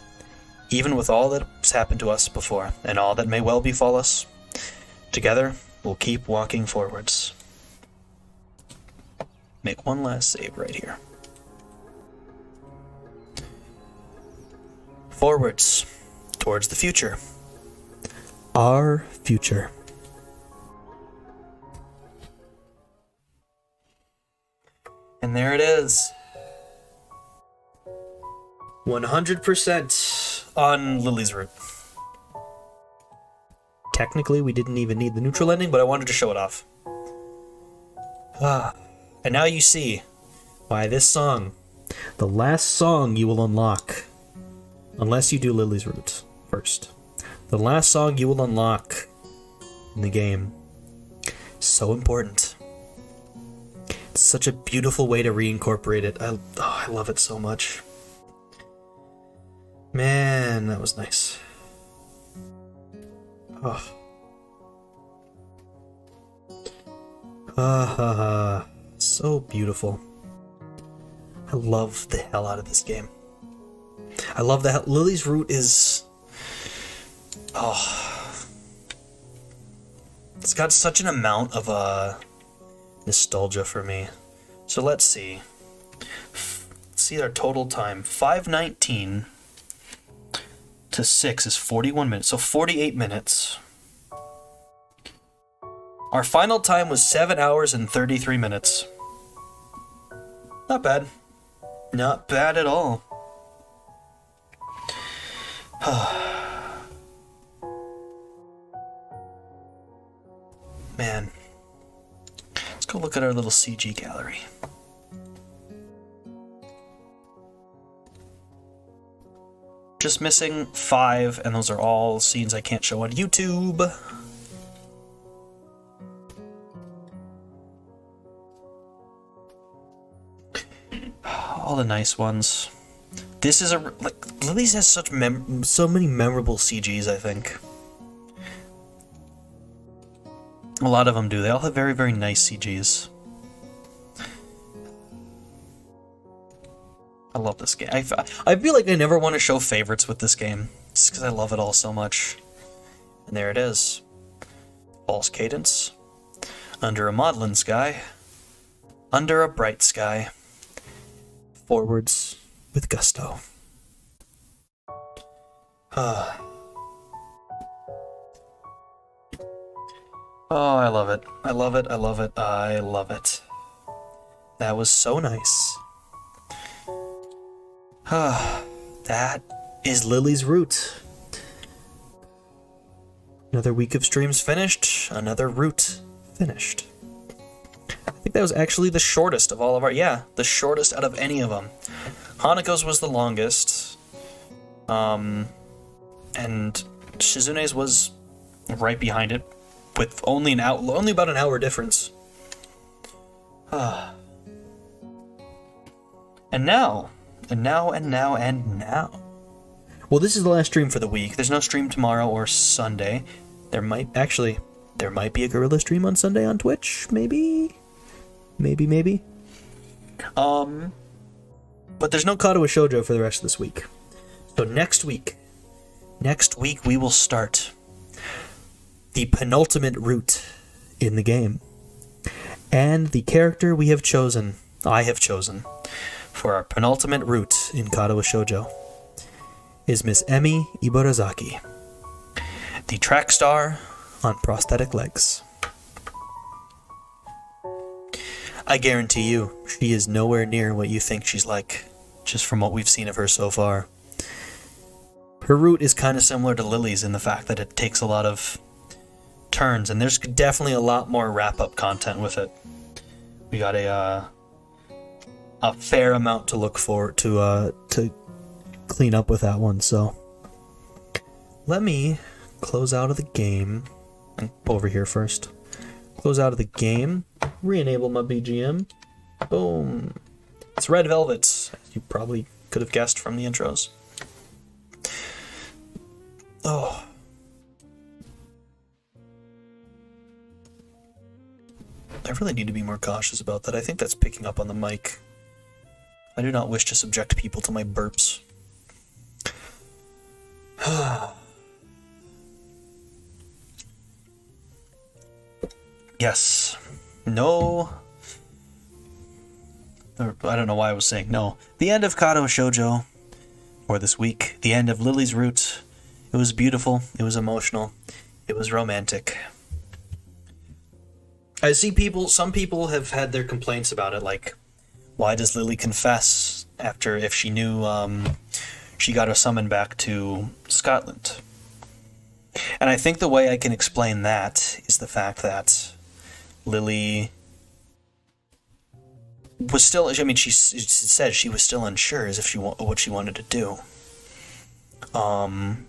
even with all that's happened to us before, and all that may well befall us, together we'll keep walking forwards. Make one last save right here. Forwards, towards the future. Our future. And there it is. 100% on Lily's route. Technically, we didn't even need the neutral ending, but I wanted to show it off. And now you see why this song, the last song you will unlock, unless you do Lily's route first, the last song you will unlock in the game is so important. It's such a beautiful way to reincorporate it. I love it so much. Man, that was nice. Oh. So beautiful. I love the hell out of this game. I love that Lily's route is... Oh. It's got such an amount of nostalgia for me. So let's see. Let's see our total time. 5:19 to 6 is 41 minutes, so 48 minutes. Our final time was 7 hours and 33 minutes. Not bad. Not bad at all. Man. Let's go look at our little CG gallery. Just missing 5, and those are all scenes I can't show on YouTube. All the nice ones. This is Lily's has such so many memorable CGs, I think. A lot of them do. They all have very, very nice CGs. I love this game. I feel like I never want to show favorites with this game, just because I love it all so much. And there it is. False cadence. Under a maudlin sky. Under a bright sky. Forwards with gusto. Oh, I love it. I love it. I love it. I love it. That was so nice. That is Lily's route. Another week of streams finished. Another route finished. I think that was actually the shortest of all of our... Yeah, the shortest out of any of them. Hanako's was the longest. And Shizune's was right behind it, with only about an hour difference. And now. Well, this is the last stream for the week. There's no stream tomorrow or Sunday. There might be a gorilla stream on Sunday on Twitch, maybe. But there's no Katawa Shoujo for the rest of this week. So next week we will start the penultimate route in the game. And the character I have chosen, for our penultimate route in Katawa Shoujo is Miss Emi Ibarazaki, the track star on prosthetic legs. I guarantee you, she is nowhere near what you think she's like, just from what we've seen of her so far. Her route is kind of similar to Lily's in the fact that it takes a lot of turns, and there's definitely a lot more wrap-up content with it. We got a fair amount to look forward to clean up with that one, so let me close out of the game and over here first. Close out of the game, re-enable my BGM. Boom. It's Red Velvet, as you probably could have guessed from the intros. Oh. really need to be more cautious about that. I think that's picking up on the mic. I do not wish to subject people to my burps. Yes. No. Or, I don't know why I was saying no. The end of Katawa Shoujo for this week. The end of Lily's Root. It was beautiful. It was emotional. It was romantic. I see some people have had their complaints about it, like, why does Lily confess after, if she knew she got her summon back to Scotland? And I think the way I can explain that is the fact that Lily was still, I mean, she said she was still unsure as if what she wanted to do. And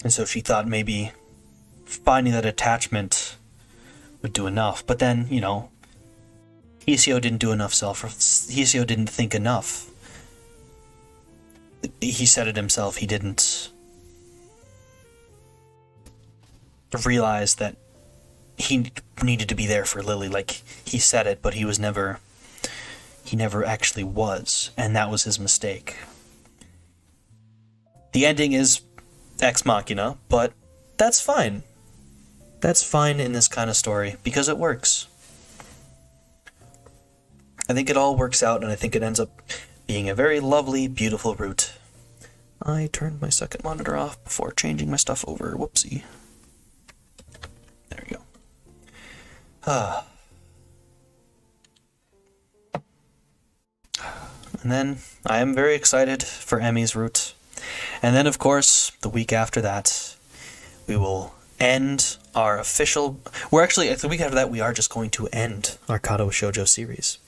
so she thought maybe finding that attachment would do enough. But then, you know, Hoshiuta didn't do enough Hoshiuta didn't think enough. He said it himself, he didn't realize that he needed to be there for Lily. Like, he said it, but he never actually was, and that was his mistake. The ending is ex machina, but that's fine. That's fine in this kind of story, because it works. I think it all works out, and I think it ends up being a very lovely, beautiful route. I turned my second monitor off before changing my stuff over. Whoopsie. There we go. And then I am very excited for Emmy's route. And then, of course, the week after that, we will end our official... the week after that, we are just going to end our Katawa Shoujo series.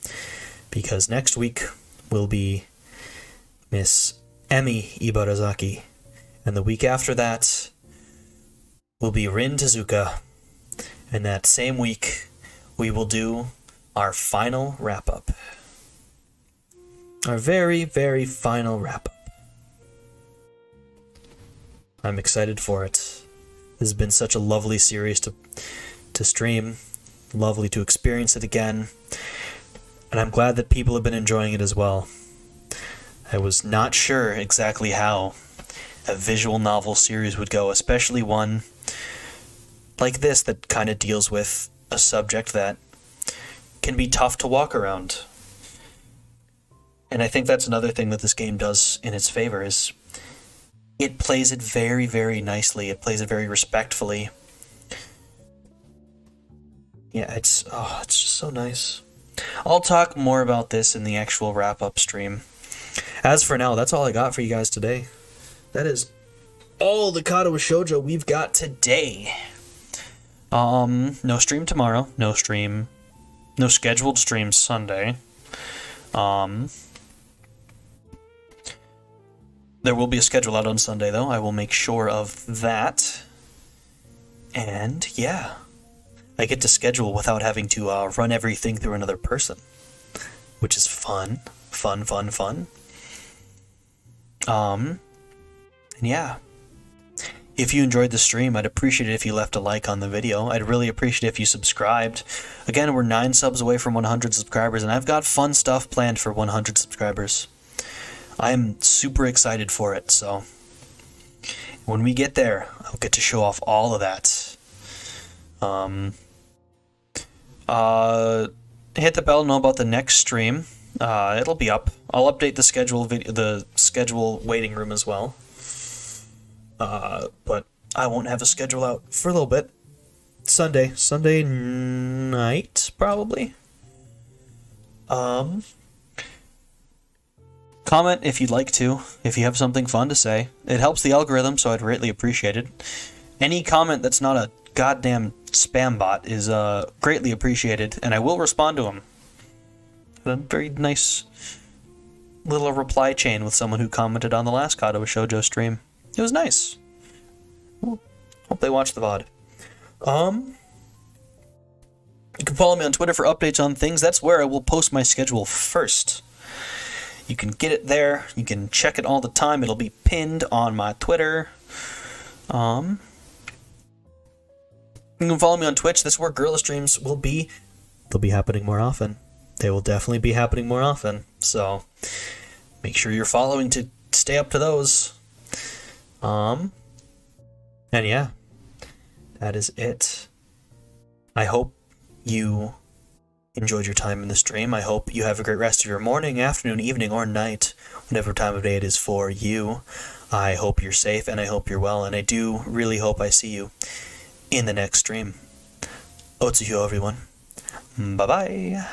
Because next week will be Miss Emmy Ibarazaki. And the week after that will be Rin Tezuka. And that same week, we will do our final wrap-up. Our very, very final wrap-up. I'm excited for it. This has been such a lovely series to stream. Lovely to experience it again. And I'm glad that people have been enjoying it as well. I was not sure exactly how a visual novel series would go, especially one like this that kind of deals with a subject that can be tough to walk around. And I think that's another thing that this game does in its favor, is it plays it very, very nicely. It plays it very respectfully. Yeah, it's just so nice. I'll talk more about this in the actual wrap-up stream. As for now, that's all I got for you guys today. That is all the Katawa Shoujo we've got today. No stream tomorrow. No scheduled stream Sunday. There will be a schedule out on Sunday, though. I will make sure of that. And, yeah. I get to schedule without having to run everything through another person. Which is fun. Fun. And, yeah. If you enjoyed the stream, I'd appreciate it if you left a like on the video. I'd really appreciate it if you subscribed. Again, we're 9 subs away from 100 subscribers, and I've got fun stuff planned for 100 subscribers. I'm super excited for it, so when we get there, I'll get to show off all of that. Hit the bell, know about the next stream. It'll be up. I'll update the schedule waiting room as well. But I won't have a schedule out for a little bit. Sunday night, probably. Comment if you'd like to, if you have something fun to say. It helps the algorithm, so I'd greatly appreciate it. Any comment that's not a goddamn spam bot is greatly appreciated, and I will respond to them. A very nice little reply chain with someone who commented on the last Katawa Shoujo stream. It was nice. Well, hope they watched the VOD. You can follow me on Twitter for updates on things. That's where I will post my schedule first. You can get it there. You can check it all the time. It'll be pinned on my Twitter. You can follow me on Twitch. That's where Gorilla streams will be. They'll be happening more often. They will definitely be happening more often. So make sure you're following to stay up to those. And yeah, that is it. I hope you enjoyed your time in the stream. I hope you have a great rest of your morning, afternoon, evening, or night, whatever time of day it is for you. I hope you're safe, and I hope you're well, and I do really hope I see you in the next stream. OhaHyou, everyone. Bye-bye.